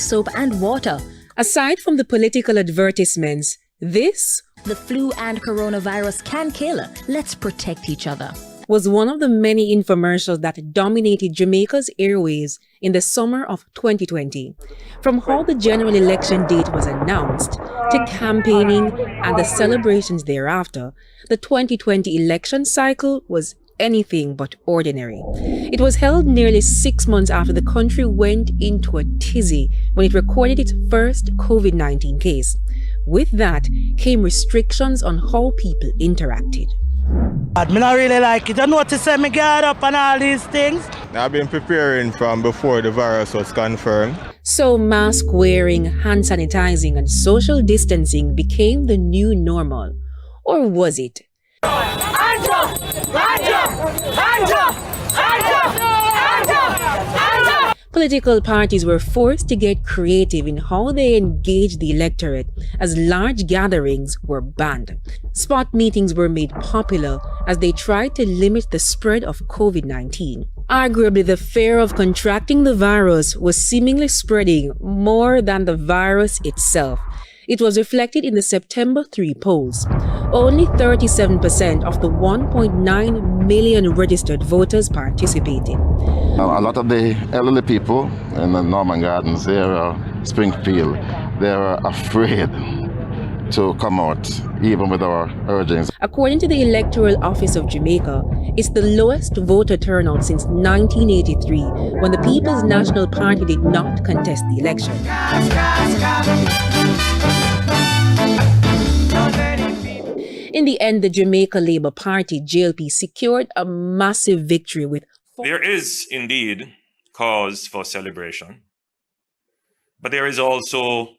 soap and water. Aside from the political advertisements, The flu and coronavirus can kill. Let's protect each other. was one of the many infomercials that dominated Jamaica's airwaves in the summer of 2020. From how the general election date was announced, to campaigning and the celebrations thereafter, the 2020 election cycle was anything but ordinary. It was held nearly 6 months after the country went into a tizzy when it recorded its first COVID-19 case. With that came restrictions on how people interacted. I don't really like it. I notice me get up and all these things. I've been preparing from before the virus was confirmed. So mask wearing, hand sanitizing, and social distancing became the new normal. Or was it? Political parties were forced to get creative in how they engaged the electorate, as large gatherings were banned. Spot meetings were made popular as they tried to limit the spread of COVID-19. Arguably, the fear of contracting the virus was seemingly spreading more than the virus itself. It was reflected in the September 3 polls. Only 37% of the 1.9 million registered voters participated. A lot of the elderly people in the Norman Gardens area, Springfield, they are afraid to come out, even with our urgings. According to the Electoral Office of Jamaica, it's the lowest voter turnout since 1983, when the People's National Party did not contest the election. In the end, the Jamaica Labour Party, JLP, secured a massive victory with... There is indeed cause for celebration, but there is also,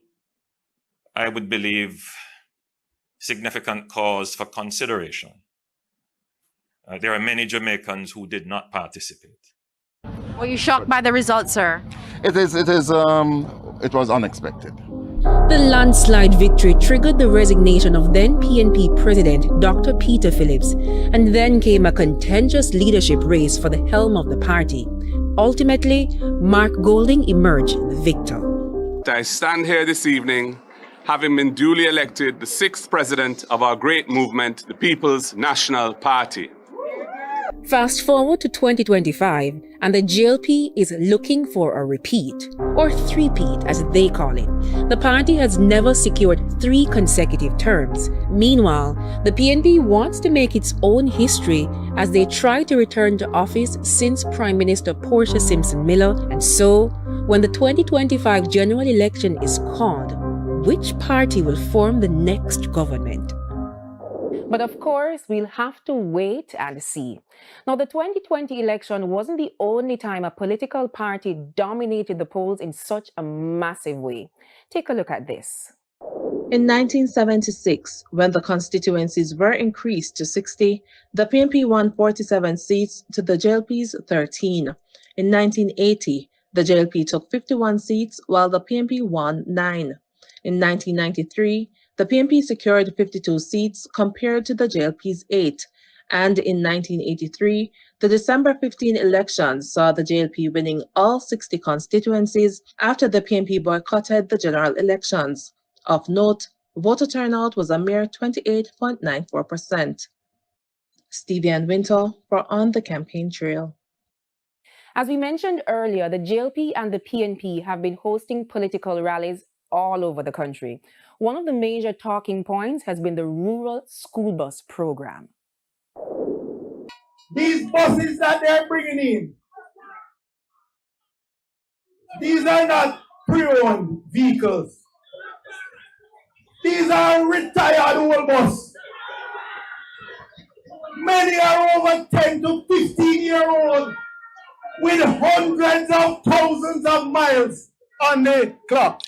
I would believe, significant cause for consideration. There are many Jamaicans who did not participate. Were you shocked by the results, sir? It was unexpected. The landslide victory triggered the resignation of then PNP President Dr. Peter Phillips, and then came a contentious leadership race for the helm of the party. Ultimately, Mark Golding emerged the victor. I stand here this evening having been duly elected the 6th president of our great movement, the People's National Party. Fast forward to 2025, and the JLP is looking for a repeat, or three-peat as they call it. The party has never secured 3 consecutive terms. Meanwhile, the PNP wants to make its own history as they try to return to office since Prime Minister Portia Simpson Miller. And so, when the 2025 general election is called, which party will form the next government? But of course, we'll have to wait and see. Now, the 2020 election wasn't the only time a political party dominated the polls in such a massive way. Take a look at this. In 1976, when the constituencies were increased to 60, the PNP won 47 seats to the JLP's 13. In 1980, the JLP took 51 seats while the PNP won 9. In 1993, the PNP secured 52 seats compared to the JLP's 8. And in 1983, the December 15 elections saw the JLP winning all 60 constituencies after the PNP boycotted the general elections. Of note, voter turnout was a mere 28.94%. Stevie and Winter for On the Campaign Trail. As we mentioned earlier, the JLP and the PNP have been hosting political rallies all over the country. One of the major talking points has been the rural school bus program. These buses that they're bringing in, these are not pre-owned vehicles. These are retired old buses. Many are over 10 to 15-year-old with hundreds of thousands of miles on the clock.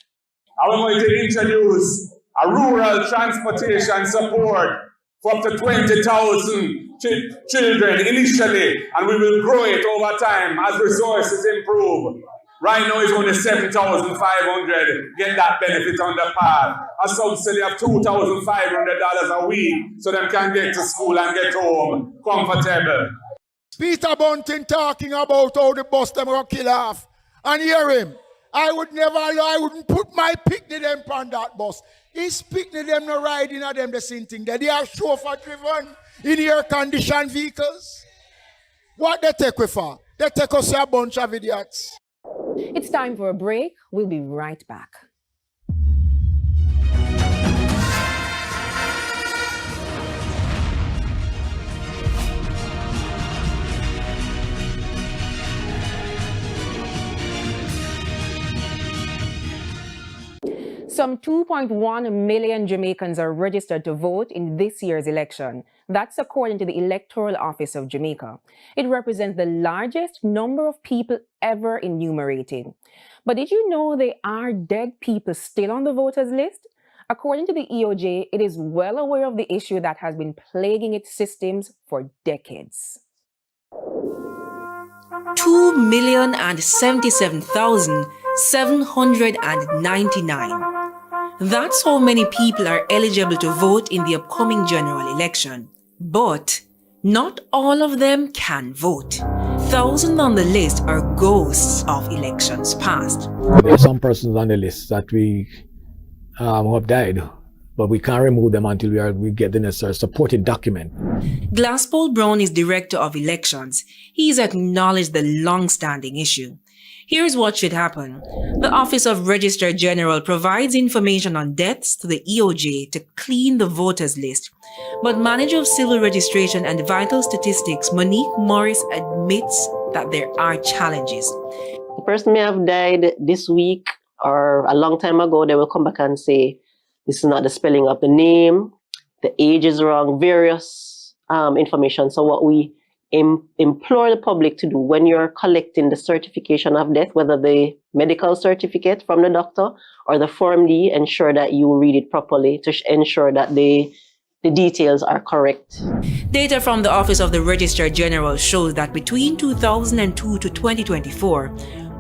I'm going to introduce a rural transportation support for up to 20,000 children initially, and we will grow it over time as resources improve. Right now it's only $7,500 get that benefit on the path. A subsidy of $2,500 a week so them can get to school and get home comfortable. Peter Bunting talking about how the bus them gonna kill off. And hear him. I would never allow, I wouldn't put my picnic them on that bus. It's picnic them no riding at them the same thing. They are chauffeur driven in air-conditioned vehicles. What they take with for? They take us a bunch of idiots. It's time for a break. We'll be right back. Some 2.1 million Jamaicans are registered to vote in this year's election. That's according to the Electoral Office of Jamaica. It represents the largest number of people ever enumerated. But did you know there are dead people still on the voters list? According to the EOJ, it is well aware of the issue that has been plaguing its systems for decades. 2,077,799. That's how many people are eligible to vote in the upcoming general election. But not all of them can vote. Thousands on the list are ghosts of elections past. There are some persons on the list that we who have died, but we can't remove them until we get the necessary supporting document. Glasspool Brown is Director of Elections. He's acknowledged the long-standing issue. Here's what should happen. The Office of Registrar General provides information on deaths to the EOJ to clean the voters list. But Manager of Civil Registration and Vital Statistics, Monique Morris, admits that there are challenges. The person may have died this week or a long time ago. They will come back and say, this is not the spelling of the name, the age is wrong, various information. So what we implore the public to do when you're collecting the certification of death, whether the medical certificate from the doctor or the Form D, ensure that you read it properly to ensure that the details are correct. Data from the Office of the Registrar General shows that between 2002 to 2024,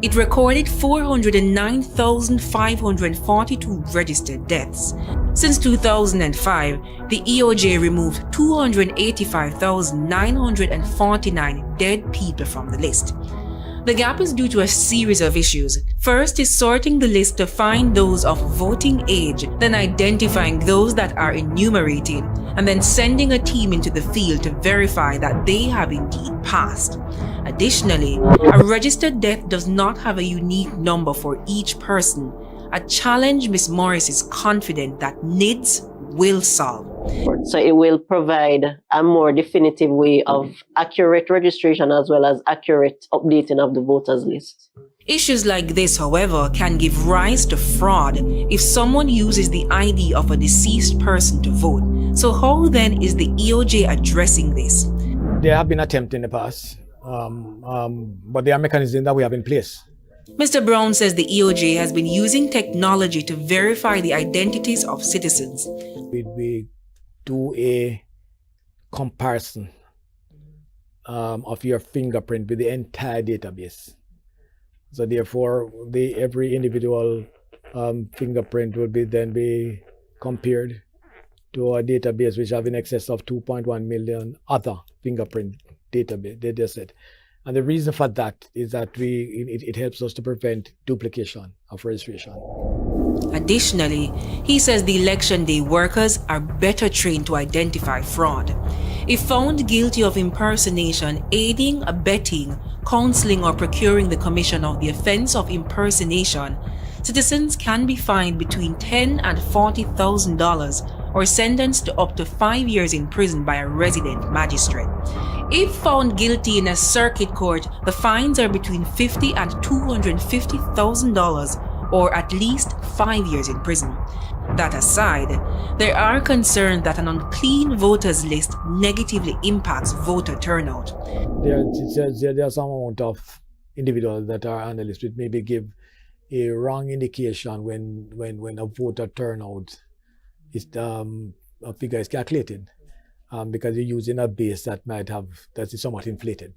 it recorded 409,542 registered deaths. Since 2005, the EOJ removed 285,949 dead people from the list. The gap is due to a series of issues. First is sorting the list to find those of voting age, then identifying those that are enumerated, and then sending a team into the field to verify that they have indeed passed. Additionally, a registered death does not have a unique number for each person, a challenge Ms. Morris is confident that NIDS will solve. So it will provide a more definitive way of accurate registration as well as accurate updating of the voters list. Issues like this, however, can give rise to fraud if someone uses the ID of a deceased person to vote. So how then is the EOJ addressing this? There have been attempts in the past, but there are mechanisms that we have in place. Mr. Brown says the EOJ has been using technology to verify the identities of citizens. We do a comparison of your fingerprint with the entire database. So therefore, every individual fingerprint will then be compared to a database which have in excess of 2.1 million other fingerprint data set. And the reason for that is that it helps us to prevent duplication of registration. Additionally, he says the election day workers are better trained to identify fraud. If found guilty of impersonation, aiding, abetting, counseling, or procuring the commission of the offense of impersonation, citizens can be fined between $10,000 and $40,000 or sentenced to up to 5 years in prison by a resident magistrate. If found guilty in a circuit court, the fines are between $50,000 and $250,000 or at least 5 years in prison. That aside, there are concerns that an unclean voters list negatively impacts voter turnout. There are some amount of individuals that are on the list which maybe give a wrong indication when a voter turnout is a figure is calculated, because you're using a base that is somewhat inflated.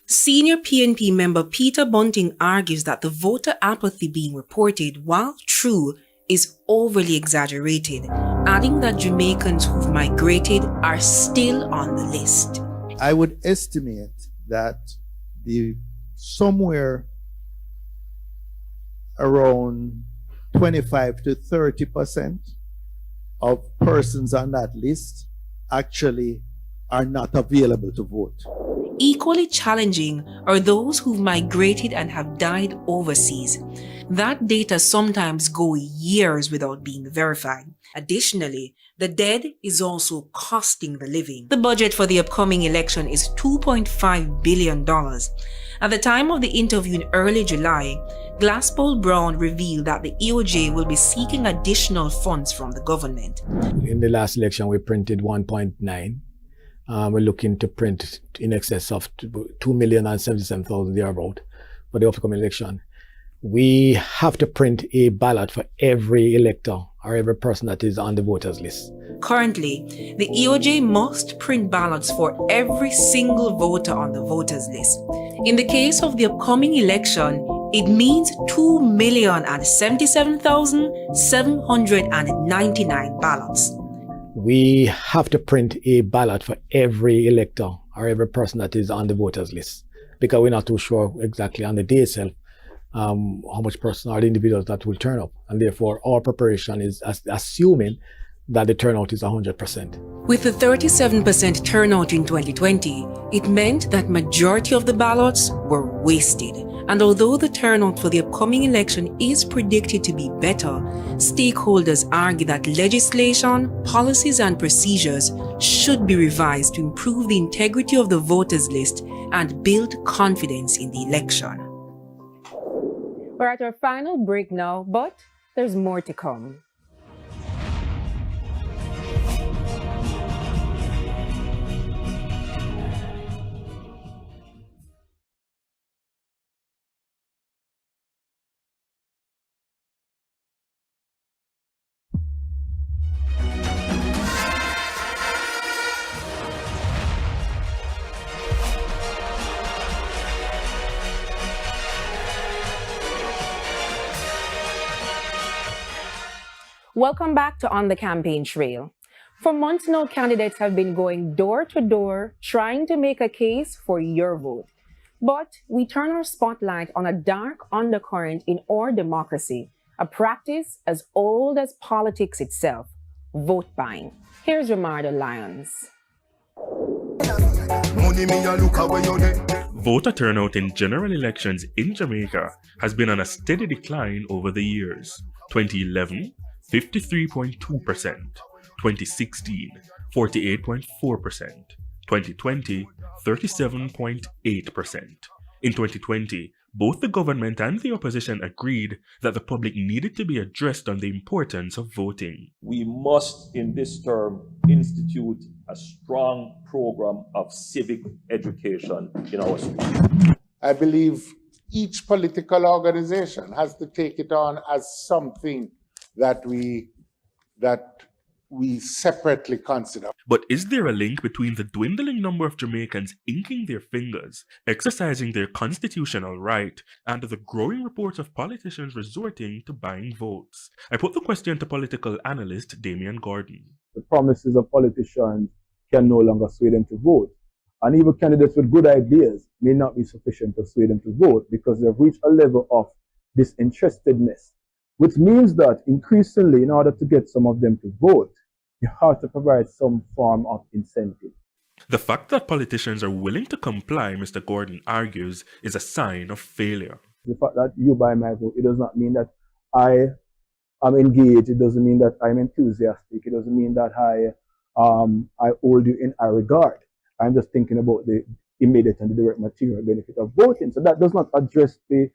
Senior PNP member Peter Bunting argues that the voter apathy being reported, while true, is overly exaggerated, adding that Jamaicans who've migrated are still on the list. I would estimate that somewhere around 25 to 30% of persons on that list actually are not available to vote. Equally challenging are those who've migrated and have died overseas. That data sometimes go years without being verified. Additionally, the dead is also costing the living. The budget for the upcoming election is $2.5 billion. At the time of the interview in early July, Glasspool Brown revealed that the EOJ will be seeking additional funds from the government. In the last election, we printed 1.9. We're looking to print in excess of 2,077,000 thereabout for the upcoming election. We have to print a ballot for every elector or every person that is on the voters list. Currently, the EOJ must print ballots for every single voter on the voters list. In the case of the upcoming election, it means 2,077,799 ballots. We have to print a ballot for every elector or every person that is on the voters list, because we're not too sure exactly on the day itself how much person or the individuals that will turn up. And therefore, our preparation is assuming that the turnout is 100%. With the 37% turnout in 2020, it meant that majority of the ballots were wasted. And although the turnout for the upcoming election is predicted to be better, stakeholders argue that legislation, policies, and procedures should be revised to improve the integrity of the voters list and build confidence in the election. We're at our final break now, but there's more to come. Welcome back to On the Campaign Trail. For months now, candidates have been going door to door trying to make a case for your vote. But we turn our spotlight on a dark undercurrent in our democracy, a practice as old as politics itself, vote buying. Here's Ramardo Lyons. Voter turnout in general elections in Jamaica has been on a steady decline over the years. 2011, 53.2%, 2016, 48.4%, 2020, 37.8%. In 2020, both the government and the opposition agreed that the public needed to be addressed on the importance of voting. We must, in this term, institute a strong program of civic education in our streets. I believe each political organization has to take it on as something that we separately consider. But is there a link between the dwindling number of Jamaicans inking their fingers, exercising their constitutional right, and the growing reports of politicians resorting to buying votes? I put the question to political analyst Damian Gordon. The promises of politicians can no longer sway them to vote. And even candidates with good ideas may not be sufficient to sway them to vote because they've reached a level of disinterestedness, which means that increasingly, in order to get some of them to vote, you have to provide some form of incentive. The fact that politicians are willing to comply, Mr. Gordon argues, is a sign of failure. The fact that you buy my vote, it does not mean that I am engaged. It doesn't mean that I'm enthusiastic. It doesn't mean that I hold you in a regard. I'm just thinking about the immediate and the direct material benefit of voting. So that does not address the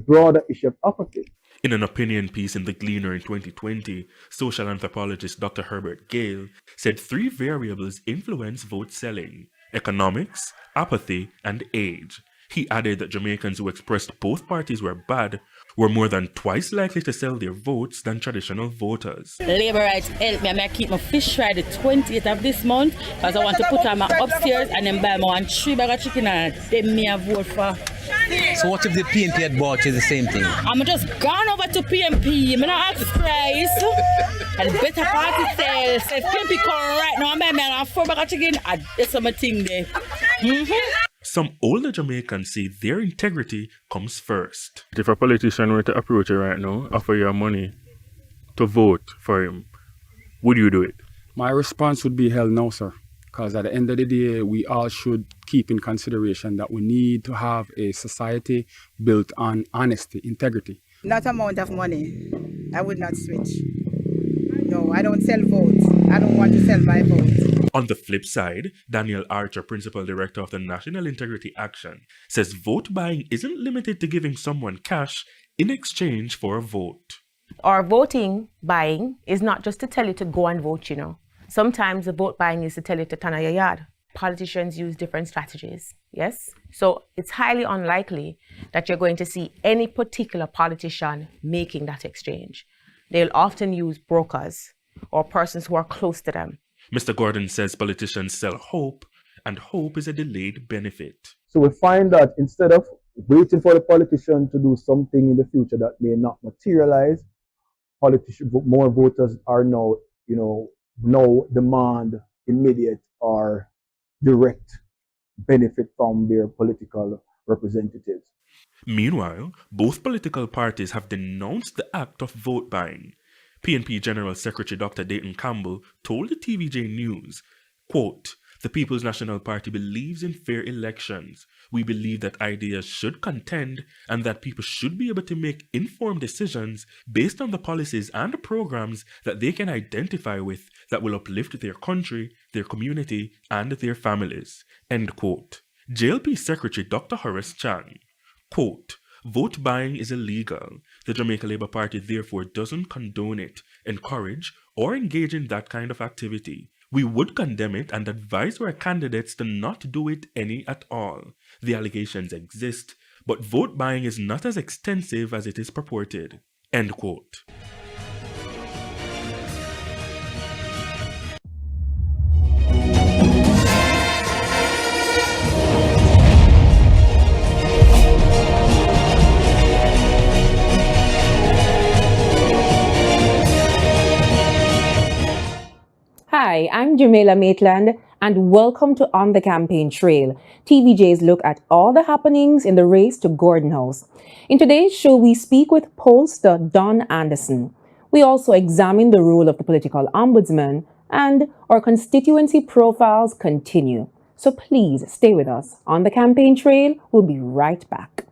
broader issue of apathy. In an opinion piece in The Gleaner in 2020, social anthropologist Dr. Herbert Gale said 3 variables influence vote selling: economics, apathy, and age. He added that Jamaicans who expressed both parties were bad were more than twice likely to sell their votes than traditional voters. Labour rights help me. I keep my fish fry the 28th of this month because I want to put on my upstairs and then buy my 3 bag of chicken and then me a vote for. So what if the PNP had bought you the same thing? I'm just gone over to PNP. I'm not ask price. And better party sales. If PNP come right now, I'm buying 4 bag of chicken. That's my thing there. Some some older Jamaicans say their integrity comes first. If a politician were to approach you right now, offer you money to vote for him, would you do it? My response would be hell no, sir. Because at the end of the day, we all should keep in consideration that we need to have a society built on honesty, integrity. Not amount of money. I would not switch. No, I don't sell votes. I don't want to sell my vote. On the flip side, Daniel Archer, Principal Director of the National Integrity Action, says vote buying isn't limited to giving someone cash in exchange for a vote. Our voting buying is not just to tell you to go and vote, you know. Sometimes the vote buying is to tell you to turn on your yard. Politicians use different strategies, yes? So it's highly unlikely that you're going to see any particular politician making that exchange. They'll often use brokers or persons who are close to them. Mr. Gordon says politicians sell hope, and hope is a delayed benefit. So we find that instead of waiting for the politician to do something in the future that may not materialize, more voters are now, now demand immediate or direct benefit from their political representatives. Meanwhile, both political parties have denounced the act of vote buying. PNP General Secretary Dr. Dayton Campbell told the TVJ News, quote, "The People's National Party believes in fair elections. We believe that ideas should contend and that people should be able to make informed decisions based on the policies and programs that they can identify with that will uplift their country, their community, and their families." End quote. JLP Secretary Dr. Horace Chan, quote, "Vote buying is illegal. The Jamaica Labour Party therefore doesn't condone it, encourage, or engage in that kind of activity. We would condemn it and advise our candidates to not do it any at all. The allegations exist, but vote buying is not as extensive as it is purported." End quote. Hi, I'm Jamila Maitland, and welcome to On the Campaign Trail, TVJ's look at all the happenings in the race to Gordon House. In today's show, we speak with pollster Don Anderson. We also examine the role of the political ombudsman, and our constituency profiles continue. So please stay with us. On the Campaign Trail, we'll be right back.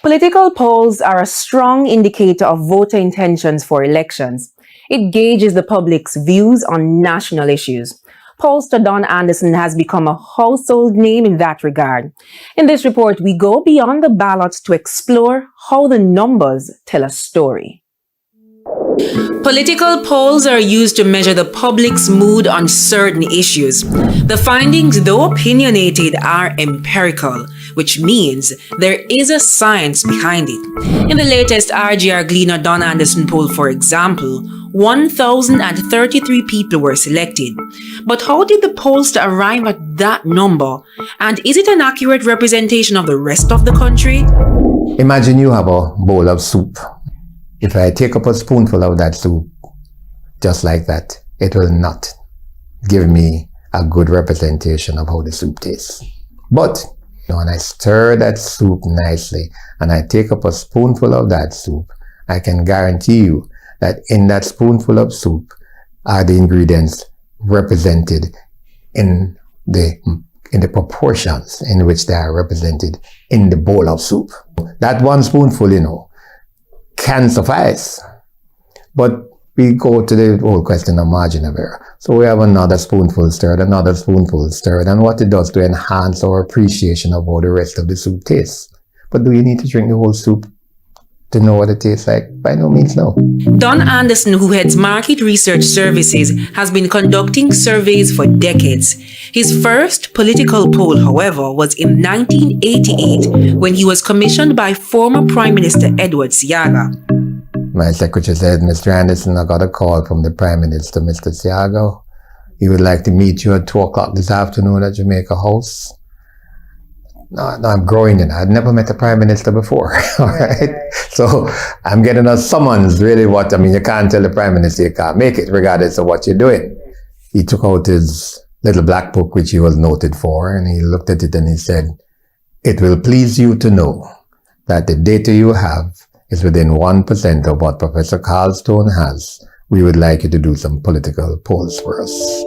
Political polls are a strong indicator of voter intentions for elections. It gauges the public's views on national issues. Pollster Don Anderson has become a household name in that regard. In this report, we go beyond the ballots to explore how the numbers tell a story. Political polls are used to measure the public's mood on certain issues. The findings, though opinionated, are empirical, which means there is a science behind it. In the latest RGR Gleaner Don Anderson poll, for example, 1,033 people were selected. But how did the pollster arrive at that number? And is it an accurate representation of the rest of the country? Imagine you have a bowl of soup. If I take up a spoonful of that soup, just like that, it will not give me a good representation of how the soup tastes. But when I stir that soup nicely and I take up a spoonful of that soup, I can guarantee you that in that spoonful of soup are the ingredients represented in the proportions in which they are represented in the bowl of soup. That one spoonful, can suffice. But we go to the whole question of margin of error. So we have another spoonful stirred, and what it does to enhance our appreciation of how the rest of the soup tastes. But do you need to drink the whole soup to know what it tastes like? By no means, no. Don Anderson, who heads Market Research Services, has been conducting surveys for decades. His first political poll, however, was in 1988 when he was commissioned by former Prime Minister Edward Seaga. My secretary said, "Mr. Anderson, I got a call from the Prime Minister, Mr. Seaga. He would like to meet you at 2 o'clock this afternoon at Jamaica House. No, I'm growing in. I'd never met a prime minister before. All right. So I'm getting a summons, really you can't tell the prime minister you can't make it, regardless of what you're doing. He took out his little black book, which he was noted for, and he looked at it and he said, "It will please you to know that the data you have is within 1% of what Professor Carlstone has. We would like you to do some political polls for us."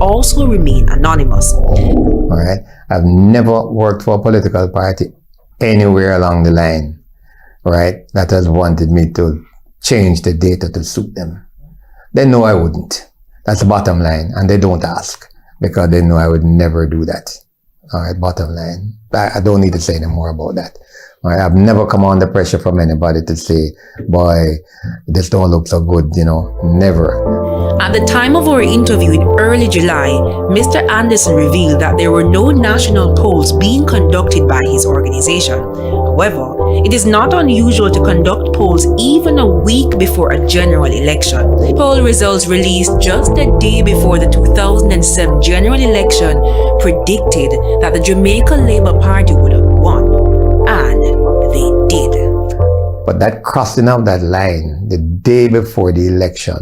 Also remain anonymous. All right. I've never worked for a political party anywhere along the line, right, that has wanted me to change the data to suit them. They know I wouldn't. That's the bottom line. And they don't ask because they know I would never do that. All right, bottom line. I don't need to say any more about that. All right, I've never come under pressure from anybody to say, boy, this don't look so good, never. At the time of our interview in early July, Mr. Anderson revealed that there were no national polls being conducted by his organization. However, it is not unusual to conduct polls even a week before a general election. Poll results released just a day before the 2007 general election predicted that the Jamaica Labour Party would have won. And they did. But that crossing of that line the day before the election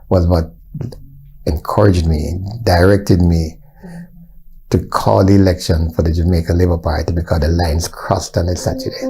was what encouraged me, directed me to call the election for the Jamaica Labour Party because the lines crossed on a Saturday.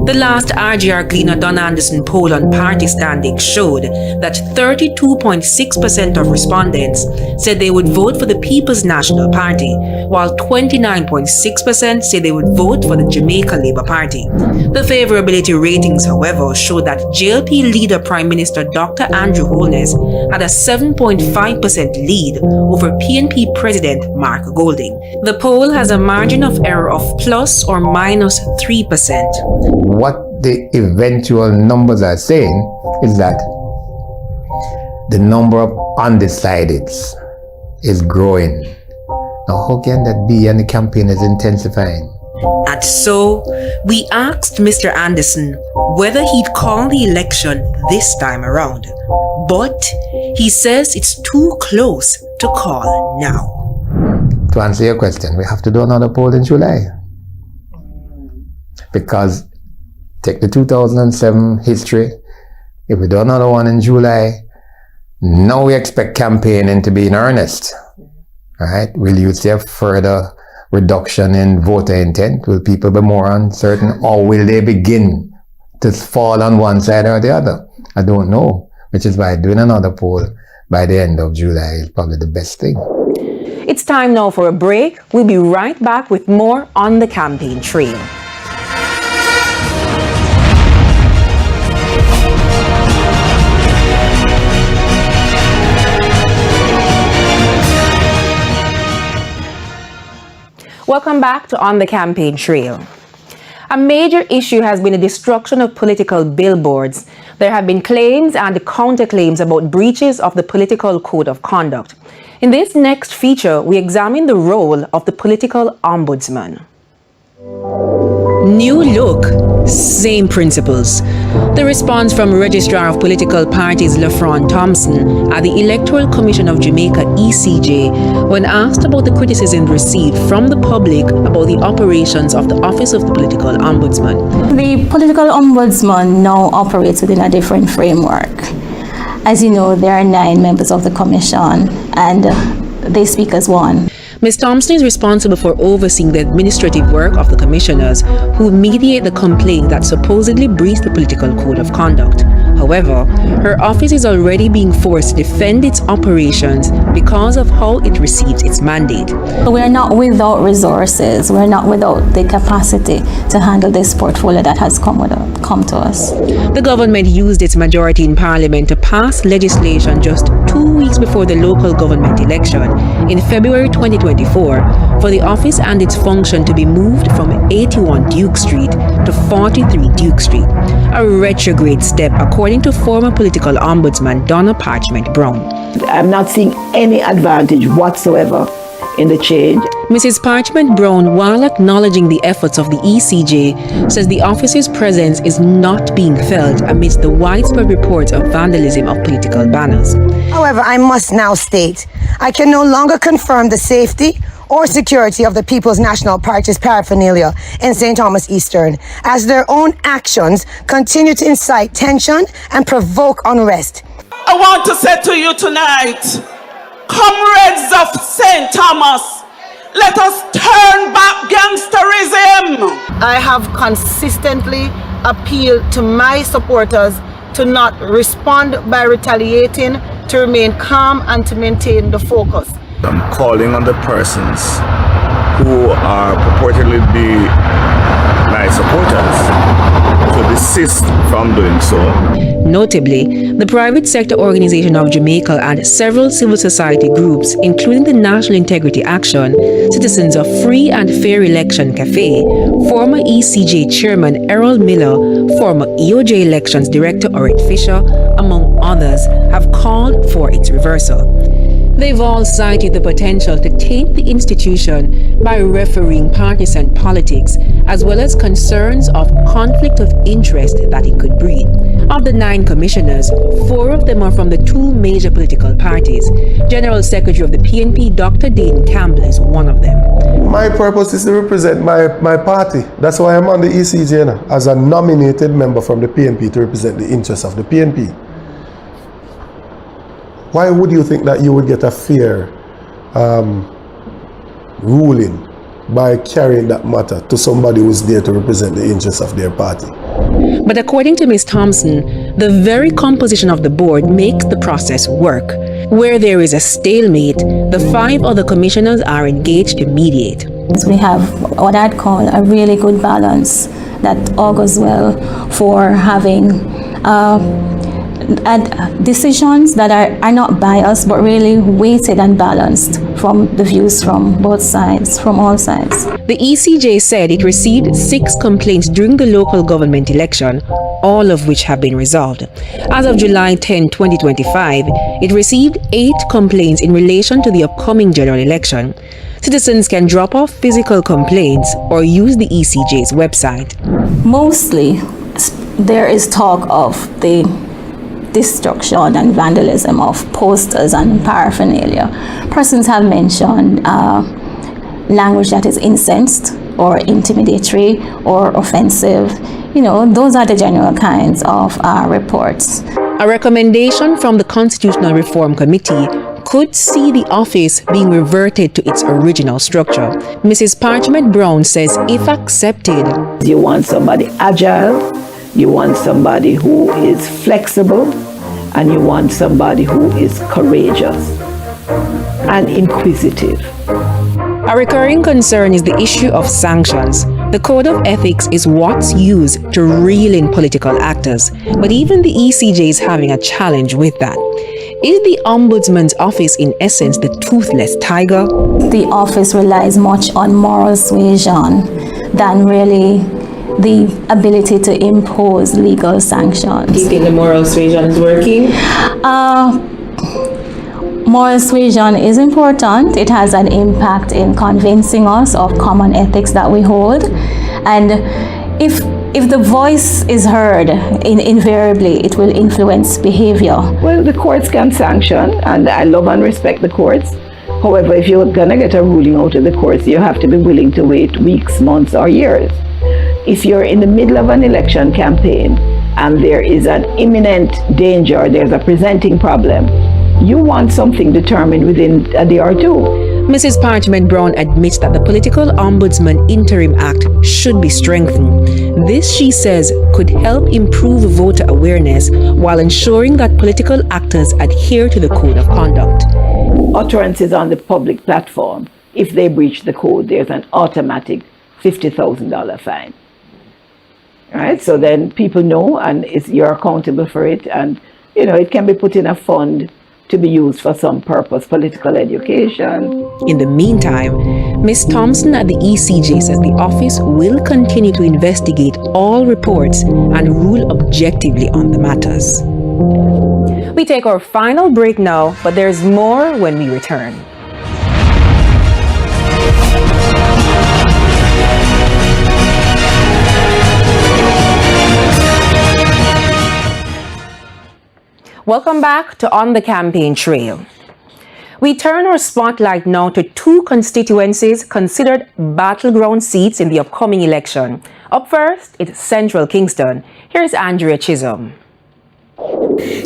The last RGR Cleaner Don Anderson poll on party standing showed that 32.6% of respondents said they would vote for the People's National Party, while 29.6% said they would vote for the Jamaica Labour Party. The favorability ratings, however, showed that JLP leader Prime Minister Dr. Andrew Holness had a 7.5% lead over PNP President Mark Golding. The poll has a margin of error of plus or minus 3%. What the eventual numbers are saying is that the number of undecideds is growing. Now, how can that be? And the campaign is intensifying. And so, we asked Mr. Anderson whether he'd call the election this time around. But he says it's too close to call now. To answer your question, we have to do another poll in July. Because take the 2007 history, if we do another one in July, now we expect campaigning to be in earnest. All right? Will you see a further reduction in voter intent? Will people be more uncertain, or will they begin to fall on one side or the other? I don't know, which is why doing another poll by the end of July is probably the best thing. It's time now for a break. We'll be right back with more on the campaign trail. Welcome back to On the Campaign Trail. A major issue has been the destruction of political billboards. There have been claims and counterclaims about breaches of the Political Code of Conduct. In this next feature, we examine the role of the political ombudsman. New look, same principles. The response from Registrar of Political Parties LaFron Thompson at the Electoral Commission of Jamaica ECJ when asked about the criticism received from the public about the operations of the Office of the Political Ombudsman. The Political Ombudsman now operates within a different framework. As you know, there are 9 members of the commission, and they speak as one. Ms. Thompson is responsible for overseeing the administrative work of the commissioners who mediate the complaint that supposedly breached the political code of conduct. However, her office is already being forced to defend its operations because of how it receives its mandate. We're not without resources. We're not without the capacity to handle this portfolio that has come to us. The government used its majority in Parliament to pass legislation just 2 weeks before the local government election in February 2024 for the office and its function to be moved from 81 Duke Street to 43 Duke Street, a retrograde step according to former political ombudsman Donna Parchment Brown. I'm not seeing any advantage whatsoever in the change. Mrs. Parchment Brown, while acknowledging the efforts of the ECJ, says the office's presence is not being felt amidst the widespread reports of vandalism of political banners. However, I must now state, I can no longer confirm the safety or security of the People's National Party's paraphernalia in St. Thomas Eastern, as their own actions continue to incite tension and provoke unrest. I want to say to you tonight, comrades of St. Thomas, let us turn back gangsterism. I have consistently appealed to my supporters to not respond by retaliating, to remain calm and to maintain the focus. I'm calling on the persons who are purportedly my supporters to desist from doing so. Notably, the private sector organization of Jamaica and several civil society groups, including the National Integrity Action, Citizens of Free and Fair Election Cafe, former ECJ Chairman Errol Miller, former EOJ Elections Director Orrit Fisher, among others, have called for its reversal. They've all cited the potential to taint the institution by refereeing partisan politics, as well as concerns of conflict of interest that it could breed. Of the 9 commissioners, 4 of them are from the 2 major political parties. General Secretary of the PNP, Dr. Dane Campbell, is one of them. My purpose is to represent my party. That's why I'm on the ECJ now, as a nominated member from the PNP to represent the interests of the PNP. Why would you think that you would get a fair ruling by carrying that matter to somebody who's there to represent the interests of their party? But according to Ms. Thompson, the very composition of the board makes the process work. Where there is a stalemate, the 5 other commissioners are engaged to mediate. We have what I'd call a really good balance that augurs well for having decisions that are not biased but really weighted and balanced from the views from both sides, from all sides. The ECJ said it received 6 complaints during the local government election, all of which have been resolved. As of July 10, 2025, it received 8 complaints in relation to the upcoming general election. Citizens can drop off physical complaints or use the ECJ's website. Mostly, there is talk of the destruction and vandalism of posters and paraphernalia. Persons have mentioned language that is incensed or intimidatory or offensive. You know, those are the general kinds of reports. A recommendation from the Constitutional Reform Committee could see the office being reverted to its original structure. Mrs. Parchment Brown says if accepted, you want somebody agile, you want somebody who is flexible, and you want somebody who is courageous and inquisitive. A recurring concern is the issue of sanctions. The Code of Ethics is what's used to reel in political actors, but even the ECJ is having a challenge with that. Is the Ombudsman's office in essence the toothless tiger? The office relies much on moral suasion than really the ability to impose legal sanctions. Do you think the moral suasion is working? Moral suasion is important. It has an impact in convincing us of common ethics that we hold. And if the voice is heard, invariably it will influence behavior. Well, the courts can sanction, and I love and respect the courts. However, if you're gonna get a ruling out of the courts, you have to be willing to wait weeks, months, or years. If you're in the middle of an election campaign and there is an imminent danger, there's a presenting problem, you want something determined within a day or two. Mrs. Parchment Brown admits that the Political Ombudsman Interim Act should be strengthened. This, she says, could help improve voter awareness while ensuring that political actors adhere to the code of conduct. Utterances on the public platform, if they breach the code, there's an automatic $50,000 fine. Right? So then people know, and you're accountable for it, and it can be put in a fund to be used for some purpose, political education. In the meantime, Ms. Thompson at the ECJ says the office will continue to investigate all reports and rule objectively on the matters. We take our final break now, but there's more when we return. Welcome back to On the Campaign Trail. We turn our spotlight now to two constituencies considered battleground seats in the upcoming election. Up first, it's Central Kingston. Here's Andrea Chisholm.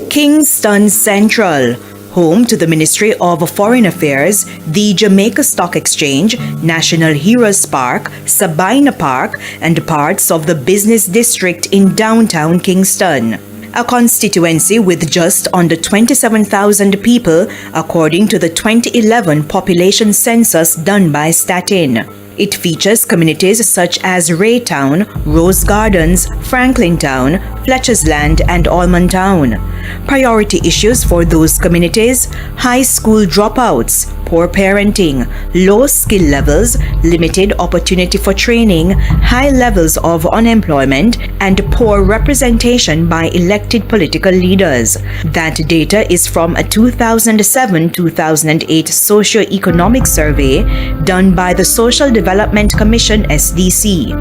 Kingston Central, home to the Ministry of Foreign Affairs, the Jamaica Stock Exchange, National Heroes Park, Sabina Park, and parts of the business district in downtown Kingston. A constituency with just under 27,000 people, according to the 2011 population census done by Statin. It features communities such as Raytown, Rose Gardens, Franklintown, Fletcher's Land, and Almond Town. Priority issues for those communities: high school dropouts, poor parenting, low skill levels, limited opportunity for training, high levels of unemployment, and poor representation by elected political leaders. That data is from a 2007-2008 socio-economic survey done by the Social Development Commission (SDC).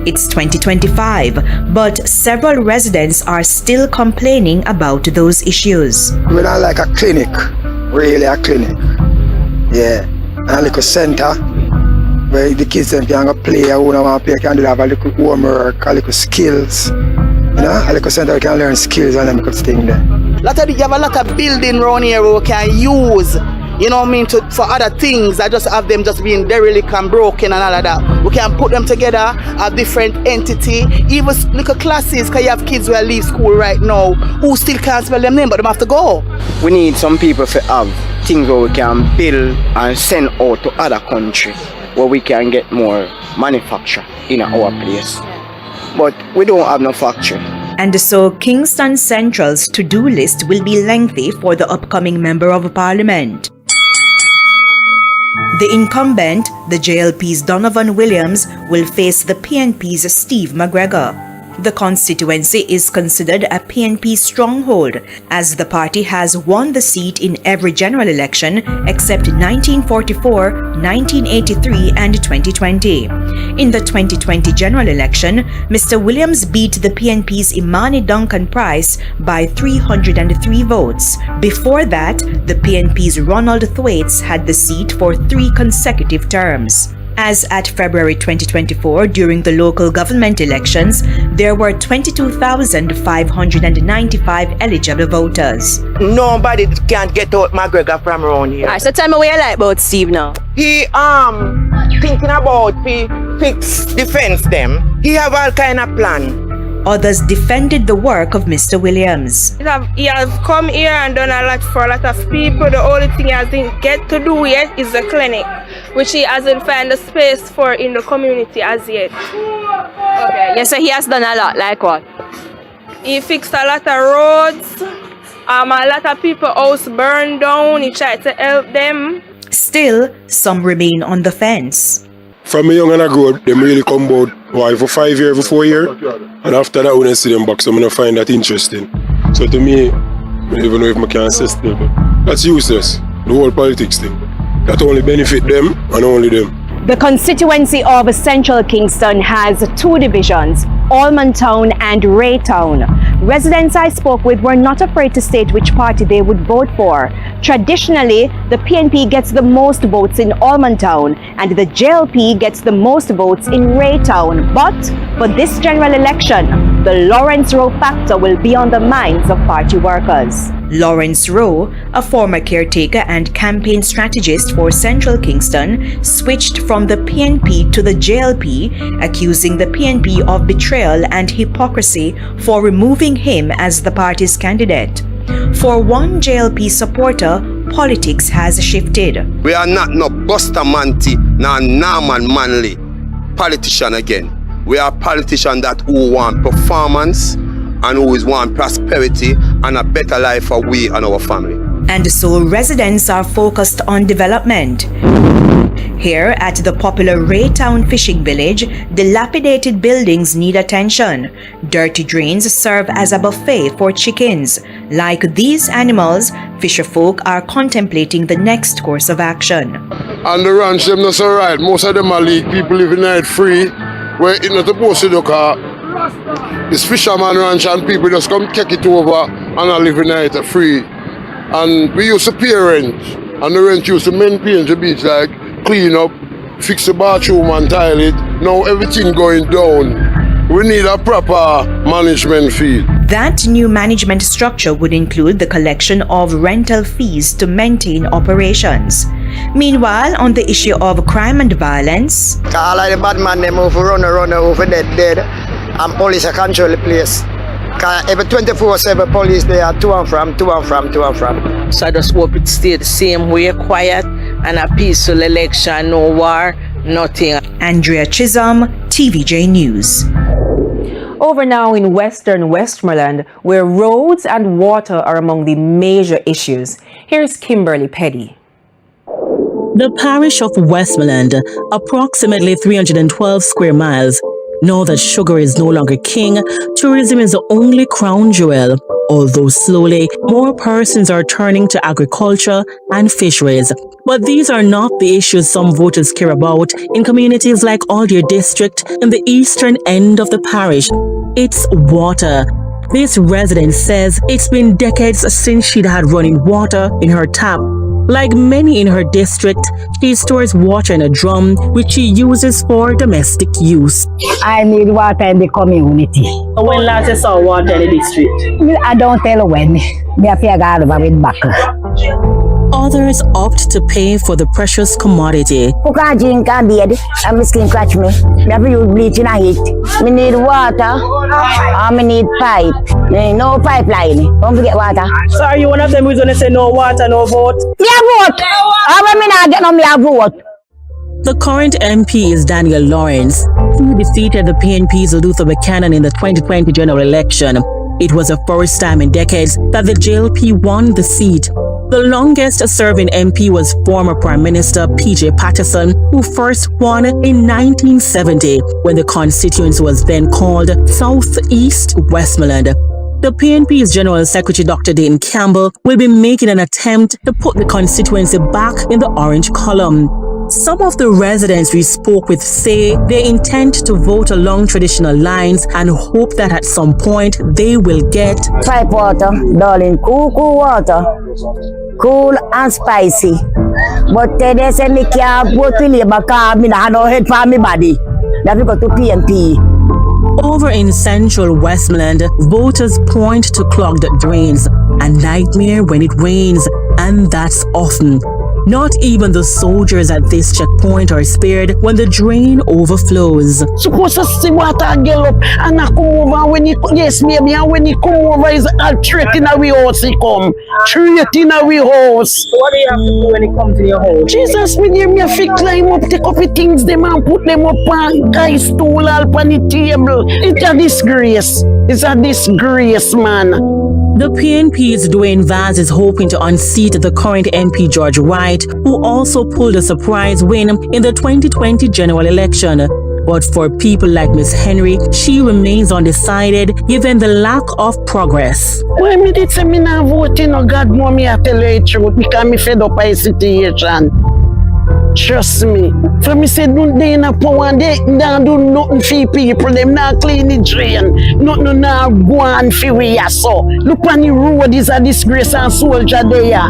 It's 2025, but several residents are still complaining about those issues. We don't like a clinic, really a clinic. Yeah, and a little center where the kids can play, who want to play, can do have a little homework, a little skills. A little center we can learn skills and them good thing there. You have a lot of building around here we can use, for other things. I just have them just being derelict and broken and all of that. We can put them together, a different entity, even little classes, because you have kids who leave school right now who still can't spell them name, but they have to go. We need some people to have things where we can build and send out to other countries where we can get more manufacture in our place. But we don't have no factory. And so Kingston Central's to-do list will be lengthy for the upcoming Member of Parliament. The incumbent, the JLP's Donovan Williams, will face the PNP's Steve McGregor. The constituency is considered a PNP stronghold, as the party has won the seat in every general election except 1944, 1983, and 2020. In the 2020 general election, Mr. Williams beat the PNP's Imani Duncan Price by 303 votes. Before that, the PNP's Ronald Thwaites had the seat for 3 consecutive terms. As at February 2024, during the local government elections, there were 22,595 eligible voters. Nobody can get out McGregor from around here. So tell me what you like about Steve now. He thinking about fix defense them. He have all kind of plan. Others defended the work of Mr. Williams. He has come here and done a lot for a lot of people. The only thing he hasn't get to do yet is the clinic, which he hasn't found a space for in the community as yet. Okay, yes, so he has done a lot, like what? He fixed a lot of roads, a lot of people's house burned down, he tried to help them. Still, some remain on the fence. From a young and I grow, them really come about for 5 years, for 4 years. And after that, when I see them back, so I don't find that interesting. So to me, I don't even know if I can assist them. That's useless, the whole politics thing. That only benefit them and only them. The constituency of Central Kingston has 2 divisions, Almond Town and Raytown. Residents I spoke with were not afraid to state which party they would vote for. Traditionally, the PNP gets the most votes in Allman Town and the JLP gets the most votes in Raytown. But for this general election, the Lawrence Rowe factor will be on the minds of party workers. Lawrence Rowe, a former caretaker and campaign strategist for Central Kingston, switched from the PNP to the JLP, accusing the PNP of betrayal and hypocrisy for removing him as the party's candidate. For one JLP supporter, politics has shifted. We are not no Bustamante, nor Norman Manley politician again. We are politicians that who want performance and who want prosperity and a better life for we and our family. And so residents are focused on development. Here at the popular Raytown fishing village, dilapidated buildings need attention. Dirty drains serve as a buffet for chickens. Like these animals, fisherfolk are contemplating the next course of action. And the ranch, them not so right. Most of them are league people living there free, where it's not supposed to do car. It's fisherman ranch and people just come take it over and are living there free. And we used to pay rent, and the rent used to maintain the beach, like clean up, fix the bathroom and tile it. Now everything going down. We need a proper management fee. That new management structure would include the collection of rental fees to maintain operations. Meanwhile, on the issue of crime and violence, all of the bad man they move run over dead, and police control the place. Every 24/7 police they are to and from. So I just hope it stay the same way, quiet and a peaceful election, no war, nothing. Andrea Chisholm, TVJ News. Over now in western Westmoreland, where roads and water are among the major issues. Here's Kimberly Petty. The parish of Westmoreland, approximately 312 square miles. Now that sugar is no longer king, tourism is the only crown jewel. Although slowly, more persons are turning to agriculture and fisheries. But these are not the issues some voters care about in communities like Aldeer District in the eastern end of the parish. It's water. This resident says it's been decades since she'd had running water in her tap. Like many in her district, she stores water in a drum, which she uses for domestic use. I need water in the community. When last you saw water in the district? I don't tell when. Me have to go over with buckle. Others opt to pay for the precious commodity. Who can't drink and bathe? And my skin catch me. Me have to use bleaching and heat. Me need water. And me need pipe. No pipeline. Don't forget water. So are you one of them who's gonna say no water, no vote? Yeah, vote. How when me not get no me a vote? The current MP is Daniel Lawrence. He defeated the PNP's Luther Buchanan in the 2020 general election. It was the first time in decades that the JLP won the seat. The longest serving MP was former Prime Minister P.J. Patterson, who first won in 1970 when the constituency was then called South East Westmoreland. The PNP's General Secretary Dr. Dayton Campbell will be making an attempt to put the constituency back in the orange column. Some of the residents we spoke with say they intend to vote along traditional lines and hope that at some point they will get pipe water, darling, cool water, cool and spicy. But they say me can't vote to Labour because me not no head for me body. That we go to PNP. Over in central Westmoreland, voters point to clogged drains, a nightmare when it rains, and that's often. Not even the soldiers at this checkpoint are spared when the drain overflows. Supposed to see water get up and I come over when he yes maybe and when he come over is a straight in our house he come. Straight in our house. So what do you have to do when he comes to your house? Jesus, me dear, me have to climb up, take up the things them and put them up on guy's stool up on the table. It's a disgrace. It's a disgrace, man. The PNP's Dwayne Vaz is hoping to unseat the current MP George Wright, who also pulled a surprise win in the 2020 general election. But for people like Miss Henry, she remains undecided given the lack of progress. Why me did say me not voting or God more me I tell you the truth because me fed up by the situation. Trust me. For me say don't they in a power and they don't do nothing for people. Them not clean the drain. Nothing not go on for we so. Look on the road is a disgrace and soldier there.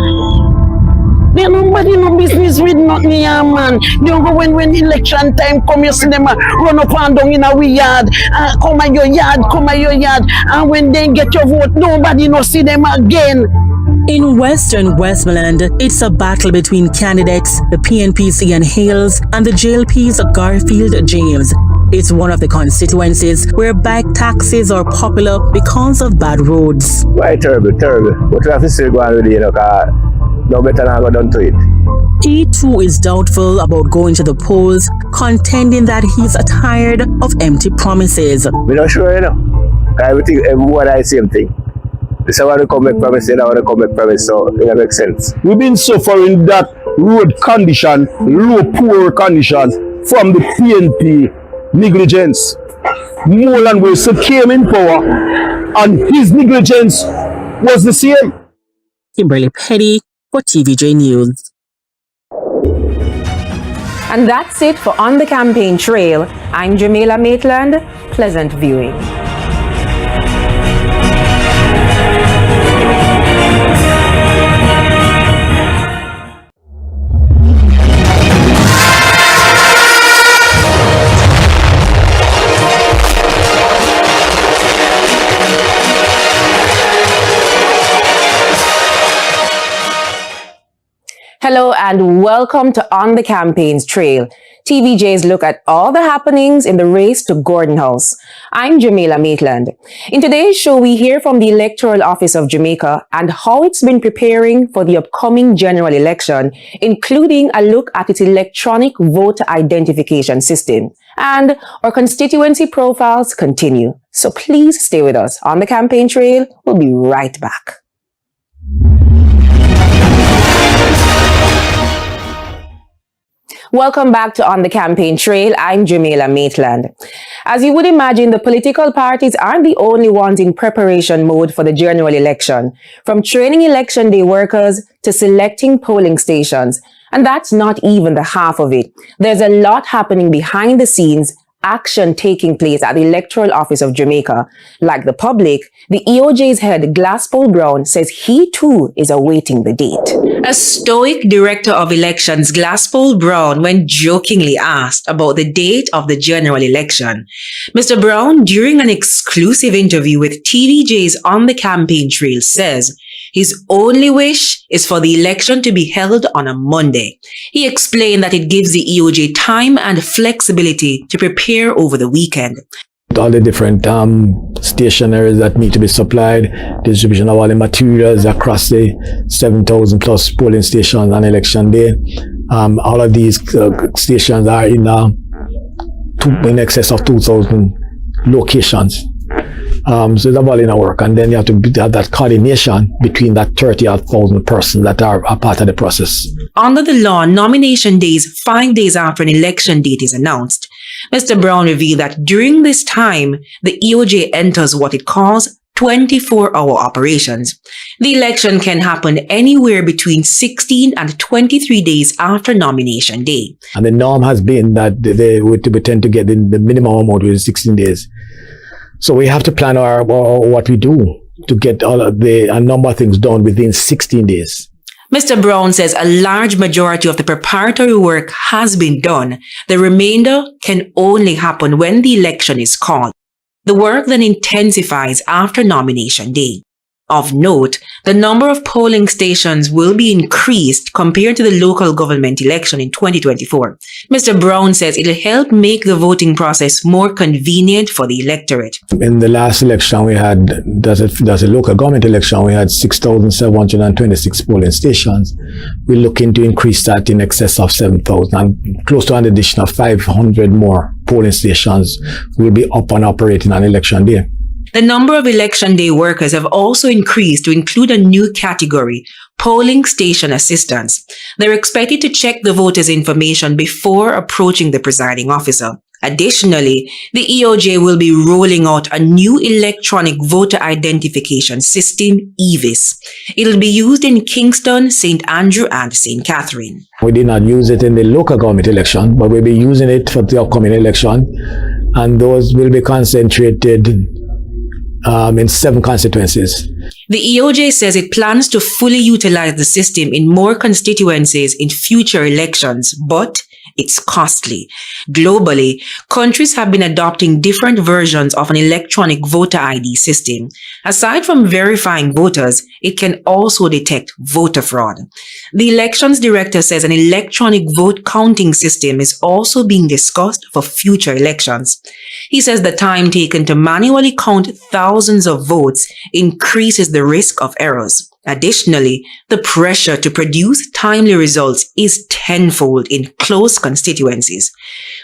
They nobody no business with nothing here, man. They don't go when election time come, you see them run up and down in our yard. Come at your yard. And when they get your vote, nobody no see them again. In Western Westmoreland, it's a battle between candidates, the PNPC and Hales, and the JLP's Garfield James. It's one of the constituencies where bike taxis are popular because of bad roads. Why terrible. But we have to still go on with it, no better than go down to it. He too is doubtful about going to the polls, contending that he's tired of empty promises. We're not sure, Everything, everyone I same thing. This I want to come back promise, I want to come back promise, so it makes sense. We've been suffering that road condition, low poor conditions from the PNP negligence. Moreland Wilson came in power and his negligence was the same. Kimberly Petty for TVJ News. And that's it for On the Campaign Trail. I'm Jamila Maitland. Pleasant viewing. Hello and welcome to On the Campaigns Trail, TVJ's look at all the happenings in the race to Gordon House. I'm Jamila Maitland. In today's show, we hear from the Electoral Office of Jamaica and how it's been preparing for the upcoming general election, including a look at its electronic voter identification system. And our constituency profiles continue. So please stay with us. On the Campaign Trail, we'll be right back. Welcome back to On the Campaign Trail. I'm Jamila Maitland. As you would imagine, the political parties aren't the only ones in preparation mode for the general election, from training election day workers to selecting polling stations. And that's not even the half of it. There's a lot happening behind the scenes, action taking place at the Electoral Office of Jamaica. Like the public, the EOJ's head, Glaspole Brown, says he too is awaiting the date. A stoic director of elections, Glaspole Brown, when jokingly asked about the date of the general election. Mr. Brown, during an exclusive interview with TVJ's On the Campaign Trail, says his only wish is for the election to be held on a Monday. He explained that it gives the EOJ time and flexibility to prepare over the weekend. All the different stationaries that need to be supplied, distribution of all the materials across the 7,000 plus polling stations on election day. All of these stations are in excess of 2,000 locations. So it's a volume of work, and then you have to have that coordination between that 30,000 persons that are a part of the process. Under the law, nomination days 5 days after an election date is announced. Mr. Brown revealed that during this time, the EOJ enters what it calls 24-hour operations. The election can happen anywhere between 16 and 23 days after nomination day. And the norm has been that they would tend to get the minimum amount within 16 days. So we have to plan what we do to get a number of things done within 16 days. Mr. Brown says a large majority of the preparatory work has been done. The remainder can only happen when the election is called. The work then intensifies after nomination day. Of note, the number of polling stations will be increased compared to the local government election in 2024. Mr. Brown says it'll help make the voting process more convenient for the electorate. In the last election we had, that's a local government election, we had 6,726 polling stations. We're looking to increase that in excess of 7,000 and close to an addition of 500 more polling stations will be up and operating on election day. The number of election day workers have also increased to include a new category, polling station assistants. They're expected to check the voters' information before approaching the presiding officer. Additionally, the EOJ will be rolling out a new electronic voter identification system, EVIS. It'll be used in Kingston, St. Andrew, and St. Catherine. We did not use it in the local government election, but we'll be using it for the upcoming election, and those will be concentrated in 7 constituencies. The EOJ says it plans to fully utilize the system in more constituencies in future elections, but it's costly. Globally, countries have been adopting different versions of an electronic voter ID system. Aside from verifying voters, it can also detect voter fraud. The elections director says an electronic vote counting system is also being discussed for future elections. He says the time taken to manually count thousands of votes increases the risk of errors. Additionally, the pressure to produce timely results is tenfold in close constituencies.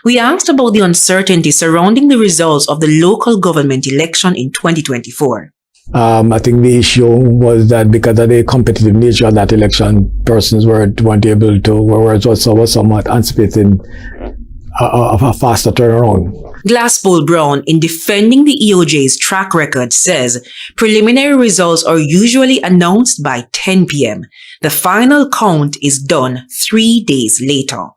We asked about the uncertainty surrounding the results of the local government election in 2024. I think the issue was that because of the competitive nature of that election, persons weren't able to, was somewhat anticipating a faster turnaround. Glasspool Brown, in defending the EOJ's track record, says preliminary results are usually announced by 10 p.m. The final count is done 3 days later.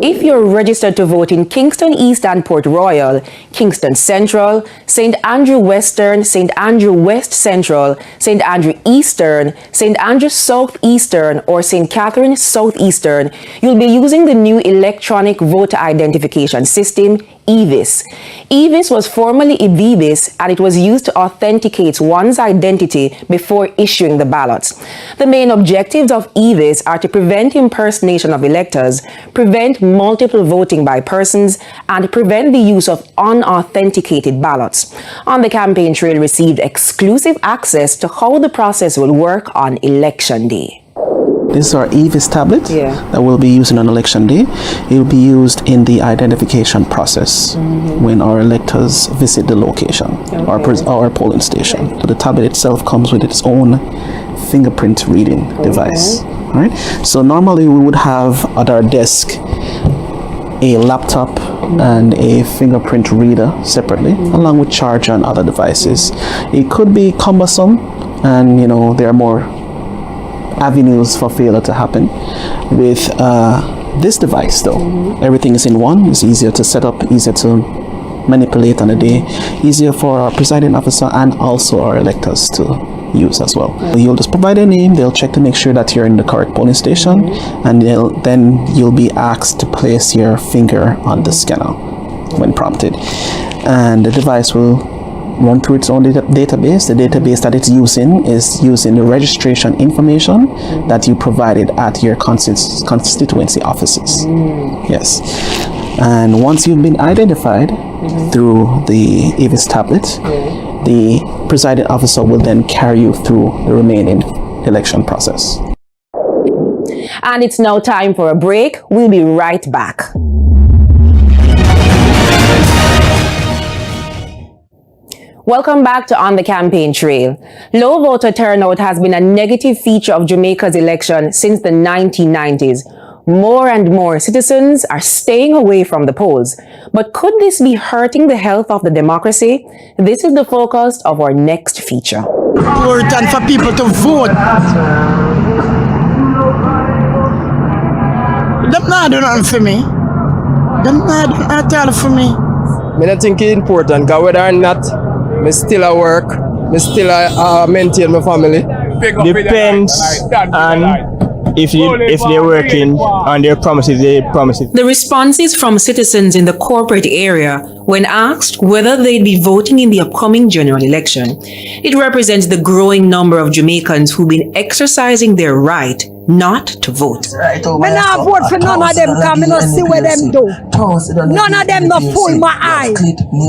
If you're registered to vote in Kingston East and Port Royal, Kingston Central, St. Andrew Western, St. Andrew West Central, St. Andrew Eastern, St. Andrew Southeastern, or St. Catherine Southeastern, you'll be using the new electronic voter identification system, EVIS. EVIS was formerly EVIBIS, and it was used to authenticate one's identity before issuing the ballots. The main objectives of EVIS are to prevent impersonation of electors, prevent multiple voting by persons, and prevent the use of unauthenticated ballots. On the Campaign Trail received exclusive access to how the process will work on election day. This is our EVIS tablet that we'll be using on election day. It will be used in the identification process when our electors visit the location or polling station. So the tablet itself comes with its own fingerprint reading device. All right. So normally we would have at our desk a laptop and a fingerprint reader separately, along with charger and other devices. It could be cumbersome, and there are more avenues for failure to happen. With this device though, everything is in one. It's easier to set up, easier to manipulate on a day, easier for our presiding officer and also our electors to use as well. You'll just provide a name, they'll check to make sure that you're in the correct polling station, and then you'll be asked to place your finger on the scanner when prompted, and the device will run through its own database. The database that it's using is using the registration information that you provided at your constituency offices. Yes. And once you've been identified through the EVIS tablet, the presiding officer will then carry you through the remaining election process. And it's now time for a break. We'll be right back. Welcome back to On the Campaign Trail. Low voter turnout has been a negative feature of Jamaica's election since the 1990s. More and more citizens are staying away from the polls. But could this be hurting the health of the democracy? This is the focus of our next feature. Important for people to vote. Them not do nothing for me. Them not do nothing at all for me. I don't think it's important, because whether or not I still at work, I still maintain my family. Depends on if they're working on their promises, they promise it. The responses from citizens in the corporate area when asked whether they'd be voting in the upcoming general election. It represents the growing number of Jamaicans who've been exercising their right not to vote. I not vote for none of them because I don't see what them do. None of them no pull my eye.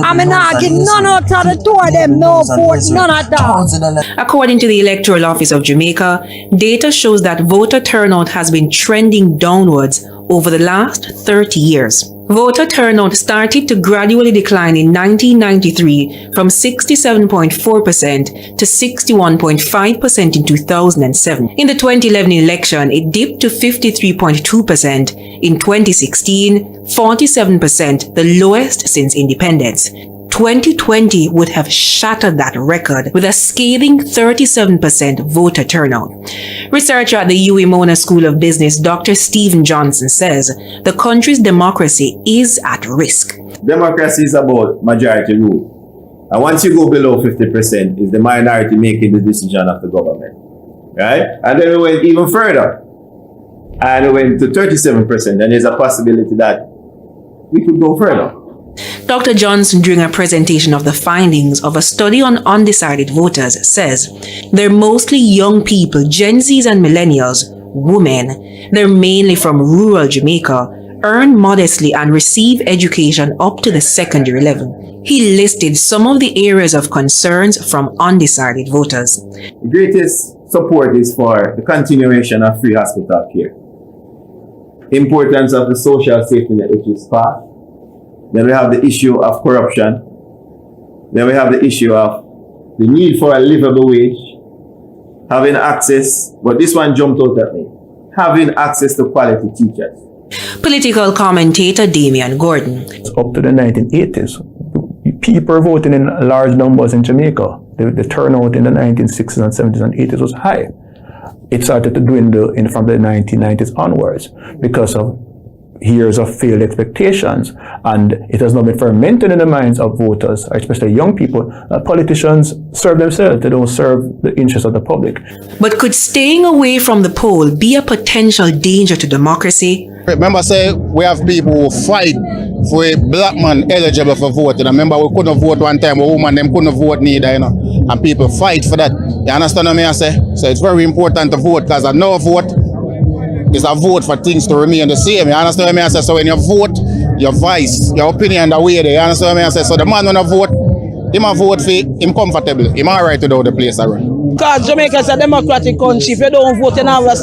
I'm not give none out of the two of them no vote, none of that. According to the Electoral Office of Jamaica, data shows that voter turnout has been trending downwards over the last 30 years. Voter turnout started to gradually decline in 1993 from 67.4% to 61.5% in 2007. In the 2011 election, it dipped to 53.2%. In 2016, 47%, the lowest since independence. 2020 would have shattered that record with a scathing 37% voter turnout. Researcher at the UWI Mona School of Business, Dr. Stephen Johnson, says the country's democracy is at risk. Democracy is about majority rule. And once you go below 50%, is the minority making the decision of the government. Right? And then we went even further. And we went to 37%. And there's a possibility that we could go further. Dr. Johnson, during a presentation of the findings of a study on undecided voters, says they're mostly young people, Gen Zs and millennials, women. They're mainly from rural Jamaica, earn modestly and receive education up to the secondary level. He listed some of the areas of concerns from undecided voters. The greatest support is for the continuation of free hospital care. Importance of the social safety net, which is passed. Then we have the issue of corruption. Then we have the issue of the need for a livable wage. Having access, but this one jumped out at me. Having access to quality teachers. Political commentator Damian Gordon. Up to the 1980s, people voting in large numbers in Jamaica. The turnout in the 1960s and 70s and 80s was high. It started to dwindle from the 1990s onwards because of years of failed expectations, and it has not been fermented in the minds of voters, especially young people, that politicians serve themselves, they don't serve the interests of the public. But could staying away from the poll be a potential danger to democracy? Remember, say we have people who fight for a black man eligible for voting. I remember we couldn't vote one time, a woman them couldn't vote neither, you know, and people fight for that. You understand what I say? So it's very important to vote, because a no vote is a vote for things to remain the same. You understand what I say? So when you vote, your voice, your opinion, the way there. You understand what I say? So the man when I vote, him a vote for him comfortable. Him alright to do the place around. Because Jamaica is a democratic country. If you don't vote, you don't have a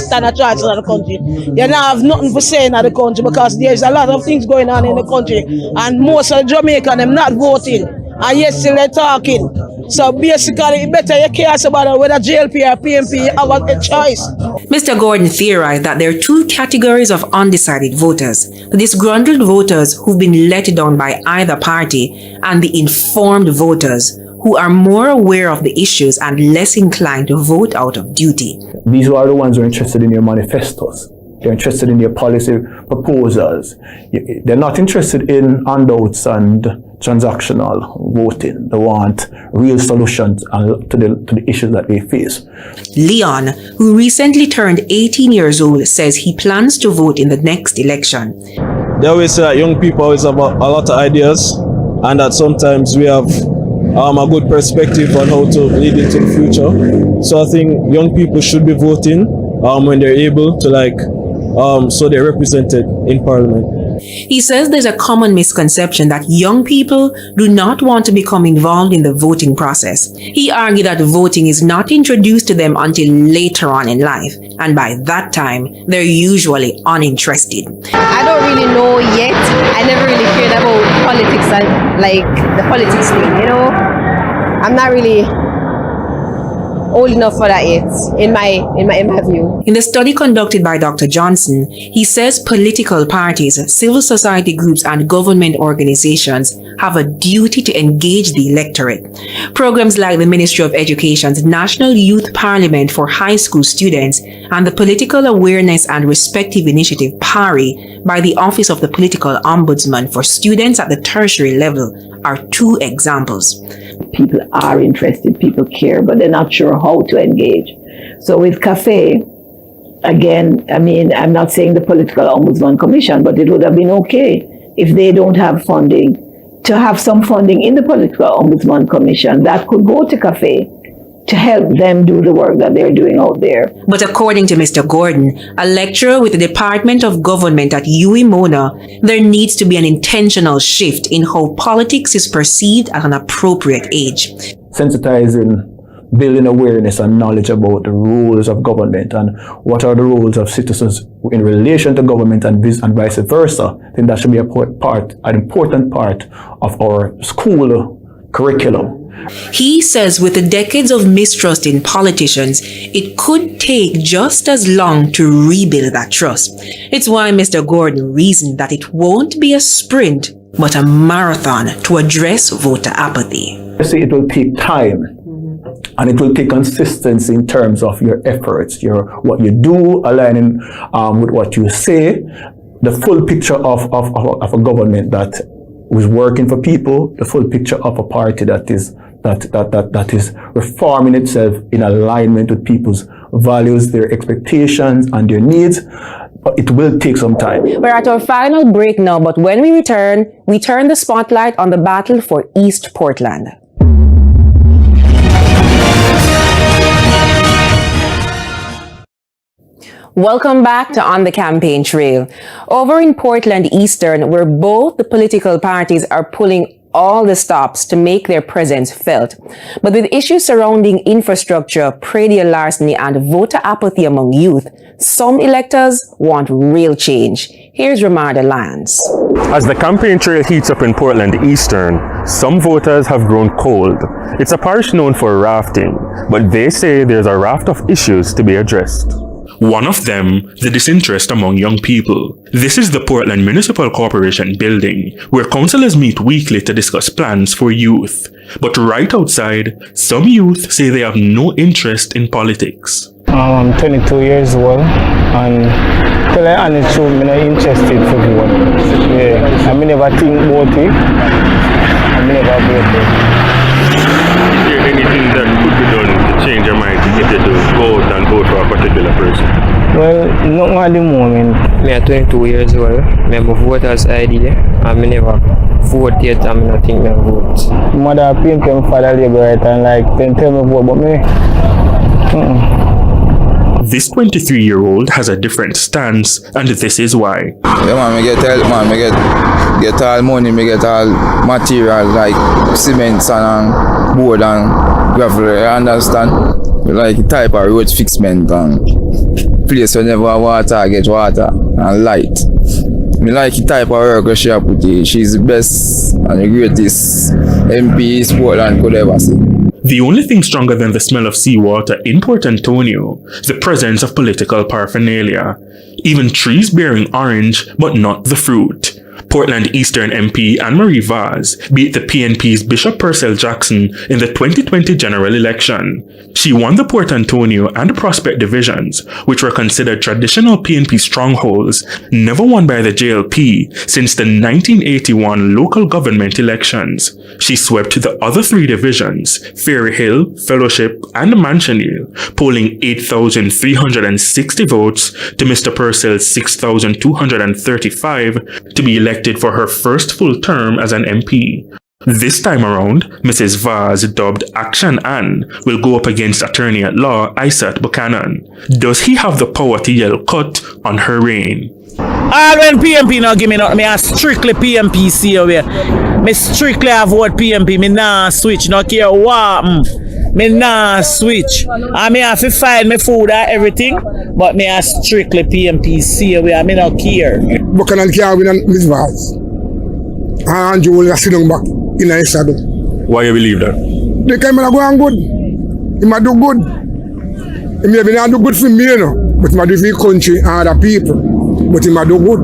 stand a chance in the country. You don't have nothing to say in the country, because there's a lot of things going on in the country. And most of the Jamaicans, them not voting. And yet still they're talking. So basically, it better you care about whether JLP or PNP, you have a choice. Mr. Gordon theorized that there are two categories of undecided voters: the disgruntled voters who've been let down by either party, and the informed voters who are more aware of the issues and less inclined to vote out of duty. These are the ones who are interested in your manifestos. They're interested in your policy proposals. They're not interested in handouts and transactional voting. They want real solutions to the issues that they face. Leon, who recently turned 18 years old, says he plans to vote in the next election. They always say that young people always have a lot of ideas, and that sometimes we have a good perspective on how to lead into the future. So I think young people should be voting when they're able to, so they're represented in Parliament. He says there's a common misconception that young people do not want to become involved in the voting process. He argued that voting is not introduced to them until later on in life, and by that time, they're usually uninterested. I don't really know yet. I never really cared about politics and the politics thing, you know? I'm not really old enough for that yet, in my view. In the study conducted by Dr. Johnson, he says political parties, civil society groups, and government organizations have a duty to engage the electorate. Programs like the Ministry of Education's National Youth Parliament for high school students and the Political Awareness and Respective Initiative PARI by the Office of the Political Ombudsman for students at the tertiary level are two examples. People are interested, people care, but they're not sure how to engage. So with CAFE, again, I mean, I'm not saying the Political Ombudsman Commission, but it would have been okay if they don't have funding, to have some funding in the Political Ombudsman Commission that could go to CAFE to help them do the work that they're doing out there. But according to Mr. Gordon, a lecturer with the Department of Government at UWI Mona, there needs to be an intentional shift in how politics is perceived at an appropriate age. Sensitizing building awareness and knowledge about the rules of government and what are the roles of citizens in relation to government and vice versa, then that should be an important part of our school curriculum. He says with the decades of mistrust in politicians, it could take just as long to rebuild that trust. It's why Mr. Gordon reasoned that it won't be a sprint, but a marathon to address voter apathy. I say it will take time, and it will take consistency in terms of your efforts, what you do aligning with what you say, the full picture of a government that is working for people, the full picture of a party that is reforming itself in alignment with people's values, their expectations, and their needs. But it will take some time. We're at our final break now, but when we turn the spotlight on the battle for East Portland. Welcome back to On the Campaign Trail. Over in Portland Eastern, where both the political parties are pulling all the stops to make their presence felt. But with issues surrounding infrastructure, predial larceny, and voter apathy among youth, some electors want real change. Here's Ramarda Lyons. As the campaign trail heats up in Portland Eastern, some voters have grown cold. It's a parish known for rafting, but they say there's a raft of issues to be addressed. One of them, the disinterest among young people. This is the Portland Municipal Corporation building, where councillors meet weekly to discuss plans for youth. But right outside, some youth say they have no interest in politics. I'm 22 years old, and tell you honest truth, I'm not interested for vote. Yeah, I never think about it. I never vote. Is there anything that could be done to change your mind to get you to vote and vote for a particular person? Well, not at the moment. I'm 22 years old. I have a voter's ID, and I never vote yet, and I don't think I vote. Mother paint them for the Labour and they tell me vote, but me. This 23-year-old has a different stance, and this is why. Yeah man, I get help man, I get all money, I get all material like cement and board and gravel, you understand? Like type of road fixment and place where never water, I get water and light. I like the type of work where she put it. She's the best and the greatest MP Portland could ever see. The only thing stronger than the smell of seawater in Port Antonio is the presence of political paraphernalia. Even trees bearing orange, but not the fruit. Portland Eastern MP Anne-Marie Vaz beat the PNP's Bishop Purcell Jackson in the 2020 general election. She won the Port Antonio and Prospect divisions, which were considered traditional PNP strongholds, never won by the JLP since the 1981 local government elections. She swept the other three divisions, Ferry Hill, Fellowship, and Mansionville, polling 8,360 votes to Mr. Purcell's 6,235 to be elected for her first full term as an MP. This time around, Mrs. Vaz, dubbed Action Ann, will go up against attorney-at-law Isaac Buchanan. Does he have the power to yell cut on her reign? All when PMP not give me nothing, me a strictly PMP see away. Me strictly a vote PMP, me nah switch, no care what. Me nah switch. I me have to find me food and everything, but me a strictly PMP see away, I me not care. Buchanan can't win on Miss Vaz. And you will sit down back in a shadow. Why you believe that? Because I'm go on good. He might do good. He may not do good for me, you know, but he might do for the country and other people. But he might do good.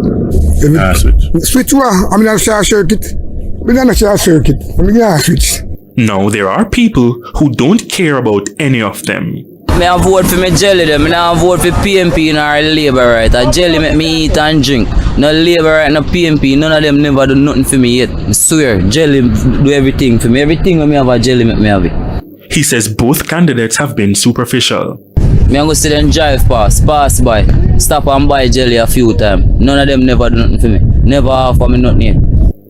Switch what? I'm not a circuit. I'm not a circuit. I'm not a switch. Now, there are people who don't care about any of them. Me a vote for me jelly them. Me not vote for PMP nor Labour right. A jelly make me eat and drink. No Labour right, no PMP. None of them never do nothing for me yet. I swear, jelly do everything for me. Everything when me have a jelly make me have it. He says both candidates have been superficial. Me a go see them drive pass by. Stop and buy jelly a few times. None of them never do nothing for me. Never offer me nothing yet.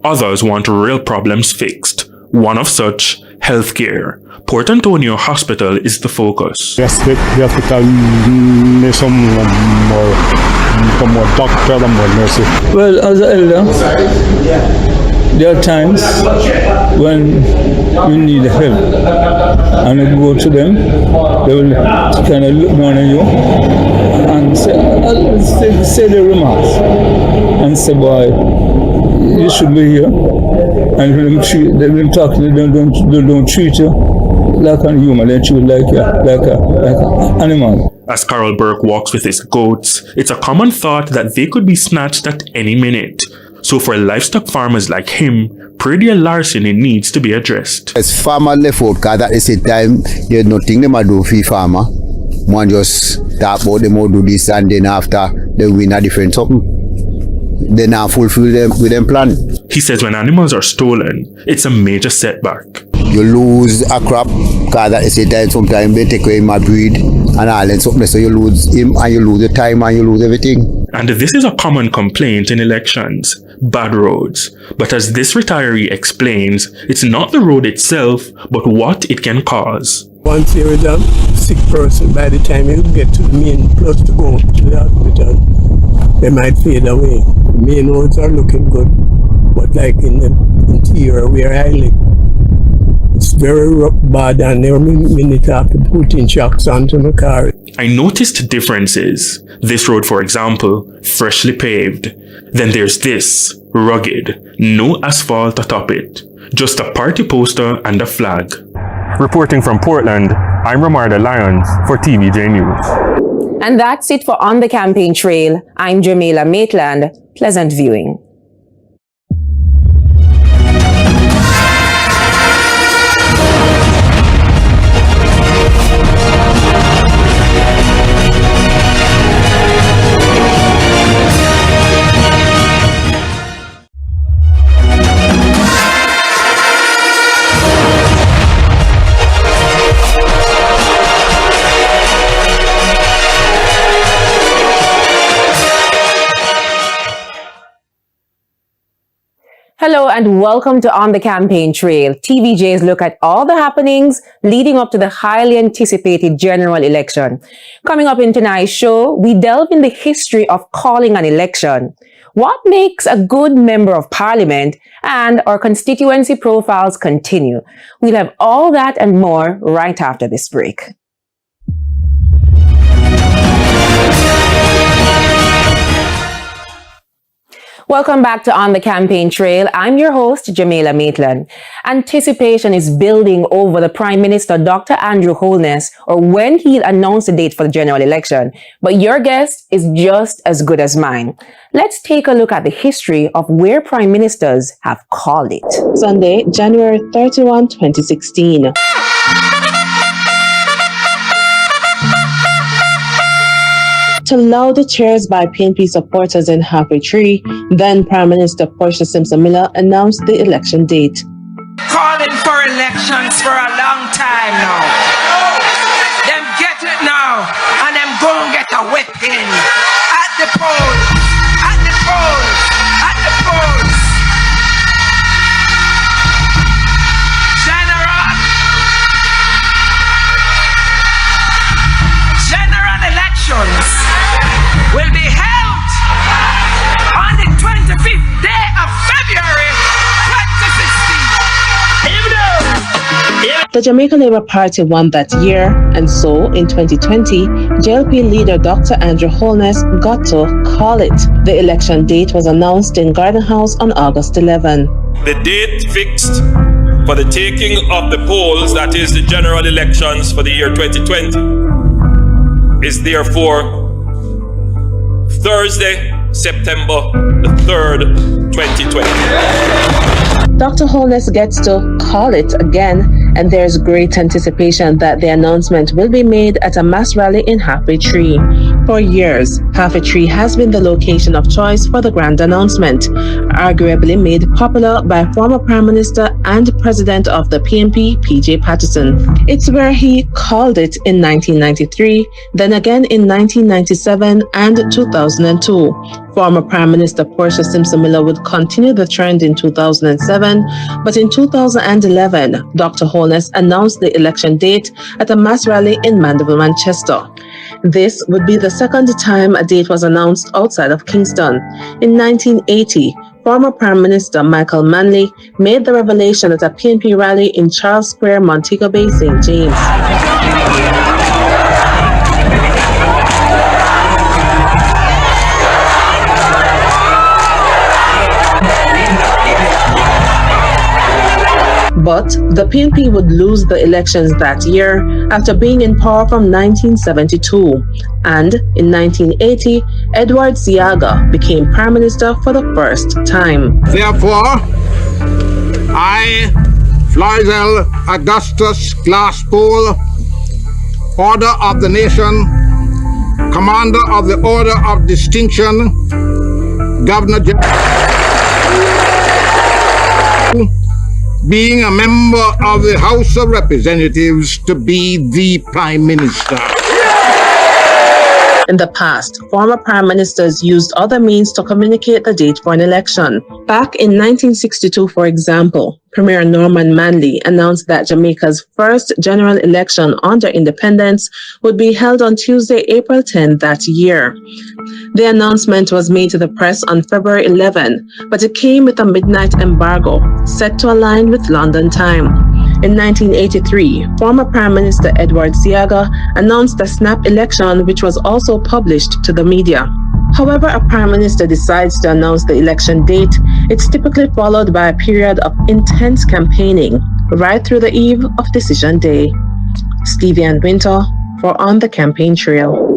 Others want real problems fixed. One of such, healthcare. Port Antonio Hospital is the focus. The hospital needs some more doctors and more nurses. Well, as an elder, there are times when you need help, and you go to them, they will kind of look down on you and say their remarks and say, boy, you should be here. And they will talk to you, they don't treat you like a human, they treat you like an animal. As Carol Burke walks with his goats, it's a common thought that they could be snatched at any minute. So for livestock farmers like him, predial larceny needs to be addressed. As farmer left out, because at the same time, there's nothing they might do for farmer. One just talk about them, do this, and then after they win a different something. They now fulfill them with them plan. He says when animals are stolen, it's a major setback. You lose a crop, because at the same time, sometimes they take away my breed and all and something, so you lose him and you lose the time and you lose everything. And this is a common complaint in elections, bad roads. But as this retiree explains, it's not the road itself, but what it can cause. Once you're a sick person, by the time you get to the main place to go to the hospital, they might fade away. The main roads are looking good, but like in the interior where I live, it's very bad, and every minute I have to put in shocks onto my car. I noticed differences. This road, for example, freshly paved. Then there's this, rugged, no asphalt atop it. Just a party poster and a flag. Reporting from Portland, I'm Ramarda Lyons for TVJ News. And that's it for On the Campaign Trail. I'm Jamaica Maitland. Pleasant viewing. Hello and welcome to On the Campaign Trail, TVJ's look at all the happenings leading up to the highly anticipated general election. Coming up in tonight's show, we delve in the history of calling an election, what makes a good member of parliament, and our constituency profiles continue. We'll have all that and more right after this break. Welcome back to On the Campaign Trail. I'm your host, Jamaica Maitland. Anticipation is building over the Prime Minister, Dr. Andrew Holness, or when he'll announce the date for the general election. But your guess is just as good as mine. Let's take a look at the history of where Prime Ministers have called it. Sunday, January 31, 2016. To loud the cheers by PNP supporters in Halfway Tree, then Prime Minister Portia Simpson Miller announced the election date. Calling for elections for a long time now. Them get it now, and them gon' get a whipping at the polls, at the polls, at the polls. General elections will be held on the 25th day of February 2016. The Jamaica Labour Party won that year, and so in 2020, JLP leader Dr. Andrew Holness got to call it. The election date was announced in Garden House on August 11. The date fixed for the taking of the polls, that is the general elections for the year 2020, is therefore Thursday, September the 3rd, 2020. Dr. Holness gets to call it again, and there's great anticipation that the announcement will be made at a mass rally in Halfway Tree. For years, Halfway Tree has been the location of choice for the grand announcement, arguably made popular by former Prime Minister and President of the PNP, PJ Patterson. It's where he called it in 1993, then again in 1997 and 2002. Former Prime Minister Portia Simpson Miller would continue the trend in 2007, but in 2011, Dr. Holness announced the election date at a mass rally in Mandeville, Manchester. This would be the second time a date was announced outside of Kingston. In 1980, former Prime Minister Michael Manley made the revelation at a PNP rally in Charles Square, Montego Bay, St. James. But the PNP would lose the elections that year after being in power from 1972. And in 1980, Edward Siaga became Prime Minister for the first time. Therefore, I, Floydel Augustus Glasspool, Order of the Nation, Commander of the Order of Distinction, Governor General, being a member of the House of Representatives, to be the Prime Minister. In the past, former prime ministers used other means to communicate the date for an election. Back in 1962, for example, Premier Norman Manley announced that Jamaica's first general election under independence would be held on Tuesday, April 10 that year. The announcement was made to the press on February 11, but it came with a midnight embargo set to align with London time. In 1983, former Prime Minister Edward Siaga announced a snap election, which was also published to the media. However a Prime Minister decides to announce the election date, it's typically followed by a period of intense campaigning right through the eve of Decision Day. Stevie and Winter for On the Campaign Trail.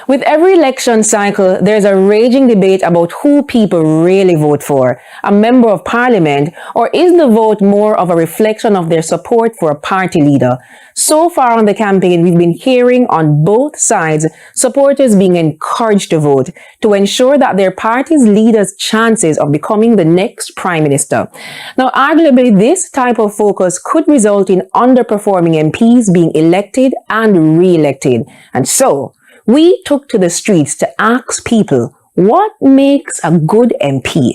With every election cycle, there's a raging debate about who people really vote for, a member of parliament, or is the vote more of a reflection of their support for a party leader? So far on the campaign, we've been hearing on both sides supporters being encouraged to vote to ensure that their party's leader's chances of becoming the next prime minister. Now, arguably, this type of focus could result in underperforming MPs being elected and re-elected. And so, we took to the streets to ask people, what makes a good MP?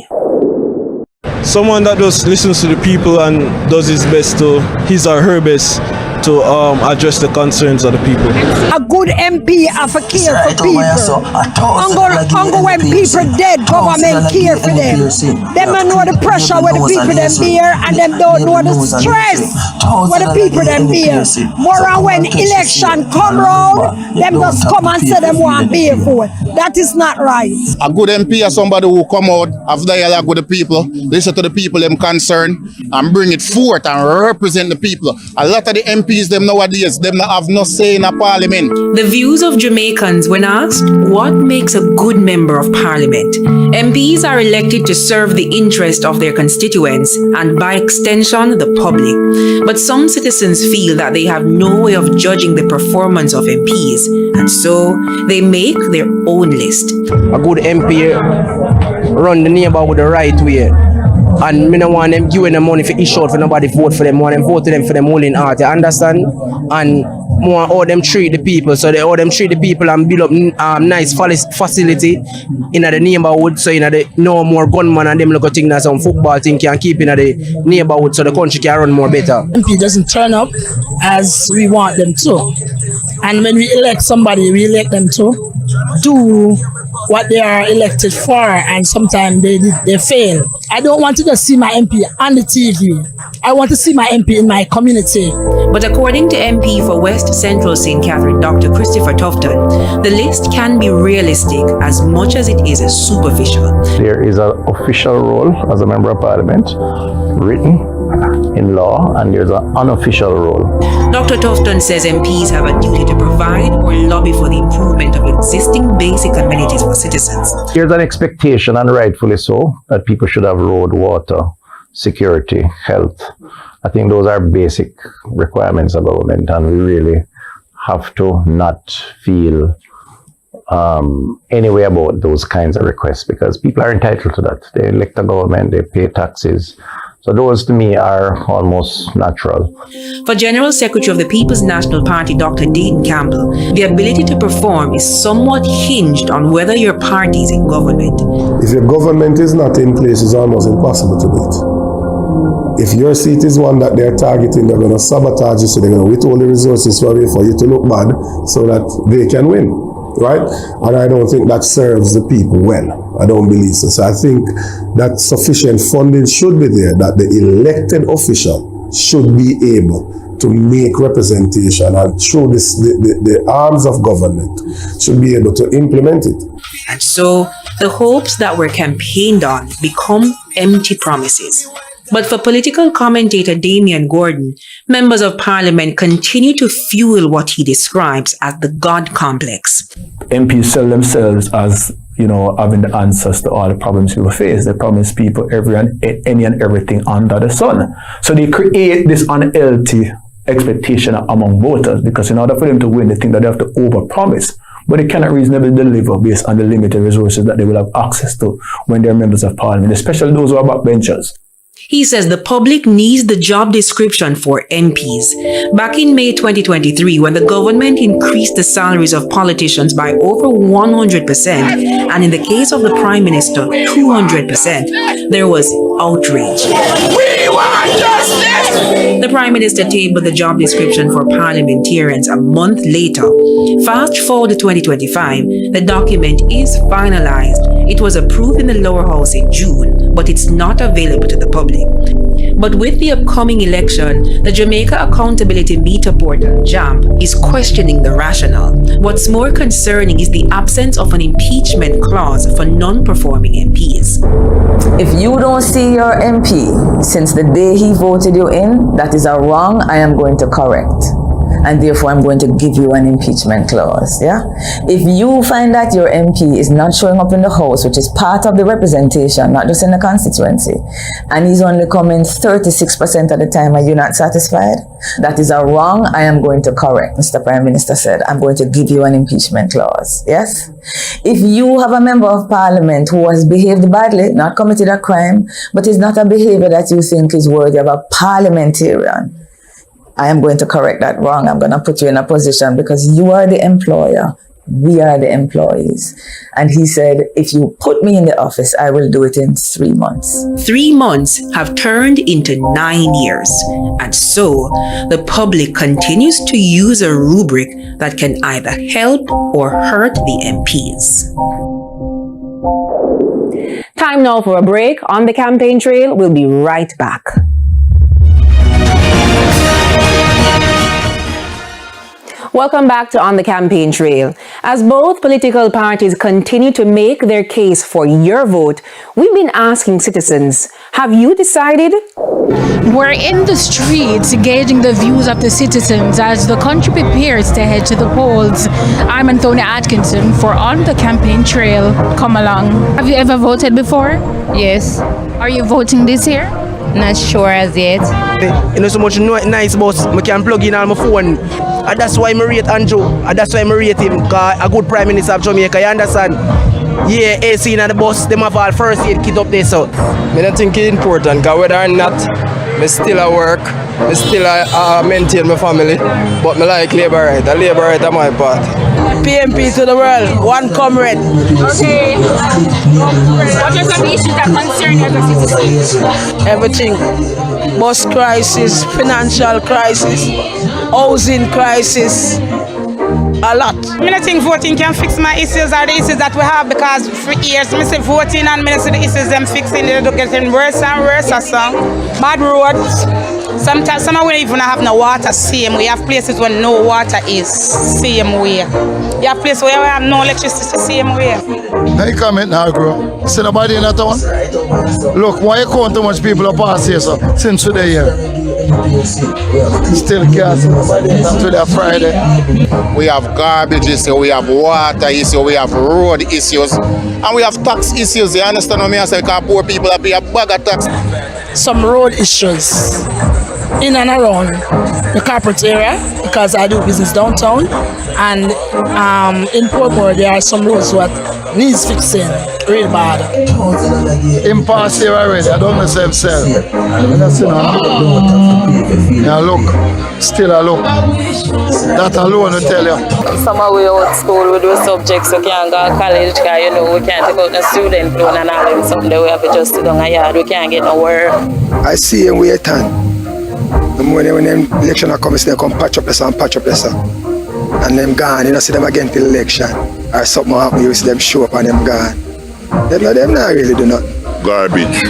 Someone that just listens to the people and does his best to, his or her best, to address the concerns of the people. A good MP have a care for people. Ungo when people dead, government care for them. Them don't know the pressure where the people them bear, and them don't know the stress where the people them bear. More when election come round, them just come and say them want bear for it. That is not right. A good MP is somebody who come out, have dialogue with the people, listen to the people them concerned, and bring it forth and represent the people. A lot of the MPs them nowadays, them not have no say in a parliament. The views of Jamaicans when asked what makes a good member of parliament. MPs are elected to serve the interest of their constituents and by extension the public. But some citizens feel that they have no way of judging the performance of MPs, and so they make their own list. A good MP run the neighbor with the right way. And me no want them giving them money for issue out for nobody vote for them. Want them vote to them for them whole in heart. You understand? And more how them treat the people. So they how them treat the people and build up nice facility in the neighborhood. So no more gunman and them look at things that some football thing can keep in the neighborhood so the country can run more better. MP doesn't turn up as we want them to. And when we elect somebody, we elect them to do what they are elected for, and sometimes they fail. I don't want to just see my MP on the TV. I want to see my MP in my community. But according to MP for West Central St. Catherine, Dr. Christopher Tufton, the list can be realistic as much as it is superficial. There is an official role as a member of parliament, written in law, and there's an unofficial role. Dr. Tufton says MPs have a duty to provide or lobby for the improvement of existing basic amenities for citizens. There's an expectation, and rightfully so, that people should have road, water, security, health. I think those are basic requirements of government, and we really have to not feel any way about those kinds of requests, because people are entitled to that. They elect a government, they pay taxes. So those to me are almost natural. For General Secretary of the People's National Party, Dr. Dayton Campbell, the ability to perform is somewhat hinged on whether your party is in government. If your government is not in place, it's almost impossible to beat. If your seat is one that they're targeting, they're going to sabotage you, so they're going to withhold the resources for you to look bad so that they can win. right? And I don't think that serves the people well. I don't believe so. So I think that sufficient funding should be there, that the elected official should be able to make representation and through the arms of government should be able to implement it. And so the hopes that were campaigned on become empty promises. But for political commentator Damian Gordon, members of parliament continue to fuel what he describes as the God complex. MPs sell themselves as, having the answers to all the problems people face. They promise people any and everything under the sun. So they create this unhealthy expectation among voters, because in order for them to win, they think that they have to overpromise, but they cannot reasonably deliver based on the limited resources that they will have access to when they're members of parliament, especially those who are backbenchers. He says the public needs the job description for MPs. Back in May 2023, when the government increased the salaries of politicians by over 100%, and in the case of the Prime Minister, 200%, there was outrage. We want justice! The Prime Minister tabled the job description for parliamentarians a month later. Fast forward to 2025, the document is finalized. It was approved in the lower house in June, but it's not available to the public. But with the upcoming election, the Jamaica Accountability Meter Portal, JAMP, is questioning the rationale. What's more concerning is the absence of an impeachment clause for non-performing MPs. If you don't see your MP since the day he voted you in, that is a wrong I am going to correct. And therefore I'm going to give you an impeachment clause. Yeah. If you find that your MP is not showing up in the house, which is part of the representation, not just in the constituency, and he's only coming 36% of the time, are you not satisfied? That is a wrong I am going to correct. Mr. Prime Minister said, I'm going to give you an impeachment clause. Yes. If you have a member of parliament who has behaved badly, not committed a crime, but is not a behavior that you think is worthy of a parliamentarian, I am going to correct that wrong. I'm going to put you in a position because you are the employer. We are the employees. And he said, if you put me in the office, I will do it in 3 months. 3 months have turned into 9 years. And so the public continues to use a rubric that can either help or hurt the MPs. Time now for a break. On the campaign trail, we'll be right back. Welcome back to On the Campaign Trail. As both political parties continue to make their case for your vote, we've been asking citizens, have you decided? We're in the streets gauging the views of the citizens as the country prepares to head to the polls. I'm Antonia Atkinson for On the Campaign Trail. Come along. Have you ever voted before? Yes. Are you voting this year? Not sure as yet. You know, so much nice about I can plug in on my phone. And that's why I rate Andrew. And that's why I rate him. Because a good Prime Minister of Jamaica, you understand? Yeah, AC in the bus, them have all first aid kit up there, so. I don't think it's important, because whether or not I still at work, I still maintain my family, but I like labor right. The labor right on my part. PMP to the world, one comrade. Okay. What are some issues that concern you as a citizen? Everything. Bus crisis, financial crisis, housing crisis. A lot. I think voting can fix my issues or the issues that we have, because for years I say voting and I see the issues them fixing, they're getting worse and worse. So bad roads. Sometimes some we even have no water same. We have places where no water is same way. You have places where we have no electricity same way. Hey, comment now, bro. See nobody in that town? Look, why you count too much people are past here, so since today here? Still gas today Friday. We have garbage issue, we have water issue, we have road issues, and we have tax issues. You understand what I say? Because poor people have pay a bag of tax. Some road issues in and around the corporate area, because I do business downtown, and in Portmore there are some roads that needs fixing real bad. In past here already, I don't know if sell. Yeah, look, still a look. That alone will tell you. Some of we out school, we do subjects, we can't go to college, because you know, we can't take out the student loan and all them something that we have to just sit down a yard, we can't get nowhere. I see him wait on. When them election are coming, they come patch up this and patch up this. And them gone, you know, see them again till election. or something happen, you see them show up and them gone. Them not really do nothing. Garbage,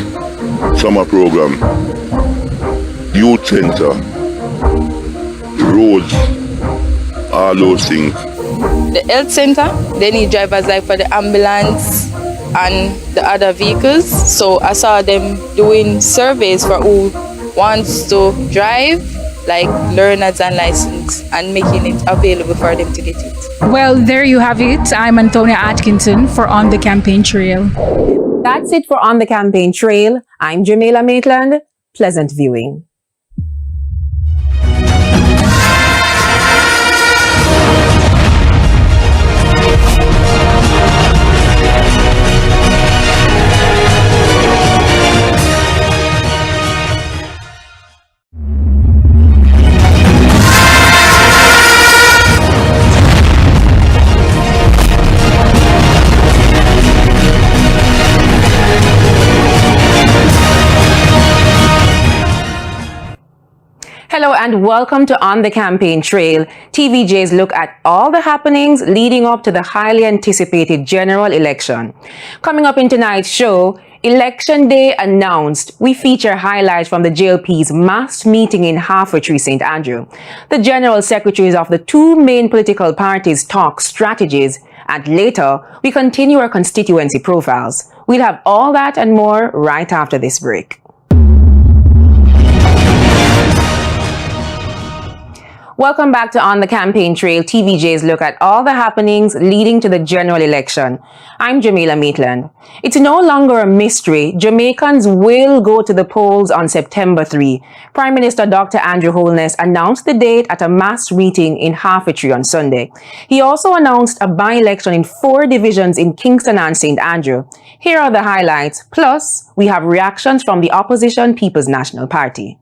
summer program, youth center, roads, all those things. The health center, they need drivers like for the ambulance and the other vehicles. So I saw them doing surveys for who wants to drive, like learners and license, and making it available for them to get it. Well, there you have it. I'm Antonia Atkinson for On the Campaign Trail. That's it for On the Campaign Trail. I'm Jamaica Maitland. Pleasant viewing. Hello and welcome to On the Campaign Trail, TVJ's look at all the happenings leading up to the highly anticipated general election. Coming up in tonight's show, Election Day announced. We feature highlights from the JLP's mass meeting in Hanover, St. Andrew. The general secretaries of the two main political parties talk strategies, and later we continue our constituency profiles. We'll have all that and more right after this break. Welcome back to On the Campaign Trail, TVJ's look at all the happenings leading to the general election. I'm Jamaica Maitland. It's no longer a mystery. Jamaicans will go to the polls on September 3. Prime Minister Dr. Andrew Holness announced the date at a mass meeting in Hanover on Sunday. He also announced a by-election in 4 divisions in Kingston and St. Andrew. Here are the highlights. Plus, we have reactions from the opposition People's National Party.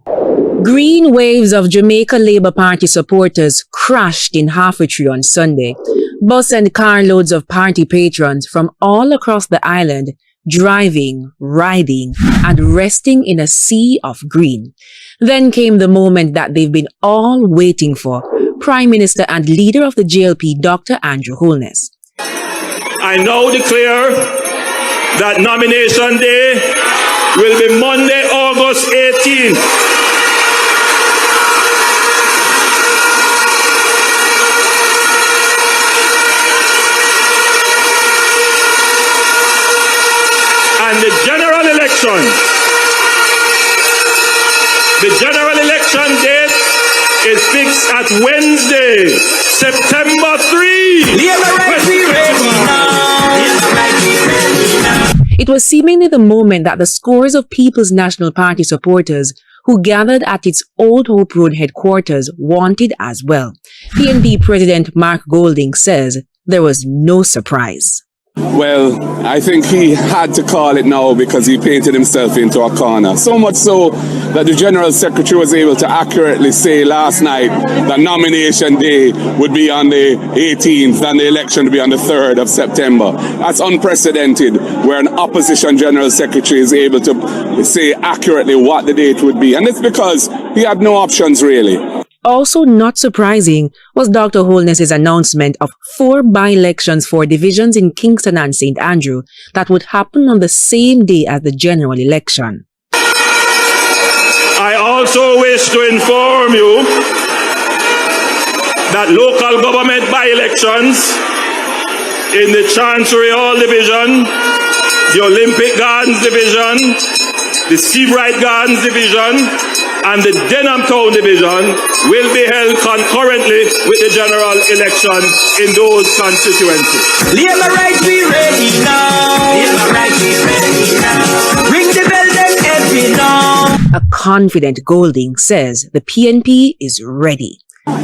Green waves of Jamaica Labour Party supporters crashed in Hanover on Sunday. Bus and carloads of party patrons from all across the island driving, riding, and resting in a sea of green. Then came the moment that they've been all waiting for. Prime Minister and leader of the JLP, Dr. Andrew Holness. I now declare that nomination day will be Monday, August 18th. And the general election date is fixed at Wednesday, September 3. It was seemingly the moment that the scores of People's National Party supporters who gathered at its Old Hope Road headquarters wanted as well. PNP President Mark Golding says there was no surprise. Well, I think he had to call it now because he painted himself into a corner. So much so that the General Secretary was able to accurately say last night that nomination day would be on the 18th and the election would be on the 3rd of September. That's unprecedented, where an opposition General Secretary is able to say accurately what the date would be. And it's because he had no options really. Also not surprising was Dr. Holness's announcement of 4 by-elections for divisions in Kingston and St. Andrew that would happen on the same day as the general election. I also wish to inform you that local government by-elections in the Chancery Hall Division, the Olympic Gardens Division, the Seabright Gardens Division, and the Denham Town Division will be held concurrently with the general election in those constituencies. Labour right, we ready now. Labour right, we ready now. Ring the bell, then every now. A confident Golding says the PNP is ready.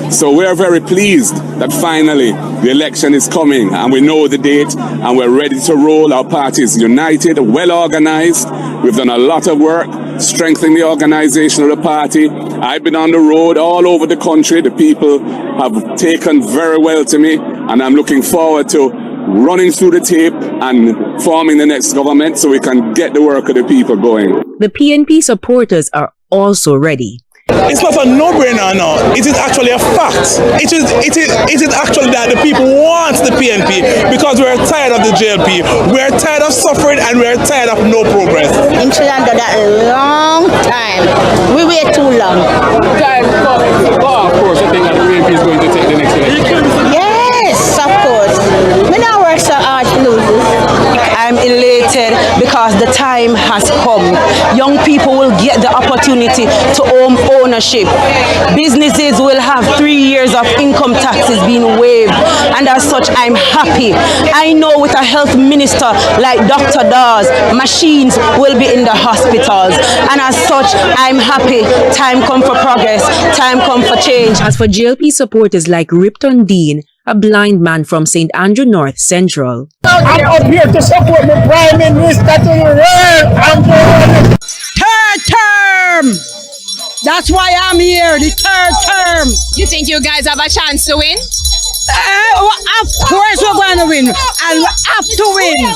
So we are very pleased that finally the election is coming and we know the date and we're ready to roll. Our party is united, well organized. We've done a lot of work strengthening the organization of the party. I've been on the road all over the country. The people have taken very well to me and I'm looking forward to running through the tape and forming the next government so we can get the work of the people going. The PNP supporters are also ready. It's not a no-brainer now. It is actually a fact. It is actually that the people want the PNP because we're tired of the JLP. We're tired of suffering and we're tired of no progress. In Sri Lanka, that a long time. We wait too long. Time coming. Of course, I think that the PNP is going to take the next election. Yes, of course. We now work so hard to lose this. I'm elated because the time has come. Young people will get the opportunity to own ownership. Businesses will have 3 years of income taxes being waived, and as such, I'm happy. I know with a health minister like Dr. Dawes, machines will be in the hospitals, and as such, I'm happy. Time come for progress. Time come for change. As for JLP supporters like Ripton Dean, a blind man from St. Andrew North Central. I'm up here to support the Prime Minister to the world. Third term! That's why I'm here, the third term. You think you guys have a chance to win? Of course we're going to win, and we have to win.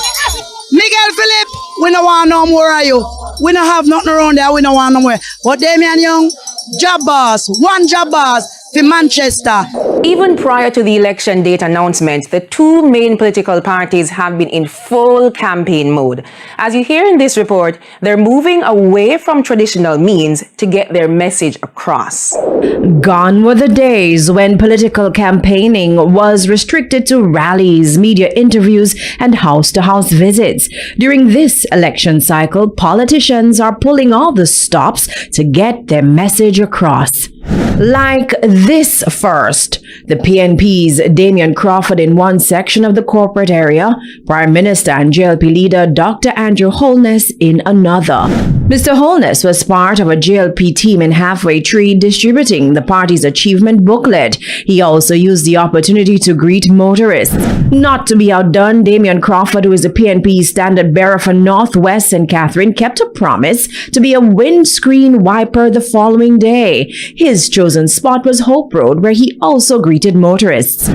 Miguel Philip, we don't want no more of you. We don't have nothing around there, we don't want no more. But Damian Young, job boss, one job boss for Manchester. Even prior to the election date announcement, the two main political parties have been in full campaign mode. As you hear in this report, they're moving away from traditional means to get their message across. Gone were the days when political campaigning was restricted to rallies, media interviews, and house-to-house visits. During this election cycle, politicians are pulling all the stops to get their message across. Like this first, the PNP's Damian Crawford in one section of the corporate area, Prime Minister and JLP leader Dr. Andrew Holness in another. Mr. Holness was part of a JLP team in Halfway Tree distributing the party's achievement booklet. He also used the opportunity to greet motorists. Not to be outdone, Damian Crawford, who is the PNP standard bearer for Northwest St. Catherine, kept a promise to be a windscreen wiper the following day. His chosen spot was Hope Road, where he also greeted motorists.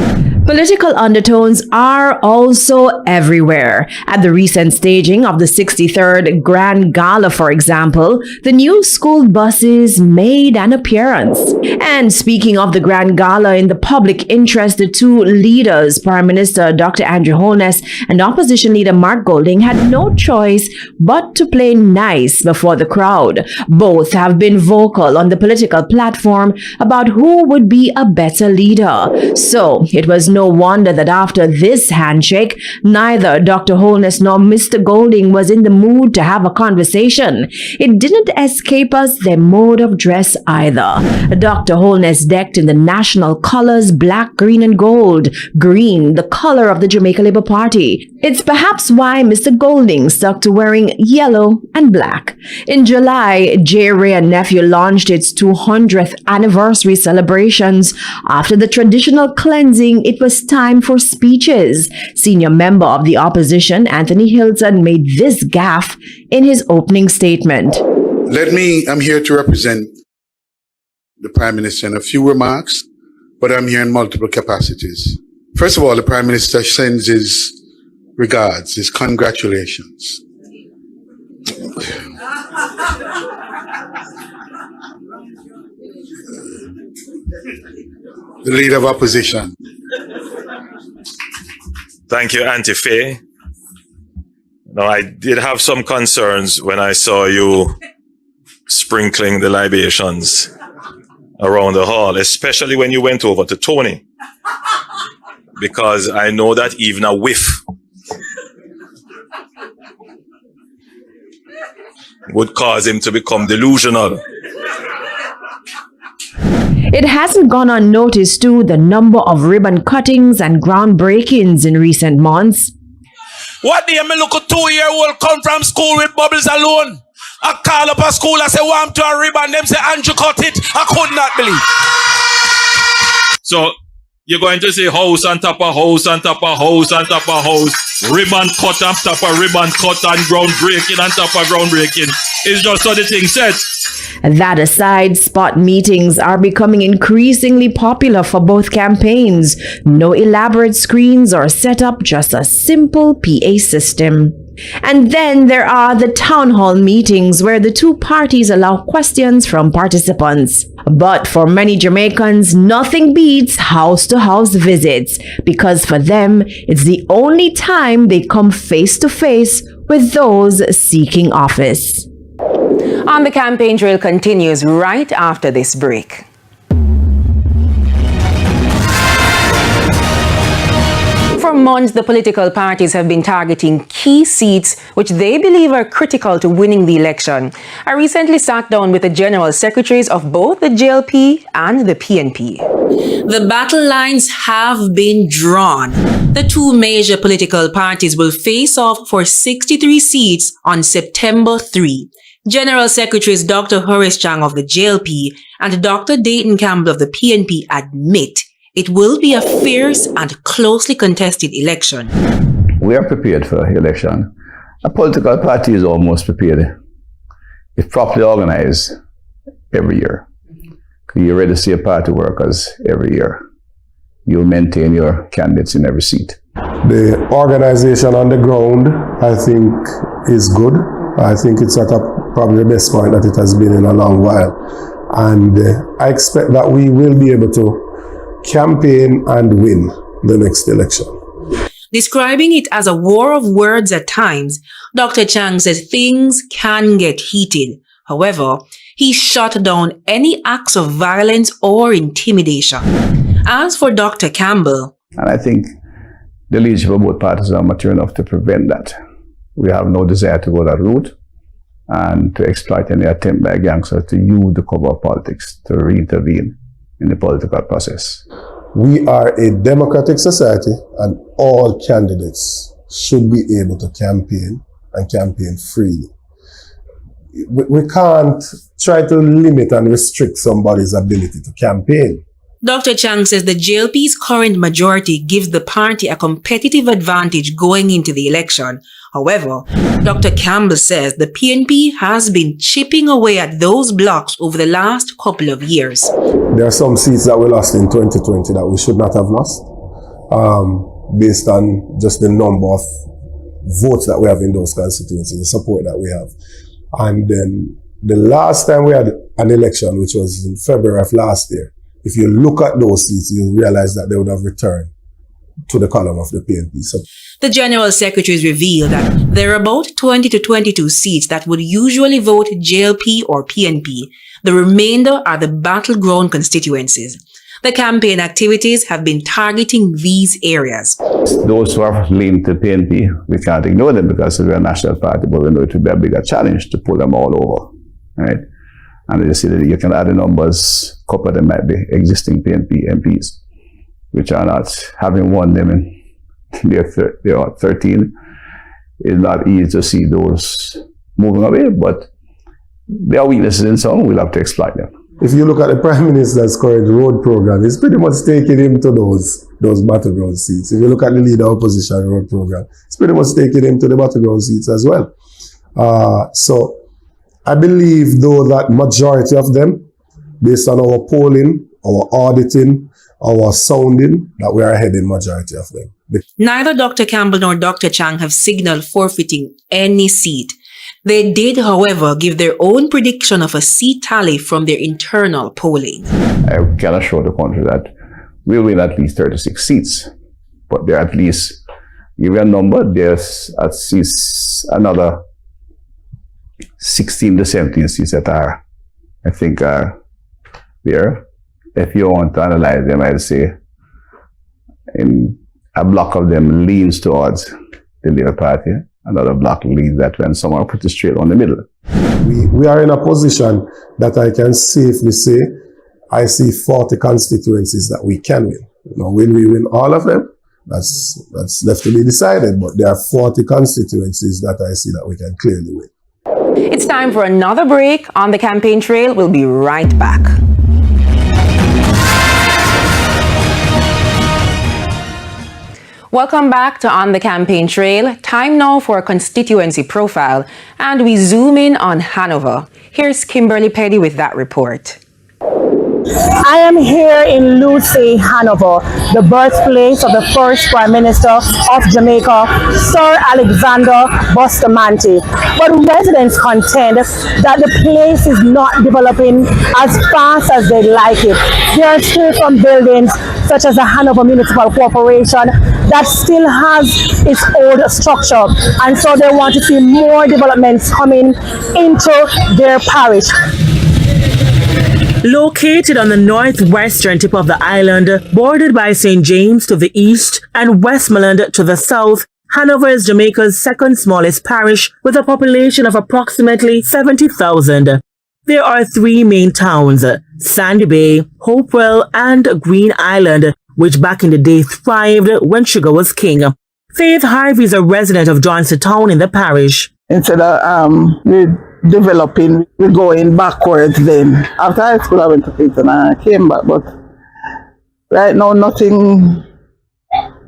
Political undertones are also everywhere. At the recent staging of the 63rd Grand Gala, for example, the new school buses made an appearance. And speaking of the Grand Gala in the public interest, the two leaders, Prime Minister Dr. Andrew Holness and Opposition Leader Mark Golding, had no choice but to play nice before the crowd. Both have been vocal on the political platform about who would be a better leader. So it was no wonder that after this handshake, neither Dr. Holness nor Mr. Golding was in the mood to have a conversation. It didn't escape us their mode of dress either. Dr. Holness decked in the national colors black, green and gold. Green, the color of the Jamaica Labour Party. It's perhaps why Mr. Golding stuck to wearing yellow and black. In July, J. Ray and Nephew launched its 200th anniversary celebrations. After the traditional cleansing, it was time for speeches. Senior member of the opposition, Anthony Hilton, made this gaffe in his opening statement. I'm here to represent the Prime Minister in a few remarks, but I'm here in multiple capacities. First of all, the Prime Minister sends his regards, his congratulations. The Leader of Opposition. Thank you, Auntie Faye. Now, I did have some concerns when I saw you sprinkling the libations around the hall, especially when you went over to Tony, because I know that even a whiff would cause him to become delusional. It hasn't gone unnoticed too, the number of ribbon cuttings and groundbreakings in recent months. What day me look a 2-year-old come from school with bubbles alone? I call up a school, I say, "Want to a ribbon?" Them say, "Andrew, cut it." I could not believe. So you're going to say house on top of house on top of house on top of house, ribbon cut on top of ribbon cut and ground breaking on top of ground breaking. It's just how the thing says. That aside, spot meetings are becoming increasingly popular for both campaigns. No elaborate screens or setup, just a simple PA system. And then there are the town hall meetings where the two parties allow questions from participants. But for many Jamaicans, nothing beats house-to-house visits because for them, it's the only time they come face-to-face with those seeking office. On the Campaign Trail continues right after this break. For months, the political parties have been targeting key seats which they believe are critical to winning the election. I recently sat down with the general secretaries of both the JLP and the PNP. The battle lines have been drawn. The two major political parties will face off for 63 seats on September 3. General Secretaries Dr. Horace Chang of the JLP and Dr. Dayton Campbell of the PNP admit it will be a fierce and closely contested election. We are prepared for the election. A political party is almost prepared. It's properly organized every year. You're ready to see a party workers every year. You'll maintain your candidates in every seat. The organization on the ground, I think, is good. I think it's at probably the best point that it has been in a long while. And I expect that we will be able to campaign and win the next election. Describing it as a war of words at times, Dr. Chang says things can get heated. However, he shut down any acts of violence or intimidation. As for Dr. Campbell, and I think the leadership of both parties are mature enough to prevent that. We have no desire to go that route and to exploit any attempt by gangsters to use the cover of politics to re-intervene in the political process. We are a democratic society and all candidates should be able to campaign and campaign freely. We can't try to limit and restrict somebody's ability to campaign. Dr. Chang says the JLP's current majority gives the party a competitive advantage going into the election. However, Dr. Campbell says the PNP has been chipping away at those blocks over the last couple of years. There are some seats that we lost in 2020 that we should not have lost, based on just the number of votes that we have in those constituencies, the support that we have. And then the last time we had an election, which was in February of last year, if you look at those seats, you realize that they would have returned to the column of the PNP. So the General Secretaries revealed that there are about 20 to 22 seats that would usually vote JLP or PNP. The remainder are the battleground constituencies. The campaign activities have been targeting these areas. Those who are linked to PNP, we can't ignore them because we're a national party, but we know it will be a bigger challenge to pull them all over, right? And you see that you can add the numbers, a couple of them might be existing PNP MPs, which are not, having won them in their 13, it's not easy to see those moving away, but there are weaknesses in some, we'll have to exploit them. If you look at the Prime Minister's current road program, it's pretty much taking him to those battleground seats. If you look at the Leader Opposition road program, it's pretty much taking him to the battleground seats as well. So I believe, though, that majority of them, based on our polling, our auditing, our sounding, that we are ahead in majority of them. Neither Dr. Campbell nor Dr. Chang have signaled forfeiting any seat. They did, however, give their own prediction of a seat tally from their internal polling. I can assure the country that we'll win at least 36 seats, but there are at least, give you a number, there's at least another 16 to 17 seats that are, I think, are there. If you want to analyze them, I'd say in a block of them leans towards the Labour Party. Another block leads that when some are pretty straight on the middle. We are in a position that I can safely say I see 40 constituencies that we can win. Now, will we win all of them? That's left to be decided, but there are 40 constituencies that I see that we can clearly win. It's time for another break on the campaign trail. We'll be right back. Welcome back to On the Campaign Trail. Time now for a constituency profile, and we zoom in on Hanover. Here's Kimberly Petty with that report. I am here in Lucy, Hanover, the birthplace of the first Prime Minister of Jamaica, Sir Alexander Bustamante. But residents contend that the place is not developing as fast as they'd like it. There are still some buildings, such as the Hanover Municipal Corporation, that still has its old structure, and so they want to see more developments coming into their parish. Located on the northwestern tip of the island, bordered by St. James to the east and Westmoreland to the south, Hanover is Jamaica's second smallest parish with a population of approximately 70,000. There are three main towns, Sandy Bay, Hopewell, and Green Island, which back in the day thrived when sugar was king. Faith Harvey is a resident of Johnstown in the parish. Instead of developing, we're going backwards then. After high school, I went to Kingston and I came back, but right now nothing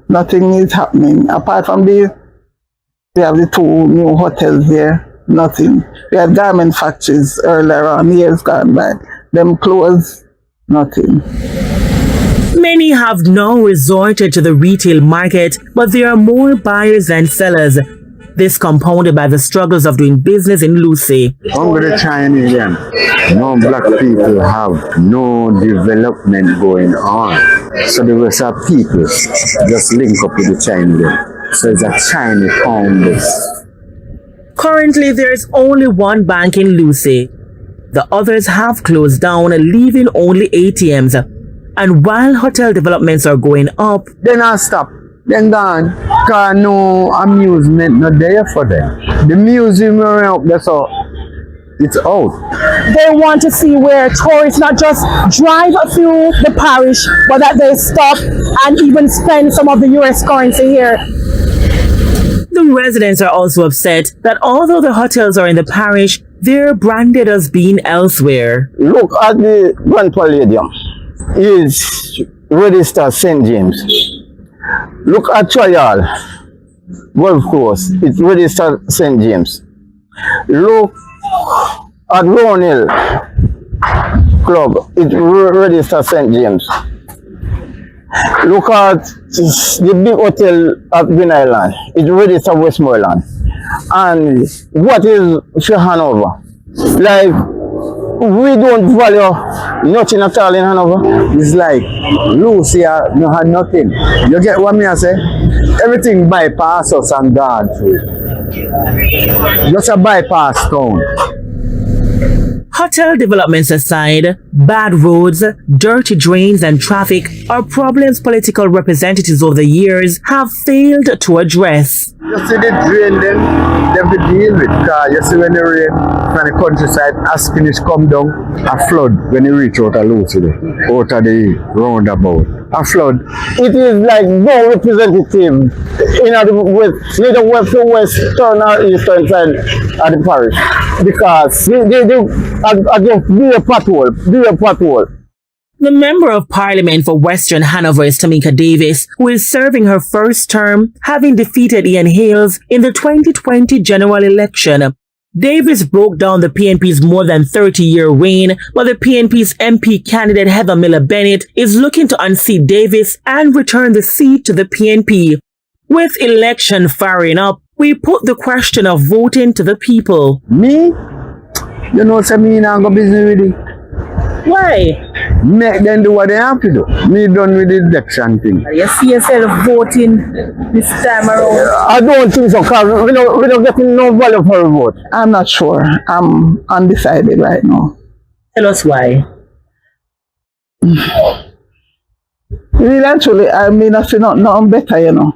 is happening. Apart from this, we have the two new hotels there, nothing. We had garment factories earlier on, years gone by. Them closed, nothing. Many have now resorted to the retail market, but there are more buyers than sellers. This compounded by the struggles of doing business in Lucy. Under the Chinese, no black people have no development going on. So the rest of people just link up with the Chinese. So it's a Chinese owned this. Currently, there is only one bank in Lucy. The others have closed down, leaving only ATMs. And while hotel developments are going up, they not stop. Then gone, because no amusement not there for them. The museum are up there, so it's out. They want to see where tourists not just drive through the parish, but that they stop and even spend some of the US currency here. The residents are also upset that although the hotels are in the parish, they're branded as being elsewhere. Look at the Grand Palladium. It's registered St. James. Look at Trial, Golf Course, it's registered St. James. Look at Roan Hill Club, it's registered St. James. Look at the big hotel at Green Island, it's registered Westmoreland. And what is for Hanover? Like, we don't value nothing at all in Hanover. It's like Lucia no had nothing. You get what me I say? Everything bypass us and gone through. Just a bypass town. Hotel developments aside, bad roads, dirty drains and traffic are problems political representatives over the years have failed to address. You see the drain them to deal with, because you see when the rain from the countryside, as finish come down, a flood when you reach out of Lucy, out of the roundabout. A flood. It is like no representative in the west, neither west to west, turnout, eastern side of the parish. Because they be a pothole. The Member of Parliament for Western Hanover is Tamika Davis, who is serving her first term, having defeated Ian Hales in the 2020 general election. Davis broke down the PNP's more than 30-year reign, but the PNP's MP candidate Heather Miller-Bennett is looking to unseat Davis and return the seat to the PNP. With election firing up, we put the question of voting to the people. Me? You know what I mean? I'm going to business with it. Why? Make them do what they have to do. Me done with the election thing. You see yourself voting this time around? I don't think so, because we don't get no value for a vote. I'm not sure. I'm undecided right now. Tell us why. Eventually, I mean, I feel nothing better, you know.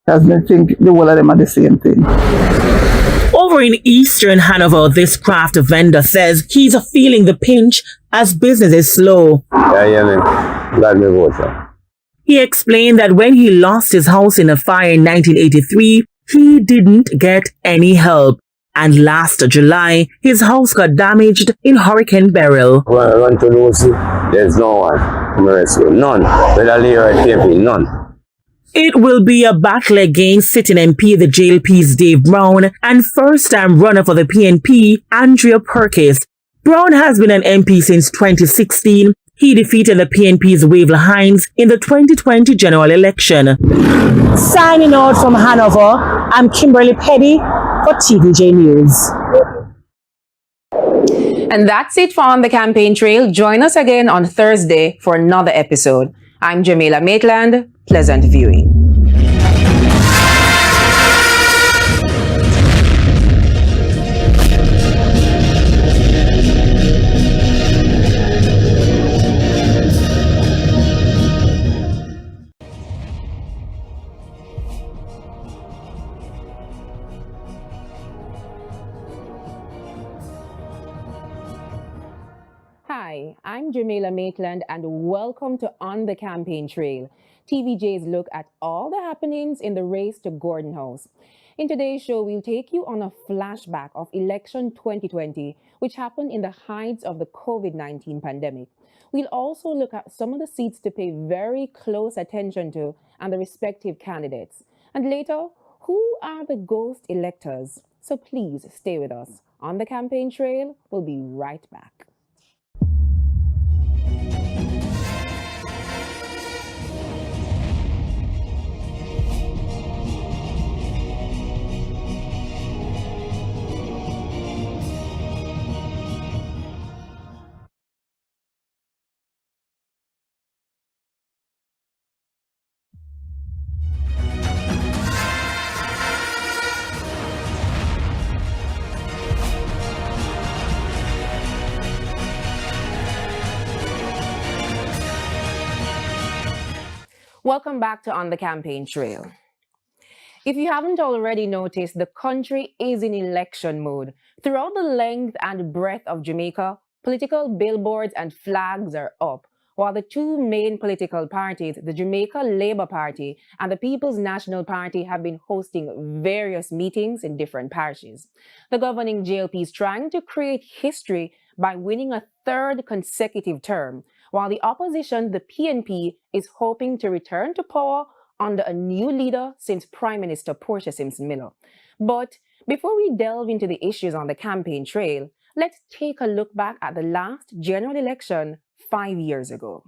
Because I think the whole of them are the same thing. Over in Eastern Hanover, this craft vendor says he's feeling the pinch as business is slow. He explained that when he lost his house in a fire in 1983, he didn't get any help. And last July, his house got damaged in Hurricane Beryl. When I run to Lucy, there's no one. None. None. It will be a battle against sitting MP the JLP's Dave Brown and first-time runner for the PNP, Andrea Perkis. Brown has been an MP since 2016 He defeated the PNP's Waverly Hines in the 2020 general election. Signing out from Hanover, I'm Kimberly Petty for TVJ News. And that's it for On the Campaign Trail. Join us again on Thursday for another episode. I'm Jamaica Maitland. Pleasant viewing. Hi, I'm Jamaica Maitland and welcome to On the Campaign Trail, TVJ's look at all the happenings in the race to Gordon House. In today's show, we'll take you on a flashback of election 2020, which happened in the height of the COVID-19 pandemic. We'll also look at some of the seats to pay very close attention to and the respective candidates. And later, who are the ghost electors? So please stay with us. On the Campaign Trail, we'll be right back. Welcome back to On the Campaign Trail. If you haven't already noticed, the country is in election mode. Throughout the length and breadth of Jamaica, political billboards and flags are up, while the two main political parties, the Jamaica Labour Party and the People's National Party, have been hosting various meetings in different parishes. The governing JLP is trying to create history by winning a third consecutive term, while the opposition, the PNP, is hoping to return to power under a new leader since Prime Minister Portia Simpson-Miller. But before we delve into the issues on the campaign trail, let's take a look back at the last general election 5 years ago.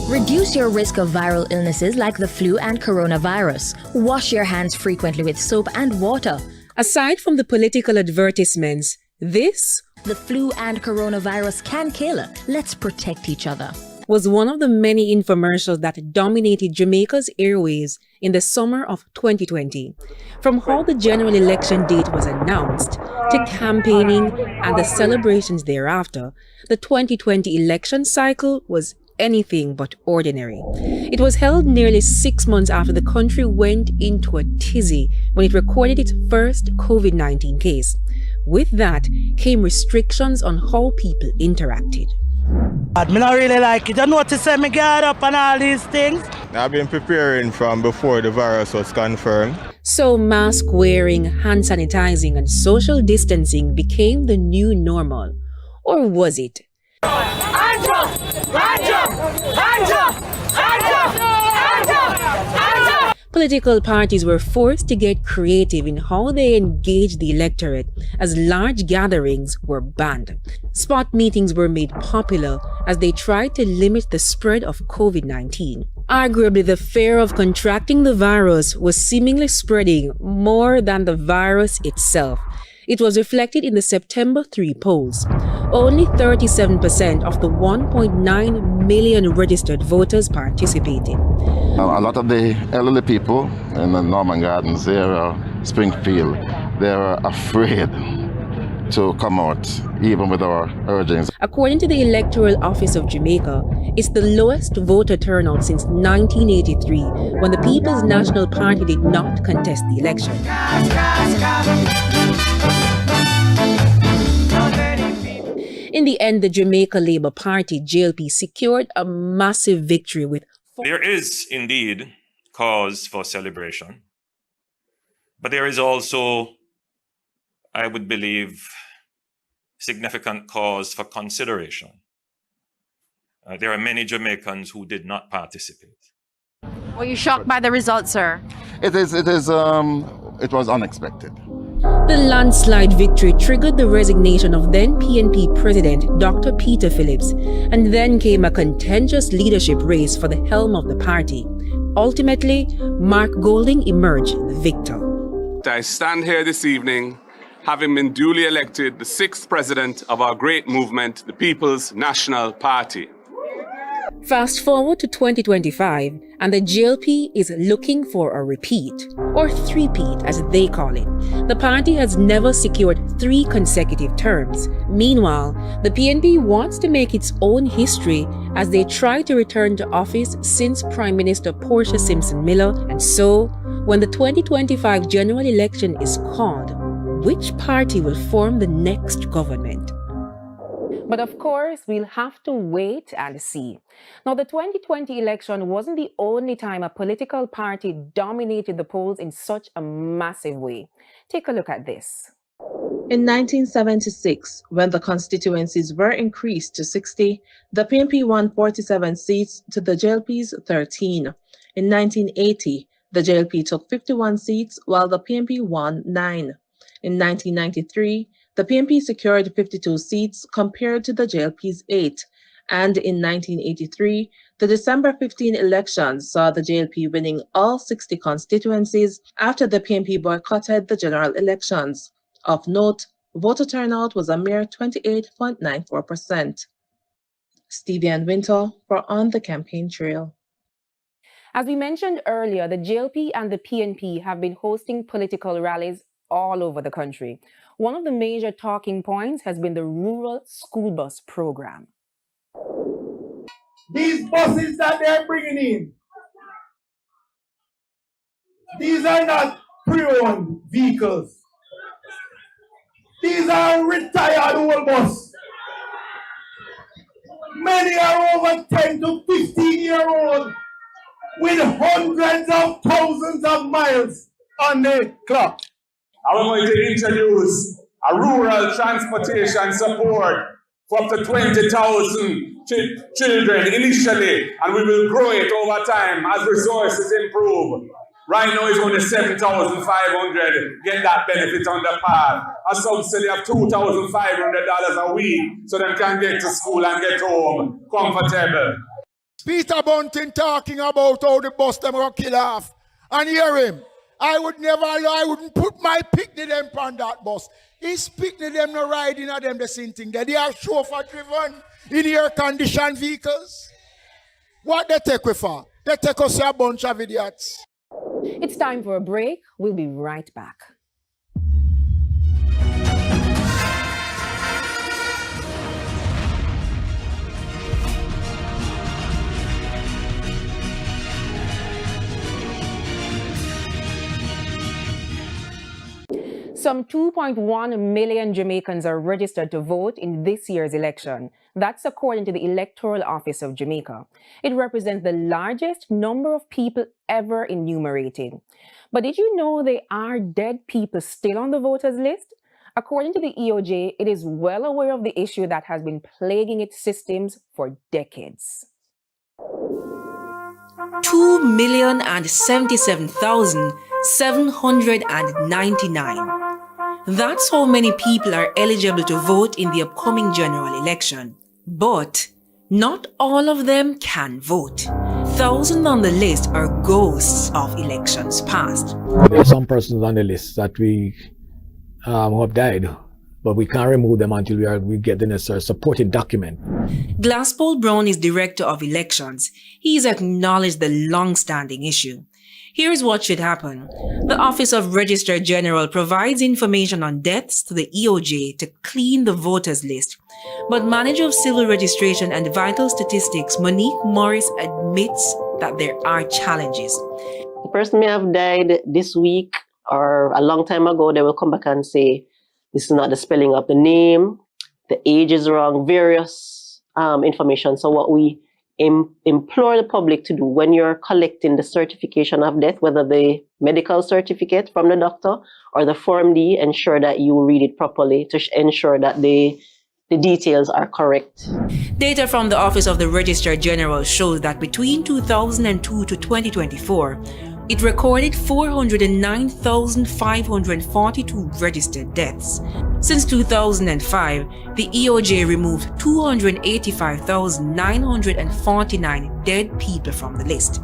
Reduce your risk of viral illnesses like the flu and coronavirus. Wash your hands frequently with soap and water. Aside from the political advertisements, the flu and coronavirus can kill. Let's protect each other. Was one of the many infomercials that dominated Jamaica's airwaves in the summer of 2020. From how the general election date was announced to campaigning and the celebrations thereafter, the 2020 election cycle was anything but ordinary. It was held nearly 6 months after the country went into a tizzy when it recorded its first COVID-19 case. With that came restrictions on how people interacted. I don't really like it. I notice me guard up and all these things. I've been preparing from before the virus was confirmed. So mask wearing, hand sanitizing, and social distancing became the new normal. Or was it? Political parties were forced to get creative in how they engaged the electorate, as large gatherings were banned. Spot meetings were made popular as they tried to limit the spread of COVID-19. Arguably, the fear of contracting the virus was seemingly spreading more than the virus itself. It was reflected in the September 3 polls. Only 37% of the 1.9 million registered voters participated. A lot of the elderly people in the Norman Gardens area, Springfield, they're afraid to come out, even with our urgings. According to the Electoral Office of Jamaica, it's the lowest voter turnout since 1983, when the People's National Party did not contest the election. In the end, the Jamaica Labour Party, JLP, secured a massive victory with... There is indeed cause for celebration, but there is also, I would believe, significant cause for consideration. There are many Jamaicans who did not participate. Were you shocked by the results, sir? It was unexpected. The landslide victory triggered the resignation of then PNP President Dr. Peter Phillips, and then came a contentious leadership race for the helm of the party. Ultimately, Mark Golding emerged the victor. I stand here this evening having been duly elected the 6th president of our great movement, the People's National Party. Fast forward to 2025, and the JLP is looking for a repeat, or three-peat as they call it. The party has never secured 3 consecutive terms. Meanwhile, the PNP wants to make its own history as they try to return to office since Prime Minister Portia Simpson Miller. And so, when the 2025 general election is called, which party will form the next government? But of course, we'll have to wait and see. Now, the 2020 election wasn't the only time a political party dominated the polls in such a massive way. Take a look at this. In 1976, when the constituencies were increased to 60, the PNP won 47 seats to the JLP's 13. In 1980, the JLP took 51 seats while the PNP won 9. In 1993, the PNP secured 52 seats compared to the JLP's 8. And in 1983, the December 15 elections saw the JLP winning all 60 constituencies after the PNP boycotted the general elections. Of note, voter turnout was a mere 28.94%. Stevie and Winter for On the Campaign Trail. As we mentioned earlier, the JLP and the PNP have been hosting political rallies all over the country. One of the major talking points has been the rural school bus program. These buses that they're bringing in, these are not pre-owned vehicles. These are retired old buses. Many are over 10 to 15-year-old with hundreds of thousands of miles on the clock. I'm going to introduce a rural transportation support for up to 20,000 children initially, and we will grow it over time as resources improve. Right now it's only 7,500 get that benefit on the path. A subsidy of $2,500 a week so they can get to school and get home comfortable. Peter Bunting talking about how the bus them gonna kill off. And hear him. I wouldn't put my picnic them on that bus. His picnic them no riding at them the same thing. They are chauffeur driven in air conditioned vehicles. What they take with for? They take us a bunch of idiots. It's time for a break. We'll be right back. Some 2.1 million Jamaicans are registered to vote in this year's election. That's according to the Electoral Office of Jamaica. It represents the largest number of people ever enumerated. But did you know there are dead people still on the voters list? According to the EOJ, it is well aware of the issue that has been plaguing its systems for decades. 2,077,799. That's how many people are eligible to vote in the upcoming general election. But not all of them can vote. Thousands on the list are ghosts of elections past. There are some persons on the list that we who have died, but we can't remove them until we get the necessary supporting document. Glasspool Brown is Director of Elections. He's acknowledged the long-standing issue. Here's what should happen. The Office of Registrar General provides information on deaths to the EOJ to clean the voters list. But Manager of Civil Registration and Vital Statistics, Monique Morris, admits that there are challenges. The person may have died this week or a long time ago. They will come back and say, this is not the spelling of the name, the age is wrong, various information. So what we implore the public to do when you're collecting the certification of death, whether the medical certificate from the doctor or the Form D, ensure that you read it properly to ensure that the details are correct. Data from the Office of the Registrar General shows that between 2002 to 2024, it recorded 409,542 registered deaths. Since 2005, the EOJ removed 285,949 dead people from the list.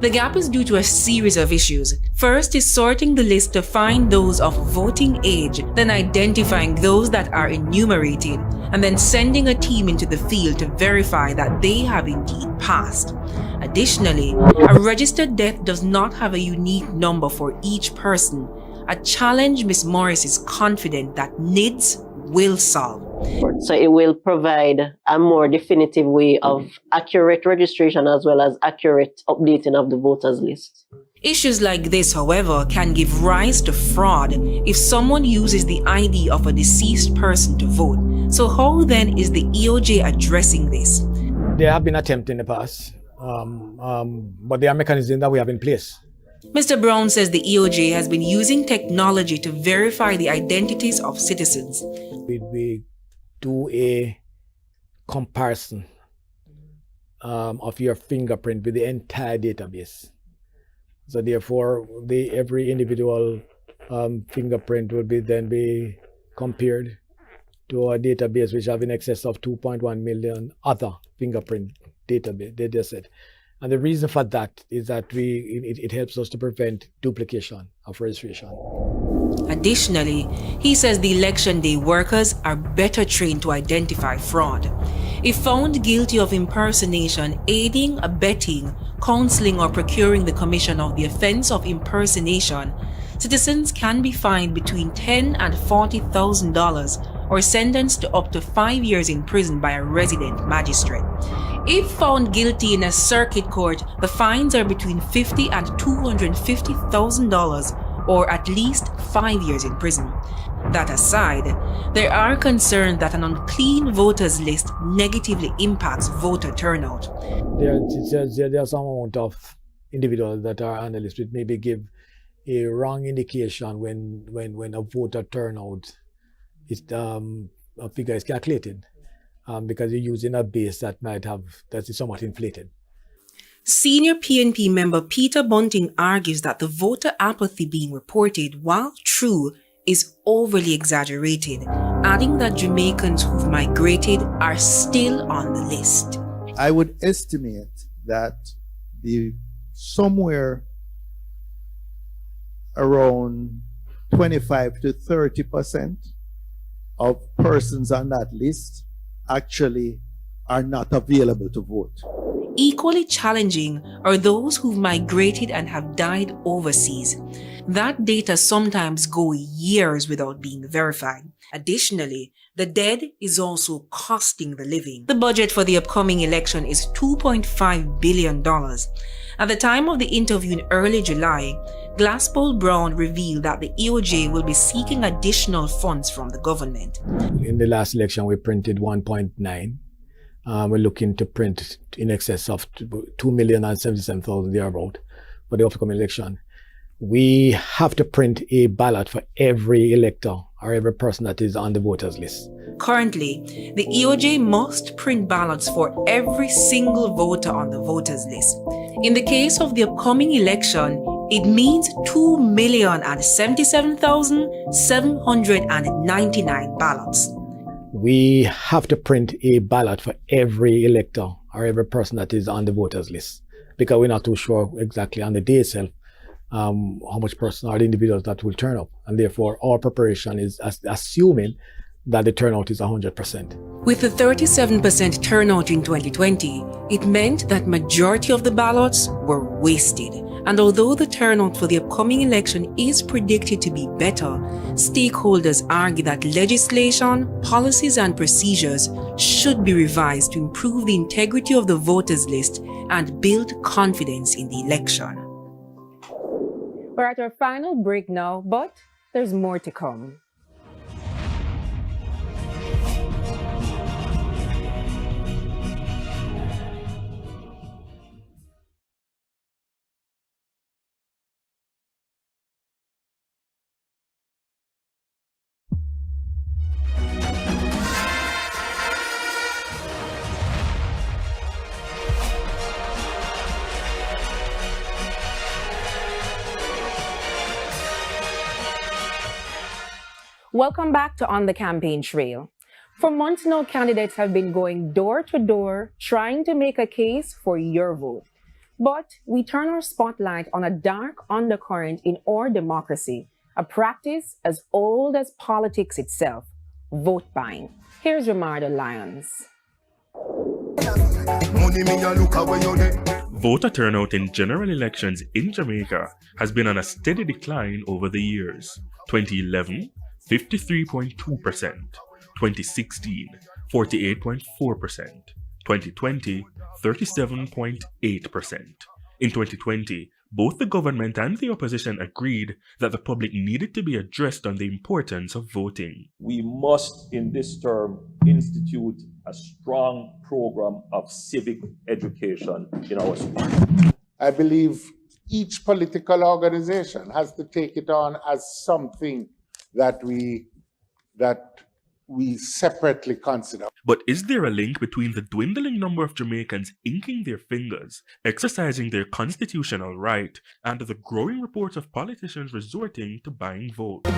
The gap is due to a series of issues. First is sorting the list to find those of voting age, then identifying those that are enumerated, and then sending a team into the field to verify that they have indeed passed. Additionally, a registered death does not have a unique number for each person, a challenge Ms. Morris is confident that NIDS will solve. So it will provide a more definitive way of accurate registration as well as accurate updating of the voters list. Issues like this, however, can give rise to fraud if someone uses the ID of a deceased person to vote. So how then is the EOJ addressing this? There have been attempts in the past, but there are mechanisms that we have in place. Mr. Brown says the EOJ has been using technology to verify the identities of citizens. We do a comparison of your fingerprint with the entire database. So therefore, every individual fingerprint will then be compared to a database which have in excess of 2.1 million other fingerprint data set. And the reason for that is that it helps us to prevent duplication of registration. Additionally, he says the election day workers are better trained to identify fraud. If found guilty of impersonation, aiding, abetting, counseling, or procuring the commission of the offense of impersonation, citizens can be fined between $10,000 and $40,000 or sentenced to up to 5 years in prison by a resident magistrate. If found guilty in a circuit court, the fines are between $50,000 and $250,000 or at least 5 years in prison. That aside, there are concerns that an unclean voters list negatively impacts voter turnout. There's some amount of individuals that are on the list which maybe give a wrong indication when a voter turnout is a figure is calculated, because you're using a base that is somewhat inflated. Senior PNP member Peter Bunting argues that the voter apathy being reported, while true, is overly exaggerated, adding that Jamaicans who've migrated are still on the list. I would estimate that somewhere around 25 to 30% of persons on that list actually are not available to vote. Equally challenging are those who've migrated and have died overseas. That data sometimes go years without being verified. Additionally, the dead is also costing the living. The budget for the upcoming election is $2.5 billion. At the time of the interview in early July, Glasspool Brown revealed that the EOJ will be seeking additional funds from the government. In the last election, we printed 1.9. We're looking to print in excess of 2,077,000 thereabout for the upcoming election. We have to print a ballot for every elector or every person that is on the voters list. Currently, the EOJ must print ballots for every single voter on the voters list. In the case of the upcoming election, it means 2,077,799 ballots. We have to print a ballot for every elector or every person that is on the voters list, because we're not too sure exactly on the day itself how much person are the individuals that will turn up, and therefore our preparation is assuming that the turnout is 100%. With the 37% turnout in 2020, it meant that majority of the ballots were wasted. And although the turnout for the upcoming election is predicted to be better, stakeholders argue that legislation, policies, and procedures should be revised to improve the integrity of the voters list and build confidence in the election. We're at our final break now, but there's more to come. Welcome back to On the Campaign Trail. For months now, candidates have been going door to door trying to make a case for your vote. But we turn our spotlight on a dark undercurrent in our democracy, a practice as old as politics itself, vote buying. Here's Ramardo Lyons. Voter turnout in general elections in Jamaica has been on a steady decline over the years. 2011, 53.2%. 2016, 48.4%. 2020, 37.8%. In 2020, both the government and the opposition agreed that the public needed to be addressed on the importance of voting. We must, in this term, institute a strong program of civic education in our schools. I believe each political organization has to take it on as something that we separately consider. But is there a link between the dwindling number of Jamaicans inking their fingers, exercising their constitutional right, and the growing reports of politicians resorting to buying votes?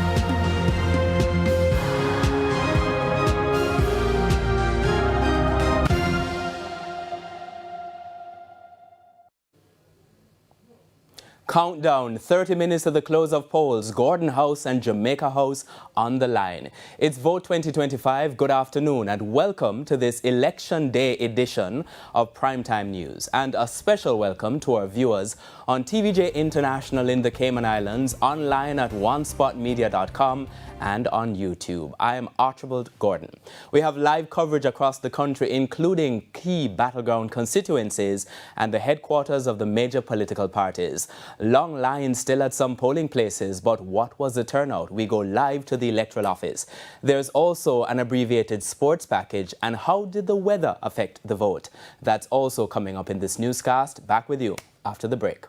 Countdown, 30 minutes to the close of polls, Gordon House and Jamaica House on the line. It's Vote 2025. Good afternoon and welcome to this Election Day edition of Primetime News. And a special welcome to our viewers on TVJ International in the Cayman Islands, online at onespotmedia.com and on YouTube. I am Archibald Gordon. We have live coverage across the country, including key battleground constituencies and the headquarters of the major political parties. Long lines still at some polling places, but what was the turnout? We go live to the electoral office. There's also an abbreviated sports package, and how did the weather affect the vote? That's also coming up in this newscast. Back with you after the break.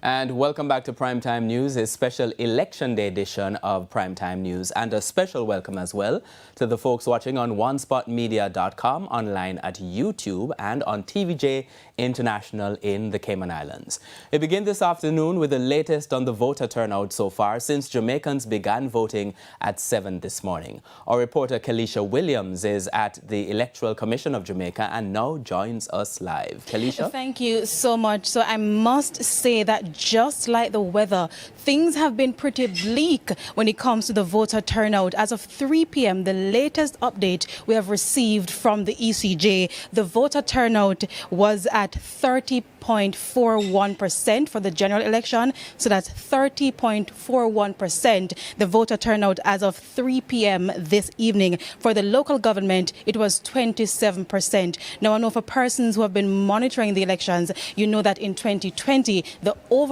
And welcome back to Primetime News, a special Election Day edition of Primetime News. And a special welcome as well to the folks watching on onespotmedia.com, online at YouTube, and on TVJ International in the Cayman Islands. We begin this afternoon with the latest on the voter turnout so far since Jamaicans began voting at 7 this morning. Our reporter Kalisha Williams is at the Electoral Commission of Jamaica and now joins us live. Kalisha? Thank you so much. So I must say that just like the weather, things have been pretty bleak when it comes to the voter turnout. As of 3 p.m., the latest update we have received from the ECJ, the voter turnout was at 30.41% for the general election. So that's 30.41%, the voter turnout as of 3 p.m. this evening. For the local government, it was 27%. Now, I know for persons who have been monitoring the elections, you know that in 2020, the overall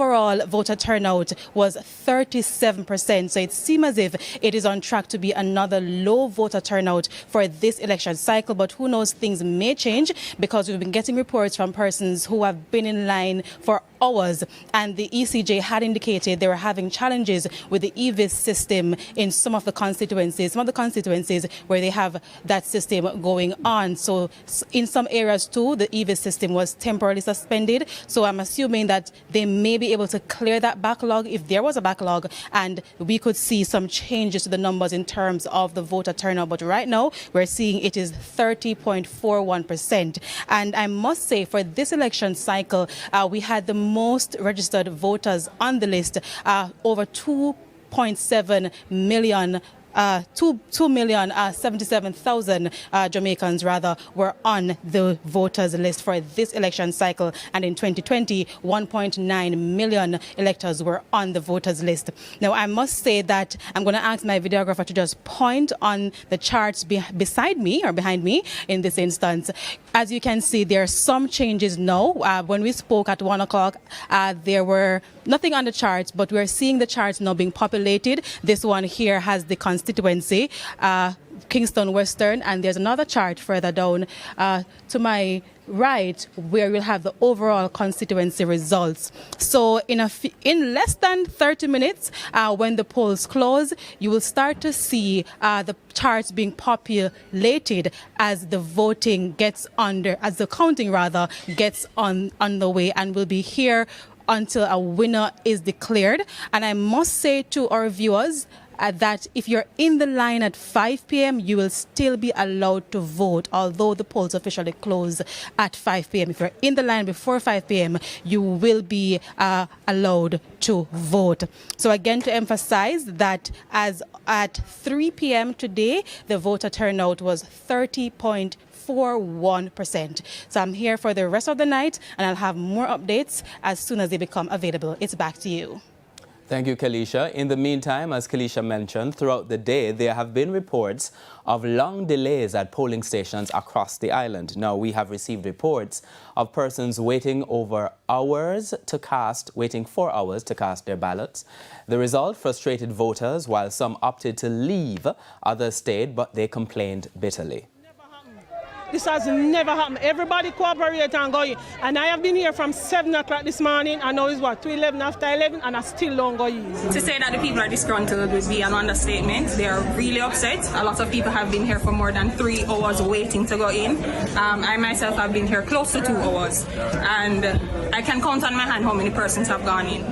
voter turnout was 37%. So it seems as if it is on track to be another low voter turnout for this election cycle. But who knows, things may change because we've been getting reports from persons who have been in line for hours, and the ECJ had indicated they were having challenges with the EVIS system in some of the constituencies where they have that system going on. So in some areas too, the EVIS system was temporarily suspended. So I'm assuming that they may be able to clear that backlog if there was a backlog, and we could see some changes to the numbers in terms of the voter turnout. But right now, we're seeing it is 30.41%. And I must say, for this election cycle, we had the most registered voters on the list, over 2.7 million. 2,077,000 Jamaicans were on the voters list for this election cycle, and in 2020 1.9 million electors were on the voters list. Now I must say that I'm going to ask my videographer to just point on the charts beside me or behind me in this instance. As you can see, there are some changes now. When we spoke at 1 o'clock, there were nothing on the charts, but we're seeing the charts now being populated. This one here has the constituency, Kingston Western, and there's another chart further down to my right where we'll have the overall constituency results. So in less than 30 minutes, when the polls close, you will start to see the charts being populated as the voting gets as the counting gets on the way, and we'll be here until a winner is declared. And I must say to our viewers that if you're in the line at 5 p.m., you will still be allowed to vote, although the polls officially close at 5 p.m. If you're in the line before 5 p.m., you will be allowed to vote. So again, to emphasize that as at 3 p.m. today, the voter turnout was 30.41%. So I'm here for the rest of the night, and I'll have more updates as soon as they become available. It's back to you. Thank you, Kalisha. In the meantime, as Kalisha mentioned, throughout the day, there have been reports of long delays at polling stations across the island. Now, we have received reports of persons waiting for hours to cast their ballots. The result frustrated voters, while some opted to leave, others stayed, but they complained bitterly. This has never happened. Everybody cooperate and go in. And I have been here from 7 o'clock this morning, and now it's what, 11 after 11, and I still don't go in. To say that the people are disgruntled would be an understatement. They are really upset. A lot of people have been here for more than 3 hours waiting to go in. I myself have been here close to 2 hours, and I can count on my hand how many persons have gone in.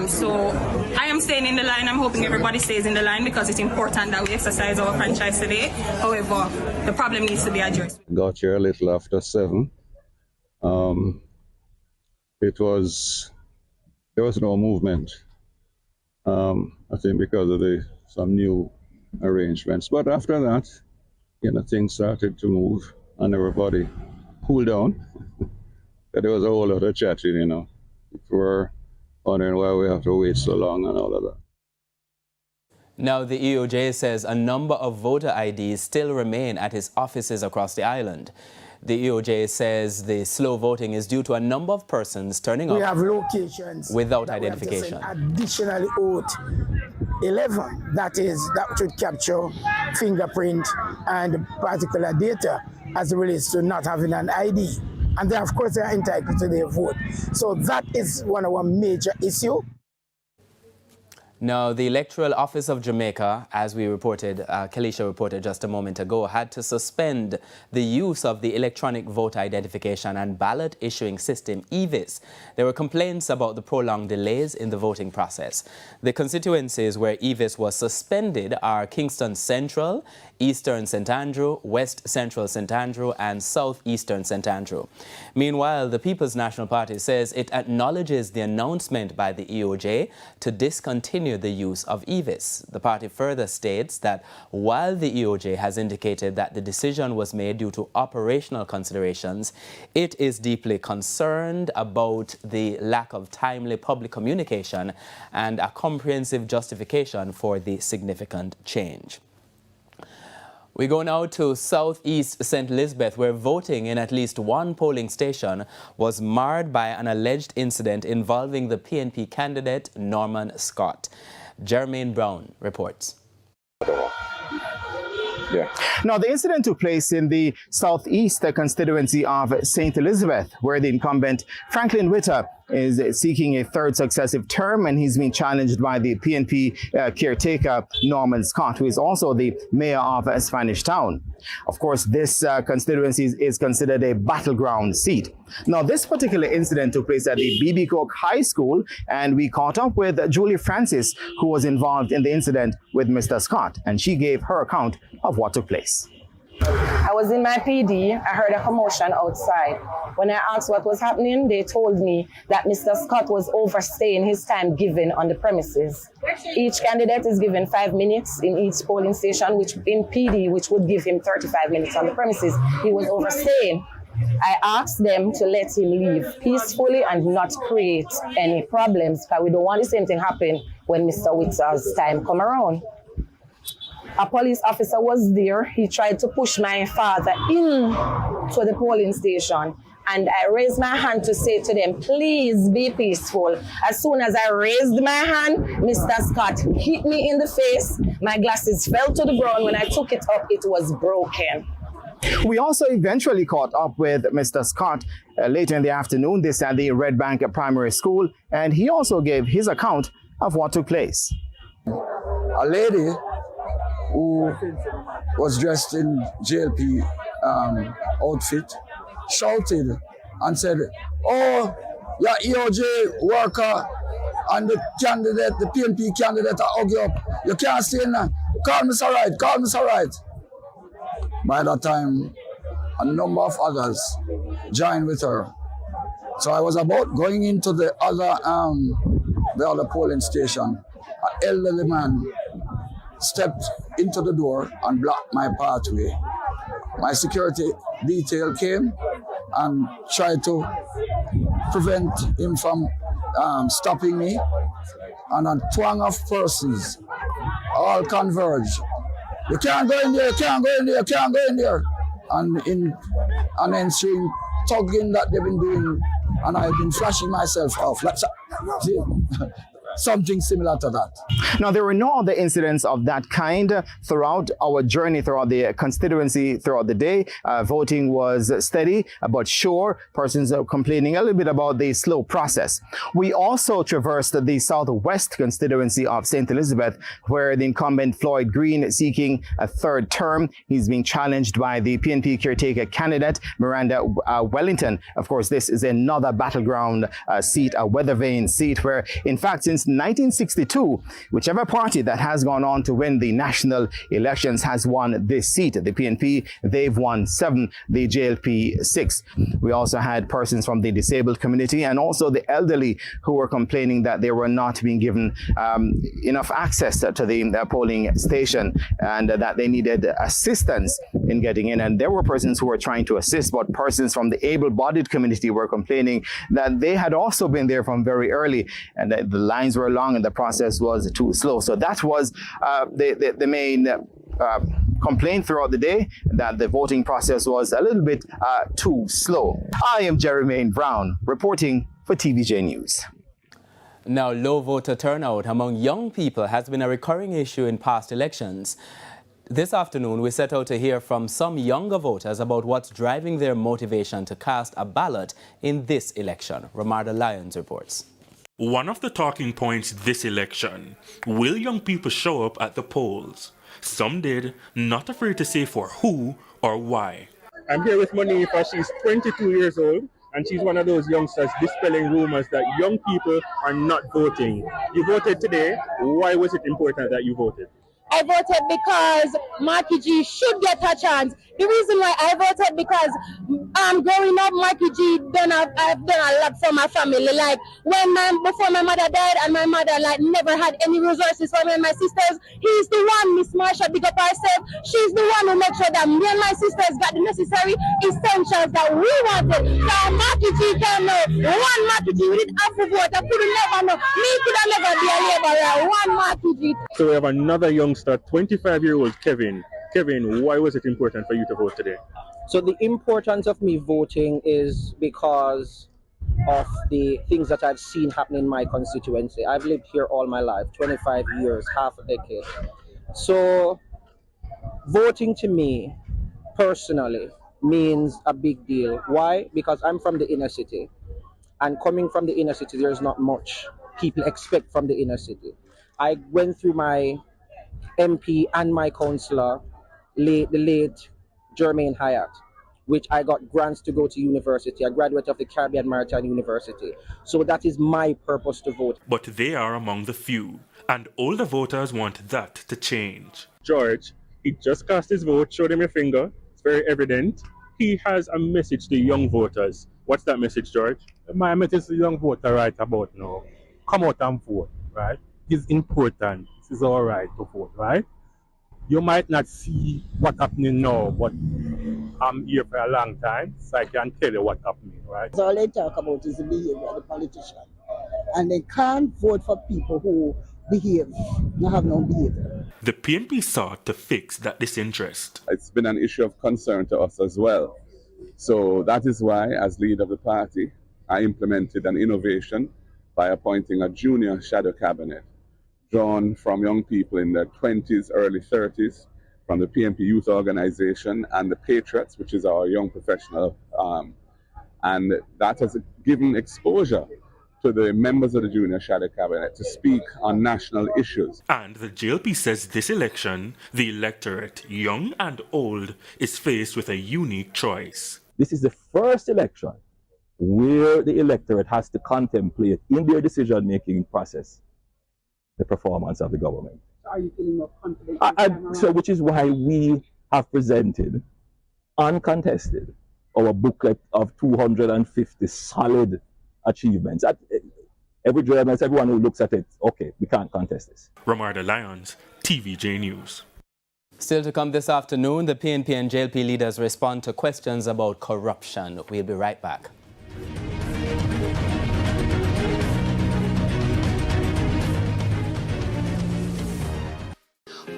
So I am staying in the line. I'm hoping everybody stays in the line because it's important that we exercise our franchise today. However, the problem needs to be addressed. Got here a little after 7. There was no movement. I think because of some new arrangements. But after that, things started to move and everybody cooled down. There was a whole lot of chatting, People were wondering why we have to wait so long and all of that. Now, the EOJ says a number of voter IDs still remain at its offices across the island. The EOJ says the slow voting is due to a number of persons turning up. We have locations without identification. Additionally, 11, that should capture fingerprint and particular data as it relates to not having an ID. and they, of course, they are entitled to their vote. So that is one of our major issues. Now, the Electoral Office of Jamaica, as we reported, Kalisha reported just a moment ago, had to suspend the use of the electronic voter identification and ballot issuing system, EVIS. There were complaints about the prolonged delays in the voting process. The constituencies where EVIS was suspended are Kingston Central, Eastern St. Andrew, West Central St. Andrew, and Southeastern St. Andrew. Meanwhile, the People's National Party says it acknowledges the announcement by the EOJ to discontinue the use of EVIS. The party further states that while the EOJ has indicated that the decision was made due to operational considerations, it is deeply concerned about the lack of timely public communication and a comprehensive justification for the significant change. We go now to Southeast St. Elizabeth, where voting in at least one polling station was marred by an alleged incident involving the PNP candidate Norman Scott. Jermaine Brown reports. Now, the incident took place in the southeast constituency of St. Elizabeth, where the incumbent Franklin Witter is seeking a third successive term, and he's being challenged by the PNP caretaker Norman Scott, who is also the mayor of Spanish Town. Of course, this constituency is considered a battleground seat. Now, this particular incident took place at the B.B. Cook High School, and we caught up with Julie Francis, who was involved in the incident with Mr. Scott, and she gave her account of what took place. I was in my PD. I heard a commotion outside. When I asked what was happening, they told me that Mr. Scott was overstaying his time given on the premises. Each candidate is given 5 minutes in each polling station, which in PD, which would give him 35 minutes on the premises. He was overstaying. I asked them to let him leave peacefully and not create any problems, because we don't want the same thing happen when Mr. Witter's time come around. A police officer was there. He tried to push my father in to the polling station, and I raised my hand to say to them, please be peaceful. As soon as I raised my hand, Mr. Scott hit me in the face. My glasses fell to the ground. When I took it up, it was broken. We also eventually caught up with Mr. Scott later in the afternoon, this at the Red Bank Primary School, and he also gave his account of what took place. A lady who was dressed in JLP outfit shouted and said, "Oh, your EOJ worker and the candidate, the PNP candidate, are hug you up. You can't stay in there. Call Mr. Wright, call Mr. Wright." By that time, a number of others joined with her. So I was about going into the other polling station. An elderly man stepped into the door and blocked my pathway. My security detail came and tried to prevent him from stopping me. And a twang of persons all converged. "You can't go in there, you can't go in there, you can't go in there." And in an ensuing tugging that they've been doing, and I've been flashing myself off. Like, see? Something similar to that. Now, there were no other incidents of that kind throughout our journey, throughout the constituency, throughout the day. Voting was steady, but sure, persons are complaining a little bit about the slow process. We also traversed the southwest constituency of St. Elizabeth, where the incumbent Floyd Green seeking a third term. He's being challenged by the PNP caretaker candidate, Miranda Wellington. Of course, this is another battleground seat, a weather vane seat, where, in fact, since 1962, whichever party that has gone on to win the national elections has won this seat. The PNP, they've won 7, the JLP 6. We also had persons from the disabled community and also the elderly who were complaining that they were not being given enough access to the polling station, and that they needed assistance in getting in. And there were persons who were trying to assist, but persons from the able-bodied community were complaining that they had also been there from very early, and that the lines were long and the process was too slow. So that was the main complaint throughout the day, that the voting process was a little bit too slow. I am Jermaine Brown, reporting for TVJ News. Now, low voter turnout among young people has been a recurring issue in past elections. This afternoon, we set out to hear from some younger voters about what's driving their motivation to cast a ballot in this election. Ramarda Lyons reports. One of the talking points this election: will young people show up at the polls? Some did, not afraid to say for who or why. I'm here with Monifa. She's 22 years old, and she's one of those youngsters dispelling rumors that young people are not voting. You voted today. Why was it important that you voted? I voted because Marky G should get a chance. The reason why I voted because growing up, Marky G I've done a lot for my family. Like before my mother died, and my mother never had any resources for me and my sisters. He's the one, Miss Marsha, big up herself. She's the one who makes sure that me and my sisters got the necessary essentials that we wanted. So Marky G can know one Marky G. We didn't have to vote. I could never know. Me could have never be a laborer. One Marky G. So we have another youngster, 25-year-old Kevin. Kevin, why was it important for you to vote today? So the importance of me voting is because of the things that I've seen happen in my constituency. I've lived here all my life, 25 years, half a decade. So voting to me personally means a big deal. Why? Because I'm from the inner city. And coming from the inner city, there's not much people expect from the inner city. I went through my MP and my councillor, the late Jermaine Hyatt, which I got grants to go to university. I graduated of the Caribbean Maritime University. So that is my purpose to vote. But they are among the few, and older voters want that to change. George, he just cast his vote, showed him a finger. It's very evident. He has a message to young voters. What's that message, George? My message to young voter right about now: come out and vote, right? It's important. It's all right to vote, right? You might not see what's happening now, but I'm here for a long time, so I can tell you what's happening, right? All they talk about is the behavior of the politician. And they can't vote for people who behave, not have no behavior. The PNP sought to fix that disinterest. It's been an issue of concern to us as well. So that is why, as leader of the party, I implemented an innovation by appointing a junior shadow cabinet drawn from young people in their 20s, early 30s, from the PNP Youth Organization and the Patriots, which is our young professional arm. And that has given exposure to the members of the Junior Shadow Cabinet to speak on national issues. And the JLP says this election, the electorate, young and old, is faced with a unique choice. This is the first election where the electorate has to contemplate in their decision-making process the performance of the government. Are you feeling more confident? So which is why we have presented, uncontested, our booklet of 250 solid achievements. Every journalist, everyone who looks at it, okay, we can't contest this. Ramarda Lyons, TVJ News. Still to come this afternoon, the PNP and JLP leaders respond to questions about corruption. We'll be right back.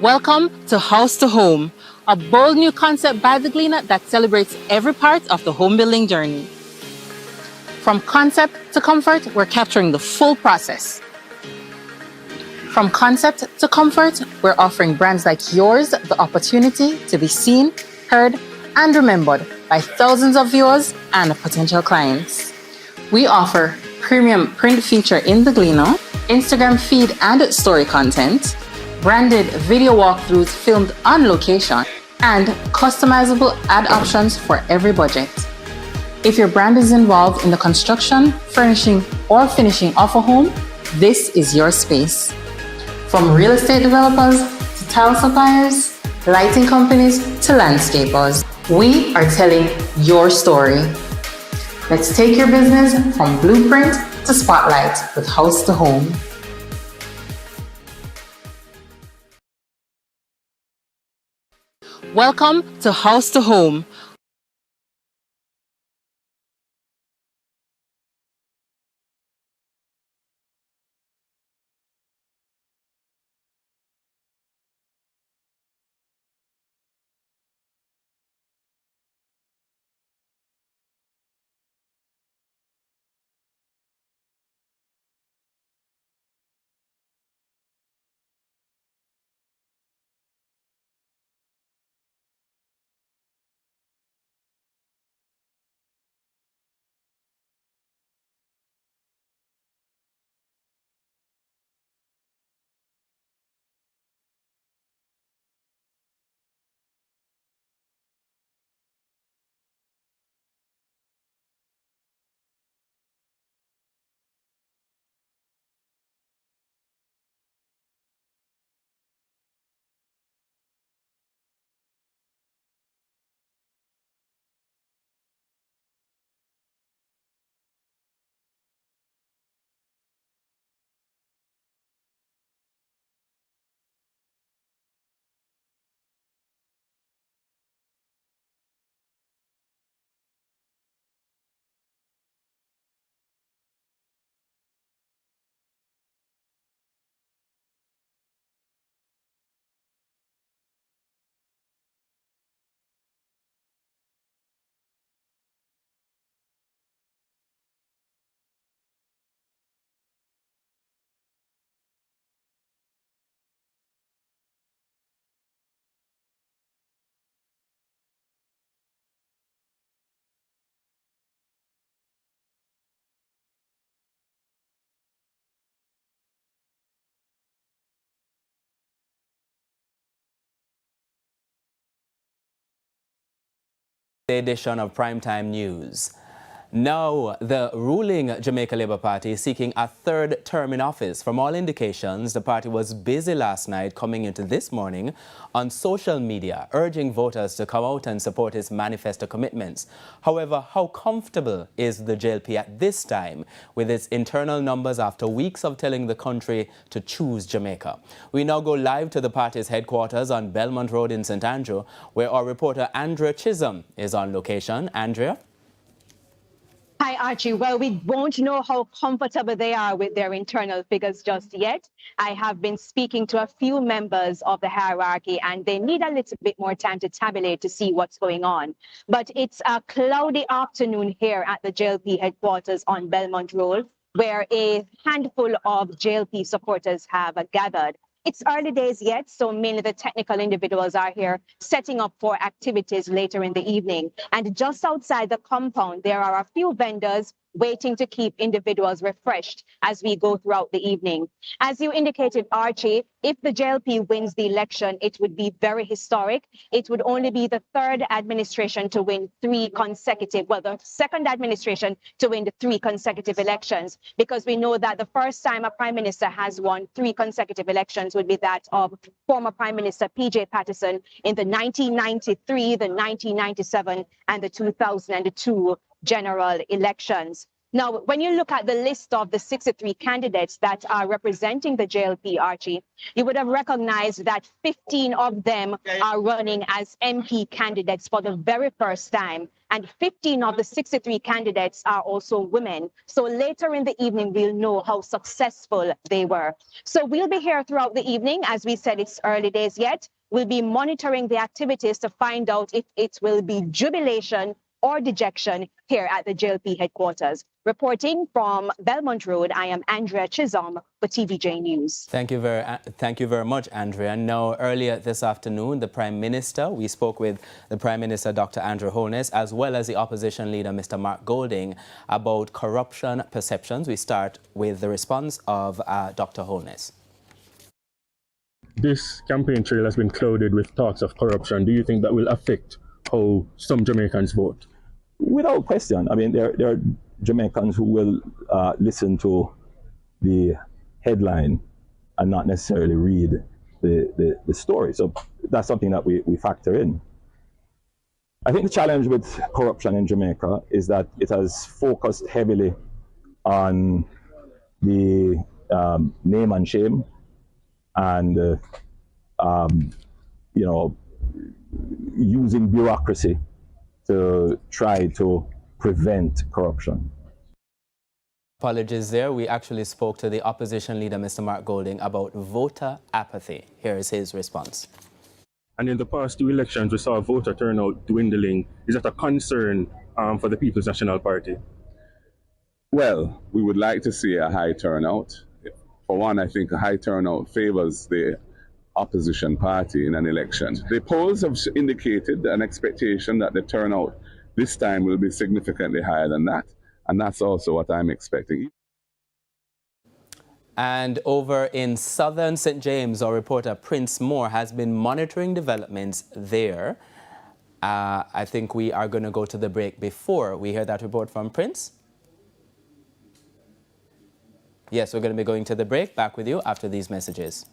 Welcome to House to Home, a bold new concept by the Gleaner that celebrates every part of the home building journey. From concept to comfort, we're capturing the full process. From concept to comfort, we're offering brands like yours the opportunity to be seen, heard, and remembered by thousands of viewers and potential clients. We offer premium print feature in the Gleaner, Instagram feed and story content, branded video walkthroughs filmed on location, and customizable ad options for every budget. If your brand is involved in the construction, furnishing, or finishing of a home, this is your space. From real estate developers to tile suppliers, lighting companies to landscapers, we are telling your story. Let's take your business from blueprint to spotlight with House to Home. Welcome to House to Home, Edition of Primetime News. Now, the ruling Jamaica Labour Party is seeking a third term in office. From all indications, the party was busy last night coming into this morning on social media, urging voters to come out and support its manifesto commitments. However, how comfortable is the JLP at this time with its internal numbers after weeks of telling the country to choose Jamaica? We now go live to the party's headquarters on Belmont Road in St. Andrew, where our reporter Andrea Chisholm is on location. Andrea? Hi, Archie. Well, we won't know how comfortable they are with their internal figures just yet. I have been speaking to a few members of the hierarchy, and they need a little bit more time to tabulate to see what's going on. But it's a cloudy afternoon here at the JLP headquarters on Belmont Road, where a handful of JLP supporters have gathered. It's early days yet, so mainly the technical individuals are here setting up for activities later in the evening. And just outside the compound, there are a few vendors waiting to keep individuals refreshed as we go throughout the evening. As you indicated, Archie, if the JLP wins the election, it would be very historic. It would only be the third administration to win the second administration to win the 3 consecutive elections, because we know that the first time a prime minister has won 3 consecutive elections would be that of former Prime Minister P.J. Patterson in the 1993, the 1997, and the 2002 general elections. Now, when you look at the list of the 63 candidates that are representing the JLP, Archie, you would have recognized that 15 of them are running as MP candidates for the very first time, and 15 of the 63 candidates are also women. So later in the evening, we'll know how successful they were. So we'll be here throughout the evening. As we said, it's early days yet. We'll be monitoring the activities to find out if it will be jubilation or dejection here at the JLP headquarters. Reporting from Belmont Road, I am Andrea Chisholm for TVJ News. Thank you very much, Andrea. Now, earlier this afternoon, the Prime Minister, we spoke with the Prime Minister, Dr. Andrew Holness, as well as the opposition leader, Mr. Mark Golding, about corruption perceptions. We start with the response of Dr. Holness. This campaign trail has been clouded with talks of corruption. Do you think that will affect how some Jamaicans vote? Without question. I mean, there are Jamaicans who will listen to the headline and not necessarily read the story. So that's something that we factor in. I think the challenge with corruption in Jamaica is that it has focused heavily on the name and shame and, using bureaucracy to try to prevent corruption. Apologies there. We actually spoke to the opposition leader, Mr. Mark Golding, about voter apathy. Here is his response. And in the past 2 elections, we saw voter turnout dwindling. Is that a concern for the People's National Party? Well, we would like to see a high turnout. For one, I think a high turnout favors the opposition party in an election. The polls have indicated an expectation that the turnout this time will be significantly higher than that, and that's also what I'm expecting. And over in southern St. James, our reporter Prince Moore has been monitoring developments there. I think we are going to go to the break before we hear that report from Prince. Yes, we're going to be going to the break. Back with you after these messages.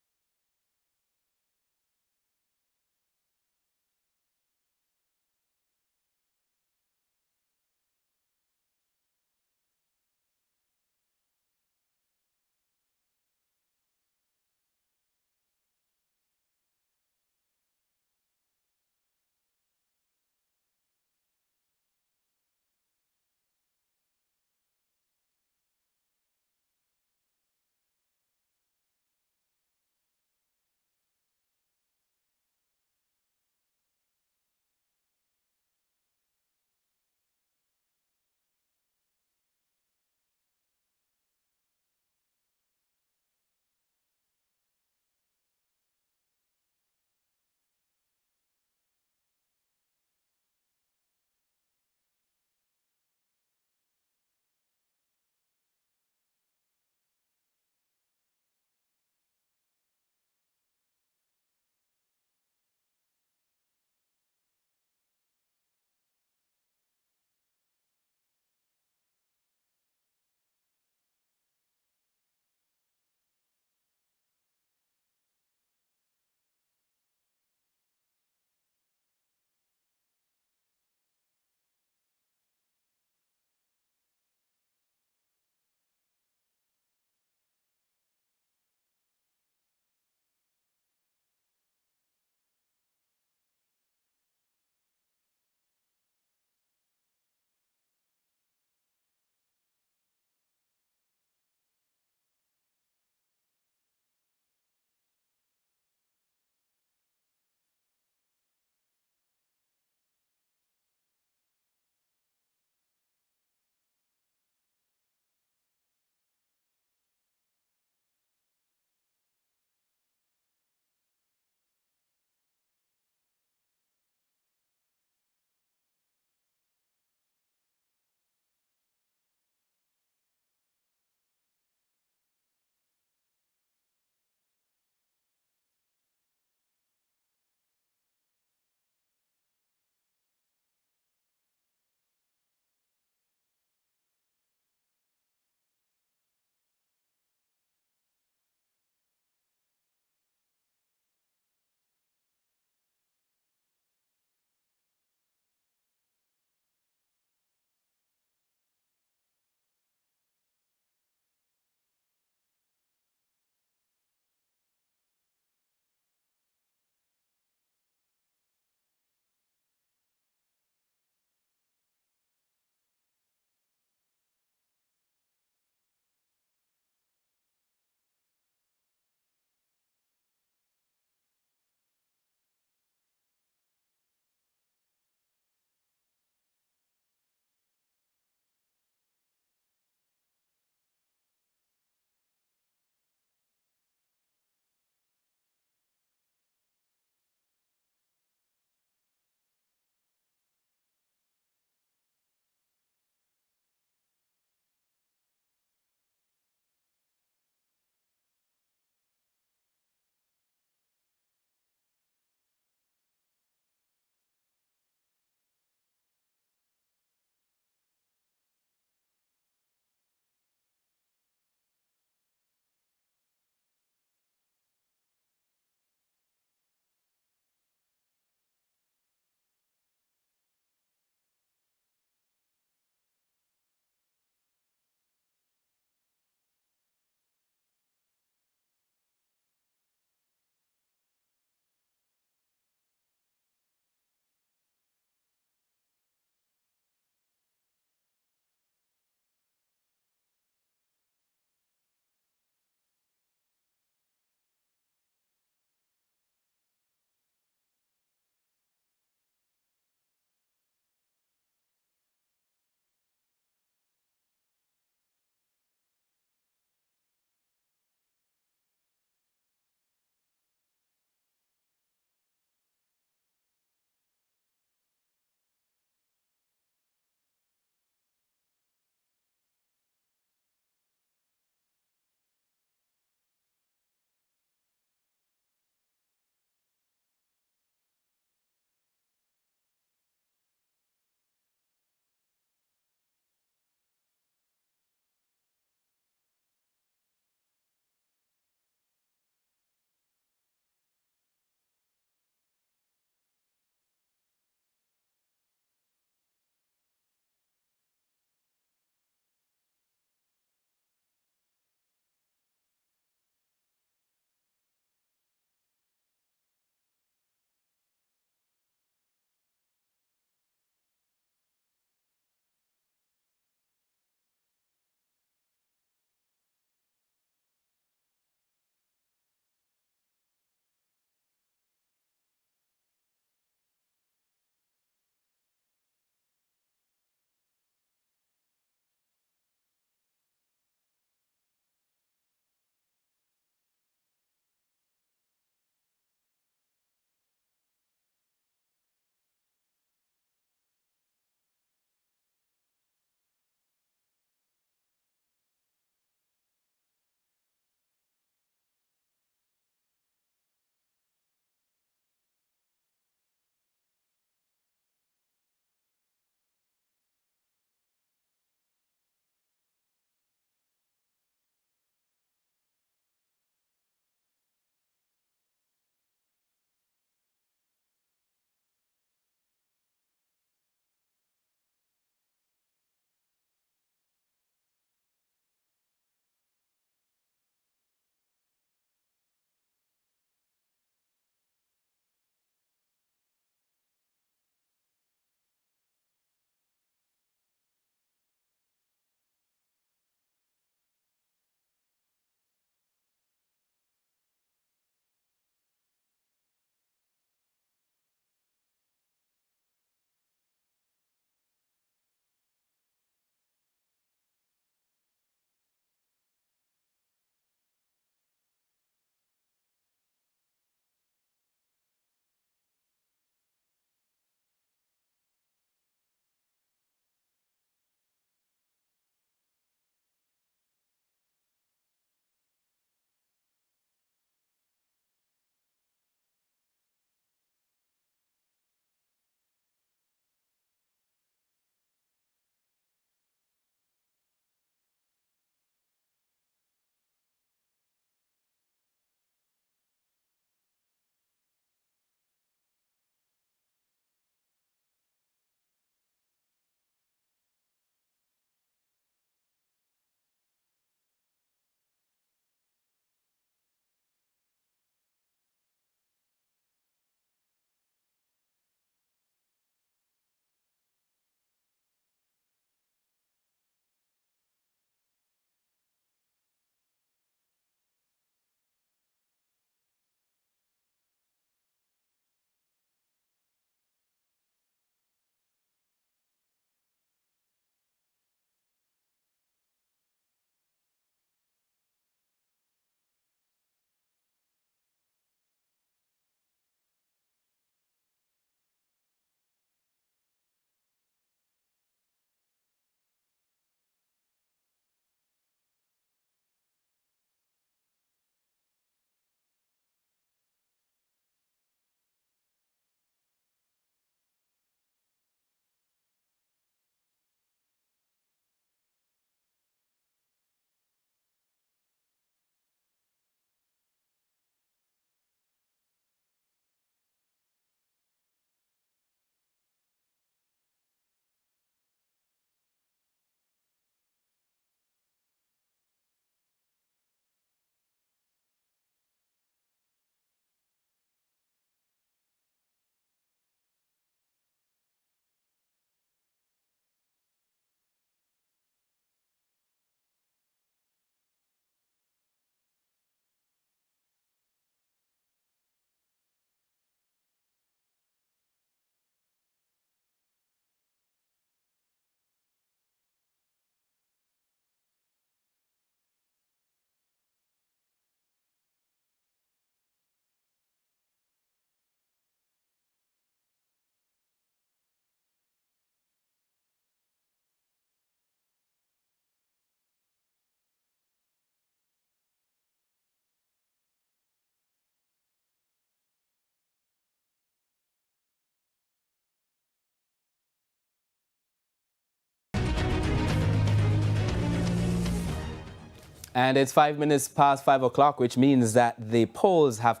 And it's 5 minutes past 5 o'clock, which means that the polls have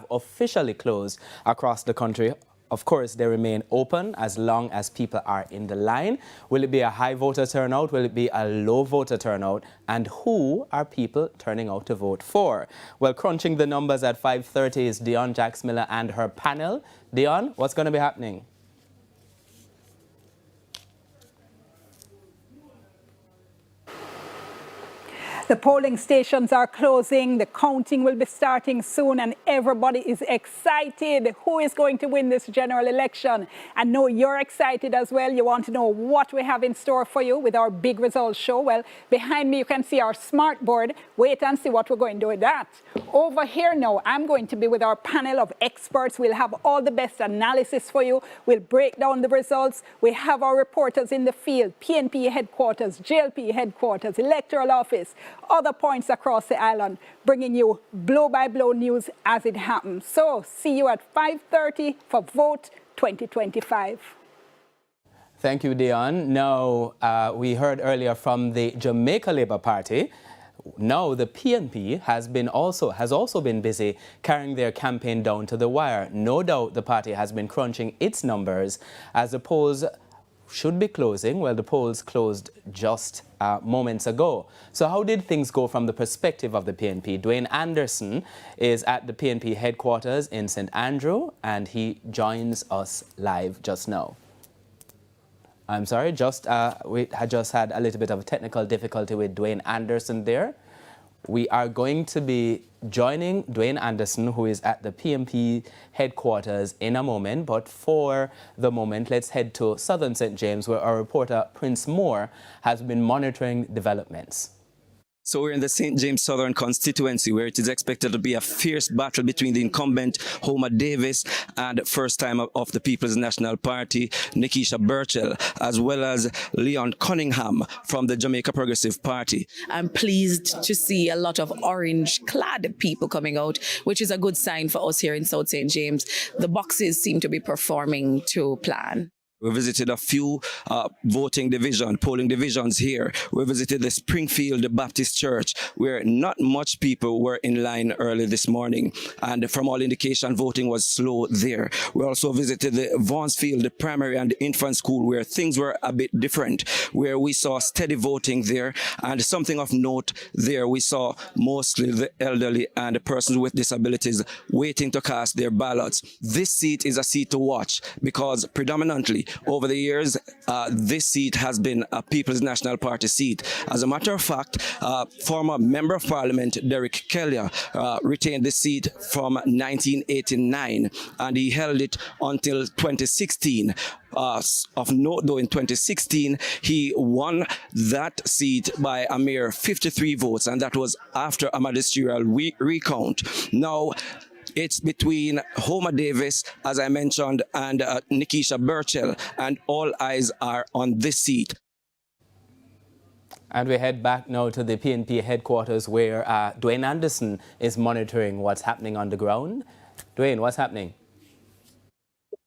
officially closed across the country. Of course, they remain open as long as people are in the line. Will it be a high voter turnout? Will it be a low voter turnout? And who are people turning out to vote for? Well, crunching the numbers at 5:30 is Dion Jax-Miller and her panel. Dion, what's going to be happening? The polling stations are closing, the counting will be starting soon, and everybody is excited. Who is going to win this general election? I know you're excited as well. You want to know what we have in store for you with our big results show. Well, behind me you can see our smart board. Wait and see what we're going to do with that. Over here now, I'm going to be with our panel of experts. We'll have all the best analysis for you. We'll break down the results. We have our reporters in the field, PNP headquarters, JLP headquarters, electoral office, other points across the island, bringing you blow-by-blow news as it happens. So, see you at 5:30 for Vote 2025. Thank you, Dion. Now, we heard earlier from the Jamaica Labour Party. Now, the PNP has also been busy carrying their campaign down to the wire. No doubt the party has been crunching its numbers as the polls should be closing. Well, the polls closed just moments ago. So how did things go from the perspective of the PNP? Dwayne Anderson is at the PNP headquarters in St. Andrew, and he joins us live just now. I'm sorry, we had just had a little bit of a technical difficulty with Dwayne Anderson there. We are going to be joining Dwayne Anderson, who is at the PNP headquarters, in a moment. But for the moment, let's head to Southern St. James, where our reporter Prince Moore has been monitoring developments. So we're in the St. James Southern constituency, where it is expected to be a fierce battle between the incumbent Homer Davis and first time of the People's National Party, Nikisha Burchell, as well as Leon Cunningham from the Jamaica Progressive Party. I'm pleased to see a lot of orange-clad people coming out, which is a good sign for us here in South St. James. The boxes seem to be performing to plan. We visited a few polling divisions here. We visited the Springfield Baptist Church, where not much people were in line early this morning. And from all indication, voting was slow there. We also visited the Vaughnsfield Primary and Infant School, where things were a bit different, where we saw steady voting there. And something of note there, we saw mostly the elderly and persons with disabilities waiting to cast their ballots. This seat is a seat to watch because predominantly over the years, this seat has been a People's National Party seat. As a matter of fact, former Member of Parliament Derek Kelly retained the seat from 1989, and he held it until 2016. Of note, though, in 2016, he won that seat by a mere 53 votes, and that was after a magisterial recount. Now, it's between Homer Davis, as I mentioned, and Nikisha Burchell, and all eyes are on this seat. And we head back now to the PNP headquarters, where Dwayne Anderson is monitoring what's happening on the ground. Dwayne, what's happening?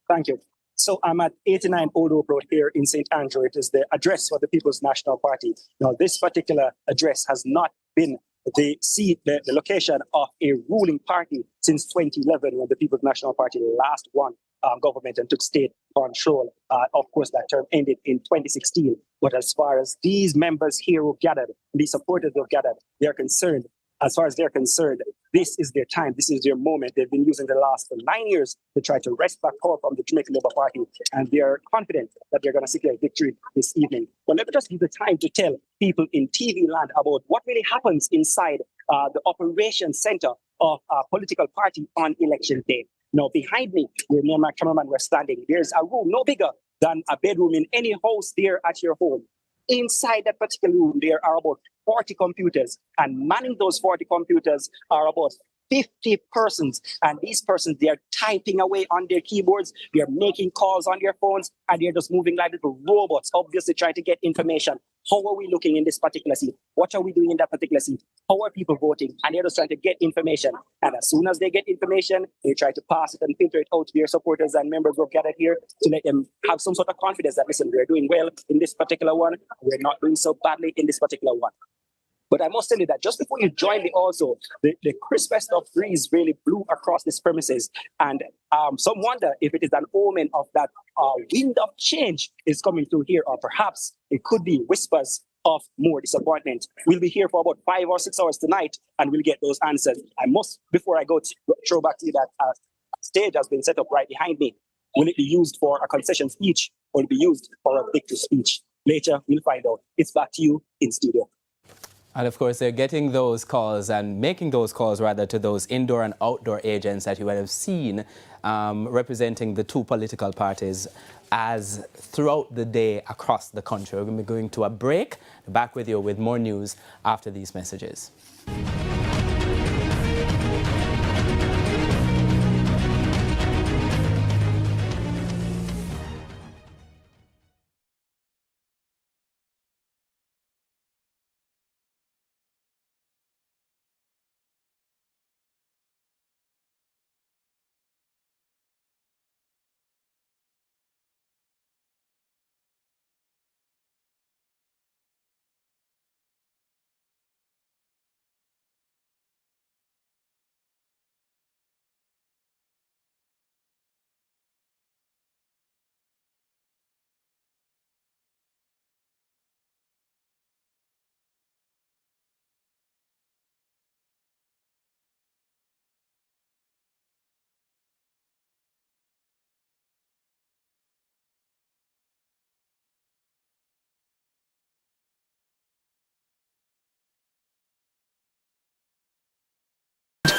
Thank you. So I'm at 89 Old Oak Road here in St. Andrew. It is the address for the People's National Party. Now, this particular address has not been the seat, the location of a ruling party since 2011, when the People's National Party last won government and took state control. Of course, that term ended in 2016. But as far as these members here who gathered, these supporters who gathered, they're concerned. As far as they're concerned, this is their time. This is their moment. They've been using the last 9 years to try to wrest back power from the Jamaican Labour Party, and they are confident that they're going to secure victory this evening. But let me just give the time to tell people in TV land about what really happens inside the operations center of a political party on election day. Now, behind me, where me and my cameraman were standing, there's a room no bigger than a bedroom in any house there at your home. Inside that particular room, there are about 40 computers, and manning those 40 computers are about 50 persons. And these persons, they are typing away on their keyboards, they are making calls on their phones, and they're just moving like little robots, obviously trying to get information. How are we looking in this particular seat? What are we doing in that particular seat? How are people voting? And they're just trying to get information. And as soon as they get information, they try to pass it and filter it out to their supporters and members who have gathered here to let them have some sort of confidence that, listen, we're doing well in this particular one. We're not doing so badly in this particular one. But I must tell you that just before you joined me also, the crispest of breeze really blew across this premises. And some wonder if it is an omen of that wind of change is coming through here, or perhaps it could be whispers of more disappointment. We'll be here for about 5 or 6 hours tonight, and we'll get those answers. I must, before I go, throw back to you that a stage has been set up right behind me. Will it be used for a concession speech, or will it be used for a victory speech? Later, we'll find out. It's back to you in studio. And of course, they're getting those calls and making those calls rather to those indoor and outdoor agents that you would have seen representing the two political parties as throughout the day across the country. We're going to be going to a break. Back with you with more news after these messages.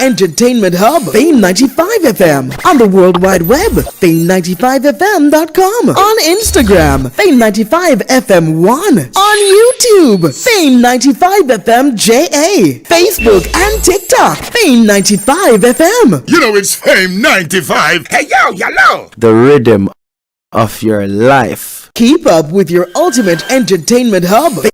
Entertainment Hub, Fame 95 FM. On the World Wide Web, Fame95fm.com. On Instagram, Fame 95 FM 1. On YouTube, Fame 95 FM JA. Facebook and TikTok, Fame 95 FM. You know it's Fame 95. Hey yo, yellow. The rhythm of your life. Keep up with your ultimate entertainment hub.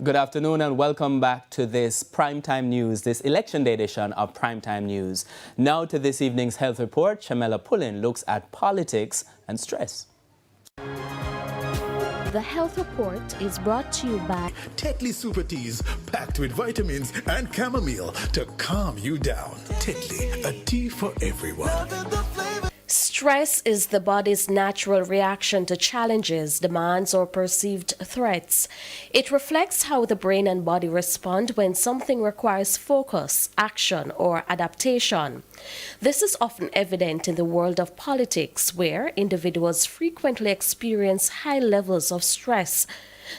Good afternoon and welcome back to this Primetime News, this Election Day edition of Primetime News. Now to this evening's health report, Shamela Pullin looks at politics and stress. The health report is brought to you by Tetley Super Teas, packed with vitamins and chamomile to calm you down. Tetley, a tea for everyone. Stress is the body's natural reaction to challenges, demands, or perceived threats. It reflects how the brain and body respond when something requires focus, action, or adaptation. This is often evident in the world of politics, where individuals frequently experience high levels of stress.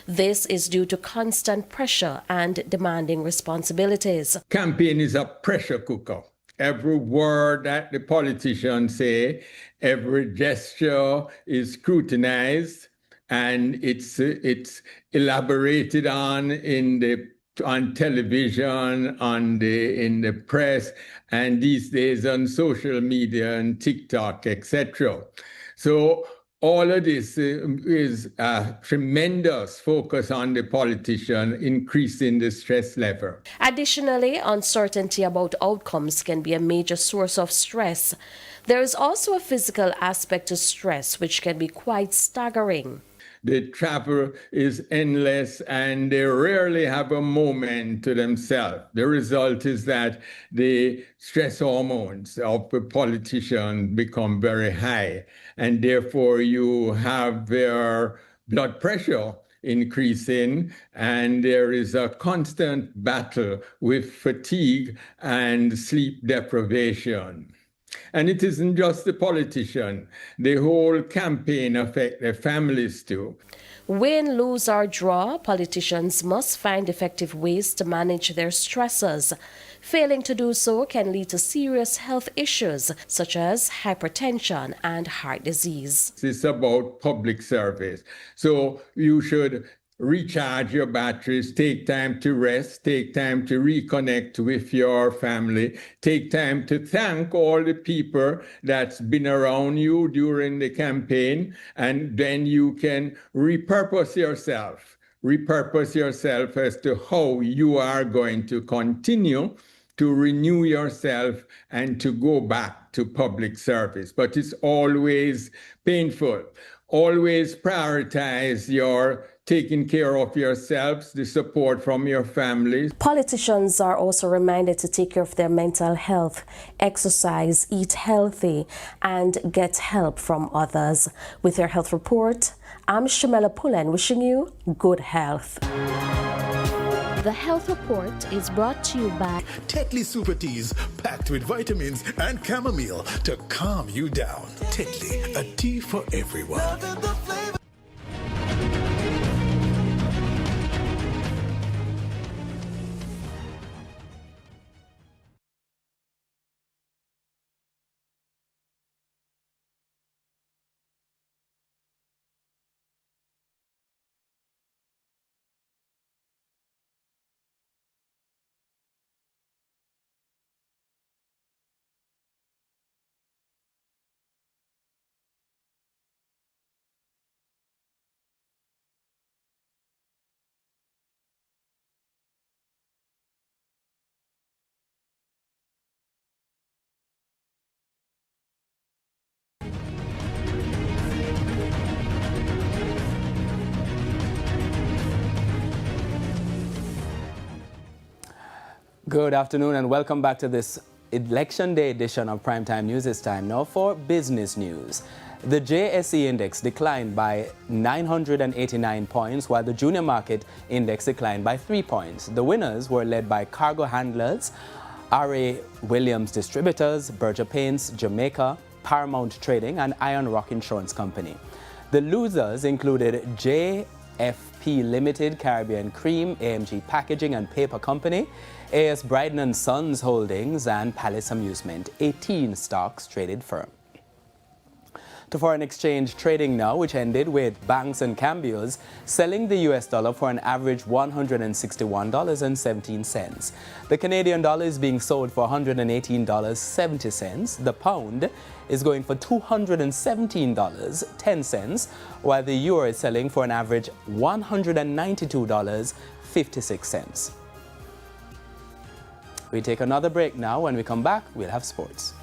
This is due to constant pressure and demanding responsibilities. Campaign is a pressure cooker. Every word that the politicians say, every gesture is scrutinized, and it's elaborated on on television, in the press, and these days on social media and TikTok, etc. So all of this is a tremendous focus on the politician, increasing the stress level. Additionally, uncertainty about outcomes can be a major source of stress. There is also a physical aspect to stress, which can be quite staggering. The travel is endless and they rarely have a moment to themselves. The result is that the stress hormones of the politician become very high, and therefore you have their blood pressure increasing, and there is a constant battle with fatigue and sleep deprivation. And it isn't just the politician. The whole campaign affects their families too. Win, lose, or draw, politicians must find effective ways to manage their stressors. Failing to do so can lead to serious health issues such as hypertension and heart disease. It's about public service. So you should recharge your batteries, take time to rest, take time to reconnect with your family, take time to thank all the people that's been around you during the campaign, and then you can repurpose yourself as to how you are going to continue to renew yourself and to go back to public service. But it's always painful. Always prioritize your taking care of yourselves, the support from your families. Politicians are also reminded to take care of their mental health, exercise, eat healthy, and get help from others. With your health report, I'm Shamela Pullen wishing you good health. The Health Report is brought to you by Tetley Super Teas, packed with vitamins and chamomile to calm you down. Tetley, a tea for everyone. Good afternoon and welcome back to this Election Day edition of Primetime News. It's time now for business news. The JSE index declined by 989 points, while the junior market index declined by 3 points. The winners were led by cargo handlers, R.A. Williams Distributors, Berger Paints, Jamaica, Paramount Trading, and Iron Rock Insurance Company. The losers included JFP Limited, Caribbean Cream, AMG Packaging and Paper Company, A.S. Bryden & Sons Holdings, and Palace Amusement, 18 stocks traded firm. To foreign exchange trading now, which ended with banks and cambios selling the US dollar for an average $161.17. The Canadian dollar is being sold for $118.70. The pound is going for $217.10, while the euro is selling for an average $192.56. We take another break now. When we come back, we'll have sports.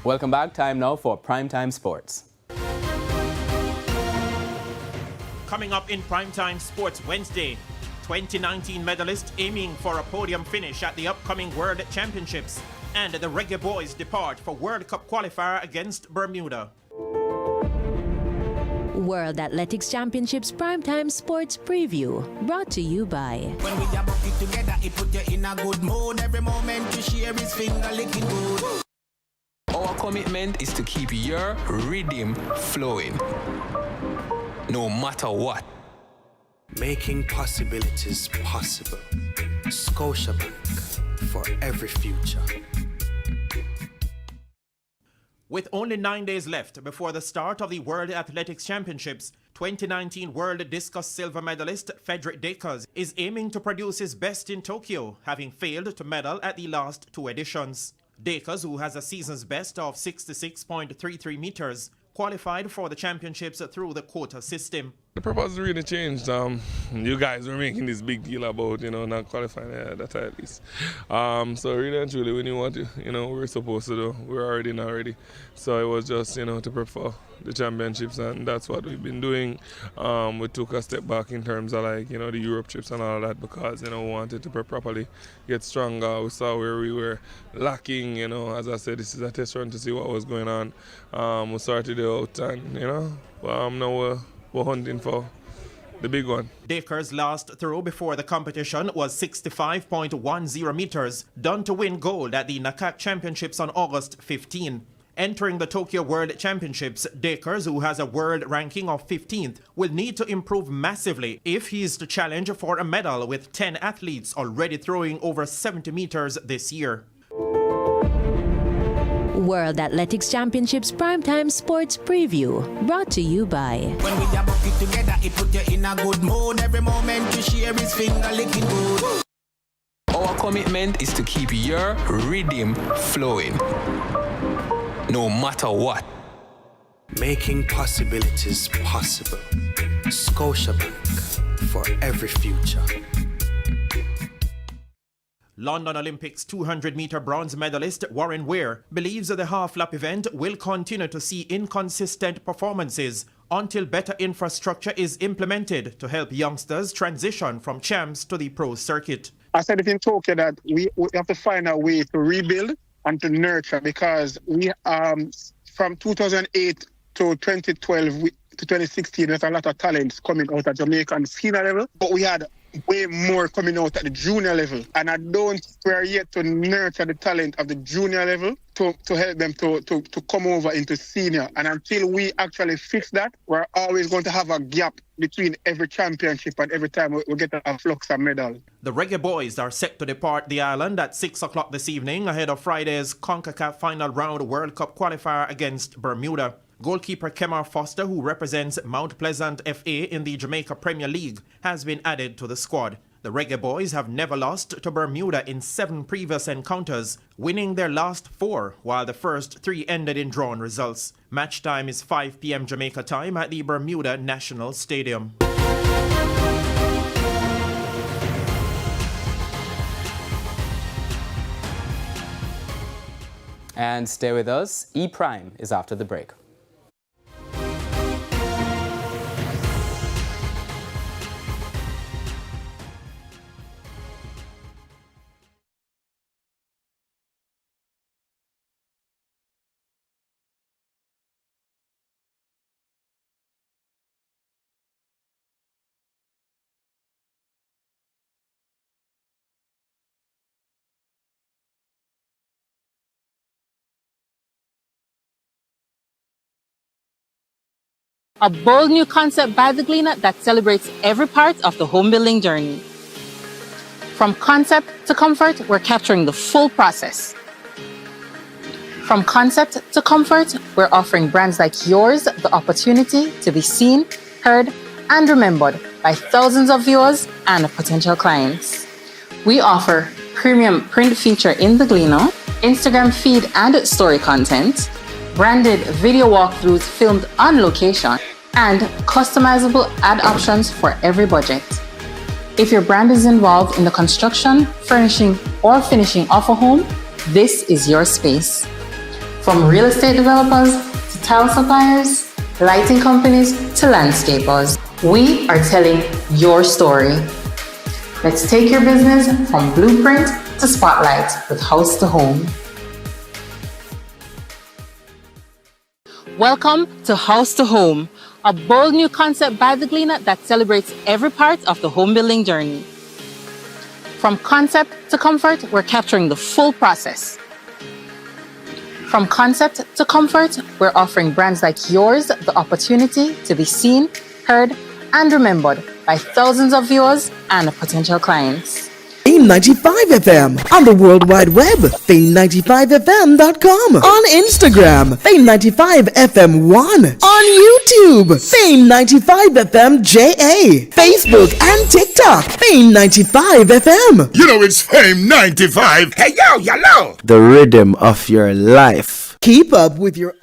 Welcome back. Time now for Primetime Sports. Coming up in Primetime Sports Wednesday, 2019 medalist aiming for a podium finish at the upcoming World Championships, and the Reggae Boys depart for World Cup qualifier against Bermuda. World Athletics Championships Primetime Sports Preview, brought to you by... When we are working together, it put you in a good mood. Every moment you share is finger licking good. Our commitment is to keep your rhythm flowing, no matter what. Making possibilities possible. Scotiabank, for every future. With only 9 days left before the start of the World Athletics Championships, 2019 World Discus Silver medalist Frederick Dakers is aiming to produce his best in Tokyo, having failed to medal at the last 2 editions. Dakers, who has a season's best of 66.33 meters, qualified for the championships through the quota system. The purpose really changed. You guys were making this big deal about, not qualifying that at least. So really and truly, we knew what, we were supposed to do. We were already not ready. So it was just, to prepare the championships, and that's what we've been doing. We took a step back in terms of the Europe trips and all that because, we wanted to properly get stronger. We saw where we were lacking, as I said, this is a test run to see what was going on. We started it out and, now we're hunting for the big one. Dakers' last throw before the competition was 65.10 meters, done to win gold at the NACAC Championships on August 15. Entering the Tokyo World Championships, Dakers, who has a world ranking of 15th, will need to improve massively if he is to challenge for a medal with 10 athletes already throwing over 70 meters this year. World Athletics Championships Primetime Sports Preview, brought to you by... When we are working together, it put you in a good mood. Every moment you share is finger licking good. Our commitment is to keep your rhythm flowing, no matter what. Making possibilities possible. Scotiabank, for every future. London Olympics 200-meter bronze medalist Warren Weir believes that the half-lap event will continue to see inconsistent performances until better infrastructure is implemented to help youngsters transition from champs to the pro circuit. I said it in Tokyo that we have to find a way to rebuild and to nurture, because we from 2008 to 2012 to 2016, there's a lot of talents coming out at Jamaican senior level, but we had way more coming out at the junior level, and we're yet to nurture the talent of the junior level to help them to come over into senior. And until we actually fix that, we're always going to have a gap between every championship and every time we get a flux of medal. The Reggae Boys are set to depart the island at 6 o'clock this evening ahead of Friday's CONCACAF Final Round World Cup qualifier against Bermuda. Goalkeeper Kemar Foster, who represents Mount Pleasant FA in the Jamaica Premier League, has been added to the squad. The Reggae Boys have never lost to Bermuda in 7 previous encounters, winning their last 4, while the first 3 ended in drawn results. Match time is 5 p.m. Jamaica time at the Bermuda National Stadium. And stay with us. E-Prime is after the break. A bold new concept by the Gleaner that celebrates every part of the home building journey. From concept to comfort, we're capturing the full process. From concept to comfort, we're offering brands like yours the opportunity to be seen, heard, and remembered by thousands of viewers and potential clients. We offer premium print feature in the Gleaner, Instagram feed and story content, branded video walkthroughs filmed on location, and customizable ad options for every budget. If your brand is involved in the construction, furnishing, or finishing of a home, this is your space. From real estate developers to tile suppliers, lighting companies to landscapers, we are telling your story. Let's take your business from blueprint to spotlight with House to Home. Welcome to House to Home, a bold new concept by The Gleaner that celebrates every part of the home building journey. From concept to comfort, we're capturing the full process. From concept to comfort, we're offering brands like yours the opportunity to be seen, heard, and remembered by thousands of viewers and potential clients. Fame 95 FM on the World Wide Web, fame95fm.com, on Instagram, Fame 95 FM 1, on YouTube, Fame 95 FM JA, Facebook and TikTok, Fame 95 FM. You know it's Fame 95. Hey yo, yellow. The rhythm of your life. Keep up with your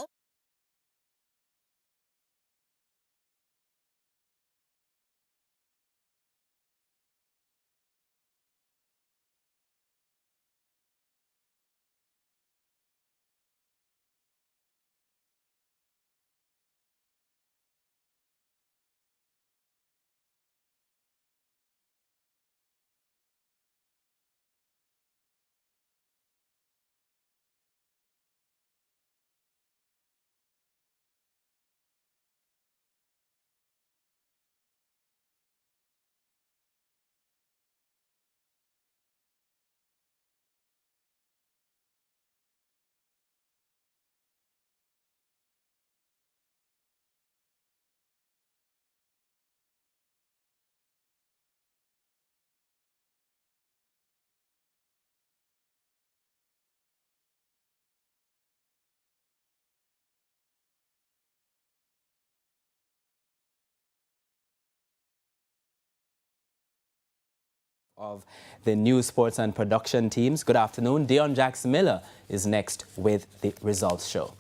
of the news, sports and production teams. Good afternoon. Dion Jax Miller is next with the results show.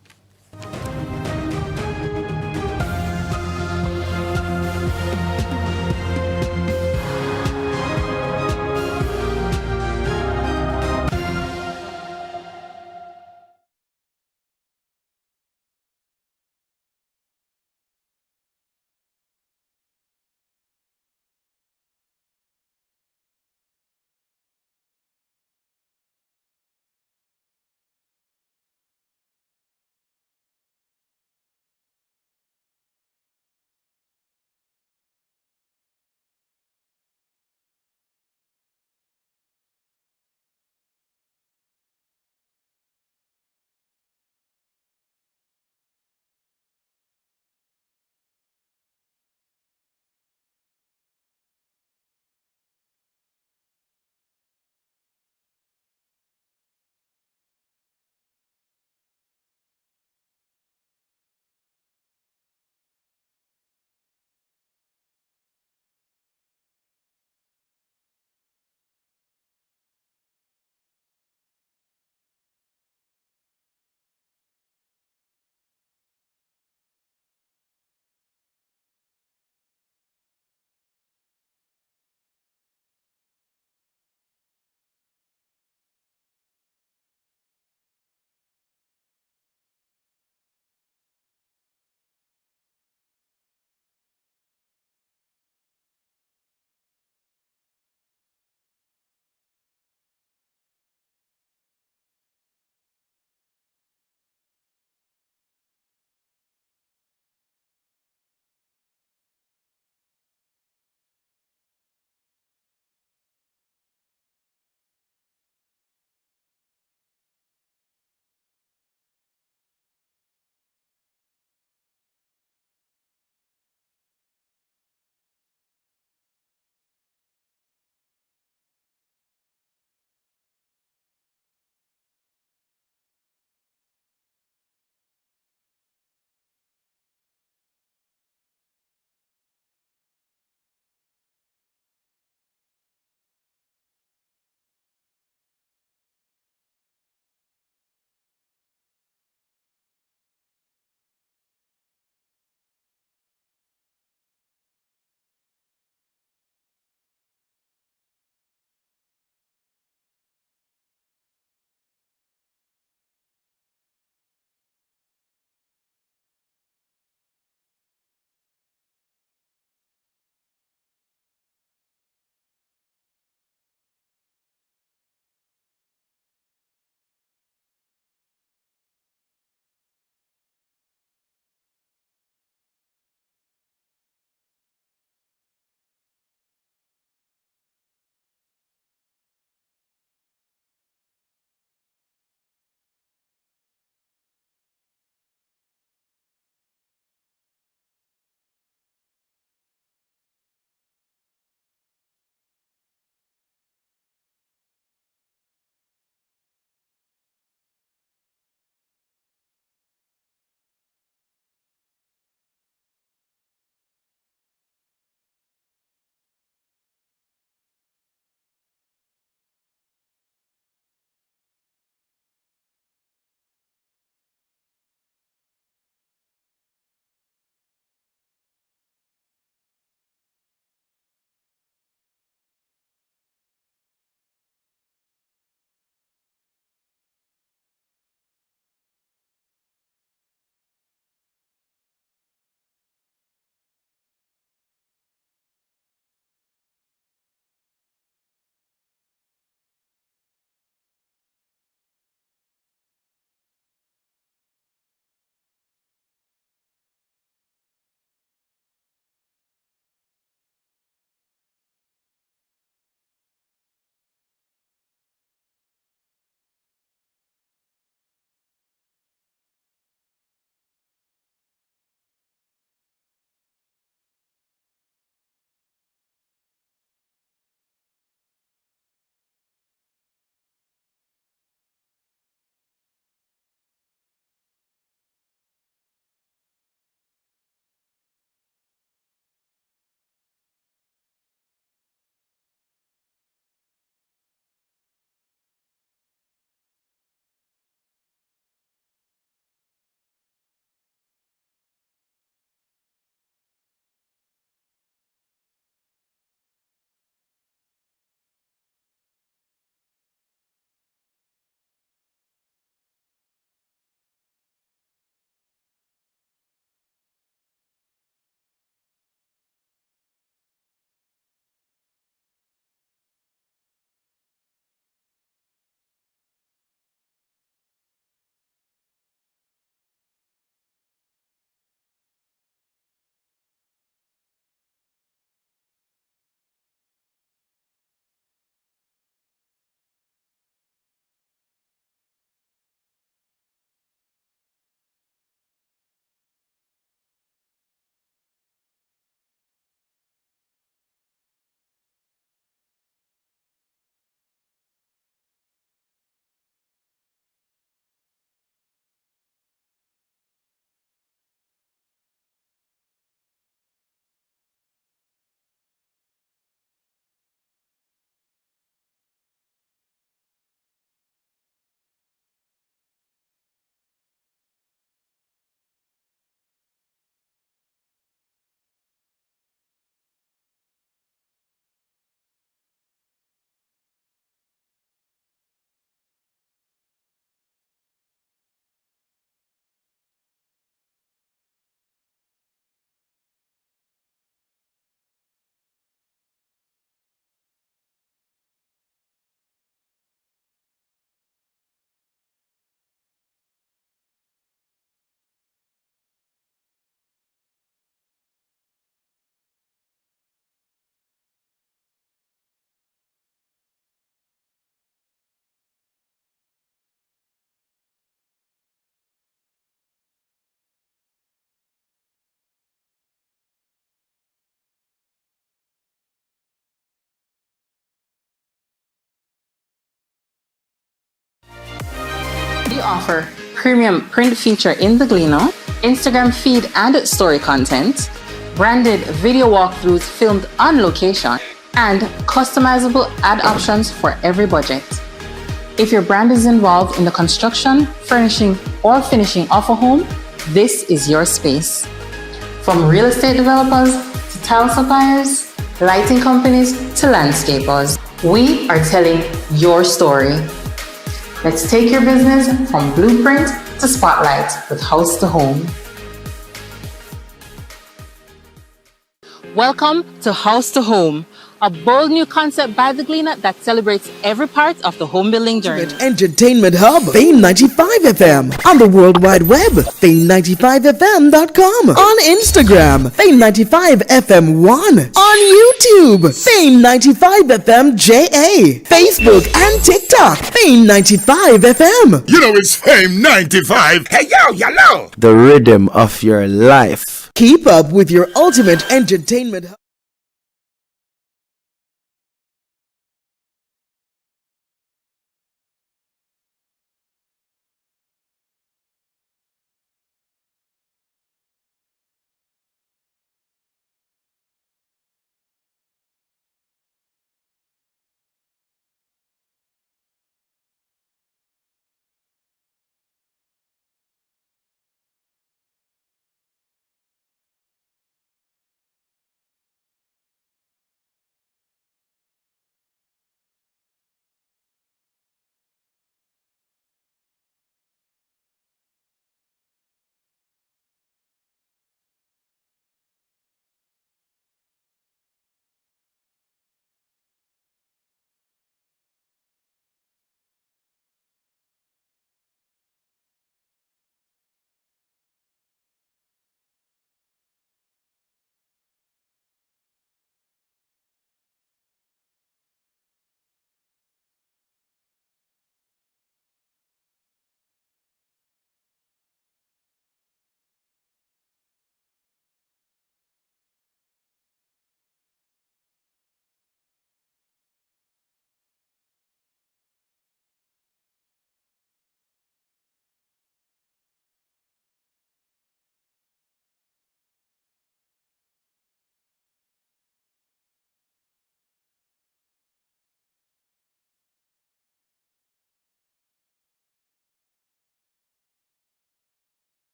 offer premium print feature in the Gleaner, Instagram feed and story content, branded video walkthroughs filmed on location, and customizable ad options for every budget. If your brand is involved in the construction, furnishing, or finishing of a home, this is your space. From real estate developers to tile suppliers, lighting companies to landscapers, we are telling your story. Let's take your business from blueprint to spotlight with House to Home. Welcome to House to Home, a bold new concept by the Gleaner that celebrates every part of the home building journey. Entertainment hub, Fame 95 FM. On the World Wide Web, Fame95fm.com. On Instagram, Fame 95 FM 1. On YouTube, Fame 95 FM JA. Facebook and TikTok, Fame 95 FM. You know it's Fame 95. Hey yo, yellow. The rhythm of your life. Keep up with your ultimate entertainment hub.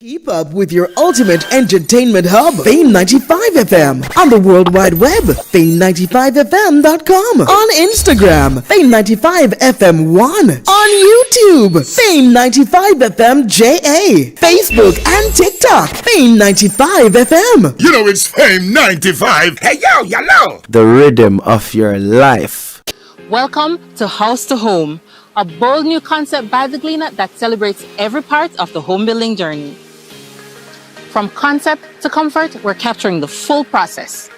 Keep up with your ultimate entertainment hub, Fame 95 FM, on the World Wide Web, fame95fm.com, on Instagram, Fame 95 FM 1, on YouTube, Fame 95 FM JA, Facebook and TikTok, Fame 95 FM. You know it's Fame 95. Hey yo, yellow. The rhythm of your life. Welcome to House to Home, a bold new concept by The Gleaner that celebrates every part of the home building journey. From concept to comfort, we're capturing the full process.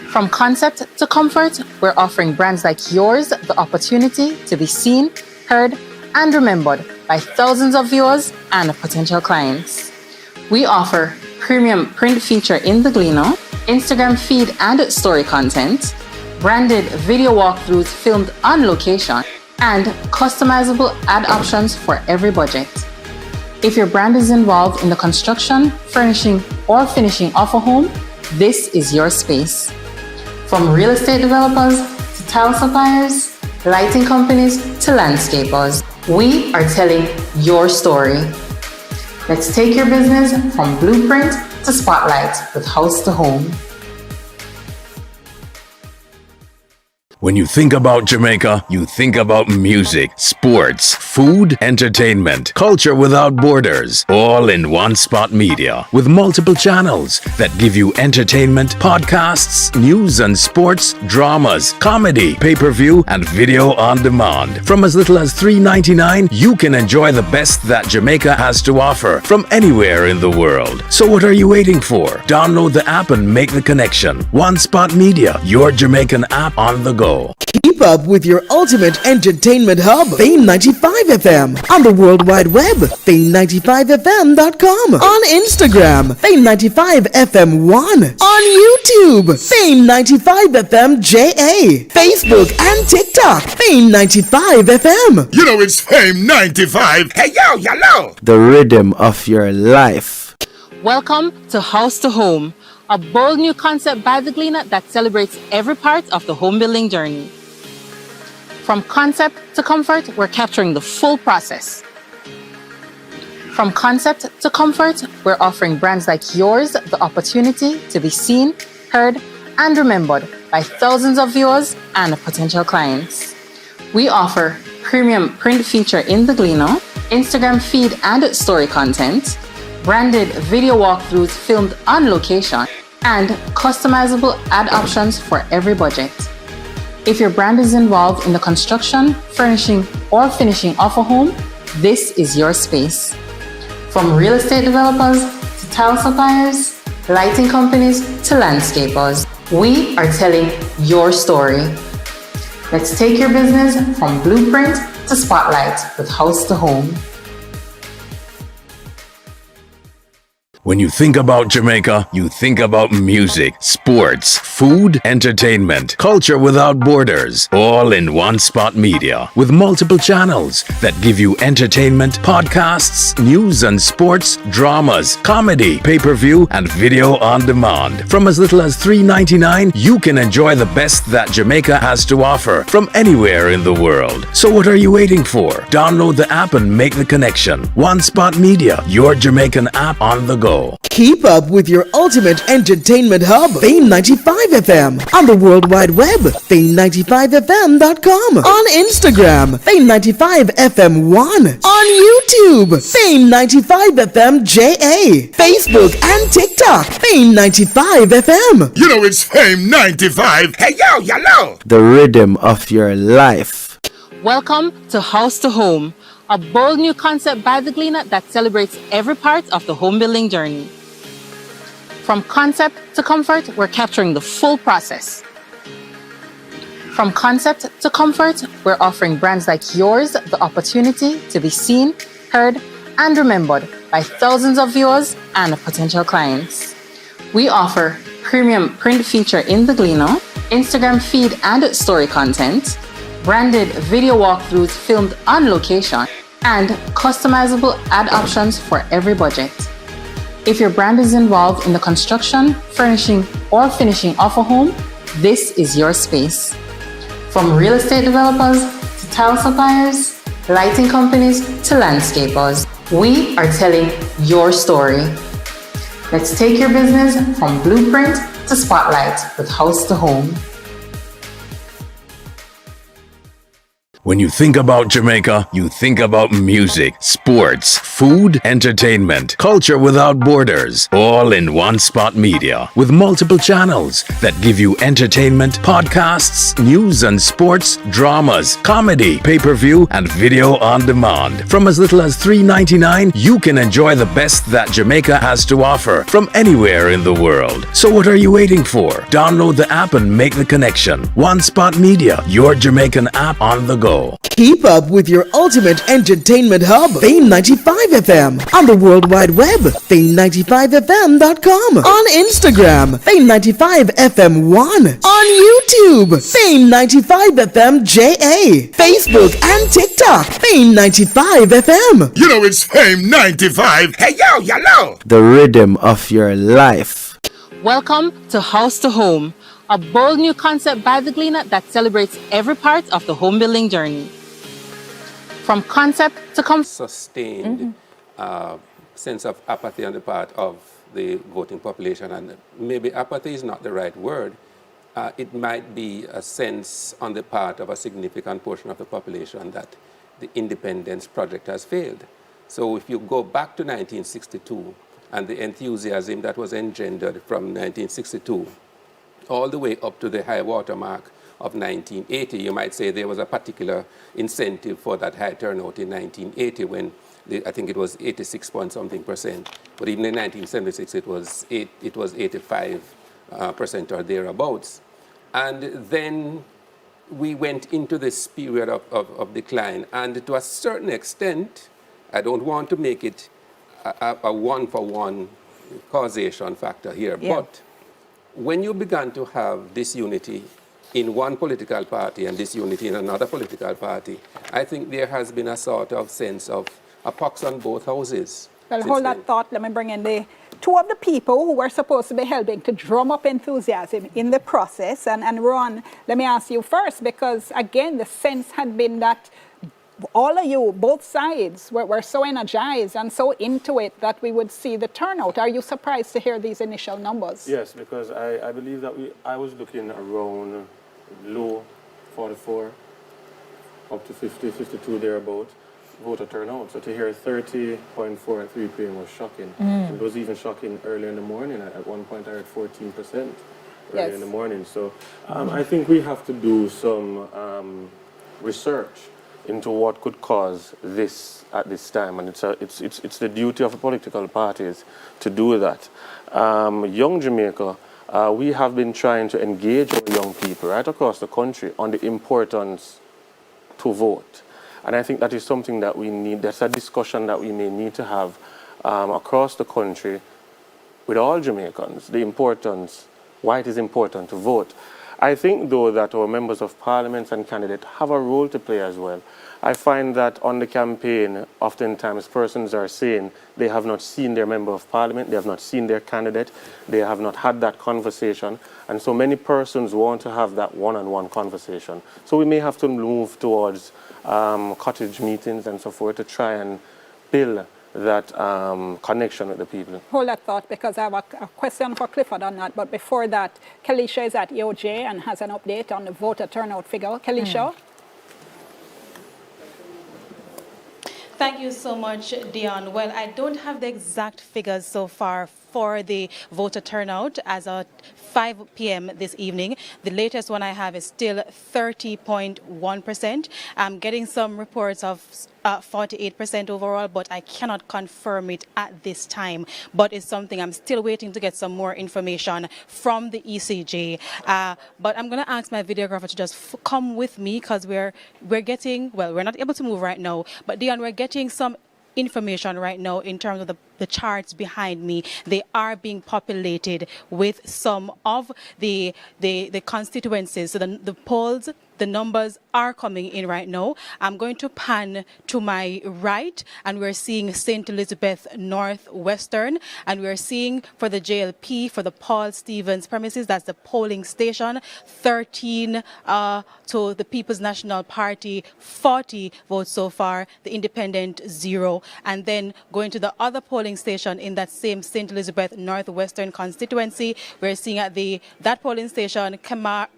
From concept to comfort, we're offering brands like yours the opportunity to be seen, heard, and remembered by thousands of viewers and potential clients. We offer premium print feature in The Gleaner, Instagram feed and story content, branded video walkthroughs filmed on location, and customizable ad options for every budget. If your brand is involved in the construction, furnishing, or finishing of a home, this is your space. From real estate developers to tile suppliers, lighting companies to landscapers, we are telling your story. Let's take your business from blueprint to spotlight with House to Home. When you think about Jamaica, you think about music, sports, food, entertainment, culture without borders, all in one spot media, with multiple channels that give you entertainment, podcasts, news and sports, dramas, comedy, pay-per-view, and video on demand. From as little as $3.99, you can enjoy the best that Jamaica has to offer from anywhere in the world. So what are you waiting for? Download the app and make the connection. One Spot Media, your Jamaican app on the go. Keep up with your ultimate entertainment hub, Fame 95 FM, on the World Wide Web, fame95fm.com, on Instagram, Fame 95 FM 1, on YouTube, Fame 95 FM JA, Facebook and TikTok, Fame 95 FM. You know it's Fame 95. Hey yo, yellow. The rhythm of your life. Welcome to House to Home, a bold new concept by The Gleaner that celebrates every part of the home building journey. From concept to comfort, we're capturing the full process. From concept to comfort, we're offering brands like yours the opportunity to be seen, heard, and remembered by thousands of viewers and potential clients. We offer premium print feature in The Gleaner, Instagram feed and story content, branded video walkthroughs filmed on location, and customizable ad options for every budget. If your brand is involved in the construction, furnishing, or finishing of a home, this is your space. From real estate developers to tile suppliers, lighting companies to landscapers, we are telling your story. Let's take your business from blueprint to spotlight with House to Home. When you think about Jamaica, you think about music, sports, food, entertainment, culture without borders, all in one spot media, with multiple channels that give you entertainment, podcasts, news and sports, dramas, comedy, pay-per-view, and video on demand. From as little as $3.99, you can enjoy the best that Jamaica has to offer from anywhere in the world. So what are you waiting for? Download the app and make the connection. One Spot Media, your Jamaican app on the go. Keep up with your ultimate entertainment hub, Fame 95 FM, on the World Wide Web, fame95fm.com, on Instagram, Fame 95 FM 1, on YouTube, Fame 95 FM JA, Facebook and TikTok, Fame 95 FM. You know it's Fame 95. Hey yo, yellow. The rhythm of your life. Welcome to House to Home, a bold new concept by The Gleaner that celebrates every part of the home building journey. From concept to comfort, we're capturing the full process. From concept to comfort, we're offering brands like yours the opportunity to be seen, heard, and remembered by thousands of viewers and potential clients. We offer premium print feature in The Gleaner, Instagram feed and story content, branded video walkthroughs filmed on location, and customizable ad options for every budget. If your brand is involved in the construction, furnishing, or finishing of a home, this is your space. From real estate developers to tile suppliers, lighting companies to landscapers, We are telling your story. Let's take your business from blueprint to spotlight with House to Home. When you think about Jamaica, you think about music, sports, food, entertainment, culture without borders, all in one spot media with multiple channels that give you entertainment, podcasts, news and sports, dramas, comedy, pay-per-view, and video on demand. From as little as $3.99, you can enjoy the best that Jamaica has to offer from anywhere in the world. So what are you waiting for? Download the app and make the connection. One Spot Media, your Jamaican app on the go. Keep up with your ultimate entertainment hub, Fame 95 FM, on the World Wide Web, fame95fm.com, on Instagram, Fame 95 FM 1, on YouTube, Fame 95 FM JA, Facebook and TikTok, Fame 95 FM. You know it's Fame 95. Hey yo, yellow. The rhythm of your life. Welcome to House to Home, a bold new concept by the Gleaner that celebrates every part of the home building journey. From concept to sustained sense of apathy on the part of the voting population, and maybe apathy is not the right word. It might be a sense on the part of a significant portion of the population that the independence project has failed. So if you go back to 1962 and the enthusiasm that was engendered from 1962 all the way up to the high water mark of 1980, you might say there was a particular incentive for that high turnout in 1980 when I think it was 86 point something percent, but even in 1976 it was 85% or thereabouts. And then we went into this period of decline, and to a certain extent, I don't want to make it a one-for-one causation factor here, but when you began to have disunity in one political party and disunity in another political party, I think there has been a sort of sense of a pox on both houses. Well, hold that thought. Let me bring in the two of the people who were supposed to be helping to drum up enthusiasm in the process. And Ron, let me ask you first, because again, the sense had been that all of you, both sides, were so energized and so into it that we would see the turnout. Are you surprised to hear these initial numbers? Yes, because I believe that I was looking around low 44, up to 50, 52 thereabout voter turnout. So to hear 30.4 at 3 p.m. was shocking. It was even shocking early in the morning. At one point I heard 14% early in the morning. So I think we have to do some research into what could cause this at this time, and it's the duty of the political parties to do that. Young Jamaica, we have been trying to engage our young people right across the country on the importance to vote, and I think that is something that we need. That's a discussion that we may need to have across the country with all Jamaicans. The importance, why it is important to vote. I think, though, that our members of parliament and candidates have a role to play as well. I find that on the campaign, oftentimes persons are saying they have not seen their member of parliament, they have not seen their candidate, they have not had that conversation, and so many persons want to have that one-on-one conversation. So we may have to move towards cottage meetings and so forth to try and build that connection with the people. Hold that thought, because I have a question for Clifford on that. But before that, Kalisha is at EOJ and has an update on the voter turnout figure. Kalisha? Thank you so much, Dion. Well, I don't have the exact figures so far for the voter turnout as of 5 p.m. this evening. The latest one I have is still 30.1%. I'm getting some reports of 48% overall, but I cannot confirm it at this time. But it's something I'm still waiting to get some more information from the ECJ. But I'm going to ask my videographer to just come with me, because we're getting, well, we're not able to move right now, but Dion, we're getting some information right now in terms of the the charts behind me, they are being populated with some of the constituencies. So the polls, the numbers are coming in right now. I'm going to pan to my right, and we're seeing St. Elizabeth Northwestern, and we're seeing for the JLP, for the Paul Stevens premises, that's the polling station, 13 to the People's National Party, 40 votes so far, the Independent 0. And then going to the other polling station in that same St. Elizabeth Northwestern constituency, we're seeing at that polling station, Kamar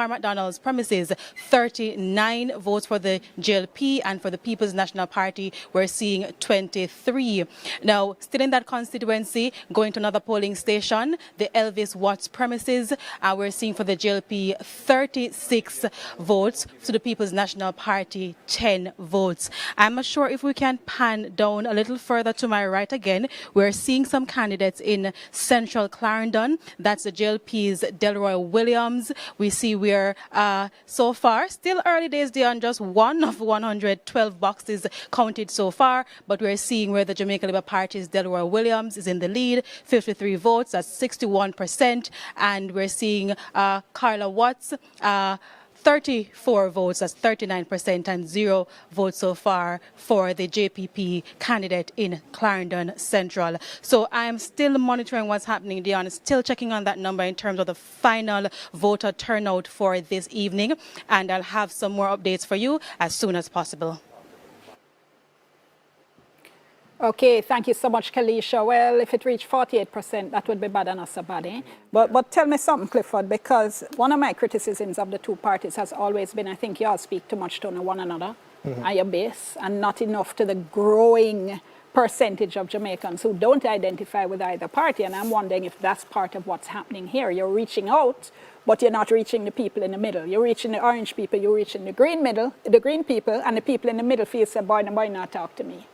McDonald's premises, 39 votes for the JLP, and for the People's National Party, we're seeing 23. Now, still in that constituency, going to another polling station, the Elvis Watts premises, we're seeing for the JLP 36 votes, to the People's National Party 10 votes. I'm not sure if we can pan down a little further to my right again. We're seeing some candidates in Central Clarendon. That's the JLP's Delroy Williams. We see we're so far, still early days, Dion, just one of 112 boxes counted so far, but we're seeing where the Jamaica Labour Party's Delroy Williams is in the lead, 53 votes, that's 61%, and we're seeing Carla Watts, 34 votes, that's 39%, and 0 votes so far for the JPP candidate in Clarendon Central. So I am still monitoring what's happening, Dion, still checking on that number in terms of the final voter turnout for this evening, and I'll have some more updates for you as soon as possible. Okay, thank you so much, Kalisha. Well, if it reached 48%, that would be bad enough, so bad, eh? But tell me something, Clifford, because one of my criticisms of the two parties has always been, I think you all speak too much to one another at your base, and not enough to the growing percentage of Jamaicans who don't identify with either party. And I'm wondering if that's part of what's happening here. You're reaching out, but you're not reaching the people in the middle. You're reaching the orange people, you're reaching the green people, and the people in the middle feel say, boy, not talk to me.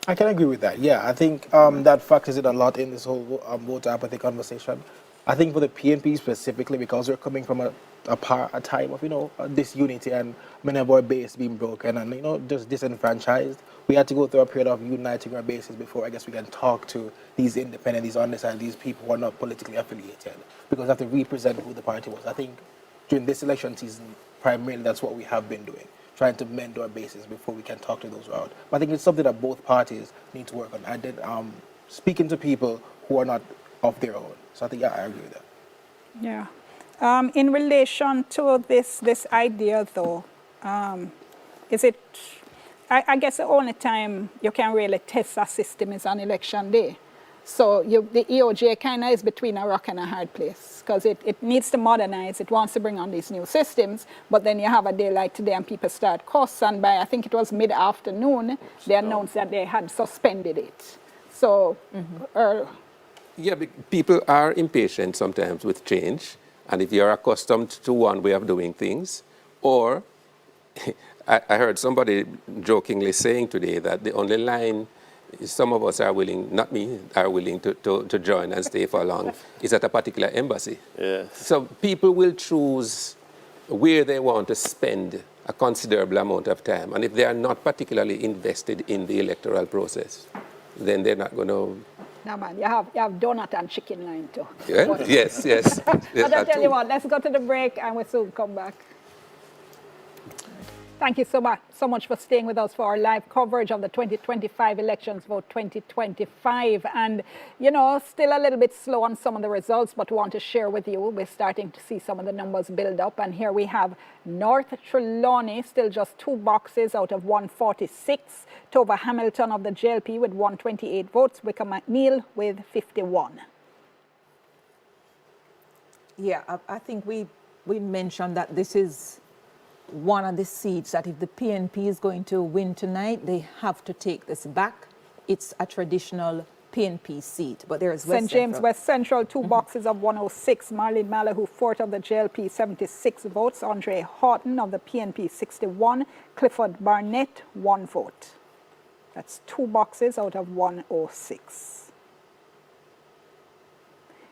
I can agree with that. Yeah, I think that factors in a lot in this whole voter apathy conversation. I think for the PNP specifically, because we're coming from a time of, disunity and many of our base being broken and, just disenfranchised, we had to go through a period of uniting our bases before I guess we can talk to these independent, these undecided, these people who are not politically affiliated, because we have to represent who the party was. I think during this election season, primarily that's what we have been doing, trying to mend our bases before we can talk to those around. But I think it's something that both parties need to work on. And then speaking to people who are not of their own. So I think, yeah, I agree with that. Yeah. In relation to this idea, though, is it, I guess the only time you can really test a system is on election day. So the EOJ kind of is between a rock and a hard place, because it needs to modernize, it wants to bring on these new systems, but then you have a day like today and people start costs, and by I think it was mid-afternoon, they announced that they had suspended it. So, yeah, people are impatient sometimes with change, and if you're accustomed to one way of doing things, or I heard somebody jokingly saying today that the only line some of us are willing, not me, are willing to join and stay for long, is at a particular embassy. Yes. So people will choose where they want to spend a considerable amount of time. And if they are not particularly invested in the electoral process, then they're not going to... No, man, you have donut and chicken line too. Yeah? Yes, yes. But I'll tell you what, let's go to the break and we'll soon come back. Thank you so much for staying with us for our live coverage of the 2025 elections, vote 2025. And, still a little bit slow on some of the results, but we want to share with you. We're starting to see some of the numbers build up. And here we have North Trelawney, still just 2 boxes out of 146. Tova Hamilton of the JLP with 128 votes. Wickham McNeil with 51. Yeah, I think we mentioned that this is one of the seats that if the PNP is going to win tonight, they have to take this back. It's a traditional PNP seat, but there is St. James West Central, 2 boxes of 106. Marlene Malahoo, 4th of the JLP, 76 votes. Andre Horton of the PNP, 61. Clifford Barnett, 1 vote. That's 2 boxes out of 106.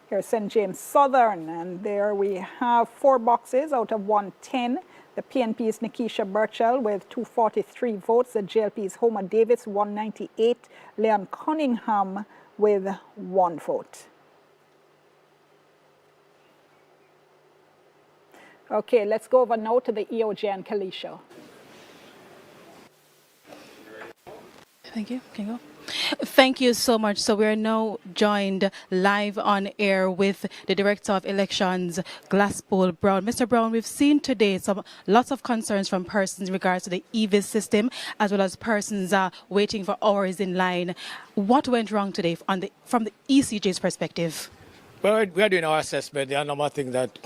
Here's St. James Southern, and there we have 4 boxes out of 110. The PNP's Nikisha Burchell with 243 votes. The JLP's Homer Davis, 198. Leon Cunningham with 1 vote. Okay, let's go over now to the EOJ and Kalisha. Thank you. Can you go? Thank you so much. So we're now joined live on air with the Director of Elections, Glasspool Brown. Mr. Brown, we've seen today lots of concerns from persons in regards to the EVIS system, as well as persons waiting for hours in line. What went wrong today from the ECJ's perspective? Well, we are doing our assessment. There are a number of things that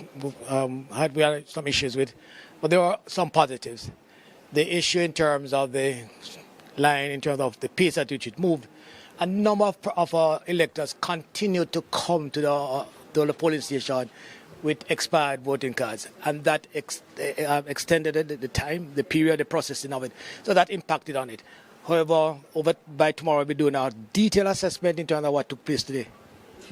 we had some issues with, but there are some positives. The issue in terms of the line, in terms of the pace at which it moved, a number of our electors continued to come to the polling station with expired voting cards, and that extended the time, the period, the processing of it. So that impacted on it. However, by tomorrow we'll be doing our detailed assessment in terms of what took place today.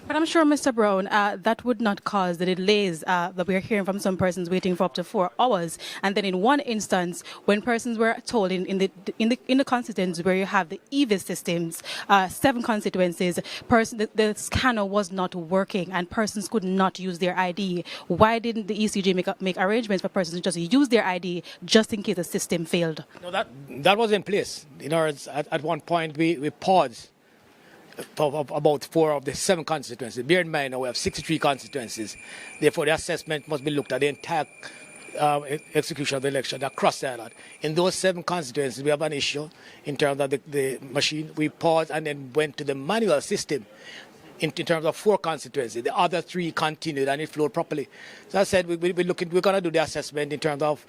But I'm sure, Mr. Brown, that would not cause the delays that we're hearing from some persons waiting for up to 4 hours. And then in one instance, when persons were told in the constituencies where you have the EVIS systems, 7 constituencies, the scanner was not working and persons could not use their ID. Why didn't the ECJ make arrangements for persons to just use their ID just in case the system failed? No, that was in place. In other words, at one point we paused about 4 of the 7 constituencies. Bear in mind, now we have 63 constituencies. Therefore, the assessment must be looked at the entire execution of the election across the island. In those 7 constituencies, we have an issue in terms of the machine. We paused and then went to the manual system in terms of 4 constituencies. The other 3 continued and it flowed properly. So I said we're going to do the assessment in terms of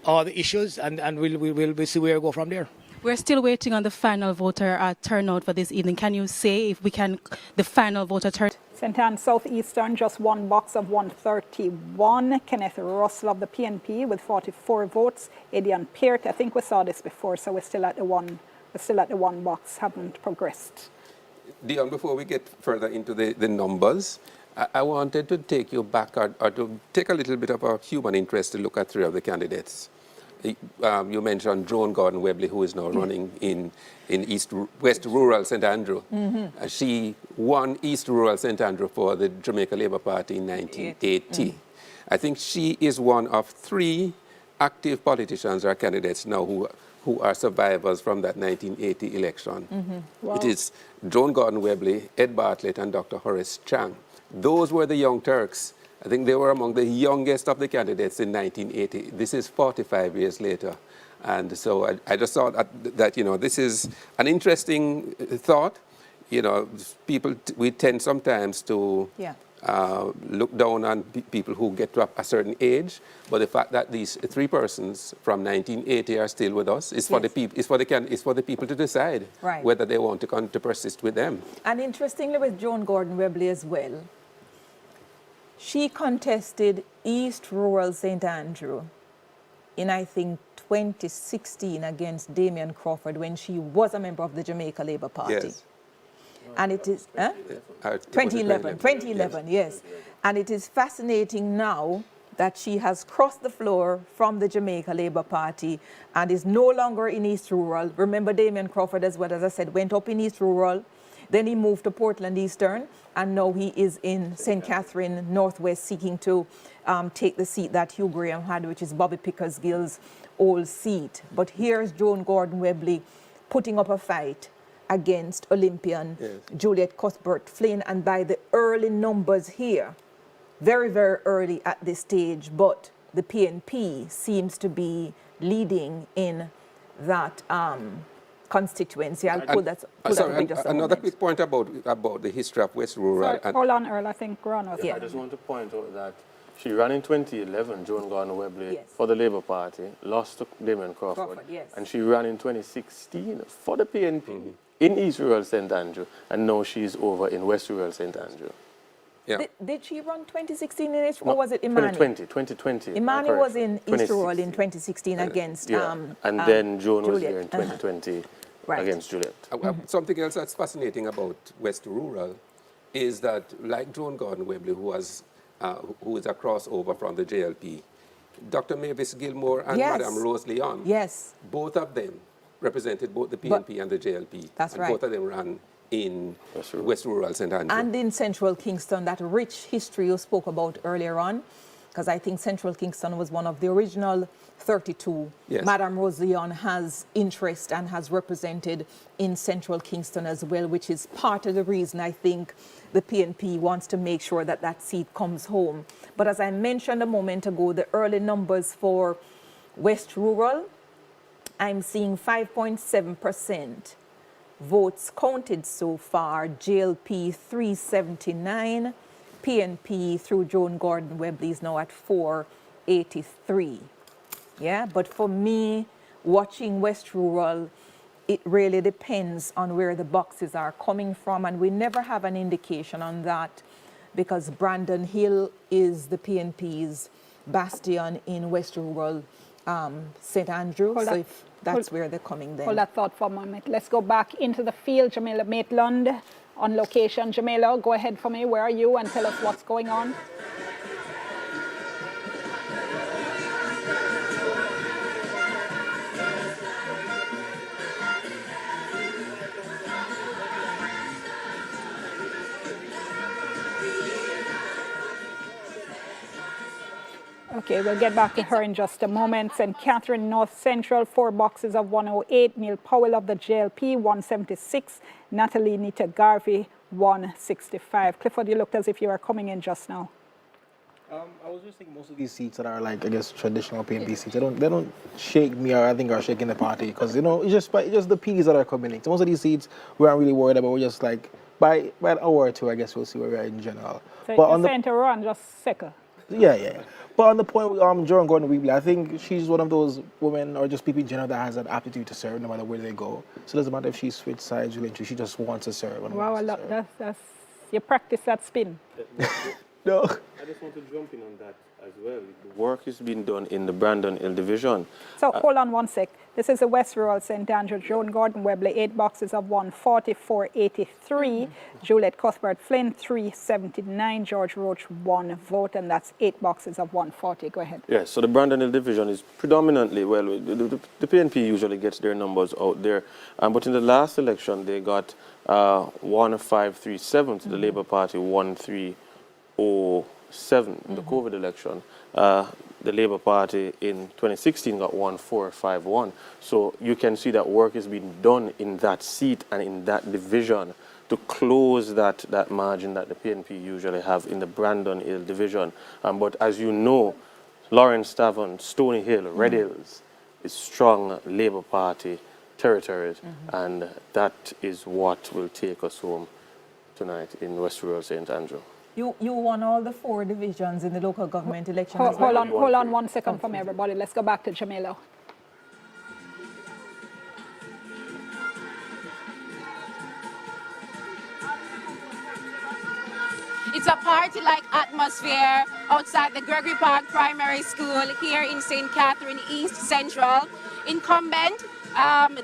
all the issues, and we'll see where we go from there. We're still waiting on the final voter turnout for this evening. Can you say if we can, the final voter turnout? St. Anne Southeastern, just 1 box of 131. Kenneth Russell of the PNP with 44 votes. Edian Peart, I think we saw this before, so we're still at the one box, haven't progressed. Dion, before we get further into the numbers, I wanted to take you back or to take a little bit of a human interest to look at 3 of the candidates. You mentioned Joan Gordon Webley, who is now running in West Rural St. Andrew. Mm-hmm. She won East Rural St. Andrew for the Jamaica Labour Party in 1980. Mm-hmm. I think she is one of 3 active politicians or candidates now who are survivors from that 1980 election. Mm-hmm. Wow. It is Joan Gordon Webley, Ed Bartlett, and Dr. Horace Chang. Those were the Young Turks. I think they were among the youngest of the candidates in 1980. This is 45 years later. And so I just thought that, you know, this is an interesting thought. You know, we tend sometimes to look down on people who get to a certain age. But the fact that these 3 persons from 1980 are still with us is for the people. It's for the people to decide whether they want to persist with them. And interestingly, with Joan Gordon Webley as well, she contested East Rural St. Andrew in, I think, 2016 against Damian Crawford when she was a member of the Jamaica Labour Party. Yes. And it is 2011, yes. And it is fascinating now that she has crossed the floor from the Jamaica Labour Party and is no longer in East Rural. Remember, Damian Crawford, as well as I said, went up in East Rural. Then he moved to Portland Eastern, and now he is in St. Catherine Northwest seeking to take the seat that Hugh Graham had, which is Bobby Pickersgill's old seat. But here's Joan Gordon Webley putting up a fight against Olympian Juliet Cuthbert Flynn, and by the early numbers here, very, very early at this stage, but the PNP seems to be leading in that constituency. I'll pull that away just a another moment. quick point about the history of West Rural. Sorry, hold on, Earl, I think Ron was I just want to point out that she ran in 2011, Joan Gordon Webley, for the Labour Party, lost to Damian Crawford, and she ran in 2016 for the PNP in East Rural St. Andrew, and now she's over in West Rural St. Andrew. Yeah. Did she run 2016 in East Rural, or was it Imani? 2020. Imani was in East Rural in 2016 against and then Joan was here in 2020 against Juliet. Something else that's fascinating about West Rural is that, like Joan Gordon Webley, who is a crossover from the JLP, Dr. Mavis Gilmore and Madame Rose Leon, both of them represented both the PNP and the JLP. That's and both of them ran in West Rural St. Andrew. And in Central Kingston, that rich history you spoke about earlier on, because I think Central Kingston was one of the original 32. Yes. Madame Rose Leon has interest and has represented in Central Kingston as well, which is part of the reason I think the PNP wants to make sure that that seat comes home. But as I mentioned a moment ago, the early numbers for West Rural, I'm seeing 5.7% votes counted so far, JLP 379, PNP through Joan Gordon Webley is now at 483. Yeah, but for me, watching West Rural, it really depends on where the boxes are coming from, and we never have an indication on that because Brandon Hill is the PNP's bastion in West Rural St. Andrew. So if that's where they're coming then. Hold that thought for a moment. Let's go back into the field. Jamila Maitland on location. Jamila, go ahead for me. Where are you? And tell us what's going on. Okay, we'll get back to her in just a moment. St. Catherine North Central, 4 boxes of 108. Neil Powell of the JLP, 176. Natalie Nita Garvey, 165. Clifford, you looked as if you were coming in just now. I was just thinking most of these seats that are like, I guess, traditional PNP seats, they don't shake me or I think are shaking the party because, you know, it's just the Ps that are coming in. So most of these seats we aren't really worried about. We're just like, by an hour or two, I guess we'll see where we are in general. So but you're saying to run just second? Yeah. But on the point with Joan Gordon Webley, I think she's one of those women or just people in general that has an aptitude to serve no matter where they go. So it doesn't matter if she switched sides, she just wants to serve. Wow, that's you practice that spin. No. I just want to jump in on that as well. The work is being done in the Brandon Hill division. So hold on one sec. This is the West Rural St. Andrew. Joan Gordon Webley, 8 boxes of 140, 483. Juliet Cuthbert Flynn, 379. George Roach, 1 vote, and that's 8 boxes of 140. Go ahead. Yes, so the Brandon Hill division is predominantly, well, the PNP usually gets their numbers out there. But in the last election, they got 1537 to the Labour Party, 1307 in the COVID election. The Labour Party in 2016 got 1451. So you can see that work is being done in that seat and in that division to close that margin that the PNP usually have in the Brandon Hill division. But as you know, Lawrence Tavern, Stony Hill, Red Hills is strong Labour Party territories, and that is what will take us home tonight in West Rural St. Andrew. You won all the 4 divisions in the local government election. Hold on 1 second from everybody. Let's go back to Jamila. It's a party-like atmosphere outside the Gregory Park Primary School here in St. Catherine East Central. Incumbent,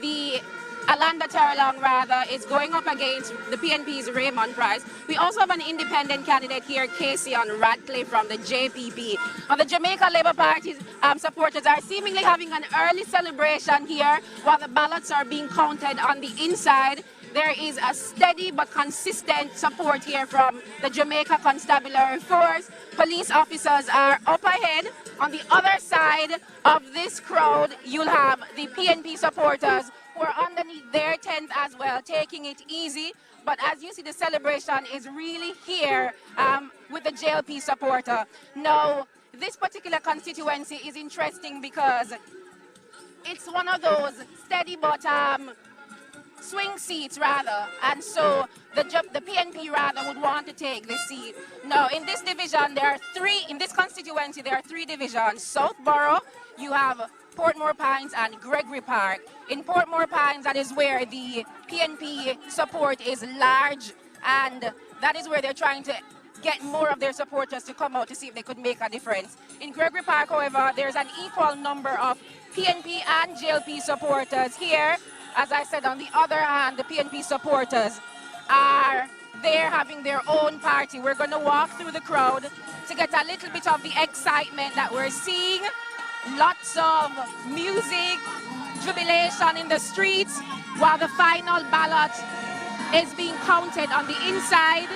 the Alanda Terrelong is going up against the PNP's Raymond Price. We also have an independent candidate here, Casey Radcliffe from the JPP. The Jamaica Labour Party's supporters are seemingly having an early celebration here while the ballots are being counted on the inside. There is a steady but consistent support here from the Jamaica Constabulary Force. Police officers are up ahead. On the other side of this crowd, you'll have the PNP supporters who are underneath their tent as well, taking it easy. But as you see, the celebration is really here with the JLP supporter. Now, this particular constituency is interesting because it's one of those steady but swing seats rather, and so the PNP rather would want to take this seat. Now, in this division, in this constituency, there are 3 divisions. Southborough, you have Portmore Pines and Gregory Park. In Portmore Pines, that is where the PNP support is large, and that is where they're trying to get more of their supporters to come out to see if they could make a difference. In Gregory Park, however, there's an equal number of PNP and JLP supporters here. As I said, on the other hand, the PNP supporters are there having their own party. We're going to walk through the crowd to get a little bit of the excitement that we're seeing. Lots of music, jubilation in the streets, while the final ballot is being counted on the inside.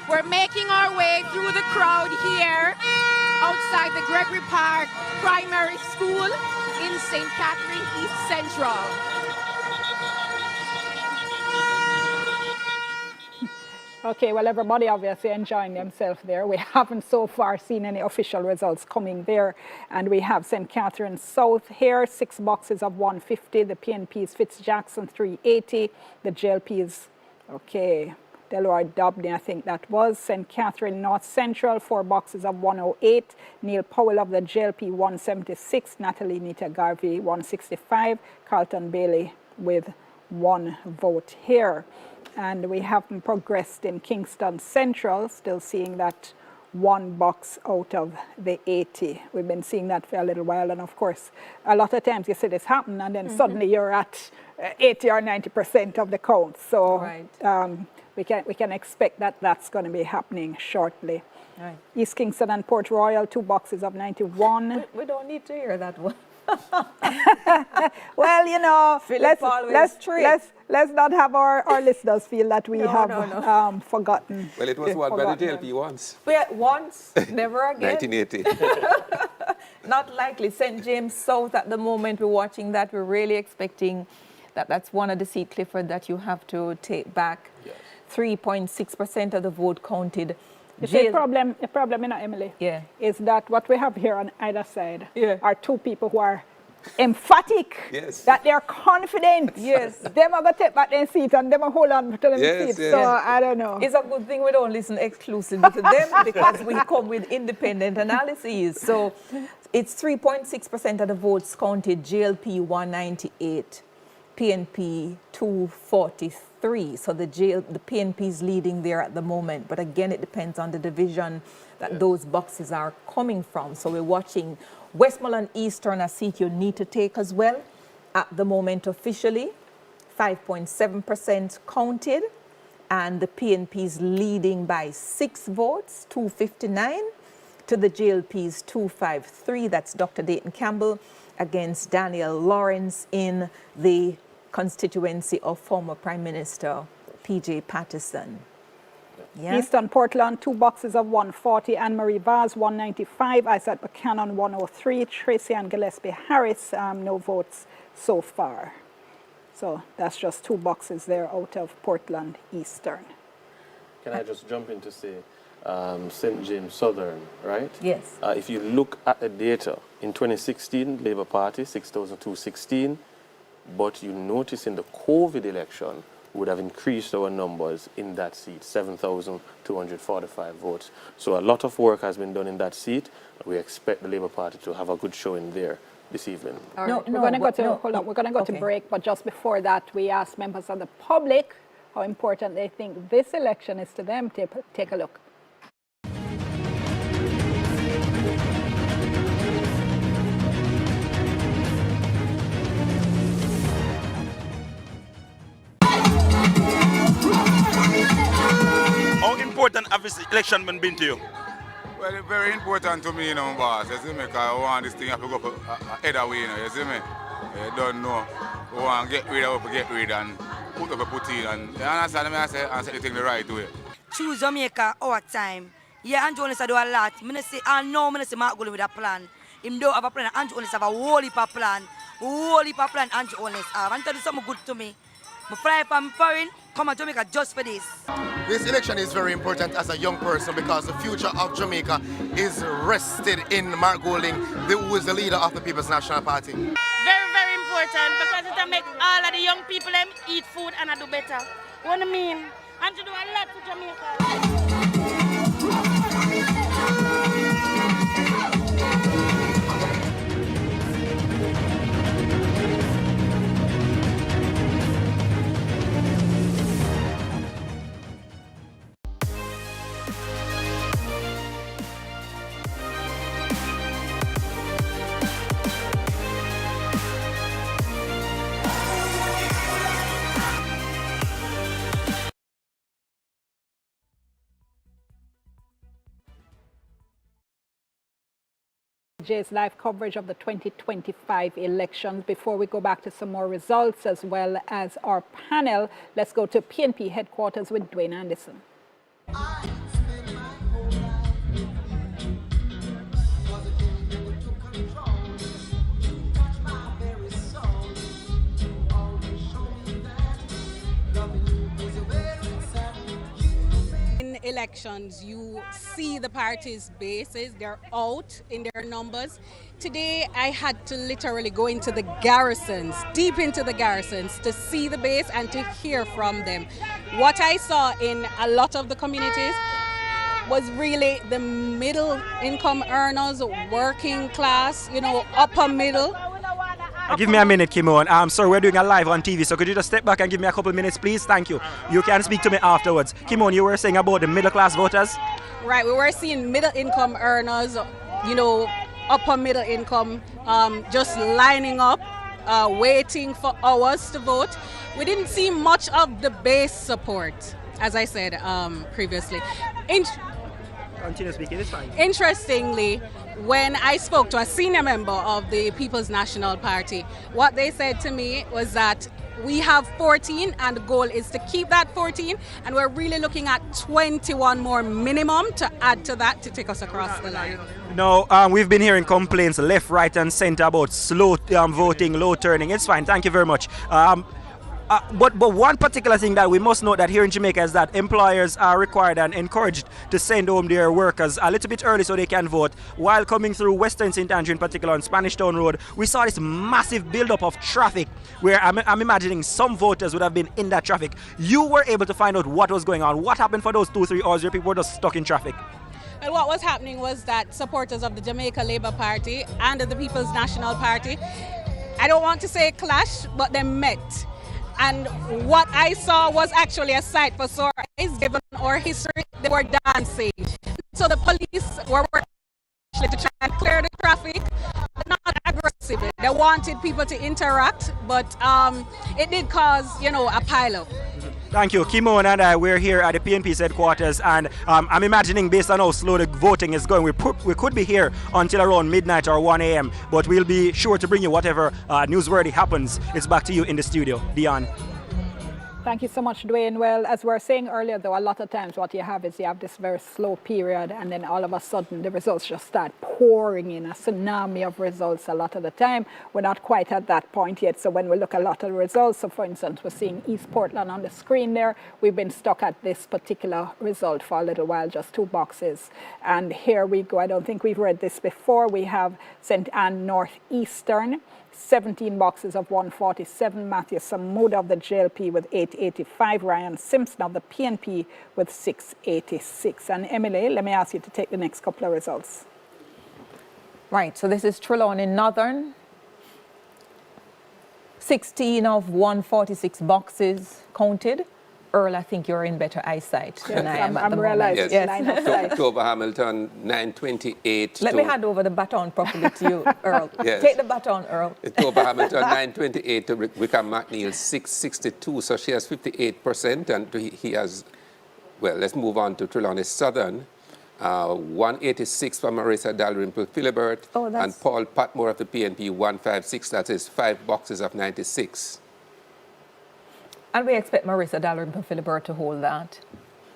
We're making our way through the crowd here outside the Gregory Park Primary School in St. Catherine East Central. Okay, well, everybody obviously enjoying themselves there. We haven't so far seen any official results coming there. And we have St. Catherine South here, 6 boxes of 150. The PNP's Fitzjackson 380. The JLP's, okay, Delroy Dobney, I think that was. St. Catherine North Central, 4 boxes of 108. Neil Powell of the JLP 176. Natalie Nita Garvey 165. Carlton Bailey with 1 vote here. And we haven't progressed in Kingston Central, still seeing that 1 box out of the 80. We've been seeing that for a little while, and of course, a lot of times you see this happen, and then suddenly you're at 80 or 90% of the count. So we can expect that that's going to be happening shortly. Right. East Kingston and Port Royal, 2 boxes of 91. We don't need to hear that one. Well, you know, let's not have our listeners feel that we have forgotten. Well, it was one by the JLP once. Once, never again. 1980. Not likely. St. James South at the moment, we're watching that. We're really expecting that that's one of the seat, Clifford, that you have to take back. Yes. 3.6% of the vote counted. The problem, you know, Emily, is that what we have here on either side are 2 people who are emphatic, that they're confident. Them are going to take back their seat and them are hold on to them seats. So I don't know. It's a good thing we don't listen exclusively to them because we come with independent analyses. So it's 3.6% of the votes counted. JLP 198, PNP 243. So the PNP is leading there at the moment. But again, it depends on the division that those boxes are coming from. So we're watching Westmoreland Eastern, a seat you need to take as well. At the moment officially, 5.7% counted. And the PNP is leading by 6 votes, 259 to the JLP's 253. That's Dr. Dayton Campbell against Daniel Lawrence in the constituency of former Prime Minister P.J. Patterson. Eastern Portland, 2 boxes of 140. Anne-Marie Vaz, 195. Isaac Buchanan, 103. Tracy and Gillespie Harris, no votes so far. So that's just 2 boxes there out of Portland Eastern. Can I just jump in to say St. James Southern, right? Yes. If you look at the data, in 2016, Labour Party, 6,216. But you notice in the COVID election, would have increased our numbers in that seat, 7,245 votes. So a lot of work has been done in that seat. We expect the Labour Party to have a good showing there this evening. All right. We're going to go to break, but just before that, we asked members of the public how important they think this election is to them. Take a look. How important have this election been to you? Well, it's very important to me, you know, boss. You see me? Because I want this thing to go up either way, you know, you see me? You don't know. We want to get rid of and put up a put in. And you understand me? I say the thing the right way. Choose Jamaica our time. Yeah, Andrew Honest do a lot. I know I'm not going with a plan. Him don't have a plan. Andrew Honest have a whole heap of plan. Whole heap of plan Andrew Honest have. And to do something good to me. I fly from foreign, come to Jamaica just for this. This election is very important as a young person because the future of Jamaica is rested in Mark Golding, who is the leader of the People's National Party. Very, very important because it will make all of the young people them eat food and do better. What I mean? And to do a lot for Jamaica. PNPJ's live coverage of the 2025 elections. Before we go back to some more results as well as our panel, let's go to PNP headquarters with Dwayne Anderson. Elections, you see the parties' bases, they're out in their numbers. Today, I had to literally go into the garrisons, deep into the garrisons, to see the base and to hear from them. What I saw in a lot of the communities was really the middle income earners, working class, upper middle. Give me a minute, Kimon. Sorry, we're doing a live on TV, so could you just step back and give me a couple minutes, please? Thank you. You can speak to me afterwards. Kimon, you were saying about the middle class voters? Right, we were seeing middle income earners, upper middle income, just lining up, waiting for hours to vote. We didn't see much of the base support, as I said previously. Continue speaking, it's fine. Interestingly, when I spoke to a senior member of the People's National Party, what they said to me was that we have 14 and the goal is to keep that 14, and we're really looking at 21 more minimum to add to that to take us across the line. No, we've been hearing complaints left, right and centre about slow voting, low turning. It's fine, thank you very much. But one particular thing that we must note that here in Jamaica is that employers are required and encouraged to send home their workers a little bit early so they can vote. While coming through Western St. Andrew in particular on Spanish Town Road, we saw this massive build-up of traffic where I'm imagining some voters would have been in that traffic. You were able to find out what was going on. What happened for those 2-3 hours where people were just stuck in traffic? Well, what was happening was that supporters of the Jamaica Labour Party and the People's National Party, I don't want to say clash, but they met. And what I saw was actually a sight for sore eyes, given our history. They were dancing. So the police were working to try and clear the traffic, but not aggressively. They wanted people to interact, but it did cause, a pileup. Thank you. Kimon and I, we're here at the PNP's headquarters, and I'm imagining based on how slow the voting is going, we could be here until around midnight or 1 a.m., but we'll be sure to bring you whatever newsworthy happens. It's back to you in the studio. Dion. Thank you so much, Dwayne. Well, as we were saying earlier, though, a lot of times what you have is this very slow period, and then all of a sudden the results just start pouring in, a tsunami of results a lot of the time. We're not quite at that point yet. So when we look at a lot of the results, so for instance, we're seeing East Portland on the screen there. We've been stuck at this particular result for a little while, just 2 boxes. And here we go. I don't think we've read this before. We have St. Ann Northeastern, 17 boxes of 147, Matthew Samuda of the JLP with 885, Ryan Simpson of the PNP with 686. And Emily, let me ask you to take the next couple of results. Right, so this is Trelawney Northern. 16 of 146 boxes counted. Earl, I think you're in better eyesight than I am at the moment. Yes. Toba Hamilton, 928. Let me hand over the baton properly to you, Earl. Yes. Take the baton, Earl. Toba Hamilton, 928 to Wickham McNeil, 662. So she has 58%, and he has, well, let's move on to Trelawney Southern. 186 for Marissa Dalrymple Philibert, and Paul Patmore of the PNP, 156. That is 5 boxes of 96. And we expect Marissa Dalrymple Philibert to hold that.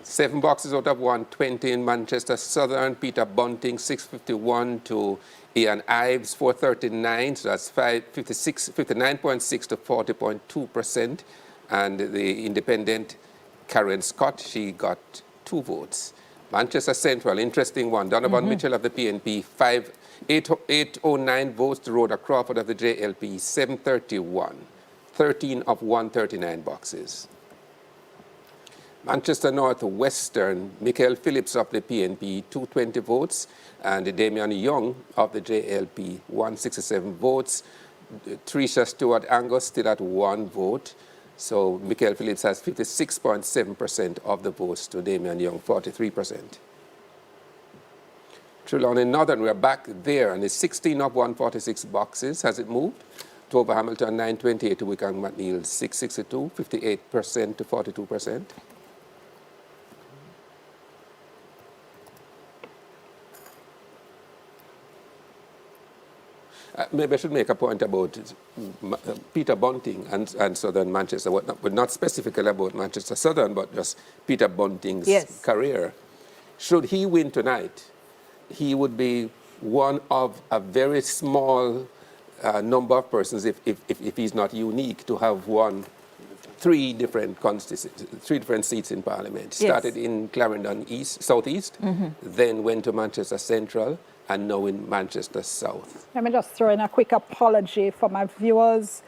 7 boxes out of 120 in Manchester Southern. Peter Bunting, 651 to Ian Ives, 439. So that's 59.6 to 40.2%. And the independent Karen Scott, she got 2 votes. Manchester Central, interesting one. Donovan Mitchell of the PNP, 809 votes to Rhoda Crawford of the JLP, 731. 13 of 139 boxes. Manchester North Western, Michael Phillips of the PNP, 220 votes, and Damian Young of the JLP, 167 votes. Tricia Stewart Angus still at 1 vote. So Michael Phillips has 56.7% of the votes to Damian Young, 43%. Trelawney Northern, we're back there, and it's 16 of 146 boxes. Has it moved? Toba Hamilton, 928 to Wickham McNeil, 662, 58% to 42%. Maybe I should make a point about Peter Bunting and Southern Manchester, but not specifically about Manchester Southern, but just Peter Bunting's career. Should he win tonight, he would be one of a very small number of persons, if he's not unique, to have won three different seats in Parliament. Started in Clarendon Southeast, then went to Manchester Central, and now in Manchester South. Let me just throw in a quick apology for my viewers.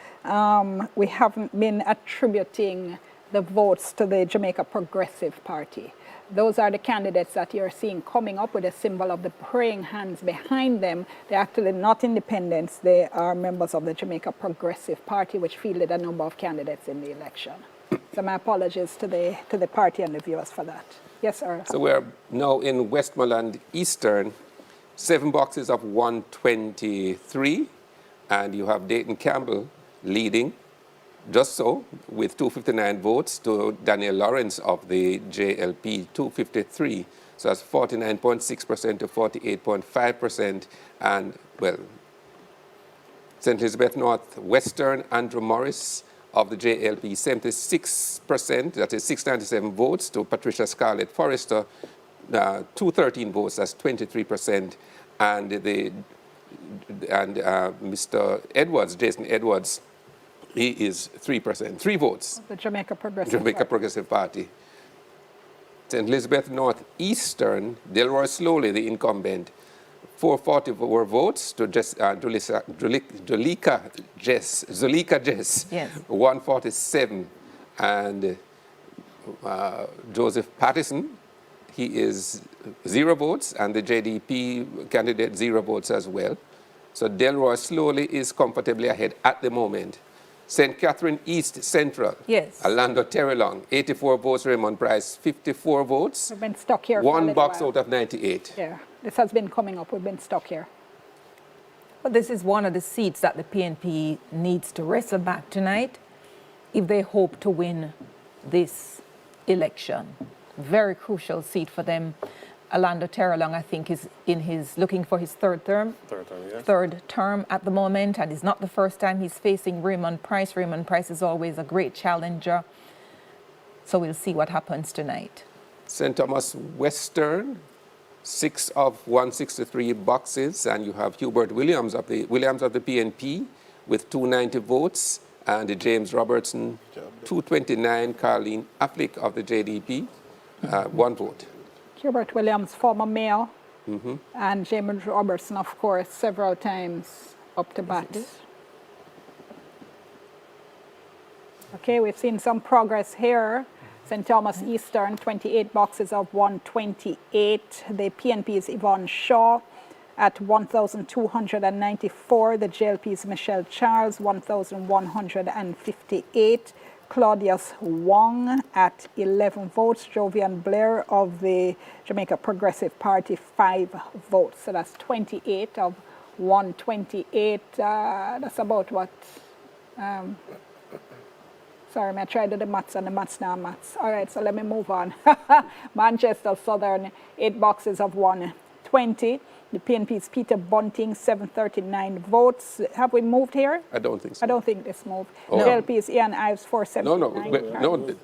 We haven't been attributing the votes to the Jamaica Progressive Party. Those are the candidates that you're seeing coming up with a symbol of the praying hands behind them. They're actually not independents. They are members of the Jamaica Progressive Party, which fielded a number of candidates in the election. So my apologies to the party and the viewers for that. Yes, sir. So we're now in Westmoreland Eastern, 7 boxes of 123, and you have Dayton Campbell leading, just so, with 259 votes to Daniel Lawrence of the JLP, 253. So that's 49.6% to 48.5%. And, well, St. Elizabeth North Western, Andrew Morris of the JLP, 76%, that is 697 votes to Patricia Scarlett Forrester, 213 votes, that's 23%. And Mr. Edwards, Jason Edwards, he is 3%, 3 votes. The Jamaica Progressive Party. St. Elizabeth North Eastern, Delroy Slowly, the incumbent, 444 votes to Zulika Jess, 147. And Joseph Pattison, he is 0 votes, and the JDP candidate 0 votes as well. So Delroy Slowly is comfortably ahead at the moment. St. Catherine East Central, Orlando Terrelong, 84 votes, Raymond Price, 54 votes. We've been stuck here for 1 a box while. out of 98. Yeah, this has been coming up. We've been stuck here. But this is one of the seats that the PNP needs to wrestle back tonight if they hope to win this election. Very crucial seat for them. Orlando Terrelong, I think, is looking for his third term. Third term at the moment, and it's not the first time he's facing Raymond Price. Raymond Price is always a great challenger. So we'll see what happens tonight. St. Thomas Western, 6 of 163 boxes, and you have Hubert Williams of the PNP with 290 votes, and James Robertson, 229. Carleen Affleck of the JDP, 1 vote. Hubert Williams, former mayor, and James Robertson, of course, several times up to bat. Okay, we've seen some progress here. St. Thomas Eastern, 28 boxes of 128. The PNP's Yvonne Shaw at 1,294. The JLP's Michelle Charles, 1,158. Claudius Wong at 11 votes. Jovian Blair of the Jamaica Progressive Party, 5 votes. So that's 28 of 128. That's about what? Sorry, I tried to do the maths and the maths now maths. All right, so let me move on. Manchester Southern, 8 boxes of 120. The PNP's Peter Bunting, 739 votes. Have we moved here? I don't think so. I don't think this moved. Oh. The LP's Ian Ives, 479. No.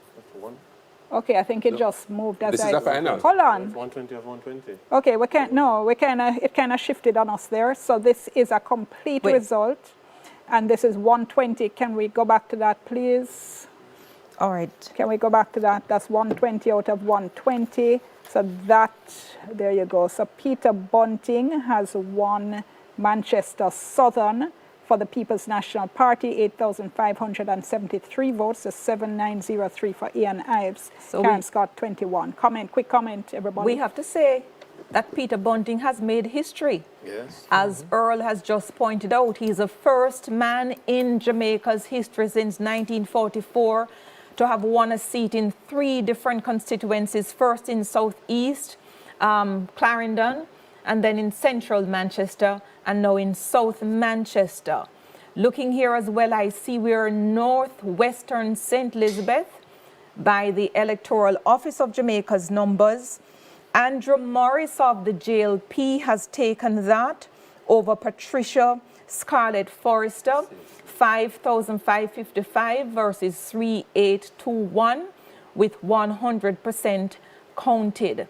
Okay, I think it just moved. As this is a final. Hold on. 120 of 120. Okay, it kind of shifted on us there. So this is a complete result. And this is 120. Can we go back to that, please? All right. Can we go back to that? That's 120 out of 120. So that, there you go. So Peter Bunting has won Manchester Southern for the People's National Party, 8,573 votes, so 7,903 for Ian Ives. So Karen Scott, 21. Quick comment, everybody. We have to say that Peter Bunting has made history. Yes. As Earl has just pointed out, he's the first man in Jamaica's history since 1944 to have won a seat in 3 different constituencies, first in Southeast, Clarendon, and then in Central Manchester, and now in South Manchester. Looking here as well, I see we're northwestern St. Elizabeth by the Electoral Office of Jamaica's numbers. Andrew Morris of the JLP has taken that over Patricia Scarlett Forrester, 5,555 versus 3,821 with 100% counted.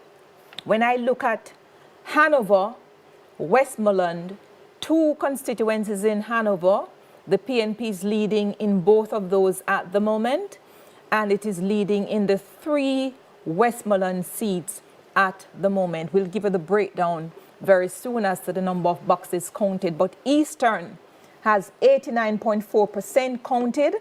When I look at Hanover, Westmoreland, 2 constituencies in Hanover, the PNP is leading in both of those at the moment, and it is leading in the 3 Westmoreland seats at the moment. We'll give you the breakdown very soon as to the number of boxes counted, but Eastern has 89.4% counted.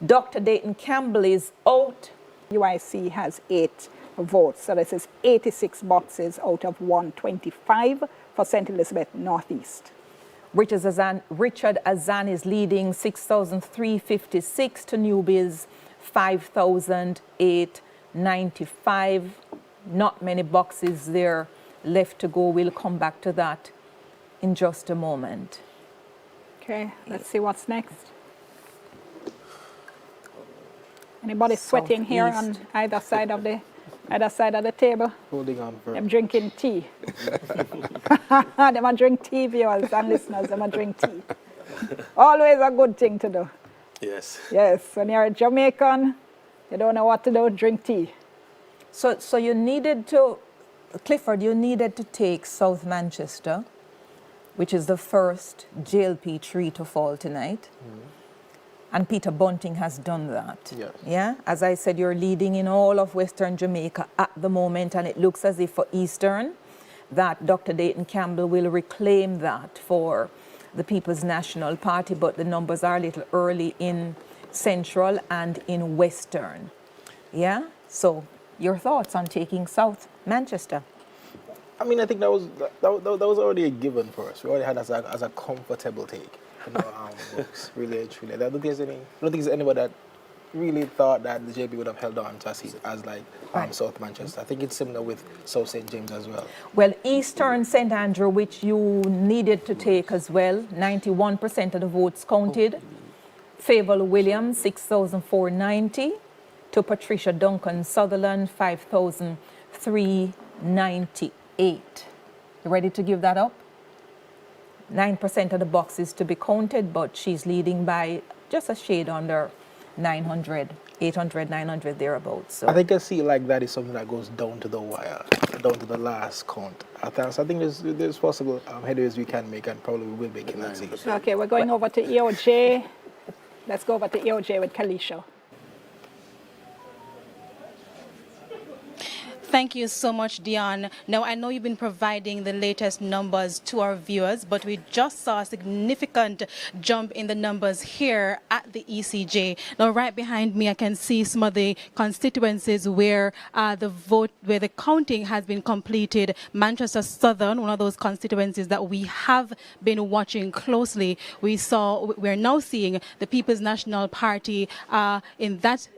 Dr. Dayton Campbell is out. UIC has 8 votes, so this is 86 boxes out of 125 for St. Elizabeth Northeast. Richard Azan is leading 6,356 to newbies 5,895. Not many boxes there left to go. We'll come back to that in just a moment. Okay, let's see what's next. Anybody sweating here on either side of the table? Holding on for. I'm drinking tea. Them a drink tea, viewers and listeners. Them a drink tea. Always a good thing to do. Yes. Yes, when you're a Jamaican, you don't know what to do, drink tea. So you needed to, Clifford, you needed to take South Manchester, which is the first JLP tree to fall tonight. And Peter Bunting has done that. Yes. Yeah, as I said, you're leading in all of Western Jamaica at the moment, and it looks as if for Eastern, that Dr. Dayton Campbell will reclaim that for the People's National Party, but the numbers are a little early in Central and in Western. Yeah, so your thoughts on taking South Manchester? I mean, I think that was already a given for us. We already had as a comfortable take. You know, books, really, truly. I don't think there's anybody that really thought that the JP would have held on to a seat as like South Manchester. I think it's similar with South St. James as well. Well, Eastern St. Andrew, which you needed to take as well, 91% of the votes counted. Favour Williams, 6,490. To Patricia Duncan Sutherland, 5,398. You ready to give that up? 9% of the boxes to be counted, but she's leading by just a shade under 900, 800, 900 thereabouts. So. I think a seat like that is something that goes down to the wire, down to the last count. I think there's possible headways we can make, and probably we will make in that seat. Okay, we're going over to EOJ. Let's go over to EOJ with Kalisha. Thank you so much, Dion. Now, I know you've been providing the latest numbers to our viewers, but we just saw a significant jump in the numbers here at the ECJ. Now, right behind me, I can see some of the constituencies where the counting has been completed. Manchester Southern, one of those constituencies that we have been watching closely. We're now seeing the People's National Party in that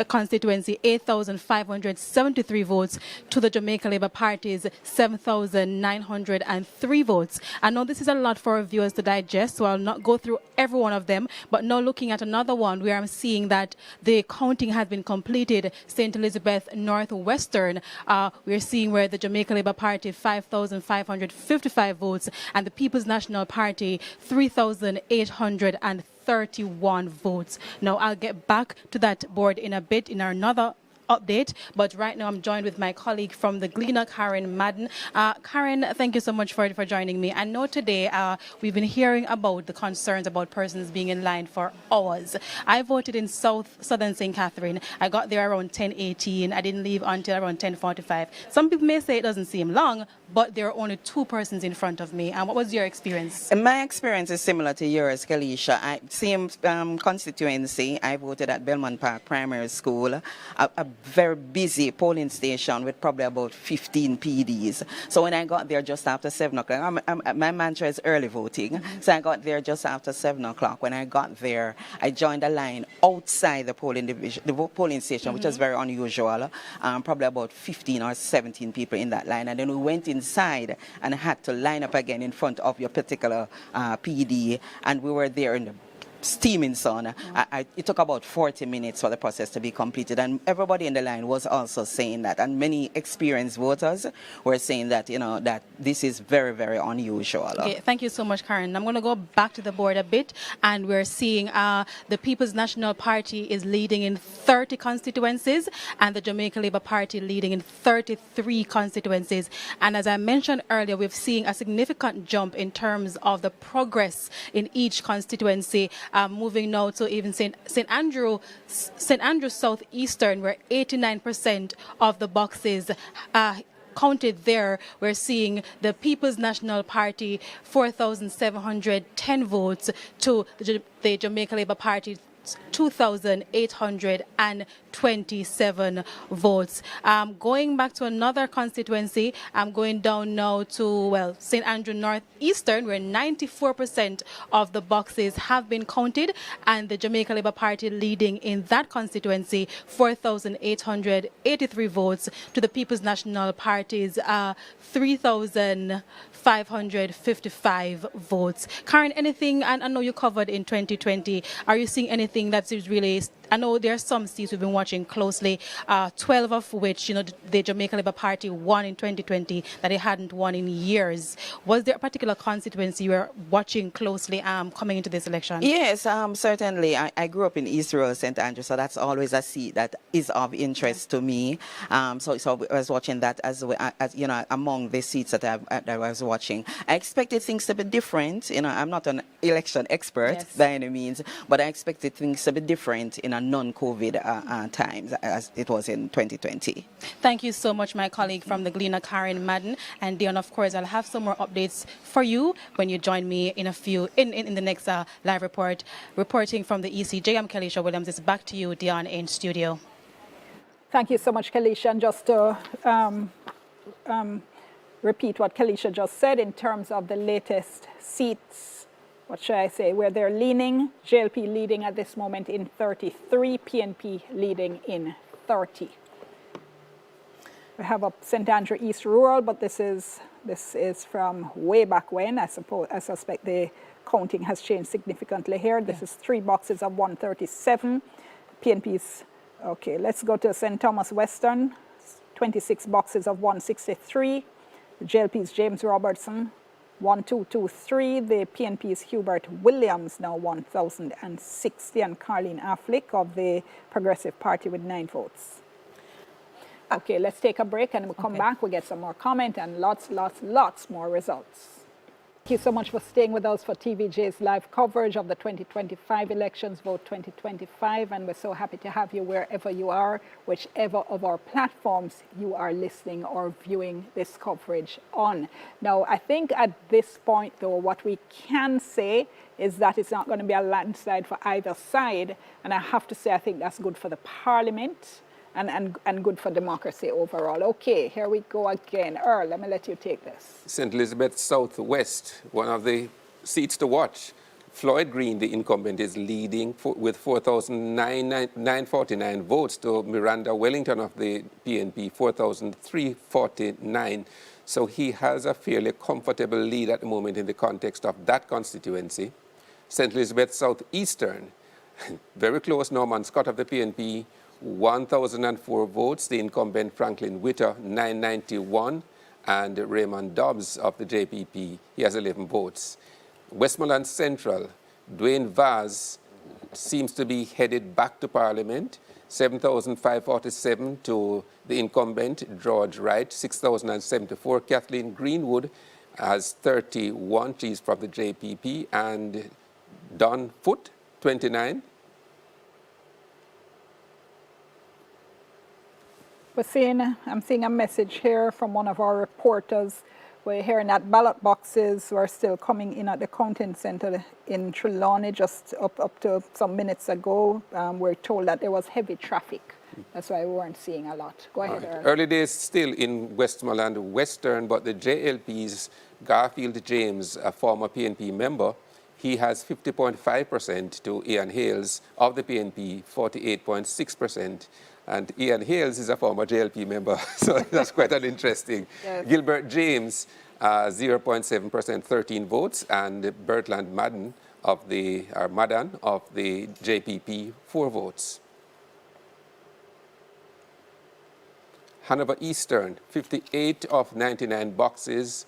constituency 8,573 votes to the Jamaica Labour Party's 7,903 votes. I know this is a lot for our viewers to digest, so I'll not go through every one of them, but now looking at another one where I'm seeing that the counting has been completed. St. Elizabeth Northwestern, we're seeing where the Jamaica Labour Party 5,555 votes and the People's National Party 3,831 votes. Now, I'll get back to that board in a bit in another update, but right now I'm joined with my colleague from the Gleaner, Karen Madden. Karen, thank you so much for joining me. I know today we've been hearing about the concerns about persons being in line for hours. I voted in Southern St. Catherine. I got there around 10:18. I didn't leave until around 10:45. Some people may say it doesn't seem long, but there are only 2 persons in front of me. And what was your experience? My experience is similar to yours, Kalisha. Same constituency. I voted at Belmont Park Primary School. A very busy polling station with probably about 15 PDs. So when I got there just after 7 o'clock, my mantra is early voting. So I got there just after 7 o'clock. When I got there, I joined a line outside the polling station, which was very unusual. Probably about 15 or 17 people in that line. And then we went inside and had to line up again in front of your particular PD. And we were there in the steaming sun. It took about 40 minutes for the process to be completed, and everybody in the line was also saying that, and many experienced voters were saying that, you know, that this is very, very unusual. Okay, thank you so much, Karen. I'm going to go back to the board a bit, and we're seeing the People's National Party is leading in 30 constituencies, and the Jamaica Labour Party leading in 33 constituencies. And as I mentioned earlier, we've seen a significant jump in terms of the progress in each constituency. Moving now to even St. Andrew Southeastern, where 89% of the boxes counted there. We're seeing the People's National Party 4,710 votes to the Jamaica Labour Party 2,827 votes. Going back to another constituency, I'm going down now to, well, St. Andrew Northeastern, where 94% of the boxes have been counted, and the Jamaica Labour Party leading in that constituency, 4,883 votes to the People's National Party's 3,555 votes. Karen, anything, and I know you covered in 2020, are you seeing anything that is really, I know there are some seats we've been watching closely, 12 of which, you know, the Jamaica Labour Party won in 2020 that it hadn't won in years. Was there a particular constituency you were watching closely coming into this election? Yes, certainly. I grew up in East Rural St. Andrew, so that's always a seat that is of interest to me. So I was watching that as you know, among the seats that I was watching. I expected things to be different. You know, I'm not an election expert by any means, but I expected things to be different in a non-COVID times as it was in 2020. Thank you so much, my colleague from the Gleaner, Karen Madden. And Dion, of course, I'll have some more updates for you when you join me in a few, in the next live report. Reporting from the ECJ, I'm Kelisha Williams. It's back to you, Dion, in studio. Thank you so much, Kelisha. And just to repeat what Kelisha just said in terms of the latest seats, what should I say, where they're leaning, JLP leading at this moment in 33, PNP leading in 30. We have up St. Andrew East Rural, but this is from way back when. I suspect the counting has changed significantly here. This is 3 boxes of 137. PNP's, okay, let's go to St. Thomas Western, 26 boxes of 163. The JLP's James Robertson, 1223. The PNP's Hubert Williams, now 1,060, and Carleen Affleck of the Progressive Party with 9 votes. Okay, let's take a break and we'll come back. We'll get some more comment and lots more results. Thank you so much for staying with us for TVJ's live coverage of the 2025 elections, Vote 2025, and we're so happy to have you wherever you are, whichever of our platforms you are listening or viewing this coverage on. Now, I think at this point, though, what we can say is that it's not going to be a landslide for either side, and I have to say I think that's good for the Parliament and good for democracy overall. Okay, here we go again. Earl, let me let you take this. St. Elizabeth Southwest, one of the seats to watch. Floyd Green, the incumbent, is leading with 4,949 votes to Miranda Wellington of the PNP, 4,349. So he has a fairly comfortable lead at the moment in the context of that constituency. St. Elizabeth Southeastern, very close, Norman Scott of the PNP, 1,004 votes. The incumbent Franklin Witter, 991, and Raymond Dobbs of the JPP, he has 11 votes. Westmoreland Central, Dwayne Vaz seems to be headed back to Parliament, 7,547 to the incumbent George Wright, 6,074. Kathleen Greenwood has 31, she's from the JPP, and Don Foote, 29. I'm seeing a message here from one of our reporters. We're hearing that ballot boxes were still coming in at the counting center in Trelawney just up to some minutes ago. We're told that there was heavy traffic. That's why we weren't seeing a lot. Go ahead, Earl. Early days still in Westmoreland Western, but the JLP's Garfield James, a former PNP member, he has 50.5% to Ian Hales of the PNP, 48.6%. And Ian Hales is a former JLP member, so that's quite an interesting. Yes. Gilbert James, 0.7%, 13 votes, and Bertland Madden of the, or Madan of the JPP, 4 votes. Hanover Eastern, 58 of 99 boxes.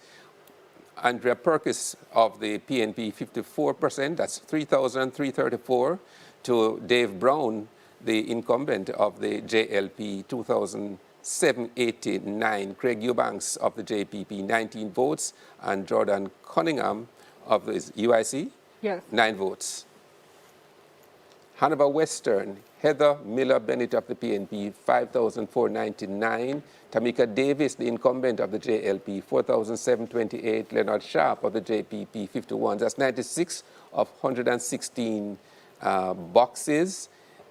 Andrea Perkis of the PNP, 54%, that's 3,334, to Dave Brown, the incumbent of the JLP, 2,789. Craig Eubanks of the JPP, 19 votes, and Jordan Cunningham of the UIC, yes, 9 votes. Hanover Western, Heather Miller Bennett of the PNP, 5,499. Tamika Davis, the incumbent of the JLP, 4,728. Leonard Sharp of the JPP, 51. That's 96 of 116 boxes.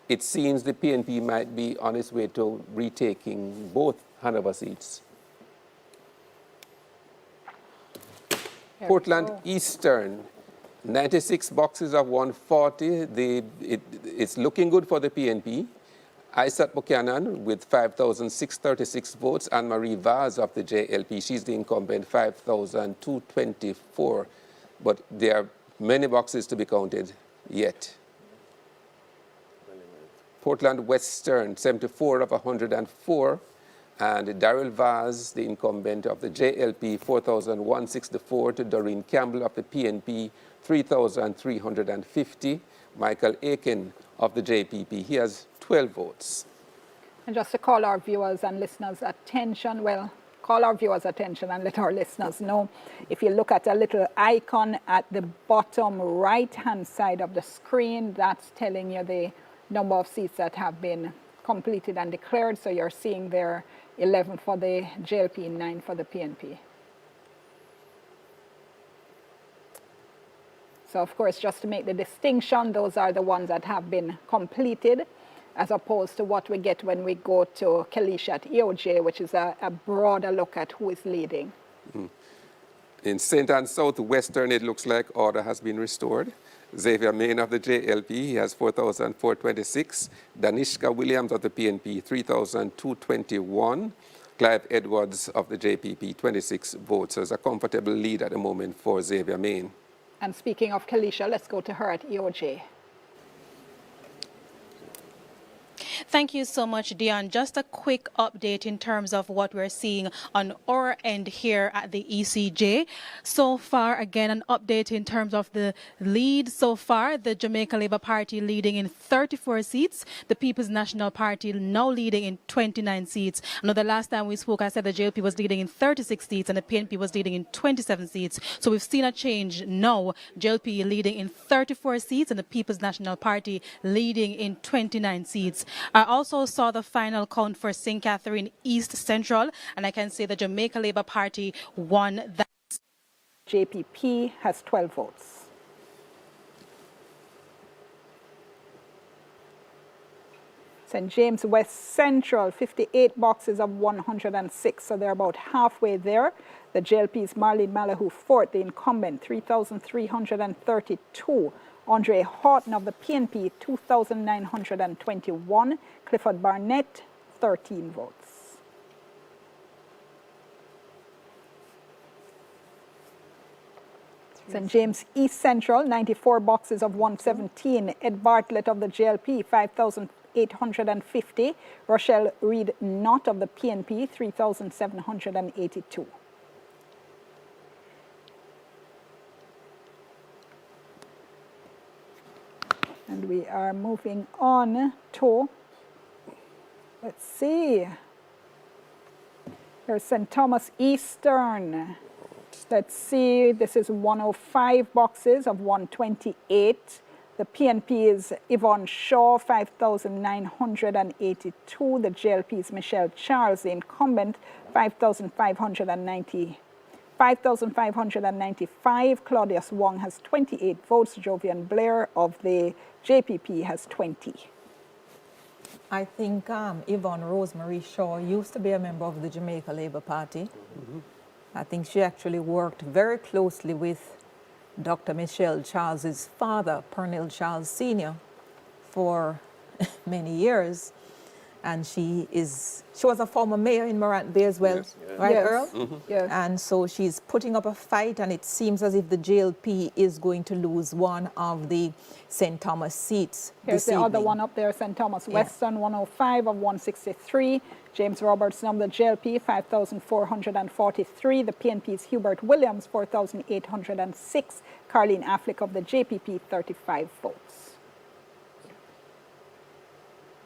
It seems the PNP might be on its way to retaking both Hanover seats. Portland Eastern, 96 boxes of 140. It's looking good for the PNP. Isat Buchanan with 5,636 votes. Anne-Marie Vaz of the JLP, she's the incumbent, 5,224. But there are many boxes to be counted yet. Portland Western, 74 of 104. And Daryl Vaz, the incumbent of the JLP, 4,164, to Doreen Campbell of the PNP, 3,350. Michael Aiken of the JPP, he has 12 votes. And just to call our viewers and listeners' attention, well, call our viewers' attention and let our listeners know, if you look at a little icon at the bottom right-hand side of the screen, that's telling you the number of seats that have been completed and declared. So you're seeing there 11 for the JLP, 9 for the PNP. So of course, just to make the distinction, those are the ones that have been completed, as opposed to what we get when we go to Kalisha at EOJ, which is a broader look at who is leading. In St. Anne South Western, it looks like order has been restored. Xavier Main of the JLP, he has 4,426. Danishka Williams of the PNP, 3,221. Clive Edwards of the JPP, 26 votes. So it's a comfortable lead at the moment for Xavier Main. And speaking of Kalisha, let's go to her at EOJ. Thank you so much, Dion. Just a quick update in terms of what we're seeing on our end here at the ECJ. So far, again, an update in terms of the lead so far. The Jamaica Labour Party leading in 34 seats. The People's National Party now leading in 29 seats. I know the last time we spoke, I said the JLP was leading in 36 seats and the PNP was leading in 27 seats. So we've seen a change now. JLP leading in 34 seats and the People's National Party leading in 29 seats. I also saw the final count for St. Catherine East Central, and I can say the Jamaica Labour Party won that. JPP has 12 votes. St. James West Central, 58 boxes of 106, so they're about halfway there. The JLP's Marlene Malahoo fourth, the incumbent, 3,332. Andre Horton of the PNP, 2,921. Clifford Barnett, 13 votes. St. James East Central, 94 boxes of 117. Ed Bartlett of the JLP, 5,850. Rochelle Reed Knott of the PNP, 3,782. And we are moving on to, let's see, here's St. Thomas Eastern. Let's see, this is 105 boxes of 128. The PNP is Yvonne Shaw, 5,982. The JLP is Michelle Charles, the incumbent, 5,595. Claudius Wong has 28 votes. Jovian Blair of the JPP has 20. I think Yvonne Rosemary Shaw used to be a member of the Jamaica Labour Party. I think she actually worked very closely with Dr. Michelle Charles's father, Pernell Charles Sr., for many years. and she was a former mayor in Morant Bay as well, Yes, yeah. right, Yes. Earl? Yes. And so she's putting up a fight, and it seems as if the JLP is going to lose one of the St. Thomas seats. Here's this the other evening. one up there, St. Thomas Yeah. Western, 105 of 163. James Robertson of the JLP, 5,443. The PNP's Hubert Williams, 4,806. Carleen Affleck of the JPP, 35 votes.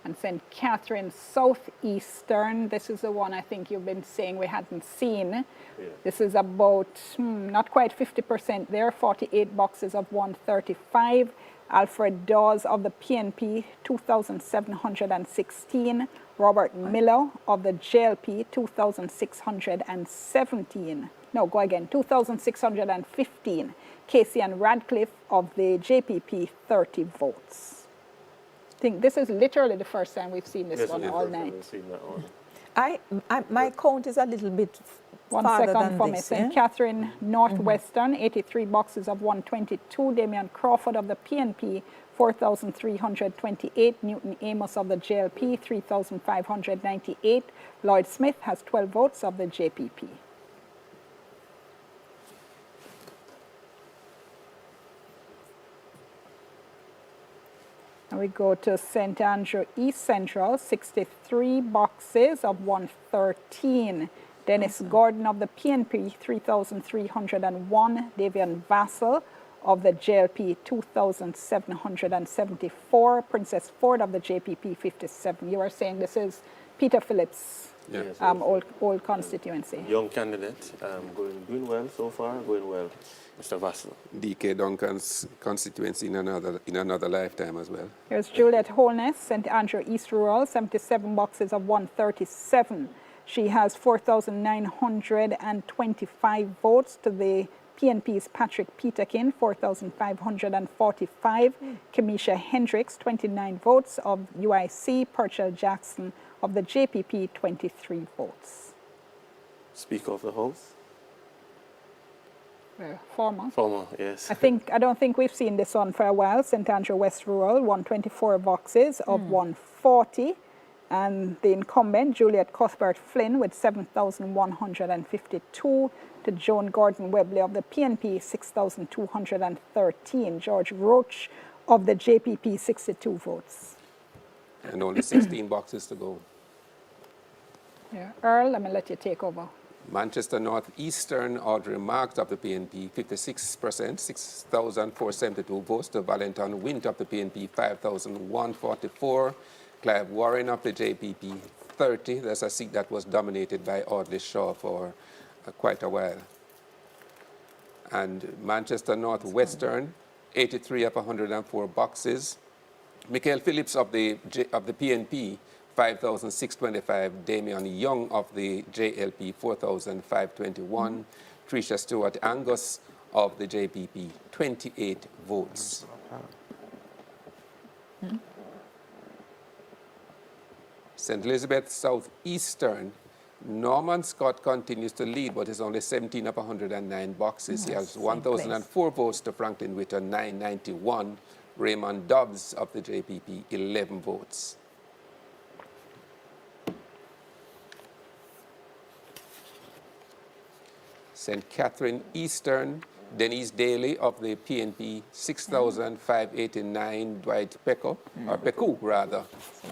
And St. Catherine Southeastern, this is the one I think you've been saying we hadn't seen. Yeah. This is about, not quite 50% there, 48 boxes of 135. Alfred Dawes of the PNP, 2,716. Robert Miller of the JLP, 2,617. No, go again, 2,615. Casey and Radcliffe of the JPP, 30 votes. I think this is literally the first time we've seen this one all night. My count is a little bit One farther second than for me. this, St. yeah? Catherine Northwestern, 83 boxes of 122. Damian Crawford of the PNP, 4,328. Newton Amos of the JLP, 3,598. Lloyd Smith has 12 votes of the JPP. And we go to St. Andrew East Central, 63 boxes of 113. Dennis Gordon of the PNP, 3,301. Davian Vassell of the JLP, 2,774. Princess Ford of the JPP, 57. You are saying this is Peter Phillips' Yes. old constituency. Young candidate, doing well so far, going well. Mr. Vassell. DK Duncan's constituency in another lifetime as well. Here's Juliet Holness, St. Andrew East Rural, 77 boxes of 137. She has 4,925 votes to the PNP's Patrick Peterkin, 4,545. Kamisha Hendricks, 29 votes of UIC. Purcell Jackson of the JPP, 23 votes. Speaker of the House. Former, yes. I don't think we've seen this one for a while. St. Andrew West Rural, 124 boxes of 140. And the incumbent, Juliet Cuthbert Flynn, with 7,152. To Joan Gordon Webley of the PNP, 6,213. George Roach of the JPP, 62 votes. And only 16 boxes to go. Yeah. Earl, let me let you take over. Manchester North Eastern, Audrey Marks of the PNP, 56%, 6,472 votes. To Valentin Wint of the PNP, 5,144. Clive Warren of the JPP, 30. That's a seat that was dominated by Audley Shaw for quite a while. And Manchester North Western, 83 of 104 boxes. Michael Phillips of the PNP, 5,625. Damian Young of the JLP, 4,521. Tricia Stewart Angus of the JPP, 28 votes. St. Elizabeth Southeastern, Norman Scott continues to lead, but is only 17 of 109 boxes. He has 1,004 votes to Franklin Witter, 991. Raymond Dobbs of the JPP, 11 votes. St. Catherine Eastern, Denise Daly of the PNP, 6,589. Dwight Peku rather,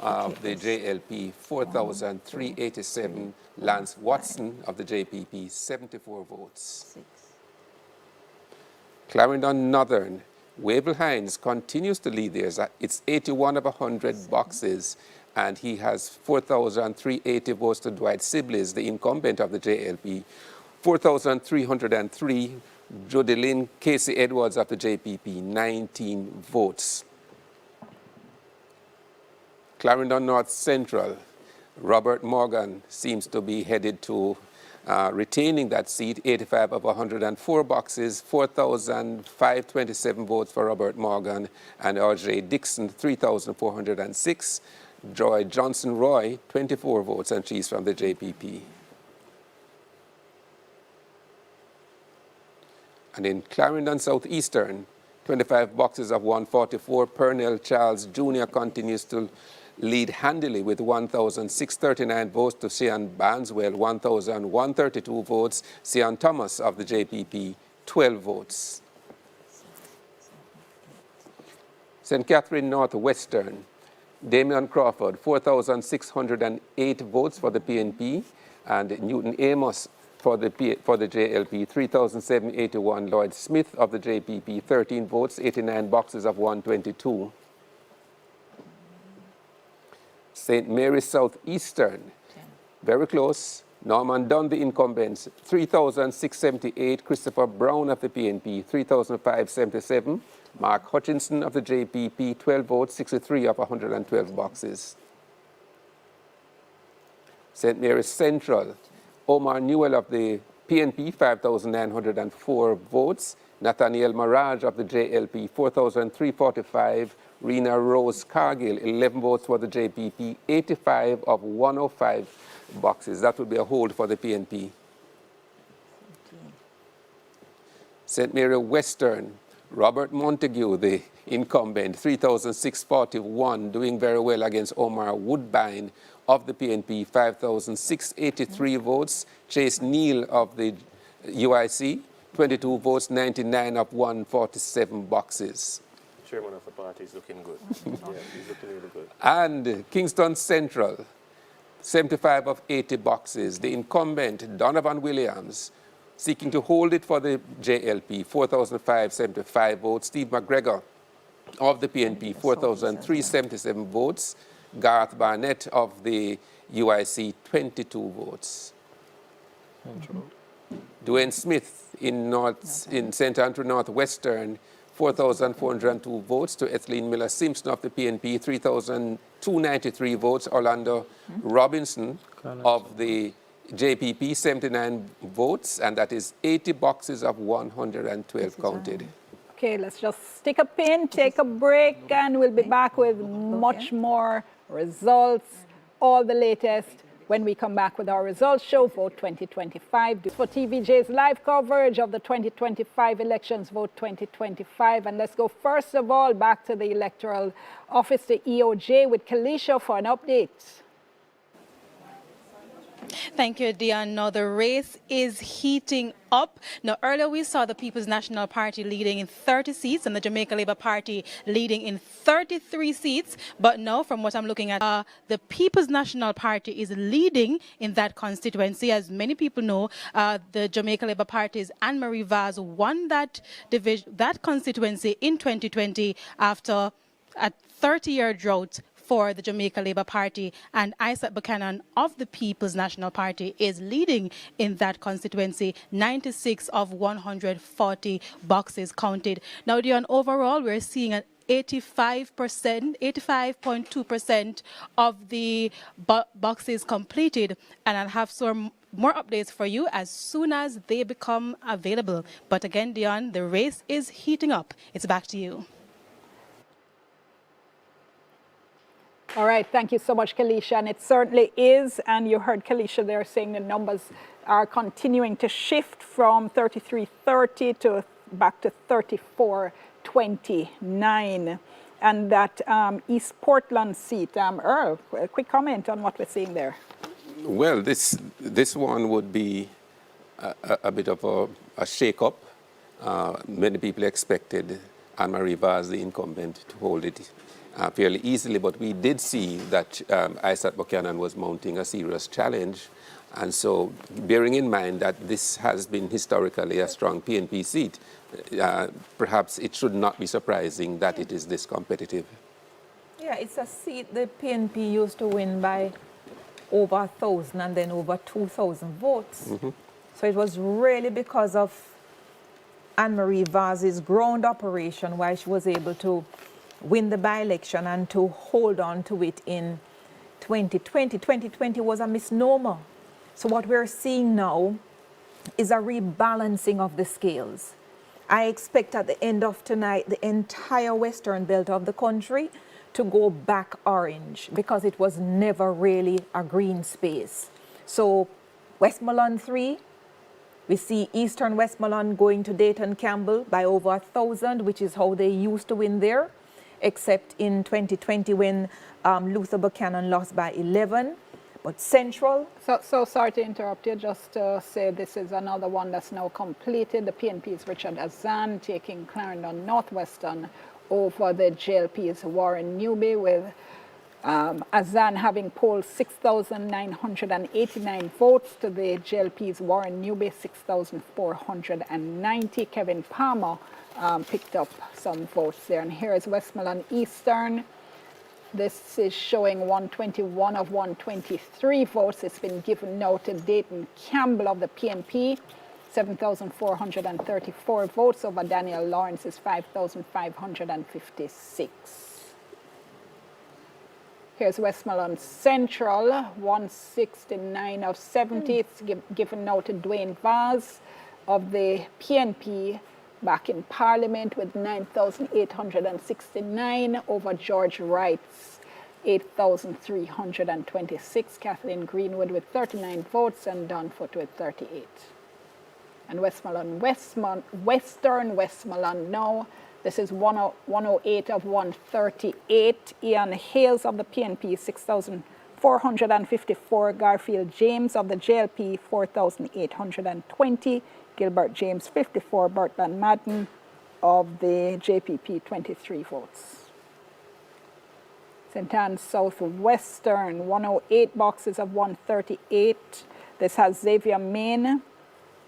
of the JLP, 4,387. Lance Watson of the JPP, 74 votes. Clarendon Northern, Wavell Hines continues to lead there. It's 81 of 100 boxes, and he has 4,380 votes to Dwight Sibley's, the incumbent of the JLP, 4,303. Jodelyn Casey Edwards of the JPP, 19 votes. Clarendon North Central, Robert Morgan seems to be headed to retaining that seat, 85 of 104 boxes, 4,527 votes for Robert Morgan, and R.J. Dixon, 3,406. Joy Johnson-Roy, 24 votes, and she's from the JPP. And in Clarendon Southeastern, 25 boxes of 144, Pernell Charles Jr. continues to lead handily with 1,639 votes to Sian Barneswell, 1,132 votes. Sian Thomas of the JPP, 12 votes. St. Catherine Northwestern, Damian Crawford, 4,608 votes for the PNP, and Newton Amos for the JLP, 3,781. Lloyd Smith of the JPP, 13 votes, 89 boxes of 122. St. Mary's Southeastern, very close. Norman Dunn, the incumbents, 3,678. Christopher Brown of the PNP, 3,577. Mark Hutchinson of the JPP, 12 votes, 63 of 112 boxes. St. Mary's Central, Omar Newell of the PNP, 5,904 votes. Nathaniel Maraj of the JLP, 4,345. Rena Rose Cargill, 11 votes for the JPP, 85 of 105 boxes. That would be a hold for the PNP. St. Mary Western, Robert Montague, the incumbent, 3,641, doing very well against Omar Woodbine of the PNP, 5,683 votes. Chase Neal of the UIC, 22 votes, 99 of 147 boxes. Chairman of the party is looking good. Yeah, he's looking really good. And Kingston Central, 75 of 80 boxes. The incumbent, Donovan Williams, seeking to hold it for the JLP, 4,575 votes. Steve McGregor of the PNP, 4,377 votes. Garth Barnett of the UIC, 22 votes. Dwayne Smith in St. Andrew Northwestern, 4,402 votes to Ethelene Miller Simpson of the PNP, 3,293 votes. Orlando Robinson of the JPP, 79 votes, and that is 80 boxes of 112 counted. Okay, let's just stick a pin, take a break, and we'll be back with much more results, all the latest, when we come back with our results show, Vote 2025. For TVJ's live coverage of the 2025 elections, Vote 2025. And let's go first of all back to the Electoral Office, the EOJ, with Kalisha for an update. Thank you, Dion. Now, the race is heating up. Now, earlier we saw the People's National Party leading in 30 seats and the Jamaica Labour Party leading in 33 seats. But now, from what I'm looking at, the People's National Party is leading in that constituency. As many people know, the Jamaica Labour Party's Anne-Marie Vaz won that constituency in 2020 after a 30-year drought for the Jamaica Labour Party, and Isaac Buchanan of the People's National Party is leading in that constituency, 96 of 140 boxes counted. Now, Dion, overall, we're seeing an 85.2% of the boxes completed, and I'll have some more updates for you as soon as they become available. But again, Dion, the race is heating up. It's back to you. All right, thank you so much, Kalisha, and it certainly is, and you heard Kalisha there saying the numbers are continuing to shift from 3330 to back to 3429, and that East Portland seat. Earl, a quick comment on what we're seeing there. Well, this one would be a bit of a shake-up. Many people expected Anne-Marie Vaz, the incumbent, to hold it fairly easily, but we did see that Isaac Buchanan was mounting a serious challenge. And so, bearing in mind that this has been historically a strong PNP seat, perhaps it should not be surprising that it is this competitive. Yeah, it's a seat the PNP used to win by over 1,000 and then over 2,000 votes. Mm-hmm. So it was really because of Anne-Marie Vaz's ground operation why she was able to win the by-election and to hold on to it in 2020. 2020 was a misnomer. So what we're seeing now is a rebalancing of the scales. I expect at the end of tonight, the entire western belt of the country to go back orange because it was never really a green space. So Westmoreland 3, we see Eastern Westmoreland going to Dayton Campbell by over 1,000, which is how they used to win there. except in 2020 when Luther Buchanan lost by 11. But Central... So sorry to interrupt you, just to say this is another one that's now completed. The PNP's Richard Azan taking Clarendon Northwestern over the JLP's Warren Newby, with Azan having polled 6,989 votes to the JLP's Warren Newby 6,490. Kevin Palmer picked up some votes there. And here is Westmoreland Eastern. This is showing 121 of 123 votes. It's been given now to Dayton Campbell of the PNP, 7,434 votes over Daniel Lawrence's 5,556. Here's Westmoreland Central, 169 of 70. It's given now to Dwayne Vaz of the PNP, back in Parliament with 9,869 over George Wright's 8,326. Kathleen Greenwood with 39 votes and Don Foote with 38. And Westmoreland Western Westmoreland now. This is 108 of 138. Ian Hales of the PNP, 6,454. Garfield James of the JLP, 4,820. Gilbert James, 54. Bertrand Madden of the JPP, 23 votes. St. Anne's Southwestern, 108 boxes of 138. This has Xavier Main,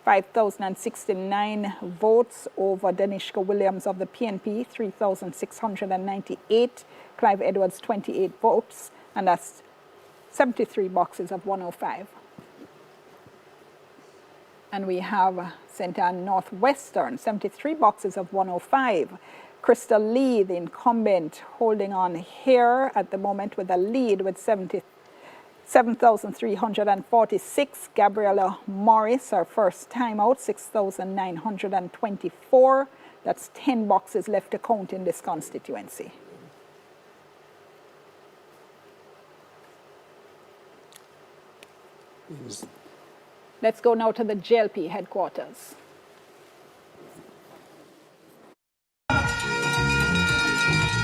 5,069 votes over Denishka Williams of the PNP, 3,698. Clive Edwards, 28 votes, and that's 73 boxes of 105. And we have St. Anne Northwestern, 73 boxes of 105. Crystal Lee, the incumbent, holding on here at the moment with a lead with 7,346. Gabriella Morris, our first time out, 6,924. That's 10 boxes left to count in this constituency. Let's go now to the JLP headquarters.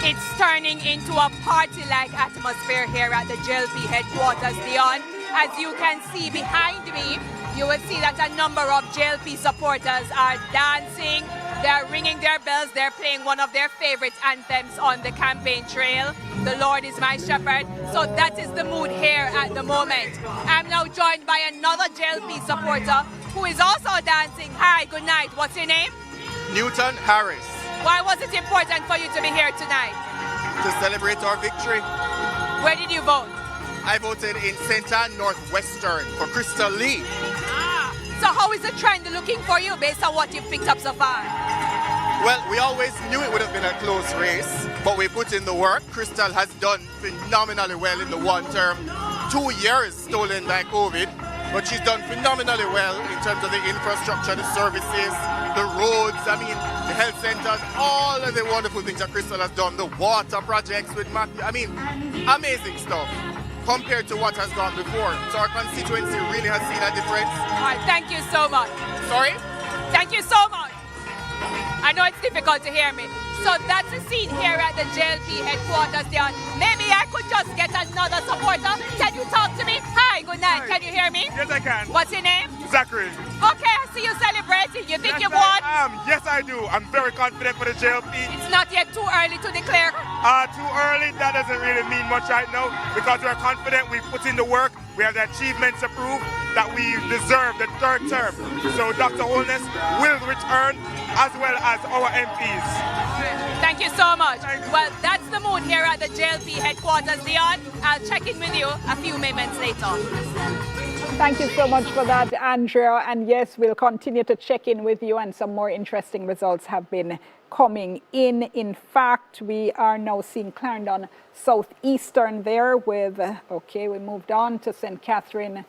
It's turning into a party-like atmosphere here at the JLP headquarters, Dion. As you can see behind me, you will see that a number of JLP supporters are dancing, they're ringing their bells, they're playing one of their favorite anthems on the campaign trail, "The Lord is my shepherd." So that is the mood here at the moment. I'm now joined by another JLP supporter who is also dancing. Hi, good night. What's your name? Newton Harris. Why was it important for you to be here tonight? To celebrate our victory. Where did you vote? I voted in St. Anne Northwestern for Crystal Lee. So how is the trend looking for you based on what you've picked up so far? Well, we always knew it would have been a close race, but we put in the work. Crystal has done phenomenally well in the one term. 2 years stolen by COVID, but she's done phenomenally well in terms of the infrastructure, the services, the roads, the health centers, all of the wonderful things that Crystal has done, the water projects with Matthew, amazing stuff compared to what has gone before. So our constituency really has seen a difference. All right, thank you so much. Sorry? Thank you so much. I know it's difficult to hear me. So that's the scene here at the JLP headquarters, Dion. Maybe I could just get another supporter. Can you talk to me? Hi, good night. Can you hear me? Yes, I can. What's your name? Zachary. Okay, I see you celebrating. You think Yes, you won? I am. Yes, I do. I'm very confident for the JLP. It's not yet too early to declare. Too early, that doesn't really mean much right now because we're confident we put in the work. We have the achievements to prove that we deserve the third term. So Dr. Holness will return as well as our MPs. Thank you so much. Well, that's the mood here at the JLP headquarters, Dion. I'll check in with you a few moments later. Thank you so much for that, Andrea. And yes, we'll continue to check in with you, and some more interesting results have been coming in. In fact, we are now seeing Clarendon Southeastern there with, okay, we moved on to St. Catherine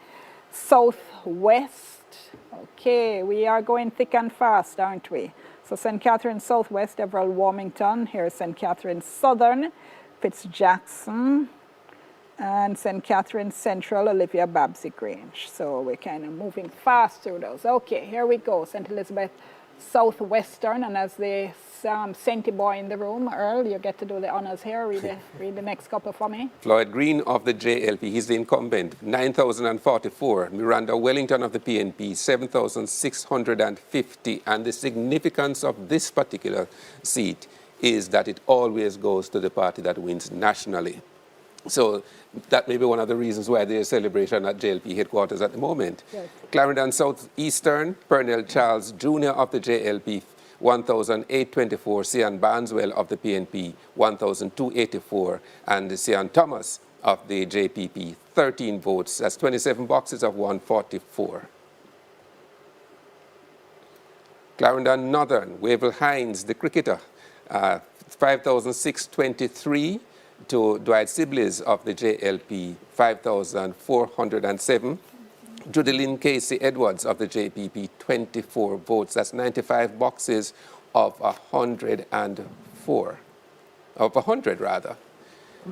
Southwest. Okay, we are going thick and fast, aren't we? So St. Catherine Southwest, Everald Warmington. Here's St. Catherine Southern, Fitzjackson. And St. Catherine Central, Olivia Babsy Grange. So we're kind of moving fast through those. Okay, here we go. St. Elizabeth Southwestern, and as the Senti boy in the room, Earl, you get to do the honors here. Read the next couple for me. Floyd Green of the JLP, he's the incumbent, 9,044. Miranda Wellington of the PNP, 7,650. And the significance of this particular seat is that it always goes to the party that wins nationally. So that may be one of the reasons why there's celebration at JLP headquarters at the moment. Yes. Clarendon Southeastern, Pernell Charles Jr. of the JLP, 1,824. Sian Barnswell of the PNP, 1,284. And Sian Thomas of the JPP, 13 votes. That's 27 boxes of 144. Clarendon Northern, Wavell Hines, the cricketer, 5,623. To Dwight Sibley's of the JLP, 5,407. Judilyn Casey Edwards of the JPP, 24 votes. That's 95 boxes of 104. Of 100, rather.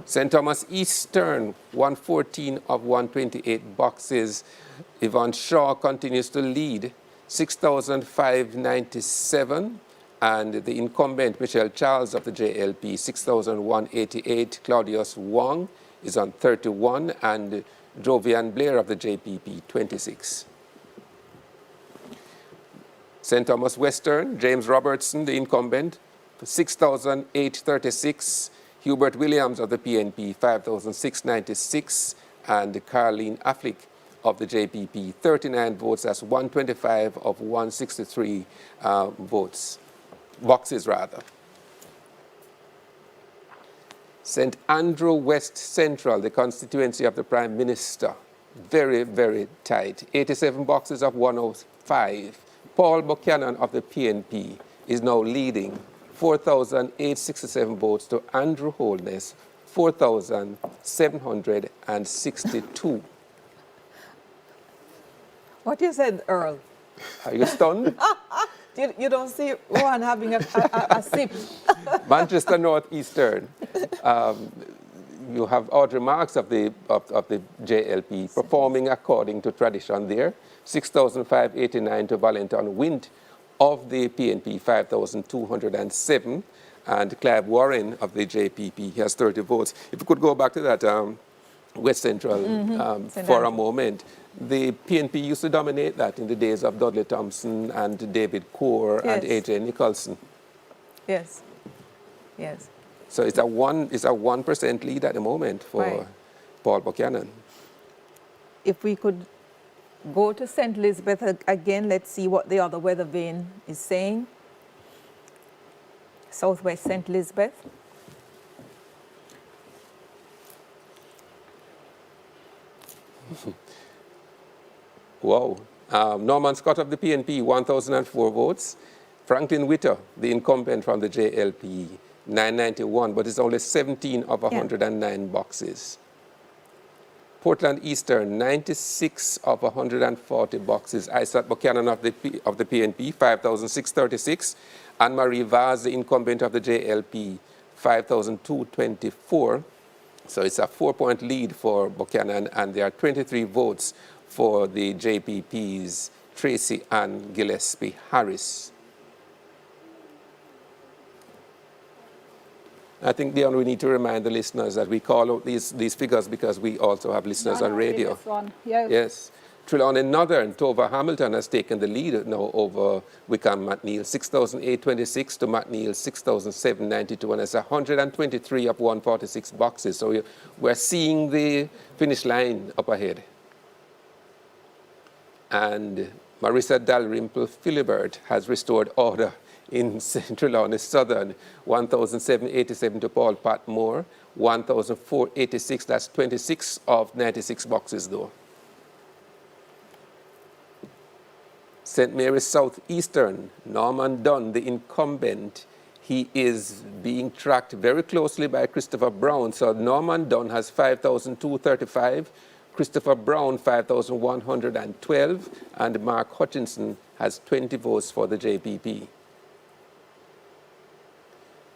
St. Thomas Eastern, 114 of 128 boxes. Yvonne Shaw continues to lead, 6,597. And the incumbent, Michelle Charles of the JLP, 6,188. Claudius Wong is on 31, and Jovian Blair of the JPP, 26. St. Thomas Western, James Robertson, the incumbent, 6,836. Hubert Williams of the PNP, 5,696. And Carleen Affleck of the JPP, 39 votes. That's 125 of 163 votes. Boxes, rather. St. Andrew West Central, the constituency of the Prime Minister, very, very tight. 87 boxes of 105. Paul Buchanan of the PNP is now leading, 4,867 votes to Andrew Holness, 4,762. What you said, Earl? Are you stunned? You don't see one having a sip. Manchester Northeastern. You have Audrey Marks of the JLP performing according to tradition there. 6,589 to Valentin Wint of the PNP, 5,207. And Clive Warren of the JPP has 30 votes. If we could go back to that West Central for a moment. The PNP used to dominate that in the days of Dudley Thompson and David Core and A.J. Nicholson. Yes. Yes. So it's a 1% lead at the moment for Paul Buchanan. If we could go to St. Elizabeth again, let's see what the other weather vane is saying. Southwest St. Elizabeth. Wow. Norman Scott of the PNP, 1,004 votes. Franklin Witter, the incumbent from the JLP, 991, but it's only 17 of 109 boxes. Portland Eastern, 96 of 140 boxes. Isaac Buchanan of the PNP, 5,636. Anne-Marie Vaz, the incumbent of the JLP, 5,224. So it's a 4-point lead for Buchanan, and there are 23 votes for the JPP's Tracy Ann Gillespie Harris. I think, Dion, we need to remind the listeners that we call out these figures because we also have listeners on radio. One. Yes. Yes. Trelawney Northern, Tova Hamilton has taken the lead now over Wickham McNeil, 6,826 to McNeil, 6,792, and it's 123 of 146 boxes. So we're seeing the finish line up ahead. And Marissa Dalrymple Philibert has restored order in Trelawney Southern, 1,787 to Paul Patmore, 1,486, that's 26 of 96 boxes though. St. Mary's Southeastern, Norman Dunn, the incumbent, he is being tracked very closely by Christopher Brown. So Norman Dunn has 5,235, Christopher Brown 5,112, and Mark Hutchinson has 20 votes for the JPP.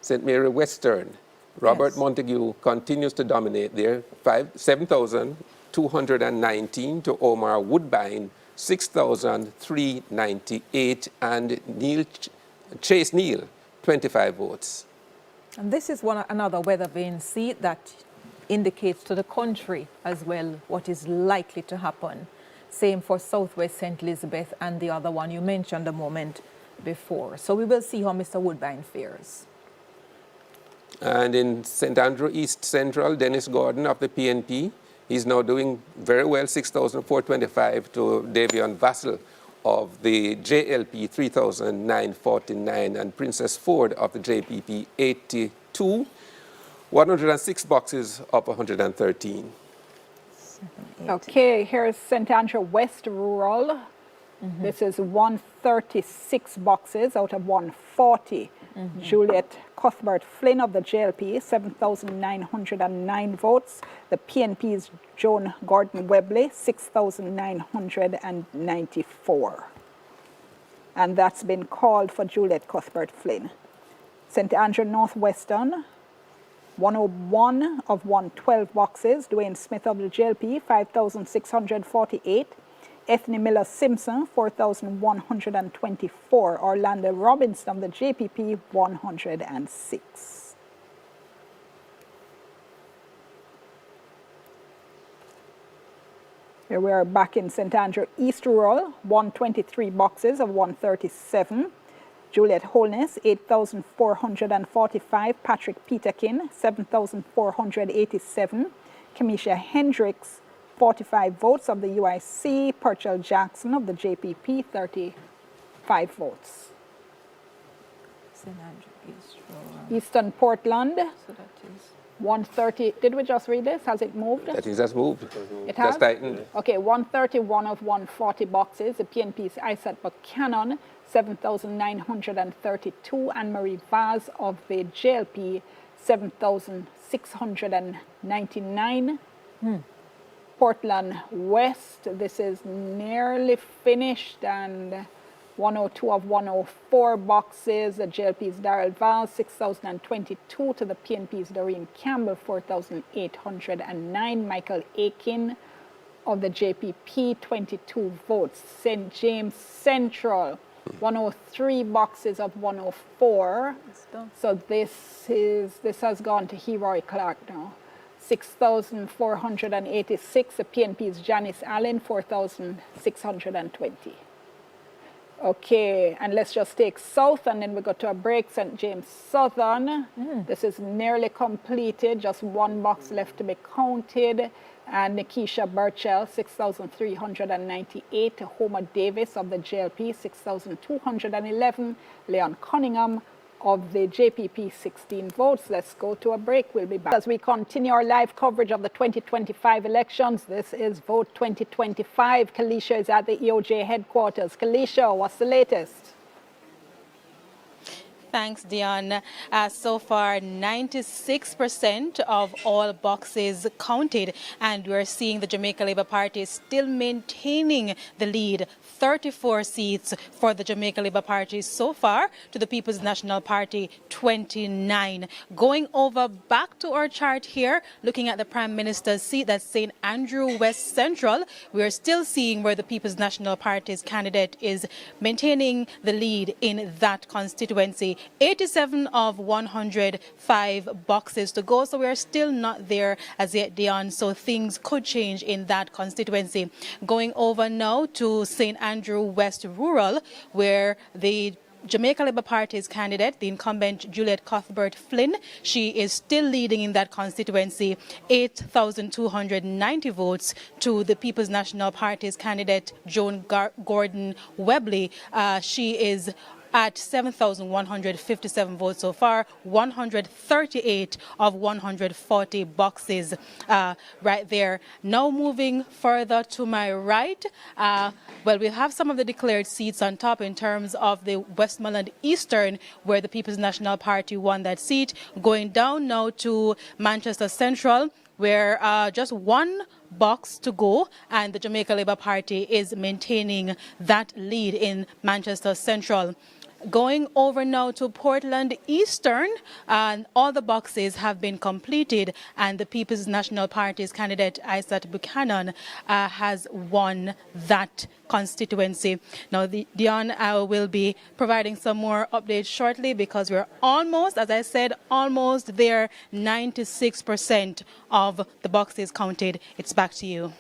St. Mary Western, Robert Montague continues to dominate there, 7,219 to Omar Woodbine, 6,398, and Chase Neal, 25 votes. And this is another weather vane seat that indicates to the country as well what is likely to happen. Same for Southwest St. Elizabeth and the other one you mentioned a moment before. So we will see how Mr. Woodbine fares. And in St. Andrew East Central, Dennis Gordon of the PNP, he's now doing very well, 6,425 to Davion Vassell of the JLP, 3,949, and Princess Ford of the JPP, 82. 106 boxes of 113. Okay, here's St. Andrew West Rural. This is 136 boxes out of 140. Juliet Cuthbert Flynn of the JLP, 7,909 votes. The PNP's Joan Gordon Webley, 6,994. And that's been called for Juliet Cuthbert Flynn. St. Andrew Northwestern, 101 of 112 boxes. Dwayne Smith of the JLP, 5,648. Ethne Miller Simpson, 4,124. Orlando Robinson of the JPP, 106. Here we are back in St. Andrew East Rural, 123 boxes of 137. Juliet Holness, 8,445. Patrick Peterkin, 7,487. Kamisha Hendricks, 45 votes of the UIC. Purchell Jackson of the JPP, 35 votes. St. Andrew East Rural. Eastern Portland, So that is 130. Did we just read this? Has it moved? I think that's moved. It has? That's tightened. Okay, 131 of 140 boxes. The PNP's Isaac Buchanan, 7,932. Anne-Marie Vaz of the JLP, 7,699. Portland West, this is nearly finished, and 102 of 104 boxes. The JLP's Darrell Val, 6,022 to the PNP's Doreen Campbell, 4,809. Michael Aiken of the JPP, 22 votes. St. James Central, 103 boxes of 104. So this has gone to Heroy Clark now. 6,486. The PNP's Janice Allen, 4,620. Okay, and let's just take South, and then we go to a break. St. James Southern. This is nearly completed. Just one box left to be counted. And Nikisha Burchell, 6,398. Homer Davis of the JLP, 6,211. Leon Cunningham of the JPP, 16 votes. Let's go to a break. We'll be back. As we continue our live coverage of the 2025 elections, this is Vote 2025. Kalisha is at the EOJ headquarters. Kalisha, what's the latest? Thanks, Dion. So far, 96% of all boxes counted, and we're seeing the Jamaica Labour Party still maintaining the lead. 34 seats for the Jamaica Labour Party so far, to the People's National Party, 29. Going over back to our chart here, looking at the Prime Minister's seat, that's St. Andrew West Central, we're still seeing where the People's National Party's candidate is maintaining the lead in that constituency. 87 of 105 boxes to go, so we are still not there as yet, Dion, so things could change in that constituency. Going over now to St. Andrew West Rural, where the Jamaica Labour Party's candidate, the incumbent Juliet Cuthbert Flynn, she is still leading in that constituency, 8,290 votes to the People's National Party's candidate, Joan Gordon Webley. She is at 7,157 votes so far, 138 of 140 boxes right there. Now moving further to my right, well, we have some of the declared seats on top in terms of the Westmoreland Eastern, where the People's National Party won that seat. Going down now to Manchester Central, where just one box to go, and the Jamaica Labour Party is maintaining that lead in Manchester Central. Going over now to Portland Eastern, and all the boxes have been completed, and the People's National Party's candidate Isaac Buchanan has won that constituency. Now, Dion will be providing some more updates shortly because we're almost, as I said, almost there. 96% of the boxes counted. It's back to you.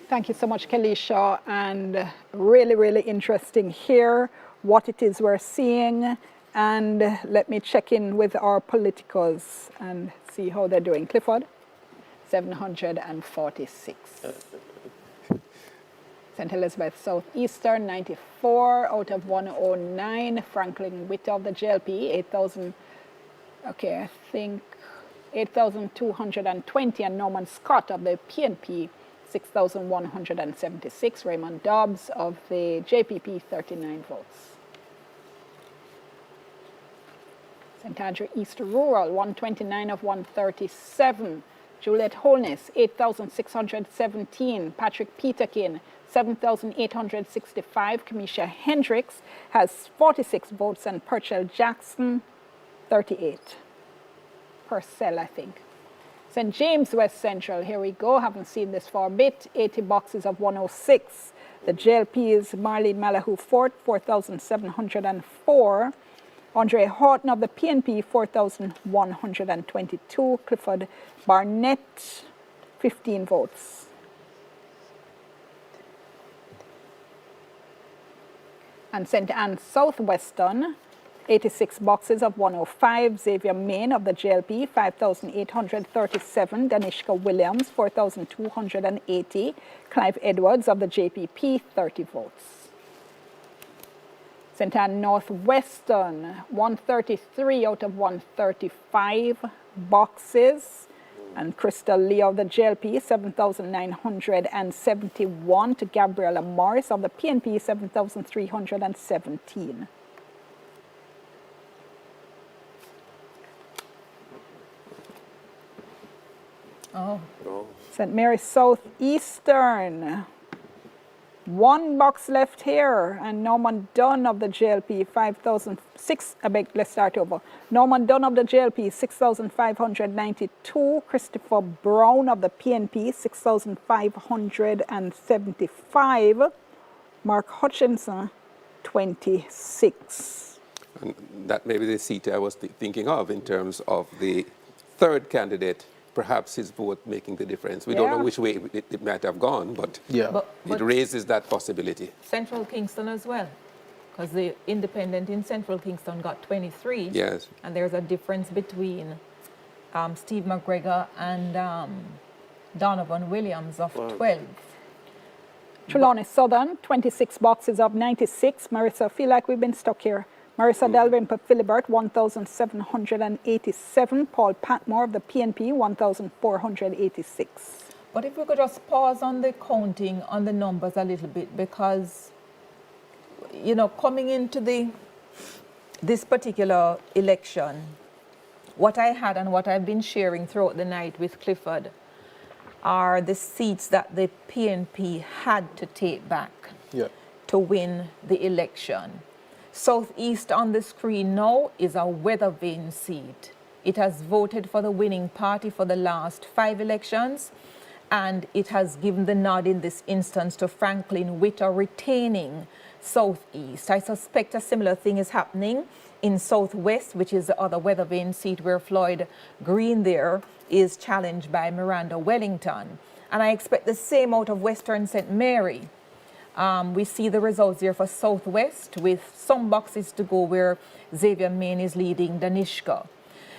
Thank you so much, Kelisha, and really, really interesting here what it is we're seeing. And let me check in with our politicals and see how they're doing. Clifford, 746. St. Elizabeth Southeastern, 94 out of 109. Franklin Witt of the JLP, 8,000. Okay, I think 8,220. And Norman Scott of the PNP, 6,176. Raymond Dobbs of the JPP, 39 votes. St. Andrew East Rural, 129 of 137. Juliet Holness, 8,617. Patrick Peterkin, 7,865. Kamisha Hendricks has 46 votes, and Purcell Jackson, 38. Purcell, I think. St. James West Central, here we go. Haven't seen this for a bit. 80 boxes of 106. The JLP is Marlene Malahoo Fort, 4,704. Andre Horton of the PNP, 4,122. Clifford Barnett, 15 votes. And St. Anne Southwestern, 86 boxes of 105. Xavier Main of the JLP, 5,837. Danishka Williams, 4,280. Clive Edwards of the JPP, 30 votes. St. Anne Northwestern, 133 out of 135 boxes. And Crystal Lee of the JLP, 7,971. To Gabriella Morris of the PNP, 7,317. Oh. St. Mary's Southeastern. One box left here, and Norman Dunn of the JLP, 5,006. Let's start over. Norman Dunn of the JLP, 6,592. Christopher Brown of the PNP, 6,575. Mark Hutchinson, 26. And that may be the seat I was thinking of in terms of the third candidate. Perhaps his vote making the difference. We don't know which way it might have gone, but, but it raises that possibility. Central Kingston as well, because the independent in Central Kingston got 23. Yes. And there's a difference between Steve McGregor and Donovan Williams of 12. Trelawney Southern, 26 boxes of 96. Marissa, I feel like we've been stuck here. Marissa Dalrymple Philibert, 1,787. Paul Patmore of the PNP, 1,486. But if we could just pause on the counting, on the numbers a little bit, because, you know, coming into this particular election, what I had and what I've been sharing throughout the night with Clifford are the seats that the PNP had to take back to win the election. Southeast on the screen now is a weather vane seat. It has voted for the winning party for the last 5 elections, and it has given the nod in this instance to Franklin Witter retaining Southeast. I suspect a similar thing is happening in Southwest, which is the other weather vane seat where Floyd Green there is challenged by Miranda Wellington. And I expect the same out of Western St. Mary. We see the results here for Southwest with some boxes to go where Xavier Main is leading Danishka.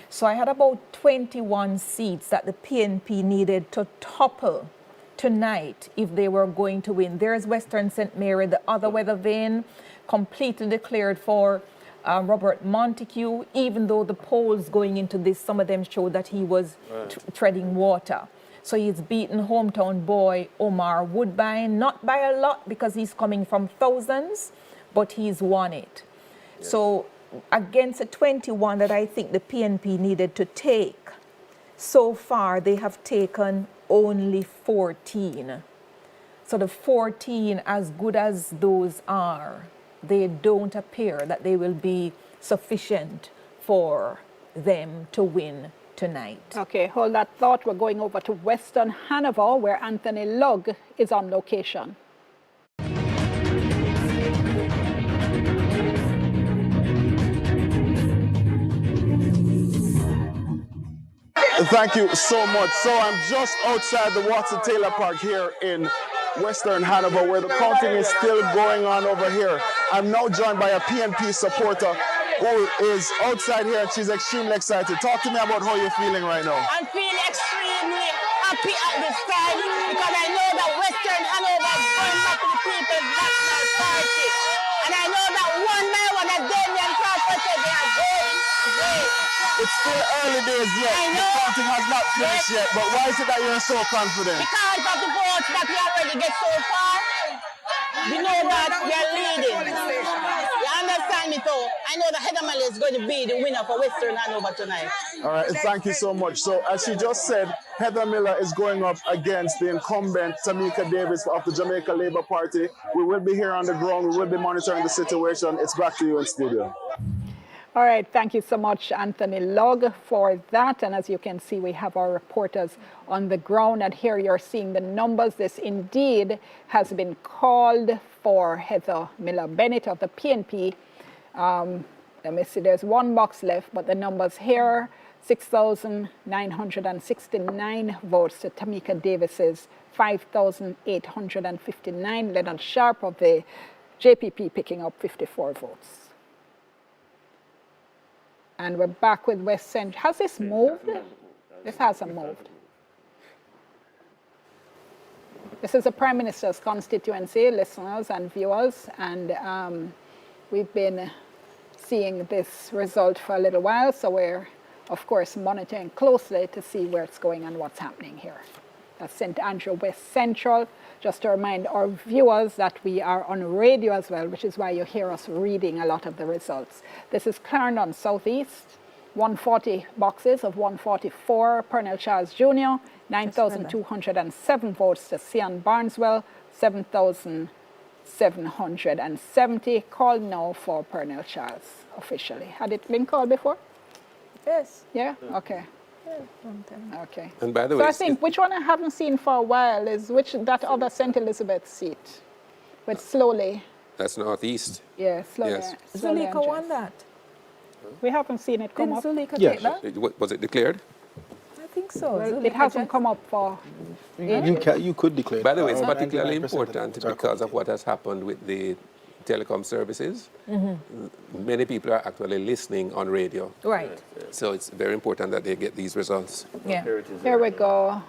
So I had about 21 seats that the PNP needed to topple tonight if they were going to win. There's Western St. Mary, the other weather vane, completely declared for Robert Montague, even though the polls going into this, some of them showed that he was treading water. So he's beaten hometown boy Omar Woodbine, not by a lot because he's coming from thousands, but he's won it. Yes. So against the 21 that I think the PNP needed to take, so far they have taken only 14. So the 14, as good as those are, they don't appear that they will be sufficient for them to win tonight. Okay, hold that thought. We're going over to Western Hanover, where Anthony Lugg is on location. Thank you so much. So I'm just outside the Watson Taylor Park here in Western Hanover, where the counting is still going on over here. I'm now joined by a PNP supporter who is outside here, and she's extremely excited. Talk to me about how you're feeling right now. I'm feeling extremely happy at this time because I know that Western Hanover is going back to the People's National Party. And I know that one by one that Damien Crawford said they are going great. It's still early days yet. The counting has not finished yet, but why is it that you're so confident? Because of the votes that we already get so far, we know that we are leading. You understand me, though? I know that Heather Miller is going to be the winner for Western Hanover tonight. All right, thank you so much. So, as she just said, Heather Miller is going up against the incumbent Tamika Davis of the Jamaica Labour Party. We will be here on the ground. We will be monitoring the situation. It's back to you in studio. All right, thank you so much, Anthony Lugg, for that. And as you can see, we have our reporters on the ground. And here you're seeing the numbers. This indeed has been called for Heather Miller Bennett of the PNP. Let me see, there's one box left, but the numbers here, 6,969 votes to Tamika Davis's 5,859. Leonard Sharp of the JPP picking up 54 votes. And we're back with West Central. Has this moved? This hasn't moved. This is the Prime Minister's constituency, listeners and viewers, and we've been seeing this result for a little while, so we're, of course, monitoring closely to see where it's going and what's happening here. That's St. Andrew West Central. Just to remind our viewers that we are on radio as well, which is why you hear us reading a lot of the results. This is Clarendon Southeast, 140 boxes of 144. Pernell Charles Jr., 9,207 votes to Sian Barneswell, 7,770. Called no for Pernell Charles officially. Had it been called before? Yes. Yeah? Okay. Okay. And by the So way, I think which one I haven't seen for a while is that other St. Elizabeth seat with slowly. that's Northeast. Yeah, slowly. Yes. slowly Zuleika won that. We haven't seen it come Didn't up. Zuleika take that? Was it declared? I think so. Well, Zuleika it hasn't just- come up for ages. You could declare. By the way, it's 99% particularly of the important votes are because of what has happened with the telecom services. Many people are actually listening on radio. Right. So it's very important that they get these results. Yeah. Here we go.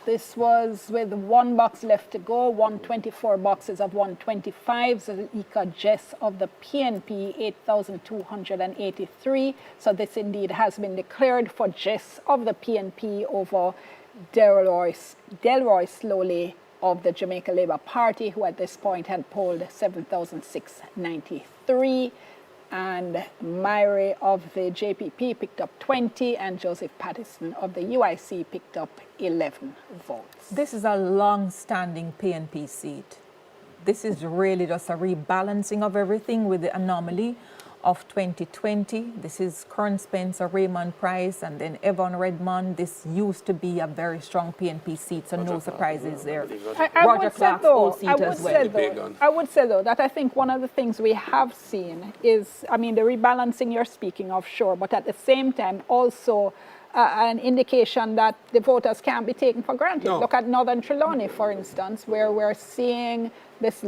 This was with one box left to go, 124 boxes of 125. Zuleika Jess of the PNP, 8,283. So this indeed has been declared for Jess of the PNP over Delroy Slowly of the Jamaica Labour Party, who at this point had polled 7,693. And Myrie of the JPP picked up 20, and Joseph Pattison of the UIC picked up 11 votes. This is a long-standing PNP seat. This is really just a rebalancing of everything with the anomaly of 2020. This is Kern Spencer, Raymond Price, and then Evan Redmond. This used to be a very strong PNP seat, so no surprises there. Roger Clark's old seat as well. I would say, though, that I think one of the things we have seen is, I mean, the rebalancing you're speaking of, sure, but at the same time, also an indication that the voters can't be taken for granted. No. Look at Northern Trelawney, for instance, where we're seeing this.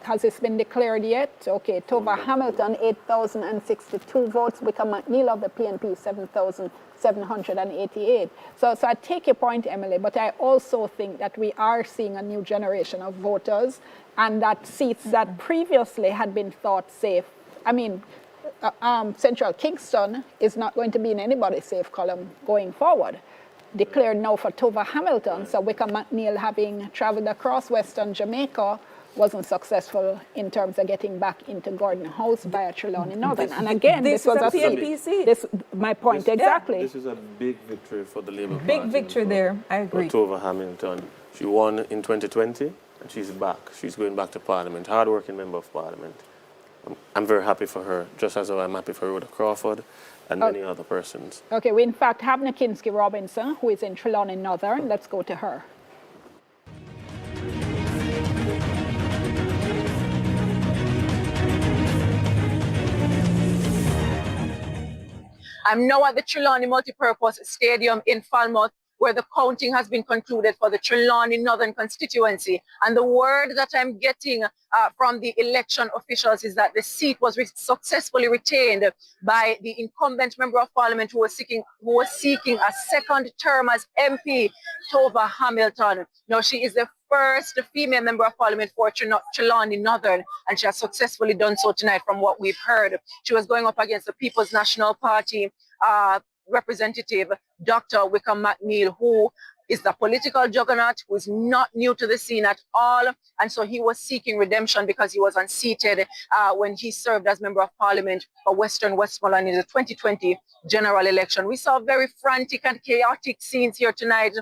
Has this been declared yet? Okay, Tova Hamilton, 8,062 votes. Wickham McNeil of the PNP, 7,788. So I take your point, Emily, but I also think that we are seeing a new generation of voters, and that seats that previously had been thought safe. I mean, Central Kingston is not going to be in anybody's safe column going forward. Declared now for Tova Hamilton, so Wickham McNeil, having traveled across Western Jamaica, wasn't successful in terms of getting back into Gordon House via Trelawney Northern. And again, this was a PNP seat. This, my point, exactly. This is a big victory for the Labour Party. Big victory there, I agree. For Tova Hamilton. She won in 2020 and she's back. She's going back to Parliament, hard-working member of Parliament. I'm very happy for her, just as I'm happy for Rhoda Crawford and many other persons. Okay, we in fact have Nakinsky Robinson, who is in Trelawney Northern. Let's go to her. I'm now at the Trelawney Multipurpose Stadium in Falmouth, where the counting has been concluded for the Trelawney Northern constituency. And the word that I'm getting from the election officials is that the seat was successfully retained by the incumbent member of parliament who was seeking a second term as MP, Tova Hamilton. Now, she is the first female member of parliament for Trelawney Northern, and she has successfully done so tonight from what we've heard. She was going up against the People's National Party representative, Dr. Wickham McNeil, who is the political juggernaut, who is not new to the scene at all. And so he was seeking redemption because he was unseated when he served as member of parliament for Western Westmoreland in the 2020 general election. We saw very frantic and chaotic scenes here tonight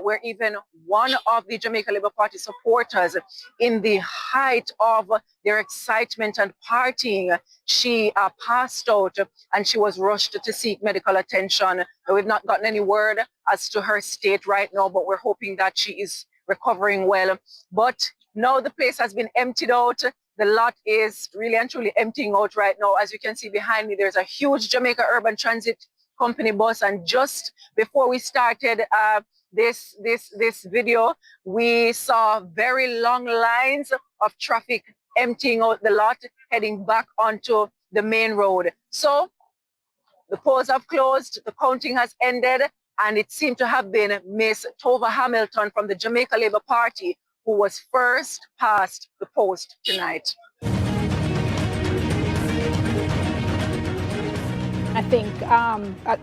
where even one of the Jamaica Labour Party supporters, in the height of their excitement and partying, she passed out and she was rushed to seek medical attention. We've not gotten any word as to her state right now, but we're hoping that she is recovering well. But now the place has been emptied out. The lot is really and truly emptying out right now. As you can see behind me, there's a huge Jamaica Urban Transit Company bus. And just before we started this video, we saw very long lines of traffic emptying out the lot, heading back onto the main road. So the polls have closed, the counting has ended, and it seemed to have been Miss Tova Hamilton from the Jamaica Labour Party who was first past the post tonight. I think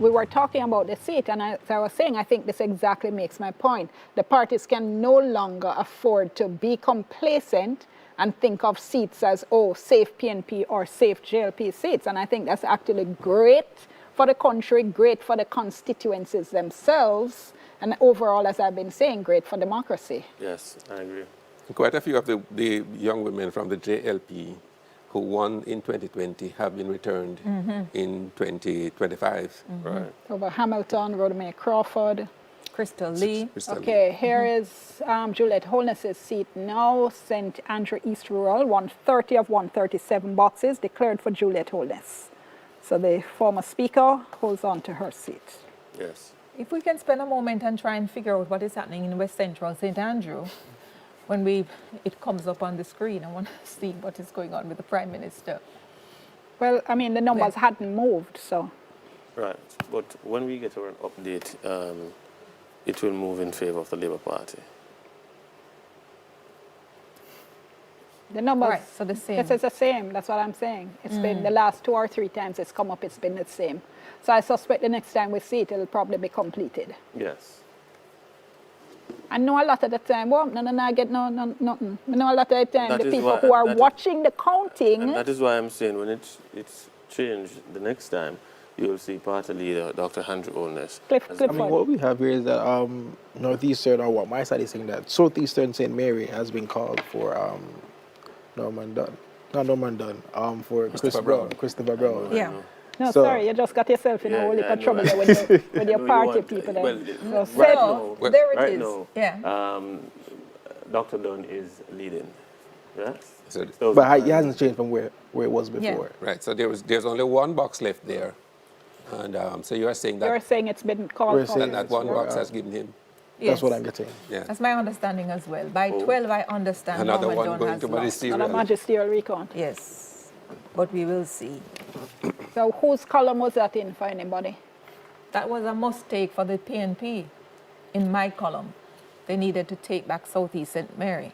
we were talking about the seat, and as I was saying, I think this exactly makes my point. The parties can no longer afford to be complacent and think of seats as, oh, safe PNP or safe JLP seats. And I think that's actually great for the country, great for the constituencies themselves, and overall, as I've been saying, great for democracy. Yes, I agree. Quite a few of the young women from the JLP who won in 2020 have been returned in 2025. Right. Over Hamilton, Rhoda May Crawford. Crystal Lee. Okay, here is Juliette Holness's seat now. St. Andrew East Rural, 130 of 137 boxes declared for Juliette Holness. So the former speaker holds on to her seat. Yes. If we can spend a moment and try and figure out what is happening in West Central St. Andrew, when it comes up on the screen, I want to see what is going on with the Prime Minister. Well, I mean, the numbers hadn't moved, so. Right, but when we get an update, it will move in favor of the Labour Party. The numbers, right, so the same. It's the same, that's what I'm saying. It's been the last 2 or 3 times it's come up, it's been the same. So I suspect the next time we see it, it'll probably be completed. Yes. I know a lot of the time, well, I get nothing. I know a lot of the time, That the is people why- who are that- watching the counting. And that is why I'm saying when it's changed the next time, you'll see party leader Dr. Andrew Holness. I mean, what we have here is that Northeastern, or what my side is saying, that Southeastern St. Mary has been called for Norman Dunn. Not Norman Dunn, for Christopher Brown. Yeah. No, sorry, you just got yourself in a whole heap of trouble there with your party people there. Well, there it right is. now, Yeah. Dr. Dunn is leading. Yes? But he hasn't changed from where it was before. Yeah. Right, so there's only one box left there. And so you are saying that... You're saying it's been called for. And that one box has given him... Yes. That's what I'm getting. Yeah. That's my understanding as well. By 12, I understand Another Norman one Dunn going has to lost. magisterial. On a magisterial recount. Yes, but we will see. So whose column was that in for anybody? That was a mistake for the PNP in my column. They needed to take back Southeast St. Mary.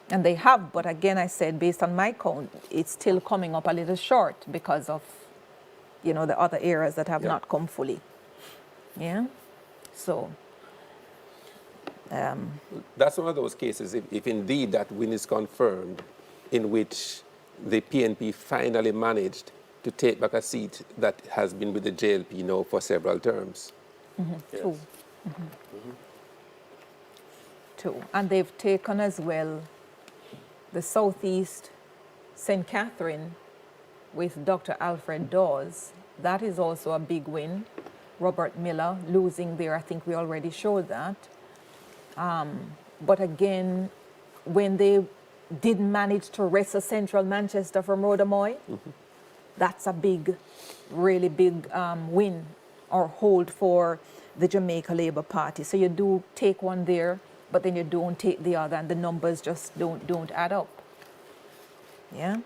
And they have, but again, I said, based on my count, it's still coming up a little short because of, the other areas that have not come fully. Yeah? So... That's one of those cases, if indeed that win is confirmed, in which the PNP finally managed to take back a seat that has been with the JLP now for several terms. Yes. too. And they've taken as well the Southeast St. Catherine with Dr. Alfred Dawes. That is also a big win. Robert Miller losing there, I think we already showed that. But again, when they did manage to wrestle Central Manchester from Rodamoy, that's a big, really big win or hold for the Jamaica Labour Party. So you do take one there, but then you don't take the other, and the numbers just don't add up. Yeah.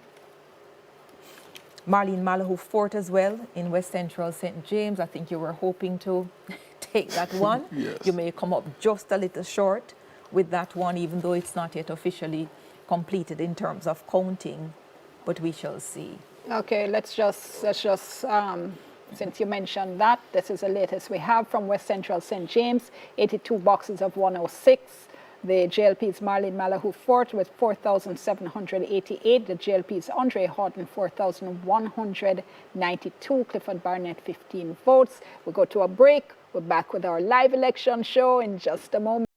Marlene Malahoo Fort as well in West Central St. James. I think you were hoping to take that one. Yes. You may come up just a little short with that one, even though it's not yet officially completed in terms of counting, but we shall see. Okay, let's just since you mentioned that, this is the latest we have from West Central St. James, 82 boxes of 106. The JLP's Marlene Malahoo Fort with 4,788. The JLP's Andre Houghton, 4,192. Clifford Barnett, 15 votes. We'll go to a break. We're back with our live election show in just a moment.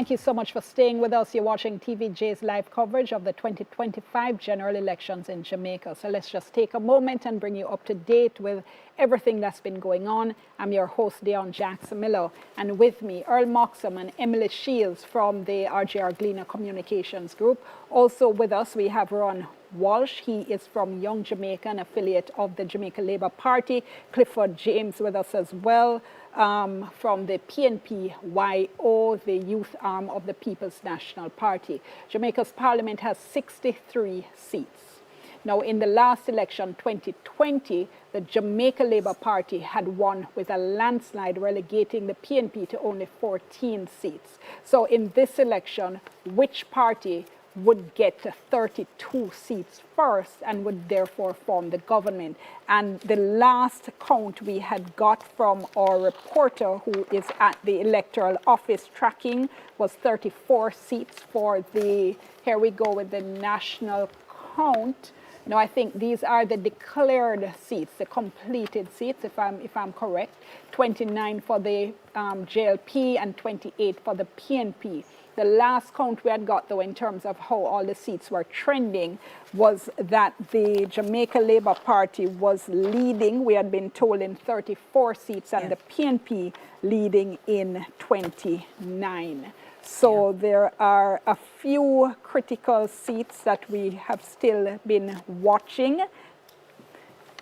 Thank you so much for staying with us. You're watching TVJ's live coverage of the 2025 general elections in Jamaica. So let's just take a moment and bring you up to date with everything that's been going on. I'm your host, Dion Jackson Miller, and with me, Earl Moxham and Emily Shields from the RJR Gleaner Communications Group. Also with us, we have Ron Walsh. He is from Young Jamaica, an affiliate of the Jamaica Labour Party. Clifford James with us as well. From the PNP-YO, the youth arm of the People's National Party. Jamaica's parliament has 63 seats. Now, in the last election, 2020, the Jamaica Labour Party had won with a landslide, relegating the PNP to only 14 seats. So in this election, which party would get 32 seats first and would therefore form the government? And the last count we had got from our reporter who is at the electoral office tracking was 34 seats for the, here we go with the national count. Now I think these are the declared seats, the completed seats, if I'm correct. 29 for the JLP and 28 for the PNP. The last count we had got, though, in terms of how all the seats were trending, was that the Jamaica Labour Party was leading, we had been told, in 34 seats, and the PNP leading in 29. So there are a few critical seats that we have still been watching.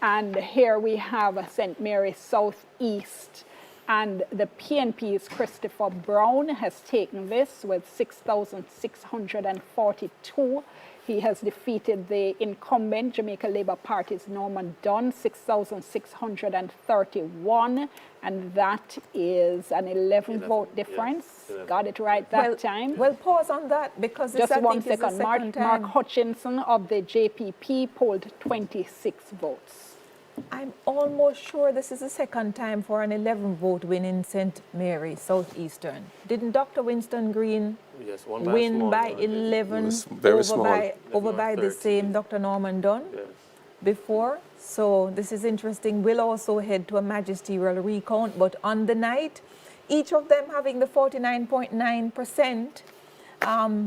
And here we have St. Mary's South East. And the PNP's Christopher Brown has taken this with 6,642. He has defeated the incumbent Jamaica Labour Party's Norman Dunn, 6,631. And that is an 11-vote difference. Yeah. Got it right that time. Well, pause on that because just I one think second. Mark Hutchinson of the JPP polled 26 votes. I'm almost sure this is the second time for an 11-vote win in St. Mary, Southeastern. Didn't Dr. Winston Green win by 11 over by the same Dr. Norman Dunn before? So this is interesting. We'll also head to a magisterial recount, but on the night, each of them having the 49.9%,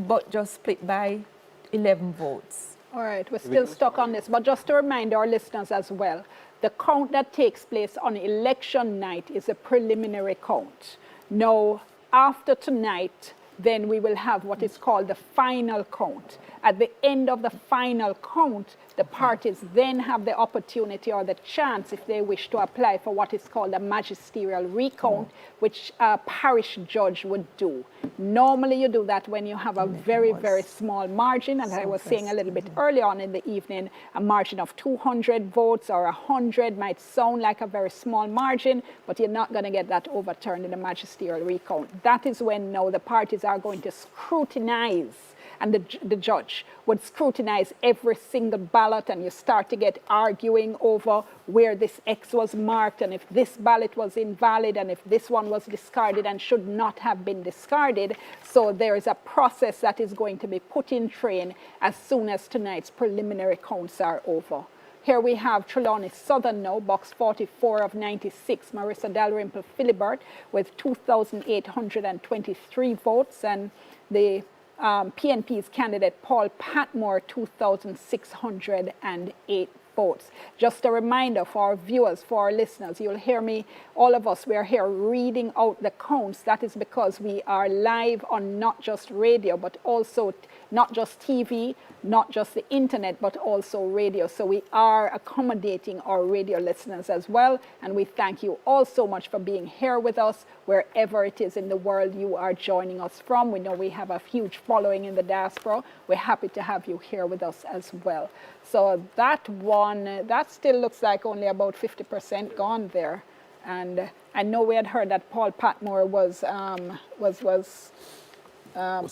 but just split by 11 votes. All right, we're still stuck on this, but just to remind our listeners as well, the count that takes place on election night is a preliminary count. Now, after tonight, then we will have what is called the final count. At the end of the final count, the parties then have the opportunity or the chance, if they wish, to apply for what is called a magisterial recount, which a parish judge would do. Normally you do that when you have a very, very small margin, and I was saying a little bit earlier on in the evening, a margin of 200 votes or 100 might sound like a very small margin, but you're not going to get that overturned in a magisterial recount. That is when now the parties are going to scrutinize, and the judge would scrutinize every single ballot, and you start to get arguing over where this X was marked and if this ballot was invalid and if this one was discarded and should not have been discarded. So there is a process that is going to be put in train as soon as tonight's preliminary counts are over. Here we have Trelawney Southern now, box 44 of 96, Marissa Dalrymple Philibert with 2,823 votes, and the PNP's candidate Paul Patmore, 2,608 votes. Just a reminder for our viewers, for our listeners, you'll hear me, all of us, we are here reading out the counts. That is because we are live on not just radio, but also not just TV, not just the internet, but also radio. So we are accommodating our radio listeners as well. And we thank you all so much for being here with us, wherever it is in the world you are joining us from. We know we have a huge following in the diaspora. We're happy to have you here with us as well. So that one, that still looks like only about 50% gone there. And I know we had heard that Paul Patmore was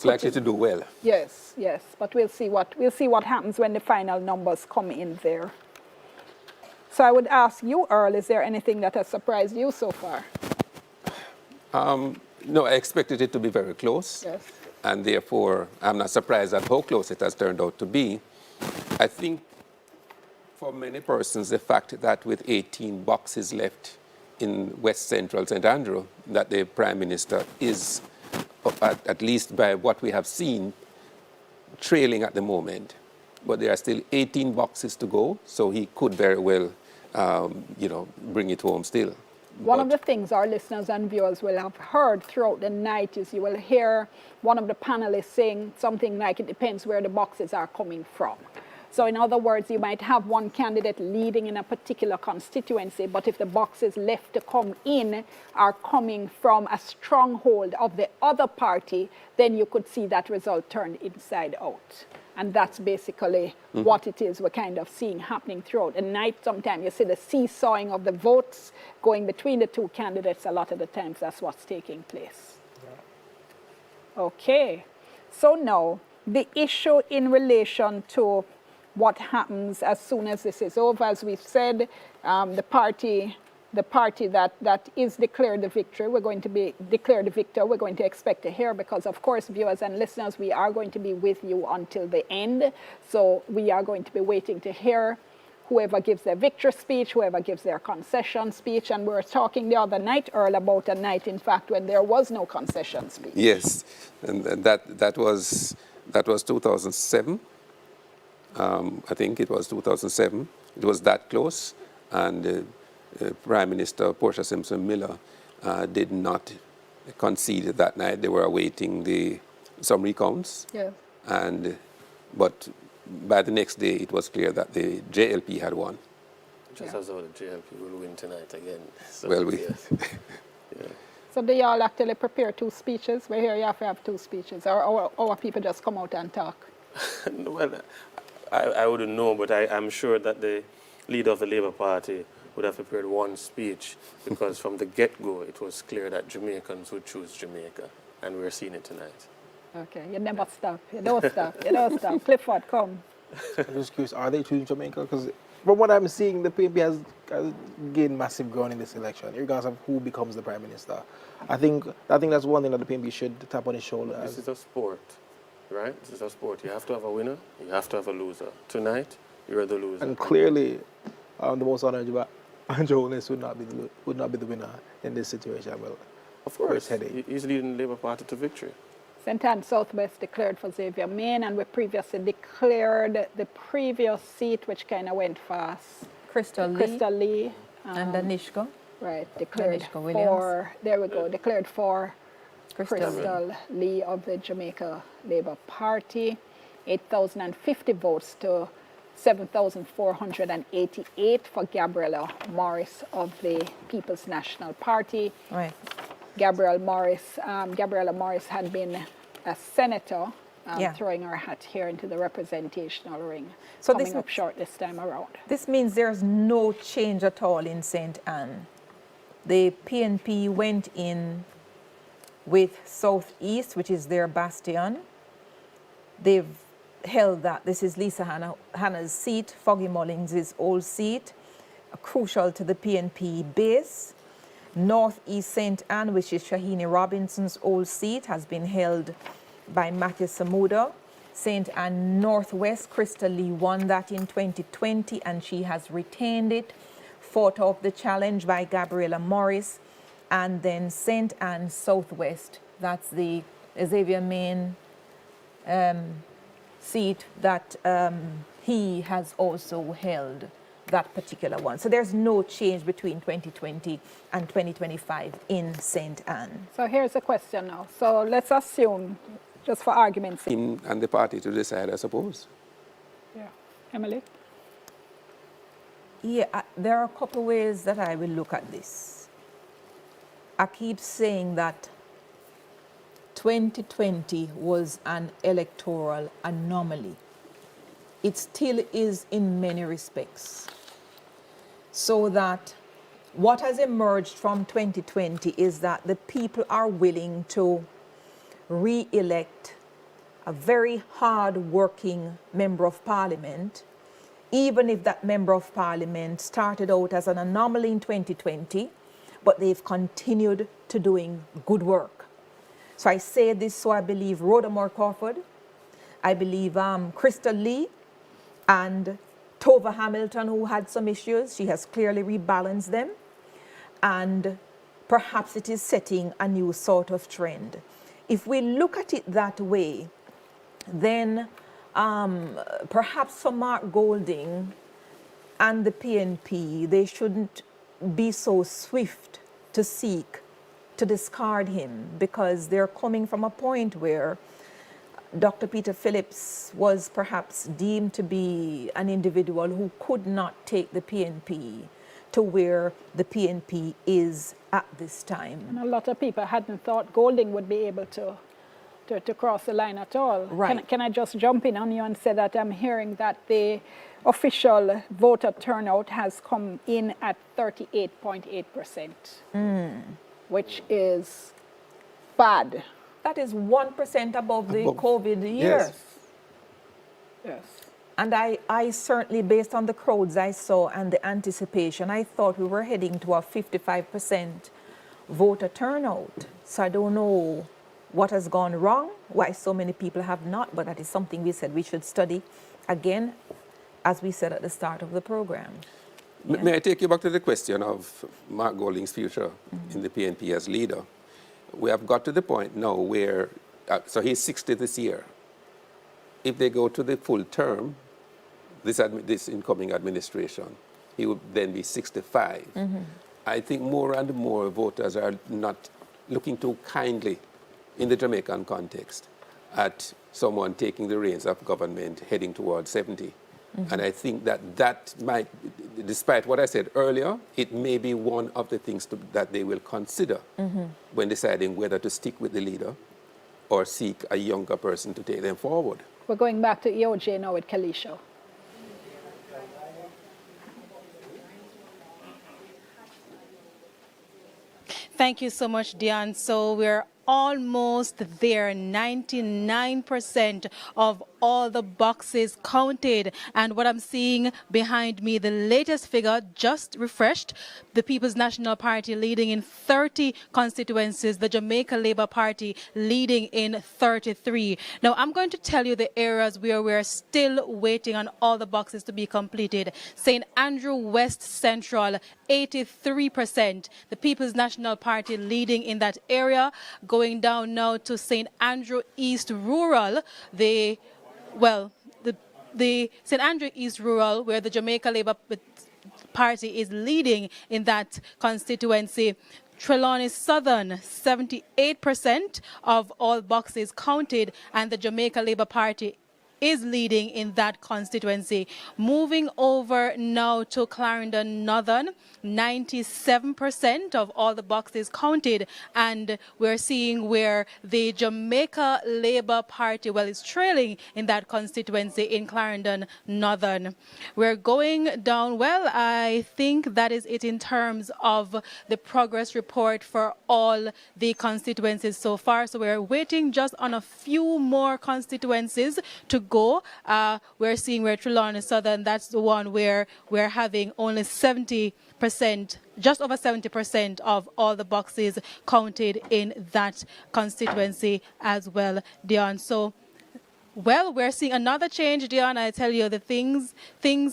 likely to do well. Yes, yes, but we'll see what happens when the final numbers come in there. So I would ask you, Earl, is there anything that has surprised you so far? No, I expected it to be very close. Yes. And therefore, I'm not surprised at how close it has turned out to be. I think for many persons, the fact that with 18 boxes left in West Central St. Andrew, that the Prime Minister is at least by what we have seen, trailing at the moment. But there are still 18 boxes to go, so he could very well, bring it home still. One of the things our listeners and viewers will have heard throughout the night is you will hear one of the panelists saying something like it depends where the boxes are coming from. So in other words, you might have one candidate leading in a particular constituency, but if the boxes left to come in are coming from a stronghold of the other party, then you could see that result turned inside out. And that's basically what it is we're kind of seeing happening throughout the night. Sometimes you see the seesawing of the votes going between the two candidates. A lot of the times that's what's taking place. Yeah. Okay. So now, the issue in relation to what happens as soon as this is over, as we've said, the party that is declared the victor, we're going to be declared the victor, we're going to expect to hear, because of course, viewers and listeners, we are going to be with you until the end. So we are going to be waiting to hear whoever gives their victory speech, whoever gives their concession speech. And we were talking the other night, Earl, about a night, in fact, when there was no concession speech. Yes, and that was 2007. I think it was 2007. It was that close, and Prime Minister Portia Simpson Miller did not concede that night. They were awaiting some recounts. Yeah. But by the next day, it was clear that the JLP had won. Just as though the JLP will win tonight again. So, well, yeah. So do y'all actually prepare two speeches? We hear you have to have two speeches, or our people just come out and talk? Well, I wouldn't know, but I'm sure that the leader of the Labour Party would have prepared one speech, because from the get-go it was clear that Jamaicans would choose Jamaica, and we're seeing it tonight. Okay, you never stop. You don't stop. You don't stop. Clifford, come. I'm just curious, are they choosing Jamaica? Because from what I'm seeing, the PNP has gained massive ground in this election, regardless of who becomes the Prime Minister. I think that's one thing that the PNP should tap on his shoulder. This is a sport, right? This is a sport. You have to have a winner, you have to have a loser. Tonight, you're the loser. And clearly, the most honourable Andrew Holness would not be the winner in this situation. Well, of course, he's leading the Labour Party to victory. St. Anne Southwest declared for Xavier Main, and we previously declared the previous seat, which kind of went fast. Crystal Lee. And Danishka. Right, declared Danishka Williams. there we go, declared for Crystal Lee of the Jamaica Labour Party. 8,050 votes to 7,488 for Gabriella Morris of the People's National Party. Right. Gabriella Morris had been a senator, throwing her hat here into the representational ring, so coming up short this time around. This means there's no change at all in St. Anne. The PNP went in with Southeast, which is their bastion. They've held that. This is Lisa Hanna's seat, Foggy Mullins' old seat, crucial to the PNP base. Northeast St. Anne, which is Shahini Robinson's old seat, has been held by Matthew Samuda. St. Anne Northwest, Crystal Lee won that in 2020, and she has retained it, fought off the challenge by Gabriella Morris. And then St. Anne Southwest, that's the Xavier Main seat that he has also held, that particular one. So there's no change between 2020 and 2025 in St. Anne. So here's a question now. So let's assume, just for argument's sake. And the party to decide, I suppose. Yeah. Emily? Yeah, there are a couple of ways that I will look at this. I keep saying that 2020 was an electoral anomaly. It still is in many respects. So that what has emerged from 2020 is that the people are willing to re-elect a very hard-working member of parliament, even if that member of parliament started out as an anomaly in 2020, but they've continued to doing good work. So I say this, so I believe Rhoda Moore Crawford, I believe Crystal Lee, and Tova Hamilton, who had some issues. She has clearly rebalanced them. And perhaps it is setting a new sort of trend. if we look at it that way, then perhaps for Mark Golding and the PNP, they shouldn't be so swift to seek to discard him, because they're coming from a point where Dr. Peter Phillips was perhaps deemed to be an individual who could not take the PNP to where the PNP is at this time. And a lot of people hadn't thought Golding would be able to cross the line at all. Right. Can I just jump in on you and say that I'm hearing that the official voter turnout has come in at 38.8%, which is bad. That is 1% above the COVID years. Yes. And I certainly, based on the crowds I saw and the anticipation, I thought we were heading to a 55% voter turnout. So I don't know what has gone wrong, why so many people have not, but that is something we said we should study again, as we said at the start of the program. Yeah. May I take you back to the question of Mark Golding's future in the PNP as leader? We have got to the point now where, so he's 60 this year. If they go to the full term, this incoming administration, he would then be 65. I think more and more voters are not looking too kindly in the Jamaican context at someone taking the reins of government heading towards 70. And I think that might, despite what I said earlier, it may be one of the things that they will consider when deciding whether to stick with the leader or seek a younger person to take them forward. We're going back to EOJ now with Kalisha. Thank you so much, Dion. So we're almost there. 99% of all the boxes counted. And what I'm seeing behind me, the latest figure, just refreshed, the People's National Party leading in 30 constituencies, the Jamaica Labour Party leading in 33. Now, I'm going to tell you the areas where we're still waiting on all the boxes to be completed. St. Andrew West Central, 83%. The People's National Party leading in that area. Going down now to St. Andrew East Rural, the St. Andrew East Rural, where the Jamaica Labour Party is leading in that constituency. Trelawney Southern, 78% of all boxes counted, and the Jamaica Labour Party is leading in that constituency. Moving over now to Clarendon Northern, 97% of all the boxes counted, and we're seeing where the Jamaica Labour Party, is trailing in that constituency in Clarendon Northern. We're going down, I think that is it in terms of the progress report for all the constituencies so far. So we're waiting just on a few more constituencies to go. We're seeing where Trelawney Southern, that's the one where we're having only 70%, just over 70% of all the boxes counted in that constituency as well, Dion. So, we're seeing another change, Dion. I tell you, the things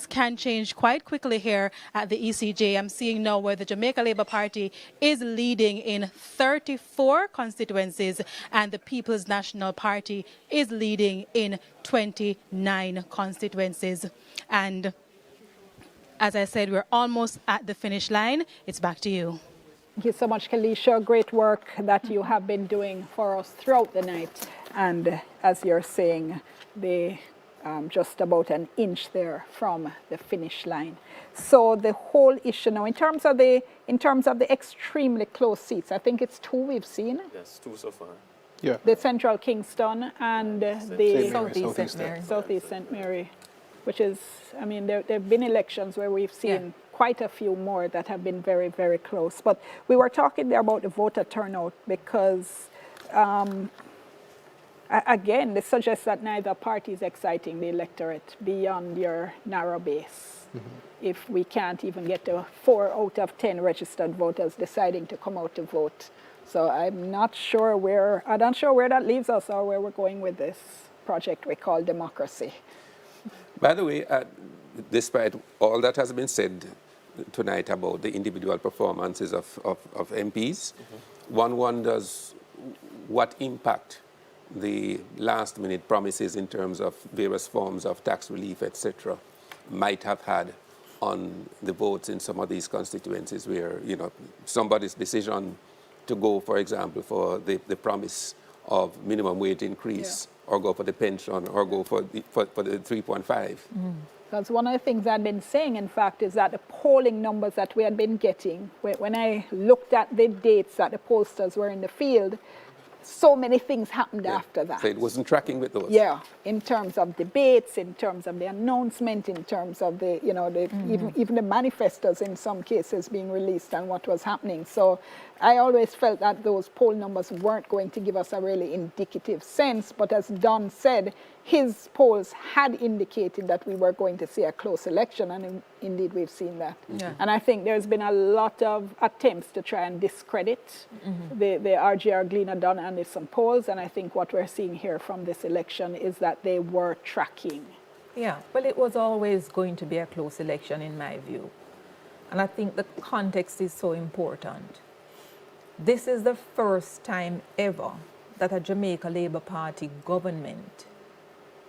can change quite quickly here at the ECJ. I'm seeing now where the Jamaica Labour Party is leading in 34 constituencies, and the People's National Party is leading in 29 constituencies. And as I said, we're almost at the finish line. It's back to you. Thank you so much, Kalisha. Great work that you have been doing for us throughout the night. And as you're saying, they just about an inch there from the finish line. So the whole issue now, in terms of the extremely close seats, I think it's 2 we've seen. Yes, 2 so far. Yeah. The Central Kingston and the Southeast St. Mary, which is, I mean, there have been elections where we've seen quite a few more that have been very, very close. But we were talking there about the voter turnout because, again, this suggests that neither party is exciting the electorate beyond your narrow base. If we can't even get to 4 out of 10 registered voters deciding to come out to vote. So I'm not sure where that leaves us or where we're going with this project we call democracy. By the way, despite all that has been said tonight about the individual performances of MPs, one wonders what impact the last-minute promises in terms of various forms of tax relief, etc., might have had on the votes in some of these constituencies where, you know, somebody's decision to go, for example, for the promise of minimum wage increase, or go for the pension, or go for the 3.5. Because one of the things I've been saying, in fact, is that the polling numbers that we had been getting, when I looked at the dates that the posters were in the field, so many things happened after that. So it wasn't tracking with those. Yeah, in terms of debates, in terms of the announcement, in terms of the, you know, even the manifestos in some cases being released and what was happening. So I always felt that those poll numbers weren't going to give us a really indicative sense, but as Don said, his polls had indicated that we were going to see a close election, and indeed we've seen that. Yeah. And I think there's been a lot of attempts to try and discredit the RGR Gleaner Dunn Anderson polls, and I think what we're seeing here from this election is that they were tracking. Yeah, well, it was always going to be a close election in my view. And I think the context is so important. This is the first time ever that a Jamaica Labour Party government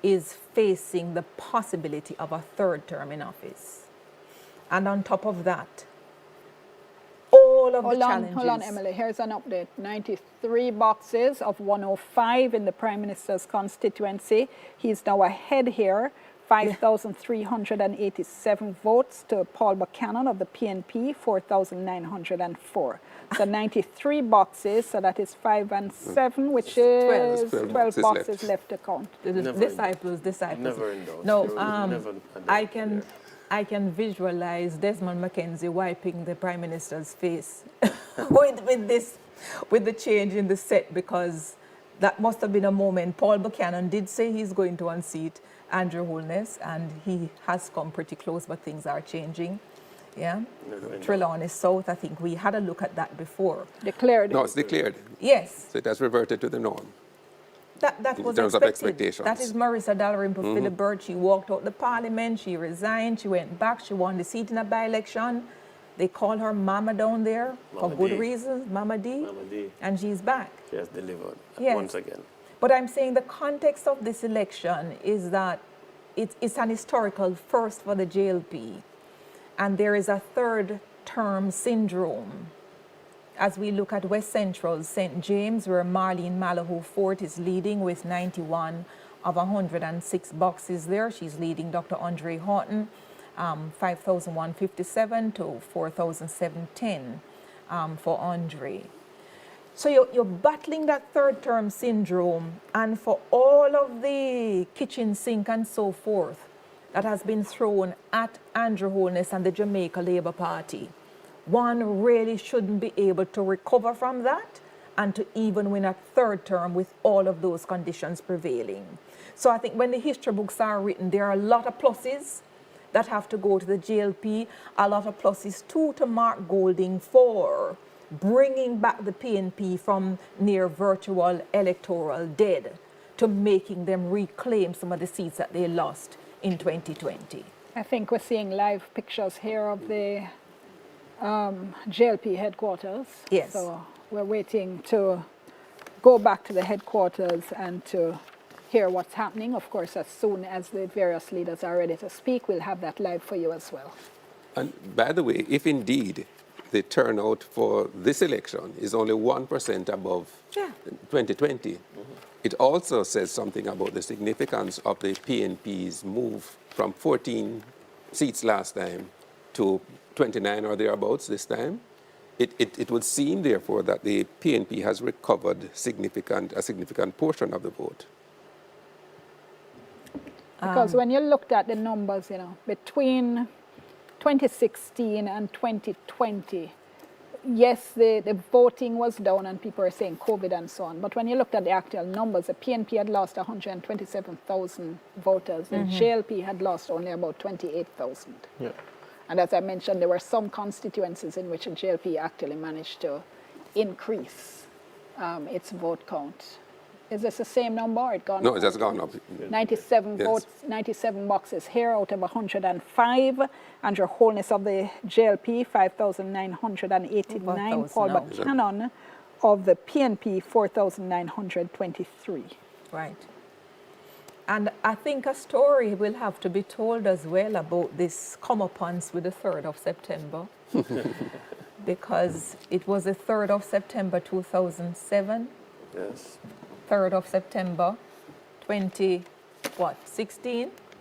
is facing the possibility of a third term in office. And on top of that, all of the challenges... Hold on, Emily. Here's an update. 93 boxes of 105 in the Prime Minister's constituency. He's now ahead here. 5,387 votes to Paul Buchanan of the PNP, 4,904. So 93 boxes, so that is 5 and 7, which is 12 boxes left to count. Disciples. Never in doubt. No, I can visualize Desmond McKenzie wiping the Prime Minister's face with the change in the set, because that must have been a moment. Paul Buchanan did say he's going to unseat Andrew Holness, and he has come pretty close, but things are changing. Yeah, Trelawney South, I think we had a look at that before. Declared. No, it's declared. Yes. So it has reverted to the norm. That in was terms expected. of expectations. That is Marissa Dalrymple Philibert. She walked out the parliament, she resigned, she went back, she won the seat in a by-election. They call her Mama down there for good reasons, Mama D. And she's back. She has delivered once again. But I'm saying the context of this election is that it's an historical first for the JLP. And there is a third term syndrome. As we look at West Central, St. James, where Marlene Malahoo Fort is leading with 91 of 106 boxes there. She's leading Dr. Andre Horton, 5,157 to 4,710 for Andre. So you're battling that third term syndrome, and for all of the kitchen sink and so forth that has been thrown at Andrew Holness and the Jamaica Labour Party, one really shouldn't be able to recover from that and to even win a third term with all of those conditions prevailing. So I think when the history books are written, there are a lot of pluses that have to go to the JLP, a lot of pluses too to Mark Golding for bringing back the PNP from near virtual electoral dead to making them reclaim some of the seats that they lost in 2020. I think we're seeing live pictures here of the JLP headquarters. Yes. So we're waiting to go back to the headquarters and to hear what's happening. Of course, as soon as the various leaders are ready to speak, we'll have that live for you as well. And by the way, if indeed the turnout for this election is only 1% above 2020, it also says something about the significance of the PNP's move from 14 seats last time to 29 or thereabouts this time. It would seem, therefore, that the PNP has recovered a significant portion of the vote. Because when you looked at the numbers, you know, between 2016 and 2020, yes, the voting was down and people were saying COVID and so on. But when you looked at the actual numbers, the PNP had lost 127,000 voters. The JLP had lost only about 28,000. Yeah. And as I mentioned, there were some constituencies in which the JLP actually managed to increase its vote count. Is this the same number or it gone up? No, it has gone up. 97 votes, 97 boxes here out of 105. Andrew Holness of the JLP, 5,989. Paul Buchanan, of the PNP, 4,923. Right. And I think a story will have to be told as well about this comeuppance with the 3rd of September. Because it was the 3rd of September 2007. Yes. 3rd of September 16?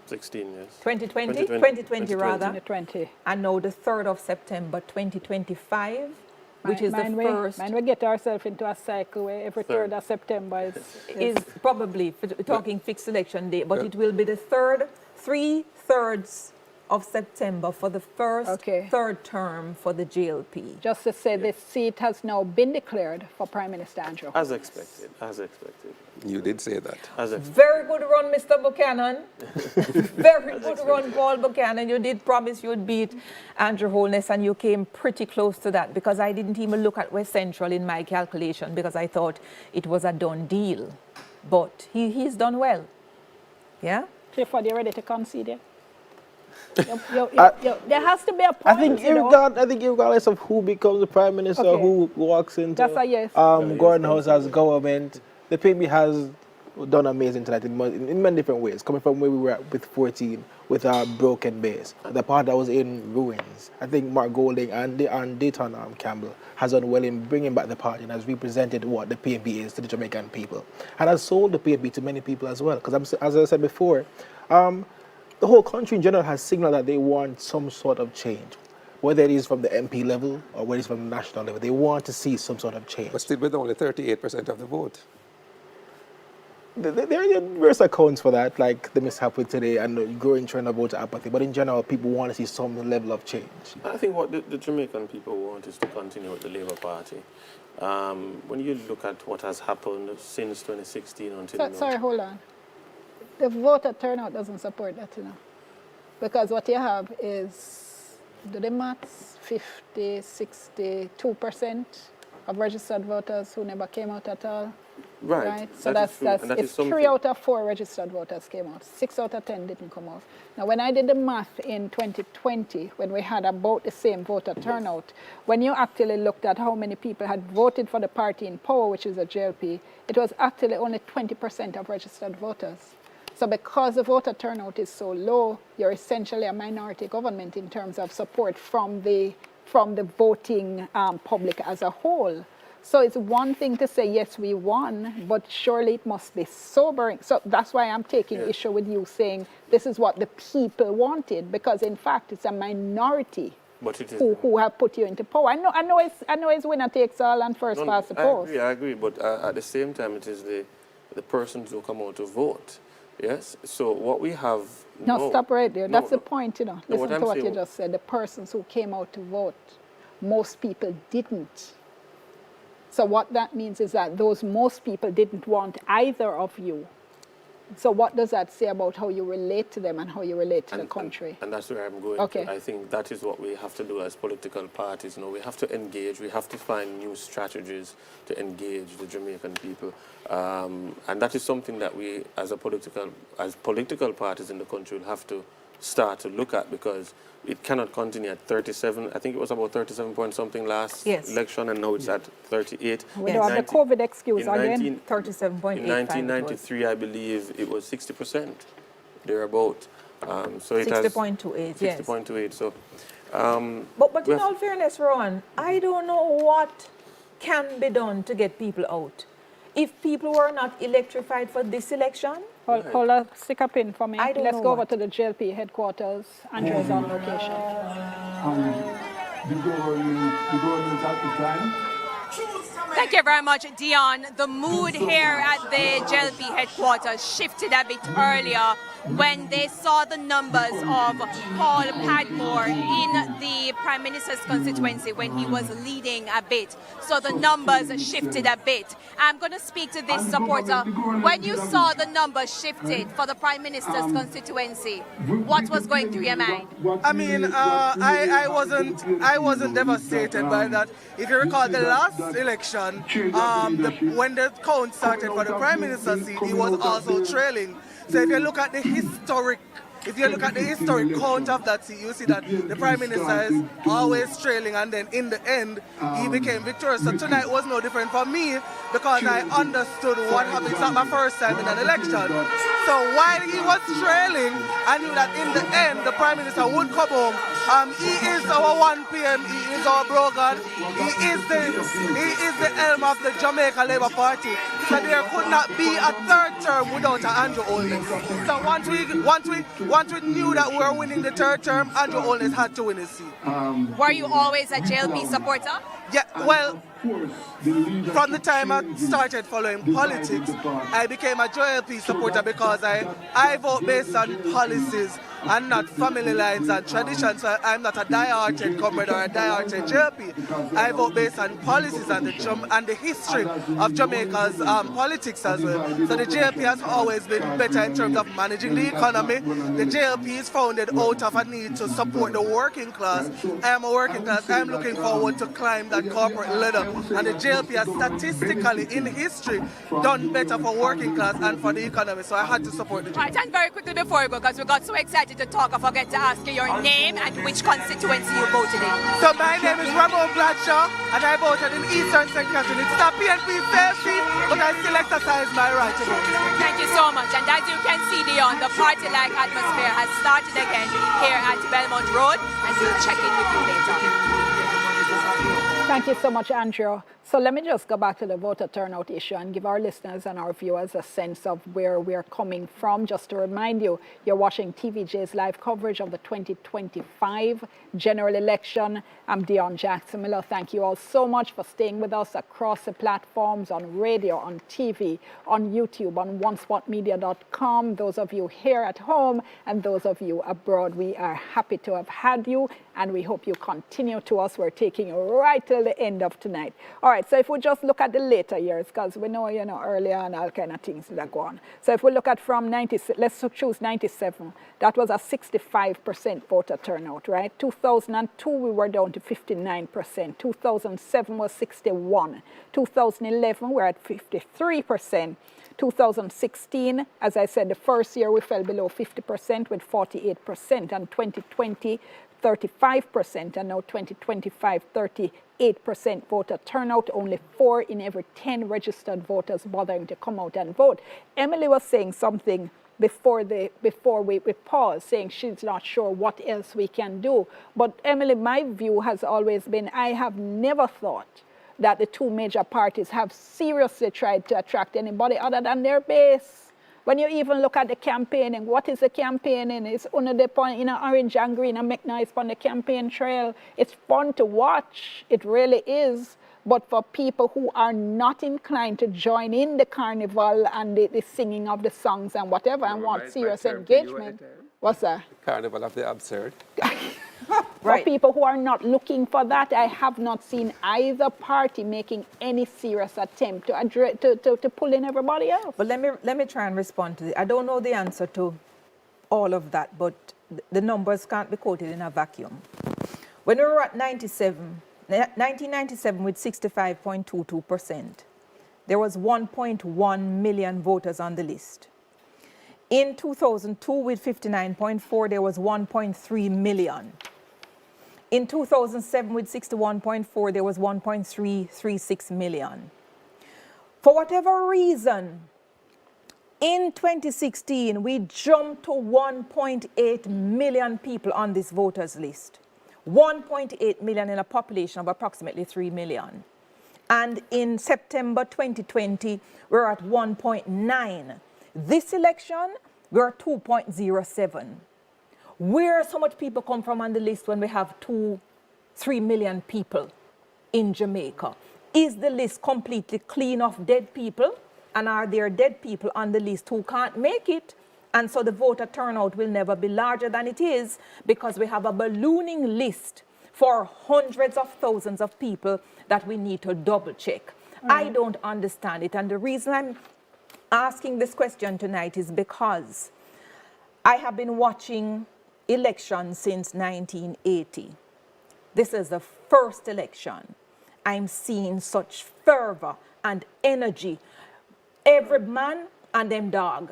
16, yes. 2020? 2020 rather. 2020. And now the 3rd of September 2025, which is the first. Mind we get ourselves into a cycle where every 3rd of September is probably talking fixed election day, but it will be the 3/3 of September for the first third term for the JLP. Just to say this seat has now been declared for Prime Minister Andrew. As expected, as expected. You did say that. Very good run, Mr. Buchanan. Very good run, Paul Buchanan. You did promise you'd beat Andrew Holness, and you came pretty close to that, because I didn't even look at West Central in my calculation, because I thought it was a done deal. But he's done well. Yeah? Clifford, you ready to concede it? There has to be a point. I think regardless of who becomes the Prime Minister, who walks into Gordon House as government, the PNP has done amazing tonight in many different ways, coming from where we were at with 14, with our broken base, the part that was in ruins. I think Mark Golding and Dayton Campbell has done well in bringing back the party and has represented what the PNP is to the Jamaican people, and has sold the PNP to many people as well. Because as I said before, the whole country in general has signaled that they want some sort of change, whether it is from the MP level or whether it's from the national level. They want to see some sort of change. But still with only 38% of the vote. There are various accounts for that, like the mishap with today and the growing trend of voter apathy. But in general, people want to see some level of change. I think what the Jamaican people want is to continue with the Labour Party. When you look at what has happened since 2016 until now. Sorry, hold on. The voter turnout doesn't support that, you know. Because what you have is, do the maths, 62% of registered voters who never came out at all. Right? So that's 3 out of 4 registered voters came out. 6 out of 10 didn't come out. Now, when I did the math in 2020, when we had about the same voter turnout, when you actually looked at how many people had voted for the party in power, which is a JLP, it was actually only 20% of registered voters. So because the voter turnout is so low, you're essentially a minority government in terms of support from the voting public as a whole. So it's one thing to say, yes, we won, but surely it must be sobering. So that's why I'm taking issue with you saying this is what the people wanted, because in fact it's a minority who have put you into power. I know it's winner takes all and first past the post. I agree, but at the same time it is the persons who come out to vote. Yes, so what we have... No, stop right there. That's the point, you know. Listen to what you just said. The persons who came out to vote, most people didn't. So what that means is that those most people didn't want either of you. So what does that say about how you relate to them and how you relate to the country? And that's where I'm going to. I think that is what we have to do as political parties. You know, we have to engage. We have to find new strategies to engage the Jamaican people. And that is something that we, as political parties in the country, will have to start to look at, because it cannot continue at 37. I think it was about 37 point something last election, and now it's at 38. We don't have the COVID excuse again. 37.85. In 1993, I believe it was 60%, thereabout. So it 60.28, yes. 60.28. So, but in all fairness, Rowan, I don't know what can be done to get people out. If people were not electrified for this election, hold a stick up in for me. Let's go over to the JLP headquarters. Andrew's on location. Thank you very much, Dion. The mood here at the JLP headquarters shifted a bit earlier when they saw the numbers of Paul Padmore in the Prime Minister's constituency when he was leading a bit. So the numbers shifted a bit. I'm going to speak to this supporter. When you saw the numbers shifted for the Prime Minister's constituency, what was going through your mind? I mean, I wasn't devastated by that. If you recall the last election, when the count started for the Prime Minister's seat, he was also trailing. So if you look at the historic if you look at the historic count of that seat, you see that the Prime Minister is always trailing, and then in the end, he became victorious. So tonight was no different for me because I understood what happened. It's not my first time in an election. So while he was trailing, I knew that in the end, the Prime Minister would come home. He is our 1 PM, he is our brogan, he is the helm of the Jamaica Labour Party. So there could not be a third term without Andrew Holness. So once we knew that we were winning the third term, Andrew Holness had to win his seat. Were you always a JLP supporter? Yeah, well, from the time I started following politics, I became a JLP supporter because I vote based on policies and not family lines and traditions. So I'm not a die-hearted comrade or a die-hearted JLP. I vote based on policies and the history of Jamaica's politics as well. So the JLP has always been better in terms of managing the economy. The JLP is founded out of a need to support the working class. I am a working class. I'm looking forward to climb that corporate ladder. And the JLP has statistically in history done better for working class and for the economy. So I had to support the JLP. All right, and very quickly before we go, because we got so excited to talk, I forget to ask you your name and which constituency you voted in. So my name is Ramon Bradshaw, and I voted in Eastern St. Catherine. It's not PNP safety, but I still exercise my right to vote. Thank you so much. And as you can see, Dion, the party-like atmosphere has started again here at Belmont Road, and we'll check in with you later. Thank you so much, Andrew. So let me just go back to the voter turnout issue and give our listeners and our viewers a sense of where we're coming from. Just to remind you, you're watching TVJ's live coverage of the 2025 general election. I'm Dion Jackson Miller. Thank you all so much for staying with us across the platforms, on radio, on TV, on YouTube, on onespotmedia.com. Those of you here at home and those of you abroad, we are happy to have had you, and we hope you continue to us. We're taking you right till the end of tonight. All right, so if we just look at the later years, because we know, earlier and all kind of things that go on. So if we look at from 96, let's choose 97, that was a 65% voter turnout, right? 2002, we were down to 59%. 2007 was 61. 2011, we're at 53%. 2016, as I said, the first year we fell below 50% with 48%, and 2020, 35%, and now 2025, 38% voter turnout, only 4 in every 10 registered voters bothering to come out and vote. Emily was saying something before we paused, saying she's not sure what else we can do. But Emily, my view has always been, I have never thought that the two major parties have seriously tried to attract anybody other than their base. When you even look at the campaigning, what is the campaigning? It's under the point, orange and green and make noise on the campaign trail. It's fun to watch. It really is. But for people who are not inclined to join in the carnival and the singing of the songs and whatever, and want serious engagement. What's that? Carnival of the absurd. For people who are not looking for that, I have not seen either party making any serious attempt to pull in everybody else. But let me try and respond to it. I don't know the answer to all of that, but the numbers can't be quoted in a vacuum. When we were at 1997 with 65.22%, there was 1.1 million voters on the list. In 2002 with 59.4, there was 1.3 million. In 2007 with 61.4, there was 1.336 million. For whatever reason, in 2016, we jumped to 1.8 million people on this voters list. 1.8 million in a population of approximately 3 million. And in September 2020, we're at 1.9. This election, we're at 2.07. Where so much people come from on the list when we have 3 million people in Jamaica? Is the list completely clean of dead people? And are there dead people on the list who can't make it? And so the voter turnout will never be larger than it is because we have a ballooning list for hundreds of thousands of people that we need to double check. I don't understand it. And the reason I'm asking this question tonight is because I have been watching elections since 1980. This is the first election I'm seeing such fervor and energy. Every man and them dog.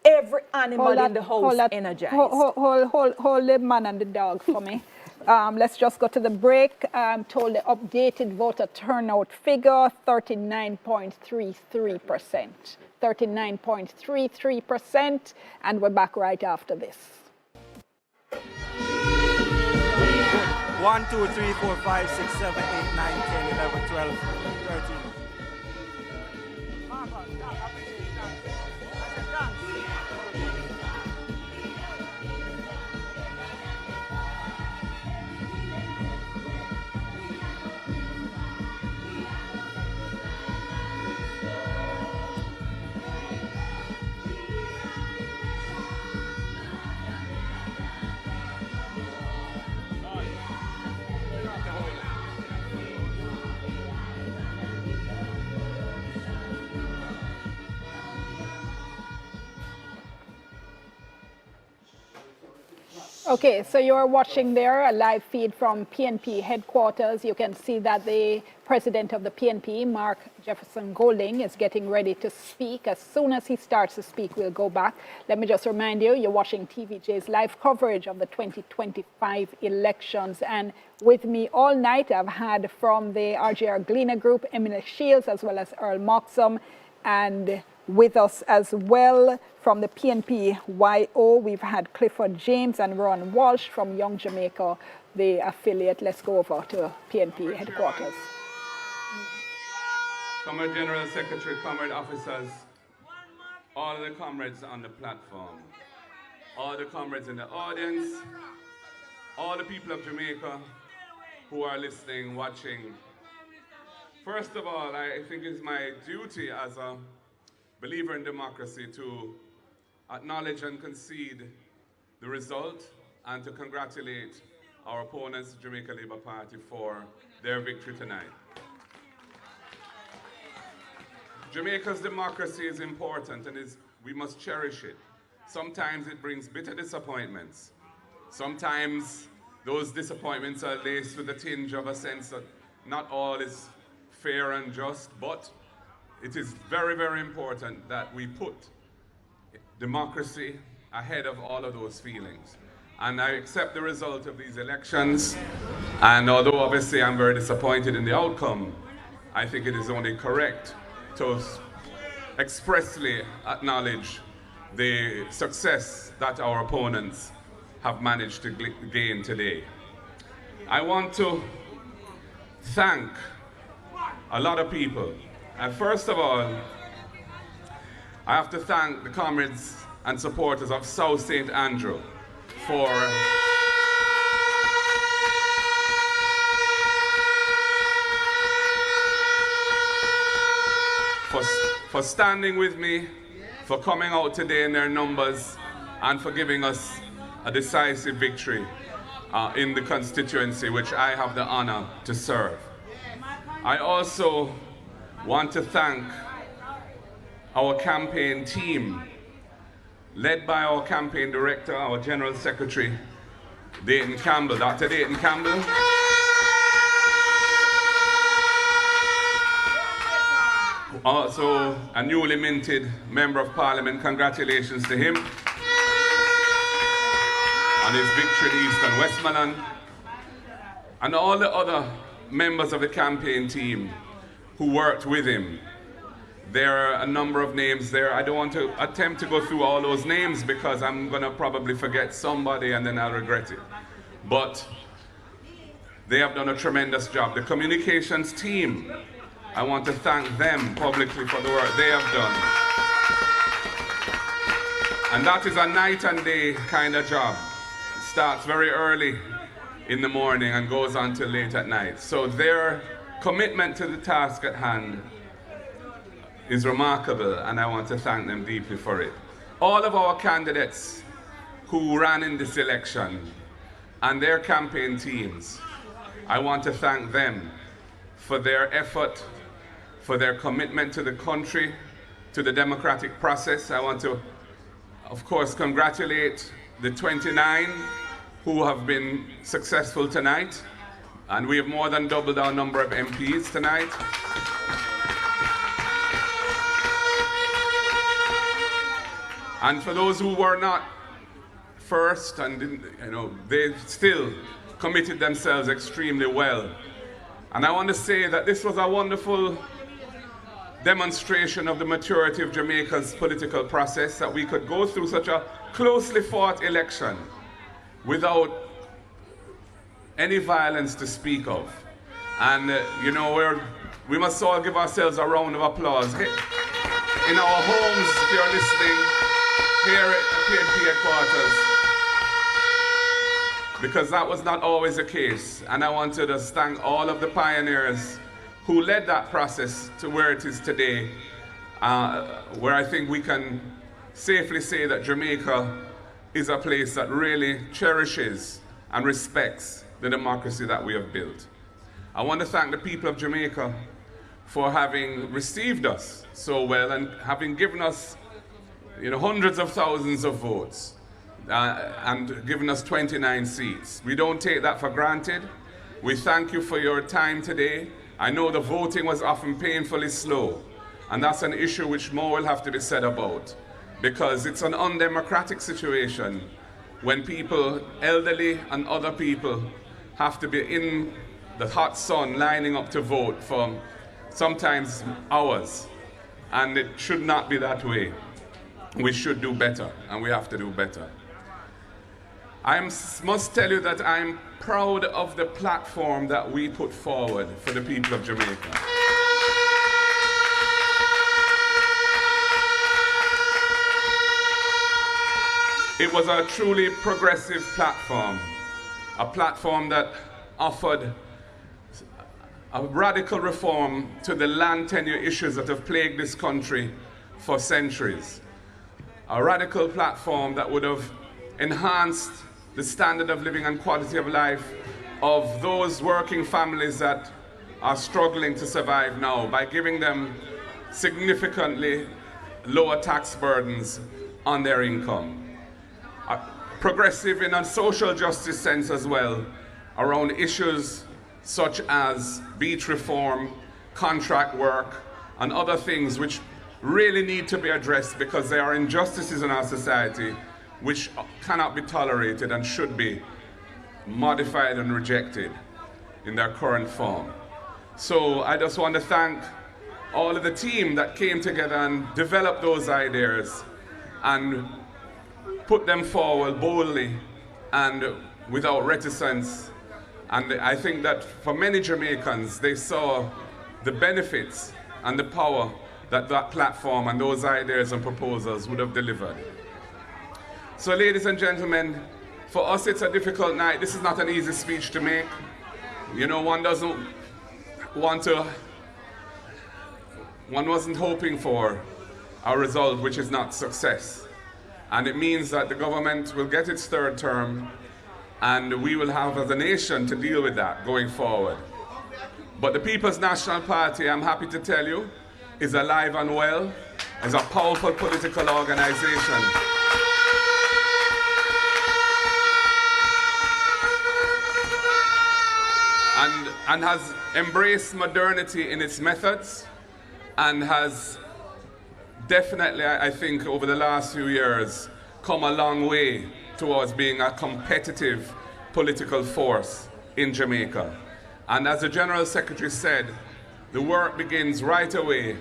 every animal in the house energized. Hold the man and the dog for me. Let's just go to the break. I'm told the updated voter turnout figure, 39.33%. 39.33%, and we're back right after this. 1, 2, 3, 4, 5, 6, 7, 8, 9, 10, 11, 12, 13. Okay, so you're watching there a live feed from PNP headquarters. You can see that the president of the PNP, Mark Jefferson Golding, is getting ready to speak. As soon as he starts to speak, we'll go back. Let me just remind you, you're watching TVJ's live coverage of the 2025 elections. And with me all night, I've had from the RJR Gleaner Group, Emily Shields, as well as Earl Moxham, and with us as well from the PNP YO, we've had Clifford James and Ron Walsh from Young Jamaica, the affiliate. Let's go over to PNP headquarters. Comrade General Secretary, comrade officers, all the comrades on the platform, all the comrades in the audience, all the people of Jamaica who are listening, watching. First of all, I think it's my duty as a believer in democracy to acknowledge and concede the result and to congratulate our opponents, the Jamaica Labour Party, for their victory tonight. Jamaica's democracy is important and we must cherish it. Sometimes it brings bitter disappointments. Sometimes those disappointments are laced with a tinge of a sense that not all is fair and just, but it is very, very important that we put democracy ahead of all of those feelings. And I accept the result of these elections, and although obviously I'm very disappointed in the outcome, I think it is only correct to expressly acknowledge the success that our opponents have managed to gain today. I want to thank a lot of people. And first of all, I have to thank the comrades and supporters of South St. Andrew for standing with me, for coming out today in their numbers, and for giving us a decisive victory in the constituency which I have the honor to serve. I also want to thank our campaign team, led by our campaign director, our General Secretary, Dayton Campbell, Dr. Dayton Campbell. Also, a newly minted Member of Parliament. Congratulations to him on his victory in East and Westmoreland. And all the other members of the campaign team who worked with him. There are a number of names there. I don't want to attempt to go through all those names because I'm going to probably forget somebody and then I'll regret it. But they have done a tremendous job. The communications team, I want to thank them publicly for the work they have done. And that is a night and day kind of job. It starts very early in the morning and goes on till late at night. So their commitment to the task at hand is remarkable, and I want to thank them deeply for it. All of our candidates who ran in this election and their campaign teams, I want to thank them for their effort, for their commitment to the country, to the democratic process. I want to, of course, congratulate the 29 who have been successful tonight, and we have more than doubled our number of MPs tonight. And for those who were not first and didn't, they still committed themselves extremely well. And I want to say that this was a wonderful demonstration of the maturity of Jamaica's political process, that we could go through such a closely fought election without any violence to speak of. And we must all give ourselves a round of applause. In our homes, if you're listening, here at PNP headquarters, because that was not always the case. And I want to just thank all of the pioneers who led that process to where it is today, where I think we can safely say that Jamaica is a place that really cherishes and respects the democracy that we have built. I want to thank the people of Jamaica for having received us so well and having given us hundreds of thousands of votes and given us 29 seats. We don't take that for granted. We thank you for your time today. I know the voting was often painfully slow, and that's an issue which more will have to be said about, because it's an undemocratic situation when people, elderly and other people, have to be in the hot sun lining up to vote for sometimes hours. And it should not be that way. We should do better, and we have to do better. I must tell you that I'm proud of the platform that we put forward for the people of Jamaica. It was a truly progressive platform, a platform that offered a radical reform to the land tenure issues that have plagued this country for centuries. A radical platform that would have enhanced the standard of living and quality of life of those working families that are struggling to survive now by giving them significantly lower tax burdens on their income. Progressive in a social justice sense as well, around issues such as beach reform, contract work, and other things which really need to be addressed because there are injustices in our society which cannot be tolerated and should be modified and rejected in their current form. So I just want to thank all of the team that came together and developed those ideas and put them forward boldly and without reticence. And I think that for many Jamaicans, they saw the benefits and the power that that platform and those ideas and proposals would have delivered. So ladies and gentlemen, for us it's a difficult night. This is not an easy speech to make. One wasn't hoping for a result which is not success. And it means that the government will get its third term, and we will have as a nation to deal with that going forward. But the People's National Party, I'm happy to tell you, is alive and well, is a powerful political organization. And has embraced modernity in its methods, and has definitely, I think, over the last few years, come a long way towards being a competitive political force in Jamaica. And as the General Secretary said, the work begins right away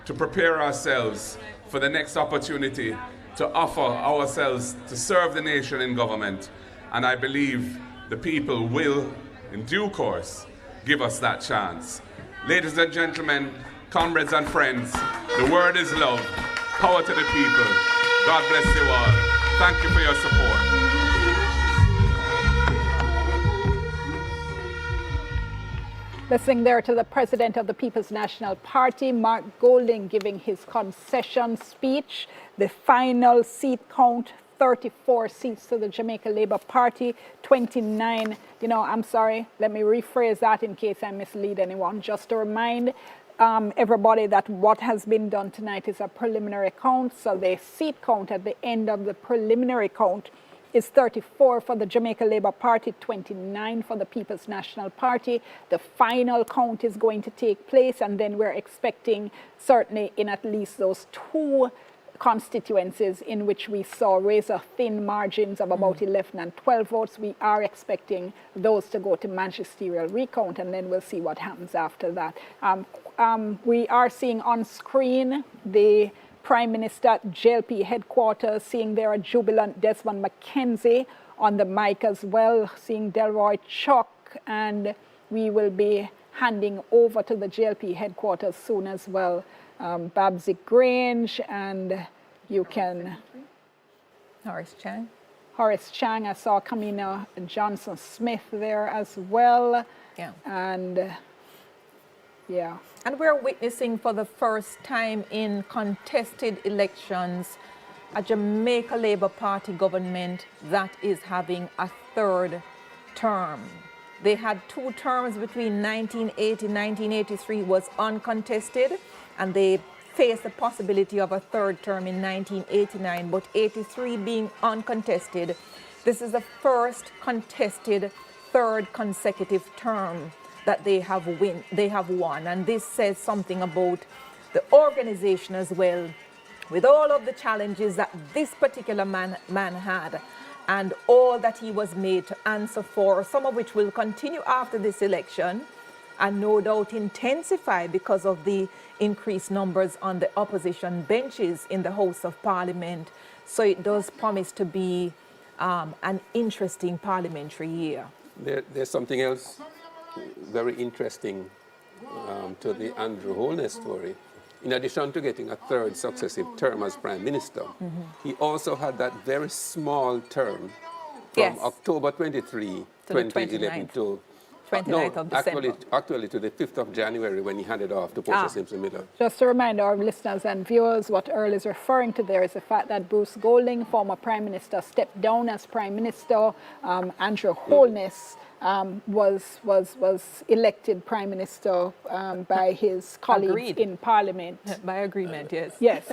to prepare ourselves for the next opportunity to offer ourselves to serve the nation in government. And I believe the people will, in due course, give us that chance. Ladies and gentlemen, comrades and friends, the word is love. Power to the people. God bless you all. Thank you for your support. Listening there to the president of the People's National Party, Mark Golding, giving his concession speech. The final seat count, 34 seats to the Jamaica Labour Party, 29. I'm sorry, let me rephrase that in case I mislead anyone. Just to remind everybody that what has been done tonight is a preliminary count. So the seat count at the end of the preliminary count is 34 for the Jamaica Labour Party, 29 for the People's National Party. The final count is going to take place, and then we're expecting, certainly in at least those two constituencies in which we saw razor-thin margins of about 11 and 12 votes. We are expecting those to go to magisterial recount, and then we'll see what happens after that. We are seeing on screen the Prime Minister at JLP headquarters, seeing there a jubilant Desmond McKenzie on the mic as well, seeing Delroy Chuck, and we will be handing over to the JLP headquarters soon as well. Babsy Grange, and you can... Horace Chang. Horace Chang, I saw Kamina Johnson Smith there as well. Yeah. And yeah. And we're witnessing for the first time in contested elections a Jamaica Labour Party government that is having a third term. They had 2 terms between 1980 and 1983 was uncontested, and they faced the possibility of a third term in 1989, but 83 being uncontested. This is the first contested third consecutive term that they have won, and this says something about the organization as well, with all of the challenges that this particular man had, and all that he was made to answer for, some of which will continue after this election, and no doubt intensify because of the increased numbers on the opposition benches in the House of Parliament. So it does promise to be an interesting parliamentary year. There's something else very interesting to the Andrew Holness story. In addition to getting a third successive term as Prime Minister, he also had that very small term from October 23, 2011 to 29th of December. Actually to the 5th of January when he handed off to Portia Simpson Miller. Just to remind our listeners and viewers, what Earl is referring to there is the fact that Bruce Golding, former Prime Minister, stepped down as Prime Minister. Andrew Holness was elected Prime Minister by his colleagues in Parliament. By agreement, yes. Yes,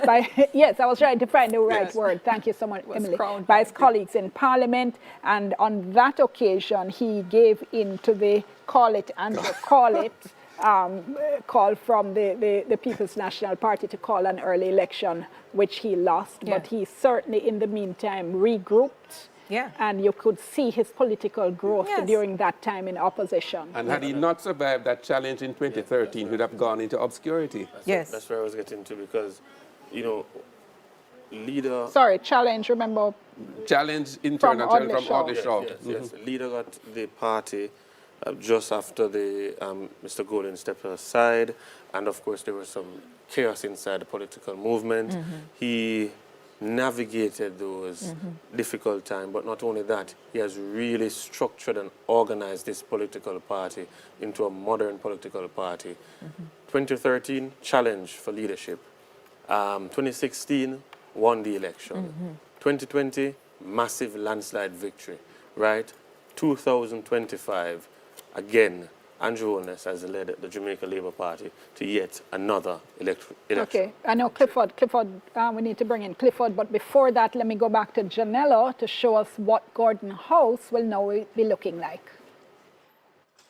I was trying to find the right word. Thank you so much, Emily. By his colleagues in Parliament, and on that occasion, he gave in to the call from the People's National Party to call an early election, which he lost. But he certainly, in the meantime, regrouped. Yeah. And you could see his political growth during that time in opposition. And had he not survived that challenge in 2013, he would have gone into obscurity. That's where I was getting to, because, you know, leader... Sorry, challenge, remember? Challenge, internal challenge from Audley Shaw. Yes. Leader got the party just after the Mr. Golding stepped aside, and of course there was some chaos inside the political movement. He navigated those difficult times, but not only that, he has really structured and organized this political party into a modern political party. 2013, challenge for leadership. 2016, won the election. 2020, massive landslide victory, right? 2025, again, Andrew Holness has led the Jamaica Labour Party to yet another election. Okay, I know Clifford, we need to bring in Clifford, but before that, let me go back to Janella to show us what Gordon House will now be looking like.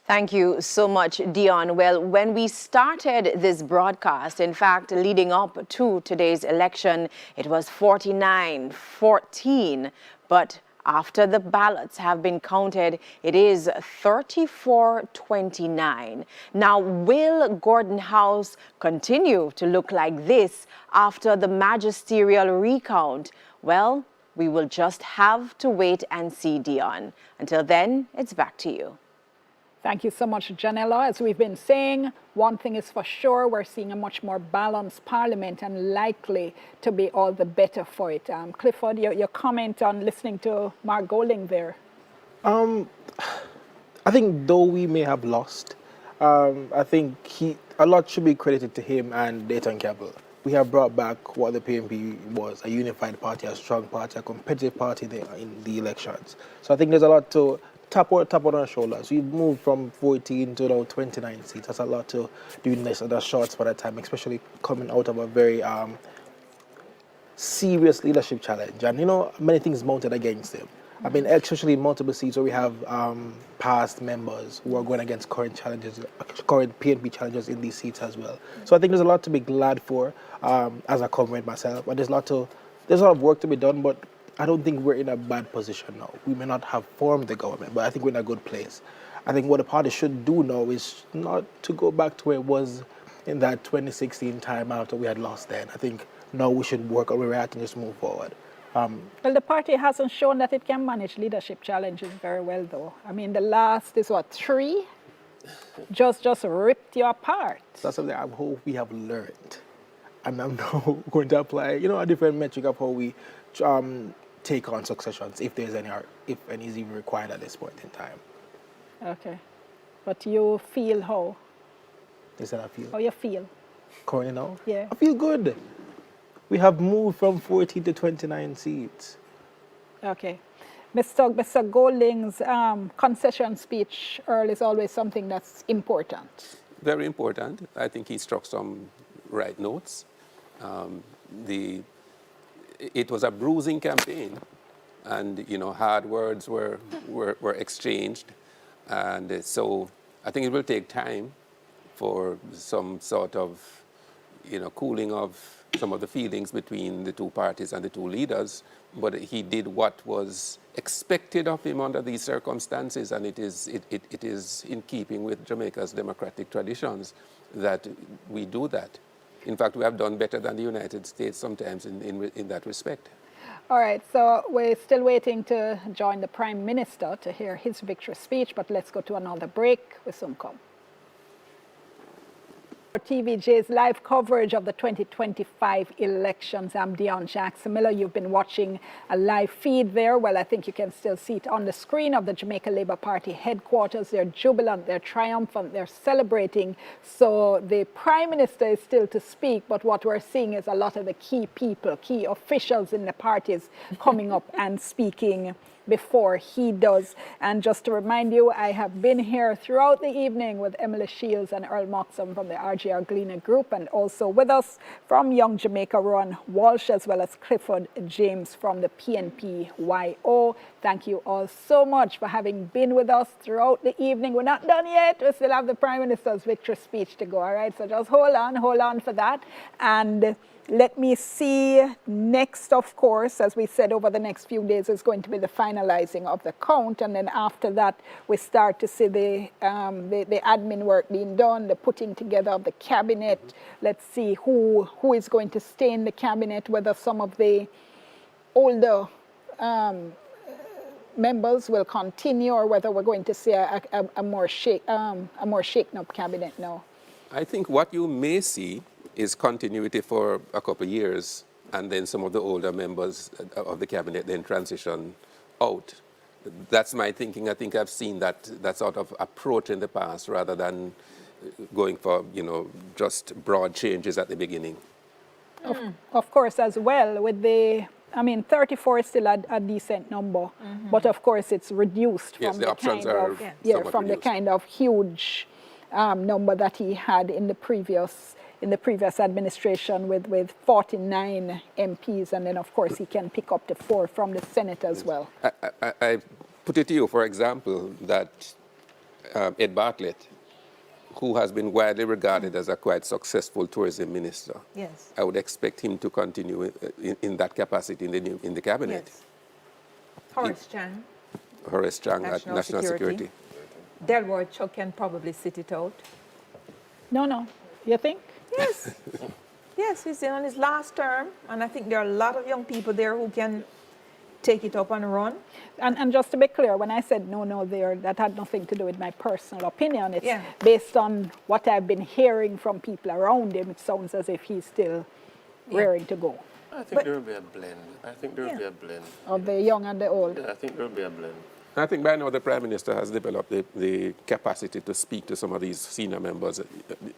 Thank you so much, Dion. Well, when we started this broadcast, in fact, leading up to today's election, it was 49-14, but after the ballots have been counted, it is 34-29. Now, will Gordon House continue to look like this after the magisterial recount? Well, we will just have to wait and see, Dion. Until then, it's back to you. Thank you so much, Janella. As we've been saying, one thing is for sure, we're seeing a much more balanced parliament and likely to be all the better for it. Clifford, your comment on listening to Mark Golding there. I think though we may have lost, I think a lot should be credited to him and Dayton Campbell. We have brought back what the PNP was, a unified party, a strong party, a competitive party there in the elections. So I think there's a lot to tap on our shoulders. We've moved from 14 to now 29 seats. That's a lot to do in this short span of time, especially coming out of a very serious leadership challenge. And, you know, many things mounted against him. I mean, especially in multiple seats where we have past members who are going against current PNP challenges in these seats as well. So I think there's a lot to be glad for as a comrade myself. But there's a lot of work to be done, but I don't think we're in a bad position now. We may not have formed the government, but I think we're in a good place. I think what the party should do now is not to go back to where it was in that 2016 time after we had lost then. I think now we should work on where we're at and just move forward. Well, the party hasn't shown that it can manage leadership challenges very well, though. I mean, the last is what, 3? Just ripped you apart. That's something I hope we have learned. And I'm now going to apply, a different metric of how we take on successions, if there's any, or if any is even required at this point in time. Okay. But you feel how? Is that I feel? How you feel? Currently now? Yeah. I feel good. We have moved from 14 to 29 seats. Okay. Mr. Golding's concession speech earlier is always something that's important. Very important. I think he struck some right notes. It was a bruising campaign, and hard words were exchanged, and so I think it will take time for some sort of cooling of some of the feelings between the two parties and the two leaders, but he did what was expected of him under these circumstances, and it is in keeping with Jamaica's democratic traditions that we do that. In fact, we have done better than the United States sometimes in that respect. All right, so we're still waiting to join the Prime Minister to hear his victory speech, but let's go to another break. We'll soon come. TVJ's live coverage of the 2025 elections. I'm Dion Jackson Miller. You've been watching a live feed there. Well, I think you can still see it on the screen of the Jamaica Labour Party headquarters. They're jubilant, they're triumphant, they're celebrating. So the Prime Minister is still to speak, but what we're seeing is a lot of the key people, key officials in the parties coming up and speaking before he does. And just to remind you, I have been here throughout the evening with Emily Shields and Earl Moxham from the RGR Gleaner Group, and also with us from Young Jamaica, Ron Walsh, as well as Clifford James from the PNP-YO. Thank you all so much for having been with us throughout the evening. We're not done yet. We still have the Prime Minister's victory speech to go, all right? So just hold on for that. And let me see, next, of course, as we said, over the next few days is going to be the finalizing of the count. And then after that, we start to see the admin work being done, the putting together of the cabinet. Let's see who is going to stay in the cabinet, whether some of the older members will continue or whether we're going to see a more shaken up cabinet now. I think what you may see is continuity for a couple of years, and then some of the older members of the cabinet then transition out. That's my thinking. I think I've seen that sort of approach in the past rather than going for, just broad changes at the beginning. Of course, as well, with 34 is still a decent number, but of course it's reduced from the kind of huge number that he had in the previous administration with 49 MPs, and then of course he can pick up the 4 from the Senate as well. I put it to you, for example, that Ed Bartlett, who has been widely regarded as a quite successful tourism minister, yes, I would expect him to continue in that capacity in the cabinet. Yes. Horace Chang at National Security. Delroy Chuck can probably sit it out. No, you think? Yes. Yes, he's on his last term, and I think there are a lot of young people there who can take it up and run. And just to be clear, when I said no there, that had nothing to do with my personal opinion. It's based on what I've been hearing from people around him. It sounds as if he's still raring to go. I think there will be a blend. Of the young and the old. Yeah, I think there will be a blend. I think by now the Prime Minister has developed the capacity to speak to some of these senior members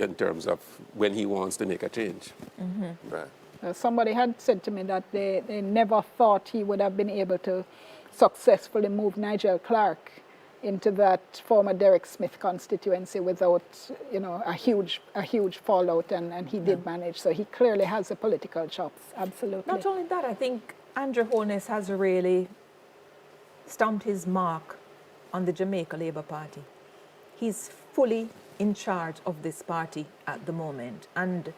in terms of when he wants to make a change. Right. Somebody had said to me that they never thought he would have been able to successfully move Nigel Clark into that former Derek Smith constituency without, a huge fallout, and he did manage. So he clearly has the political chops, absolutely. Not only that, I think Andrew Holness has really stamped his mark on the Jamaica Labour Party. He's fully in charge of this party at the moment. And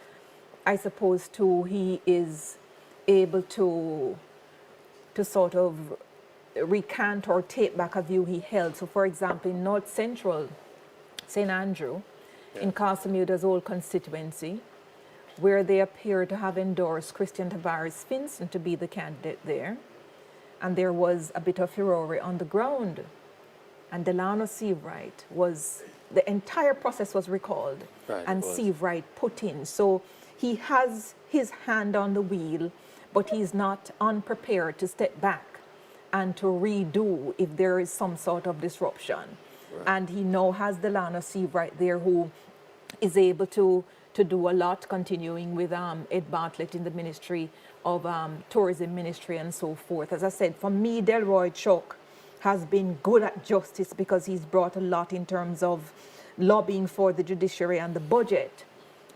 I suppose, too, he is able to sort of recant or take back a view he held. So, for example, in North Central, St. Andrew, in Casamuda's old constituency, where they appear to have endorsed Christian Tavares Finson to be the candidate there. And there was a bit of furore on the ground. And Delano Seavright was, the entire process was recalled and Seavright put in. So he has his hand on the wheel, but he's not unprepared to step back and to redo if there is some sort of disruption. And he now has Delano Seavright there who is able to do a lot, continuing with Ed Bartlett in the Ministry of Tourism Ministry and so forth. As I said, for me, Delroy Chuck has been good at justice because he's brought a lot in terms of lobbying for the judiciary and the budget.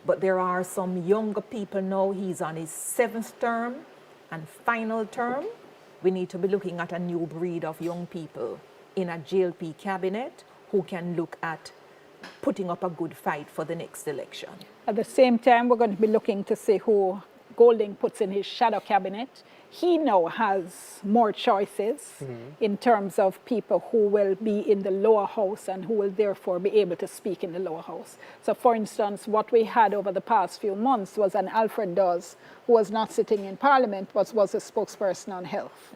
But there are some younger people now. He's on his 7th term and final term. We need to be looking at a new breed of young people in a JLP cabinet who can look at putting up a good fight for the next election. At the same time, we're going to be looking to see who Golding puts in his shadow cabinet. He now has more choices in terms of people who will be in the lower house and who will therefore be able to speak in the lower house. So for instance, what we had over the past few months was an Alfred Dawes who was not sitting in Parliament, but was a spokesperson on health.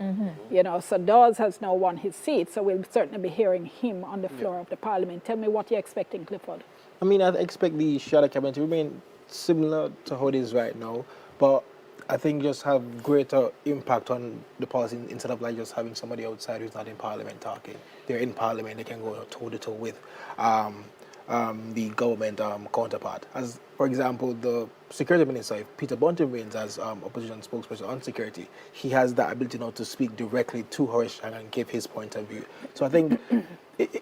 You know, so Dawes has now won his seat, so we'll certainly be hearing him on the floor of the Parliament. Tell me what you're expecting, Clifford. I mean, I expect the shadow cabinet to remain similar to how it is right now, but I think just have greater impact on the policy instead of like just having somebody outside who's not in Parliament talking. They're in Parliament, they can go toe-to-toe with the government counterpart. As, for example, the Security Minister, if Peter Bunting wins as opposition spokesperson on security, he has that ability now to speak directly to Horace Chang and give his point of view. So I think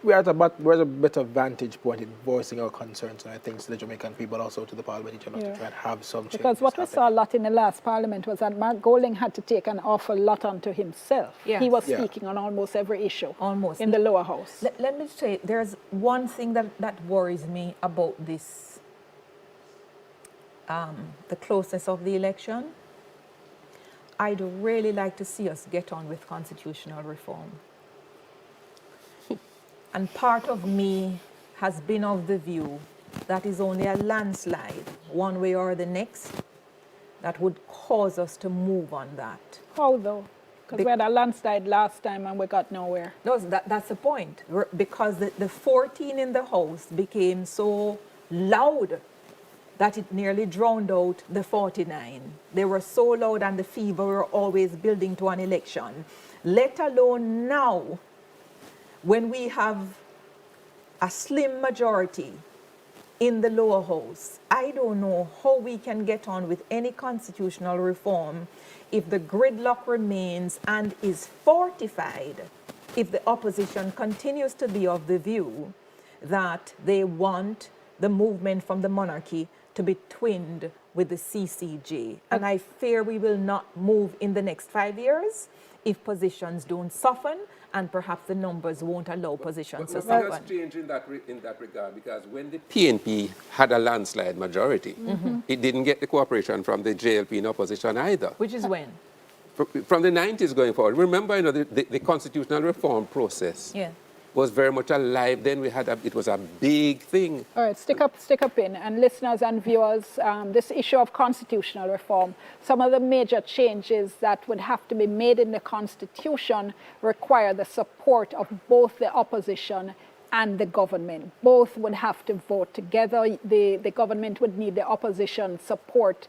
we're at a better vantage point in voicing our concerns, and I think to the Jamaican people, also to the Parliament, to try and have some change. Because what we saw a lot in the last Parliament was that Mark Golding had to take an awful lot onto himself. Yes. He was speaking on almost every issue in the lower house. Let me say, there's one thing that worries me about this, the closeness of the election. I'd really like to see us get on with constitutional reform. And part of me has been of the view that is only a landslide, one way or the next, that would cause us to move on that. How though? Because we had a landslide last time and we got nowhere. No, that's the point. Because the 14 in the House became so loud that it nearly drowned out the 49. They were so loud and the fever were always building to an election. Let alone now, when we have a slim majority in the lower house, I don't know how we can get on with any constitutional reform if the gridlock remains and is fortified, if the opposition continues to be of the view that they want the movement from the monarchy to be twinned with the CCJ. And I fear we will not move in the next 5 years if positions don't soften, and perhaps the numbers won't allow positions to soften. But strange in that regard, because when the PNP had a landslide majority, it didn't get the cooperation from the JLP in opposition either. Which is when? From the 90s going forward. Remember, the constitutional reform process was very much alive. Then we had it was a big thing. All right, stick up in. And listeners and viewers, this issue of constitutional reform, some of the major changes that would have to be made in the Constitution require the support of both the opposition and the government. Both would have to vote together. The government would need the opposition support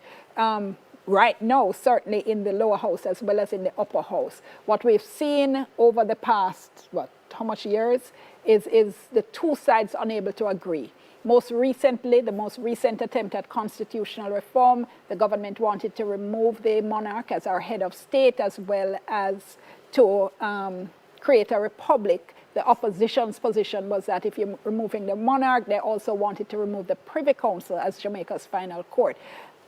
right now, certainly in the lower house as well as in the upper house. What we've seen over the past, how much years, is the two sides unable to agree. Most recently, the most recent attempt at constitutional reform, the government wanted to remove the monarch as our head of state as well as to create a republic. The opposition's position was that if you're removing the monarch, they also wanted to remove the Privy Council as Jamaica's final court.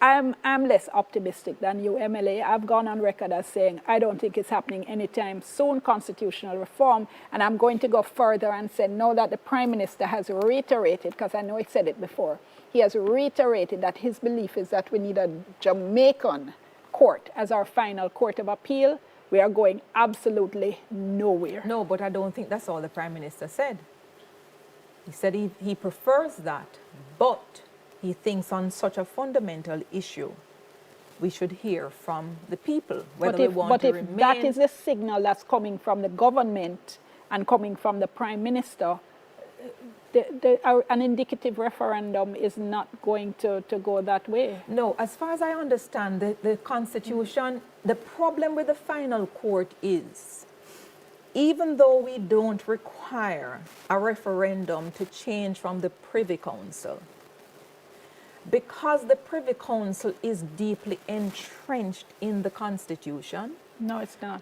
I'm less optimistic than you, MLA. I've gone on record as saying I don't think it's happening anytime soon, constitutional reform, and I'm going to go further and say now that the Prime Minister has reiterated, because I know he said it before, he has reiterated that his belief is that we need a Jamaican court as our final court of appeal. We are going absolutely nowhere. No, but I don't think that's all the Prime Minister said. He said he prefers that, but he thinks on such a fundamental issue, we should hear from the people whether we want to remain. But if that is the signal that's coming from the government and coming from the Prime Minister, an indicative referendum is not going to go that way. No, as far as I understand the Constitution, the problem with the final court is, even though we don't require a referendum to change from the Privy Council, because the Privy Council is deeply entrenched in the Constitution. No, it's not.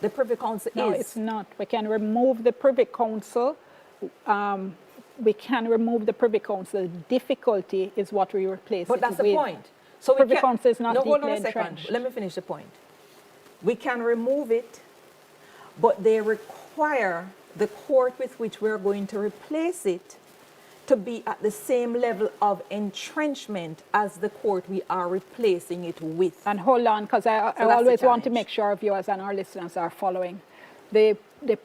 The Privy Council is. No, it's not. We can remove the Privy Council. We can remove the Privy Council. The difficulty is what we replace it with. But that's the point. So Privy Council is not deeply hold on a entrenched. second. Let me finish the point. We can remove it, but they require the court with which we're going to replace it to be at the same level of entrenchment as the court we are replacing it with. And hold on, because I always want to make sure our viewers and our listeners are following. The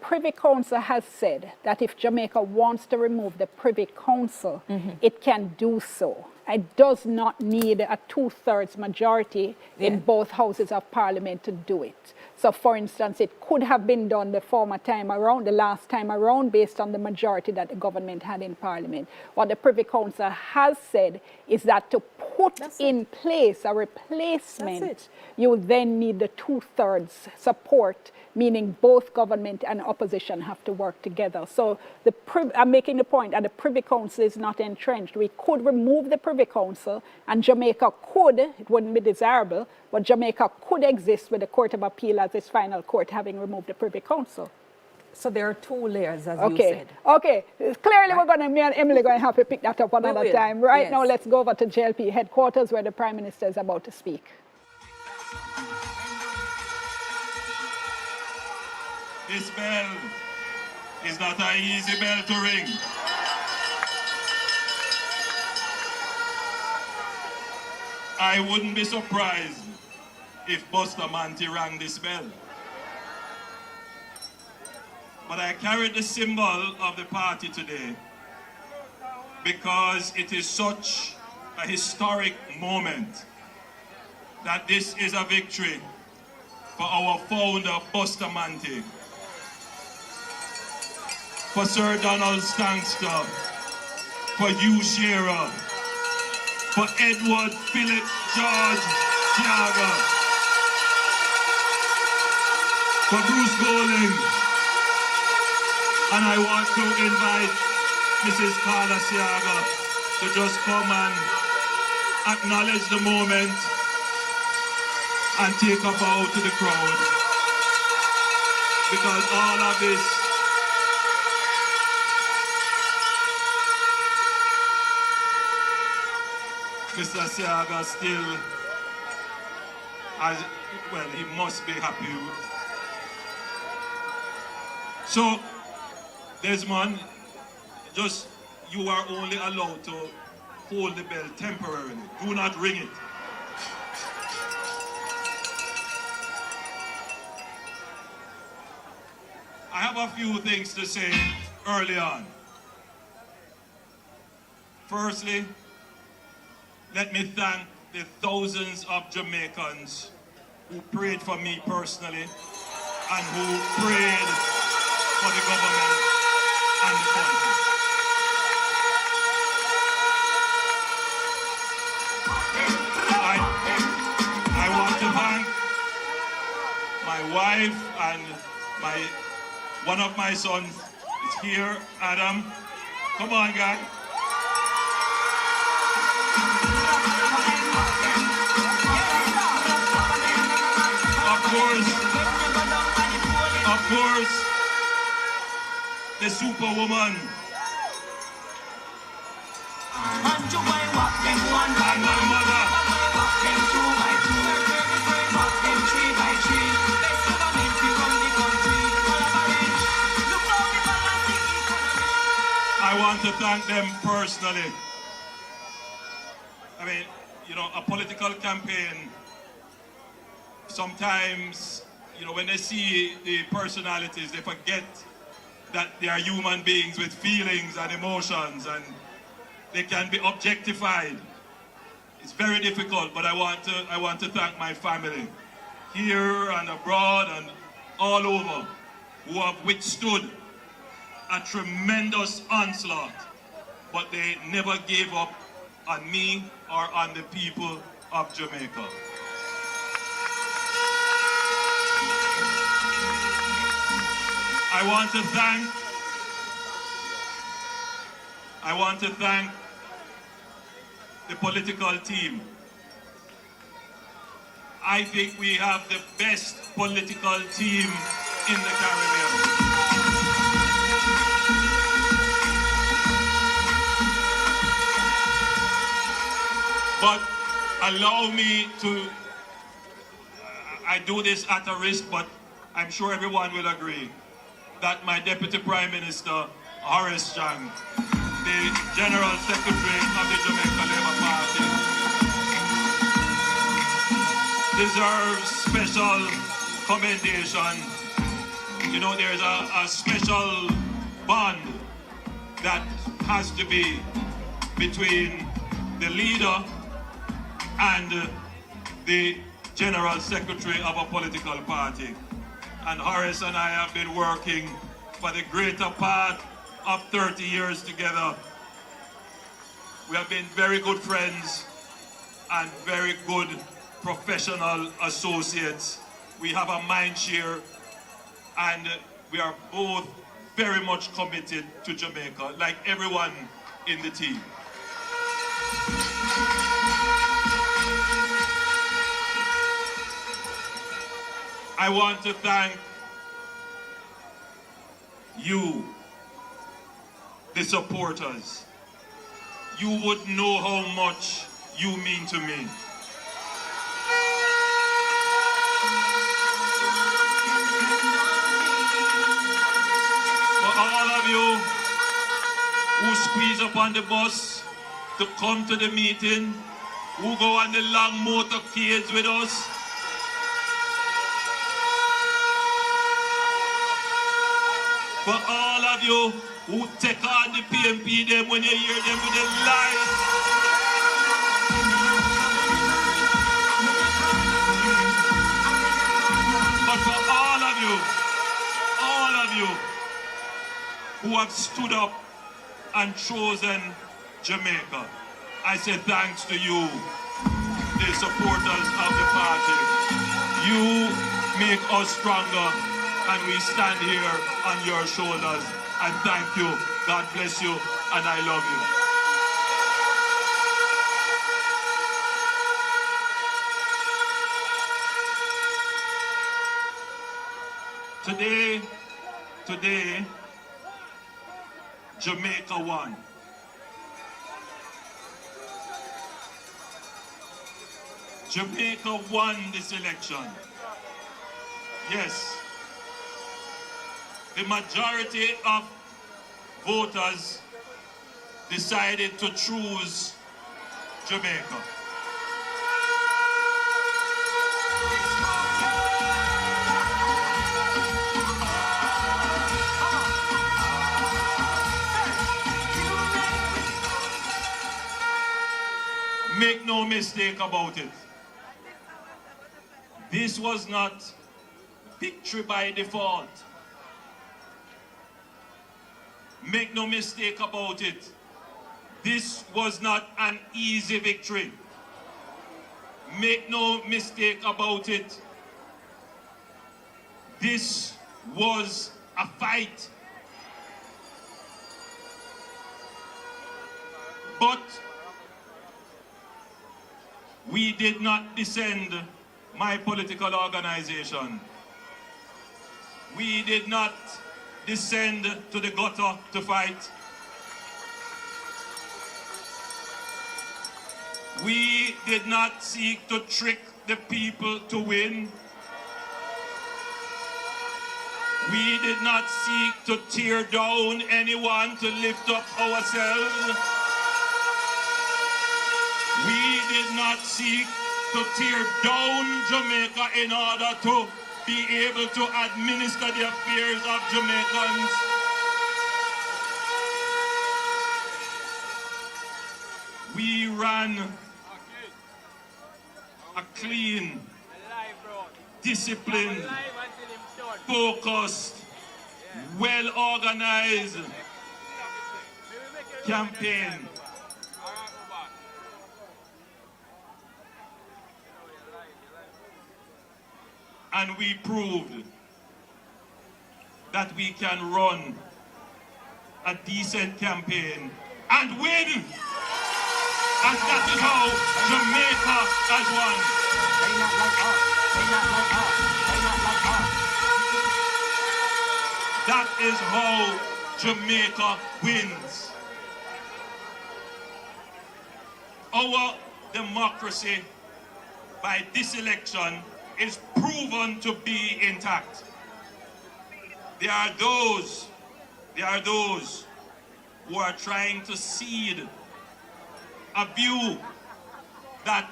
Privy Council has said that if Jamaica wants to remove the Privy Council, it can do so. It does not need a 2/3 majority in both houses of Parliament to do it. So, for instance, it could have been done the last time around, based on the majority that the government had in Parliament. What the Privy Council has said is that to put in place a replacement, you then need the 2/3 support, meaning both government and opposition have to work together. So I'm making the point that the Privy Council is not entrenched. We could remove the Privy Council, and Jamaica could, it wouldn't be desirable, but Jamaica could exist with the Court of Appeal as its final court, having removed the Privy Council. So there are two layers, as you said. Okay, clearly me and Emily are going to have to pick that up another time. Right now, let's go over to JLP headquarters where the Prime Minister is about to speak. This bell is not an easy bell to ring. I wouldn't be surprised if Bustamante rang this bell. But I carried the symbol of the party today because it is such a historic moment that this is a victory for our founder, Bustamante, for Sir Donald Stankster, for Hugh Shearer, for Edward Philip George Tiaga, for Bruce Golding, and I want to invite Mrs. Carla Siaga to just come and acknowledge the moment and take a bow to the crowd, because all of this Mr. Siaga still, he must be happy. So, Desmond, you are only allowed to hold the bell temporarily. Do not ring it. I have a few things to say early on. Firstly, let me thank the thousands of Jamaicans who prayed for me personally and who prayed for the government and the country. I want to thank my wife and one of my sons is here, Adam. Come on, guy. Of course, superwoman. And my mother. I want to thank them personally. I mean, you know, a political campaign, sometimes, you know, when they see the personalities, they forget that they are human beings with feelings and emotions, and they can be objectified. It's very difficult, but I want to thank my family here and abroad and all over who have withstood a tremendous onslaught, but they never gave up on me or on the people of Jamaica. I want to thank the political team. I think we have the best political team in the Caribbean. But allow me to, I do this at a risk, but I'm sure everyone will agree that my Deputy Prime Minister, Horace Chang, the General Secretary of the Jamaica Labour Party, deserves special commendation. You know, there's a special bond that has to be between the leader and the General Secretary of a political party. And Horace and I have been working for the greater part of 30 years together. We have been very good friends and very good professional associates. We have a mind share, and we are both very much committed to Jamaica, like everyone in the team. I want to thank you, the supporters. You would know how much you mean to me. For all of you who squeeze up on the bus to come to the meeting, who go on the long motorcades with us, for all of you who take on the PMP them when you hear them with the lies. But for all of you who have stood up and chosen Jamaica, I say thanks to you, the supporters of the party. You make us stronger, and we stand here on your shoulders. And thank you. God bless you, and I love you. Today, Jamaica won. Jamaica won this election. Yes. The majority of voters decided to choose Jamaica. Make no mistake about it. This was not victory by default. Make no mistake about it. This was not an easy victory. Make no mistake about it. This was a fight. But we did not descend my political organization. We did not descend to the gutter to fight. We did not seek to trick the people to win. We did not seek to tear down anyone to lift up ourselves. We did not seek to tear down Jamaica in order to be able to administer the affairs of Jamaicans. We ran a clean, disciplined, focused, well-organized campaign. And we proved that we can run a decent campaign and win. And that is how Jamaica has won. They not like us. They not like us. They not like us. That is how Jamaica wins. Our democracy by this election is proven to be intact. There are those who are trying to seed a view that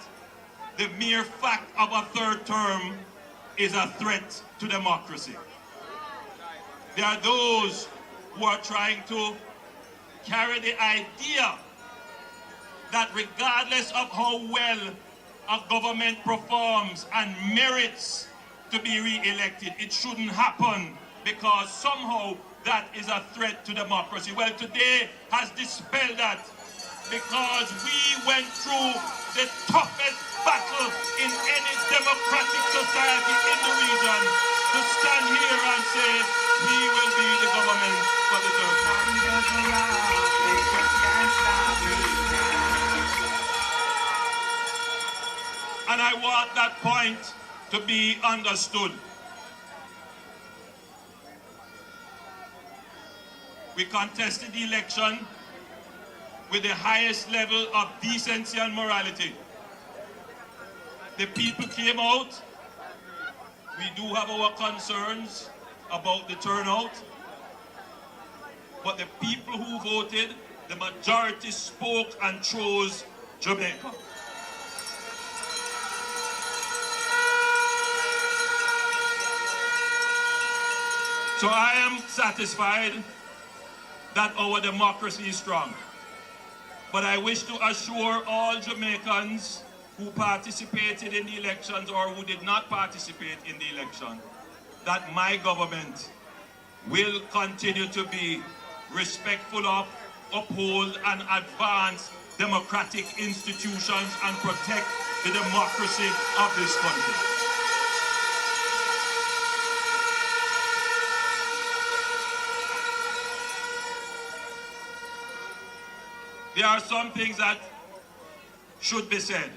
the mere fact of a third term is a threat to democracy. There are those who are trying to carry the idea that regardless of how well a government performs and merits to be re-elected, it shouldn't happen because somehow that is a threat to democracy. Well, today has dispelled that because we went through the toughest battle in any democratic society in the region to stand here and say we will be the government for the third time. And I want that point to be understood. We contested the election with the highest level of decency and morality. The people came out. We do have our concerns about the turnout, but the people who voted, the majority spoke and chose Jamaica. So I am satisfied that our democracy is strong. But I wish to assure all Jamaicans who participated in the elections or who did not participate in the election that my government will continue to be respectful of, uphold and advance democratic institutions and protect the democracy of this country. There are some things that should be said.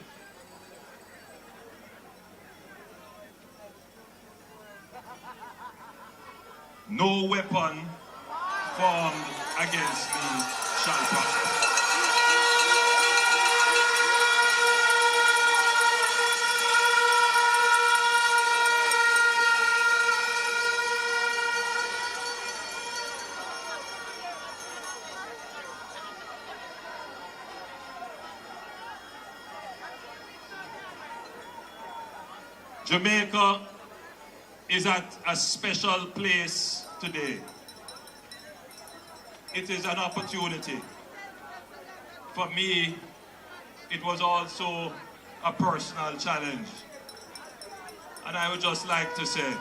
No weapon formed against me shall prosper. Jamaica is at a special place today. It is an opportunity. For me, it was also a personal challenge. And I would just like to say,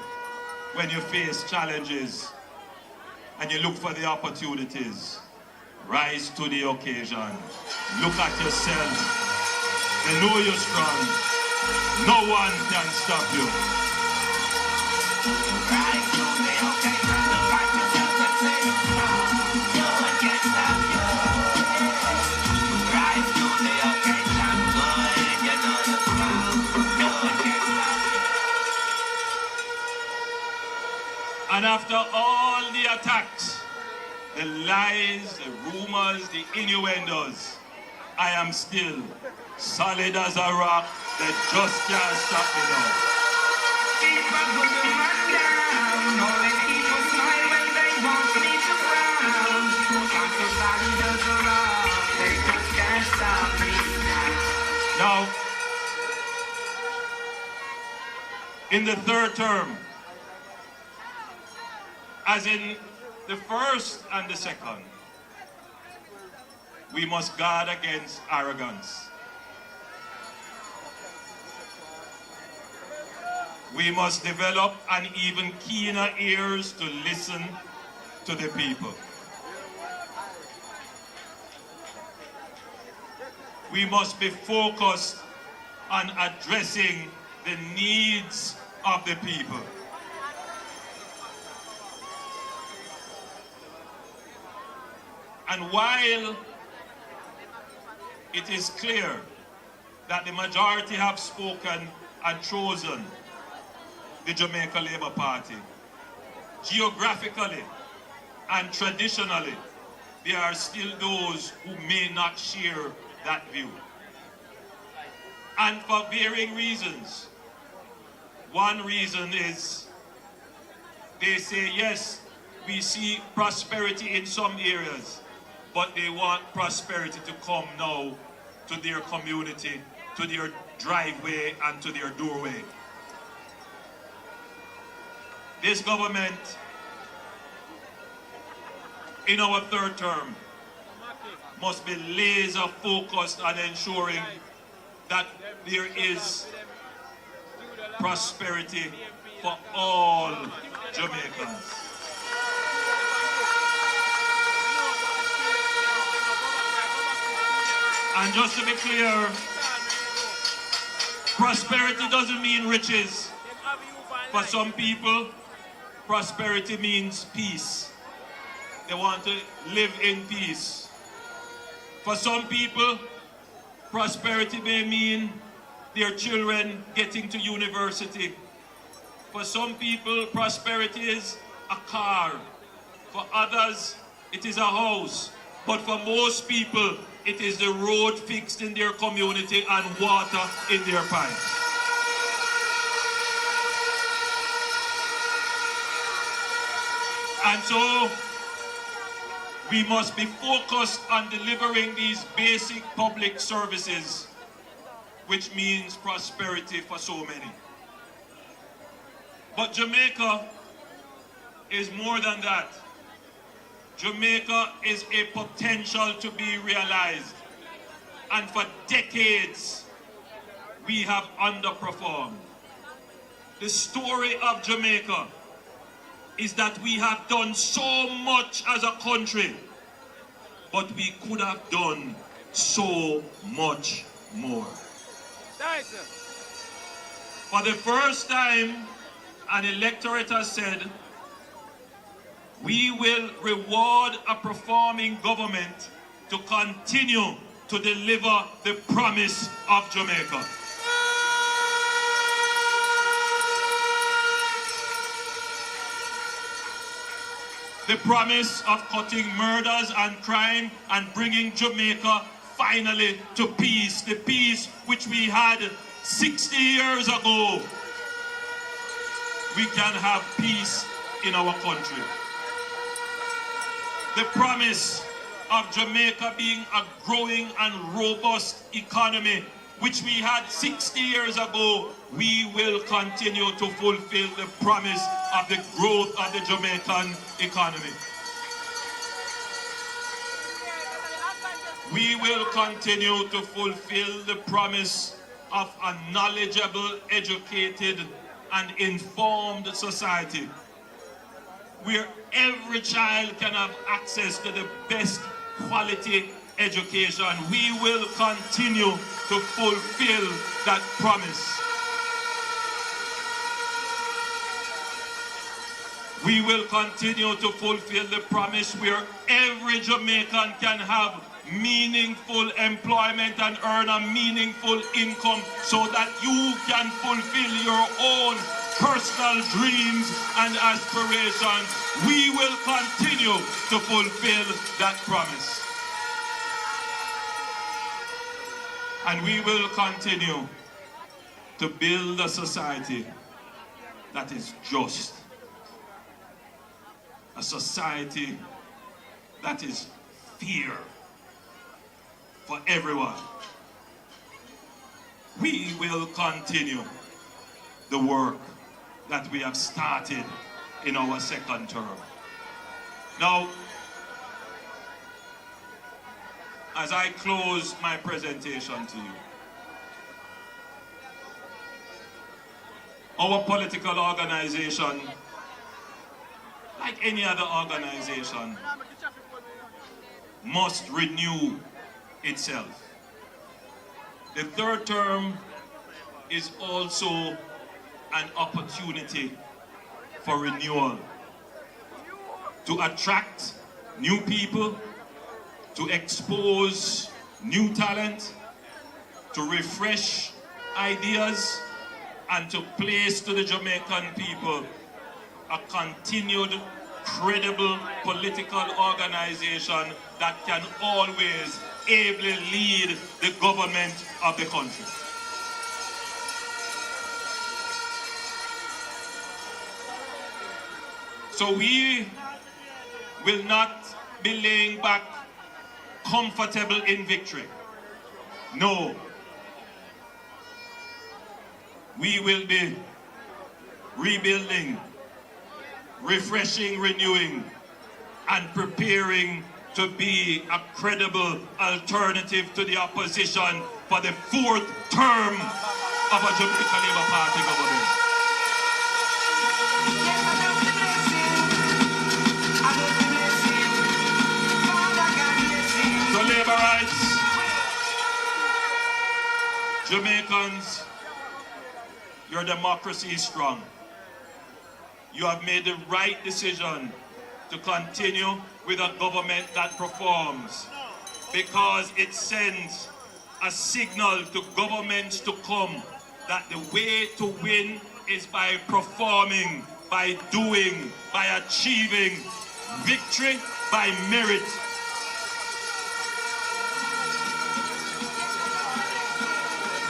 when you face challenges and you look for the opportunities, rise to the occasion. Look at yourself. They know you're strong. No one can stop you. Rise to the occasion. Look at yourself and say you're strong. No one can stop you. Rise to the occasion. Boy, you know you're strong. No one can stop you. And after all the the attacks, the lies, the rumors, the innuendos, I am still solid as a rock. They just can't stop me now. People put the man down, always keep a smile when they want me to frown. I'm so solid as a rock, they just can't stop me now. Now, in the third term, as in the first and the second, we must guard against arrogance. We must develop an even keener ears to listen to the people. We must be focused on addressing the needs of the people. And while it is clear that the majority have spoken and chosen the Jamaica Labour Party, geographically and traditionally, there are still those who may not share that view. And for varying reasons. One reason is they say, yes, we see prosperity in some areas, but they want prosperity to come now to their community, to their driveway, and to their doorway. This government, in our third term, must be laser focused on ensuring that there is prosperity for all Jamaicans. And just to be clear, prosperity doesn't mean riches. For some people, prosperity means peace. They want to live in peace. For some people, prosperity may mean their children getting to university. For some people, prosperity is a car. For others, it is a house. But for most people, it is the road fixed in their community and water in their pipes. And so, we must be focused on delivering these basic public services, which means prosperity for so many. But Jamaica is more than that. Jamaica is a potential to be realized. And for decades, we have underperformed. The story of Jamaica is that we have done so much as a country, but we could have done so much more. For the first time, an electorate has said, we will reward a performing government to continue to deliver the promise of Jamaica. The promise of cutting murders and crime and bringing Jamaica finally to peace, the peace which we had 60 years ago. We can have peace in our country. The promise of Jamaica being a growing and robust economy, which we had 60 years ago, we will continue to fulfill the promise of the growth of the Jamaican economy. We will continue to fulfill the promise of a knowledgeable, educated, and informed society, where every child can have access to the best quality education. We will continue to fulfill that promise. We will continue to fulfill the promise where every Jamaican can have meaningful employment and earn a meaningful income so that you can fulfill your own personal dreams and aspirations, we will continue to fulfill that promise. And we will continue to build a society that is just, a society that is fair for everyone. We will continue the work that we have started in our second term. Now, as I close my presentation to you, our political organization, like any other organization, must renew itself. The third term is also an opportunity for renewal, to attract new people, to expose new talent, to refresh ideas, and to place to the Jamaican people a continued, credible political organization that can always ably lead the government of the country. So we will not be laying back comfortable in victory. No. We will be rebuilding, refreshing, renewing, and preparing to be a credible alternative to the opposition for the fourth term of a Jamaica Labour Party government. So labor rights, Jamaicans, your democracy is strong. You have made the right decision to continue with a government that performs, because it sends a signal to governments to come that the way to win is by performing, by doing, by achieving victory by merit.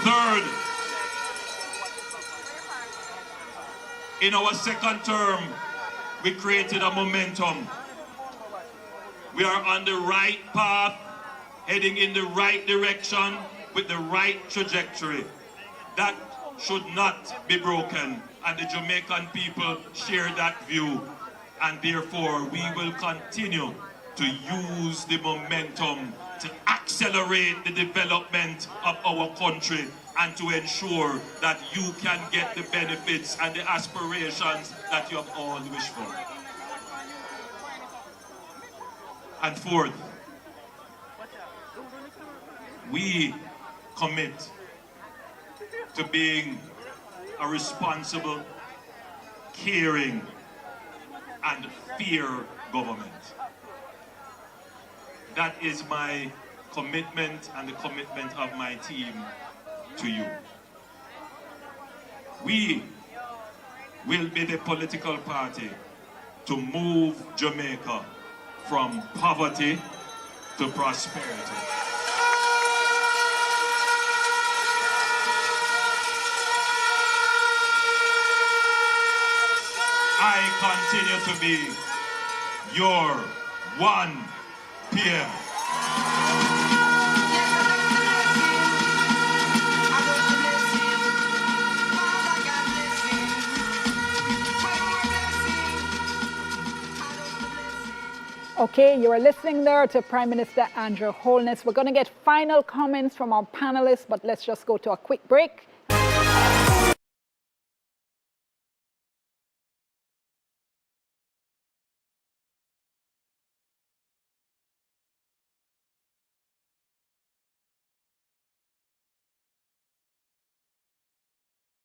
Third, in our second term, we created a momentum. We are on the right path, heading in the right direction with the right trajectory. That should not be broken, and the Jamaican people share that view, and therefore we will continue to use the momentum to accelerate the development of our country and to ensure that you can get the benefits and the aspirations that you have all wished for. And fourth, we commit to being a responsible, caring, and fair government. That is my commitment and the commitment of my team to you. We will be the political party to move Jamaica from poverty to prosperity. I continue to be your 1 PM. Okay, you are listening there to Prime Minister Andrew Holness. We're going to get final comments from our panelists, but let's just go to a quick break.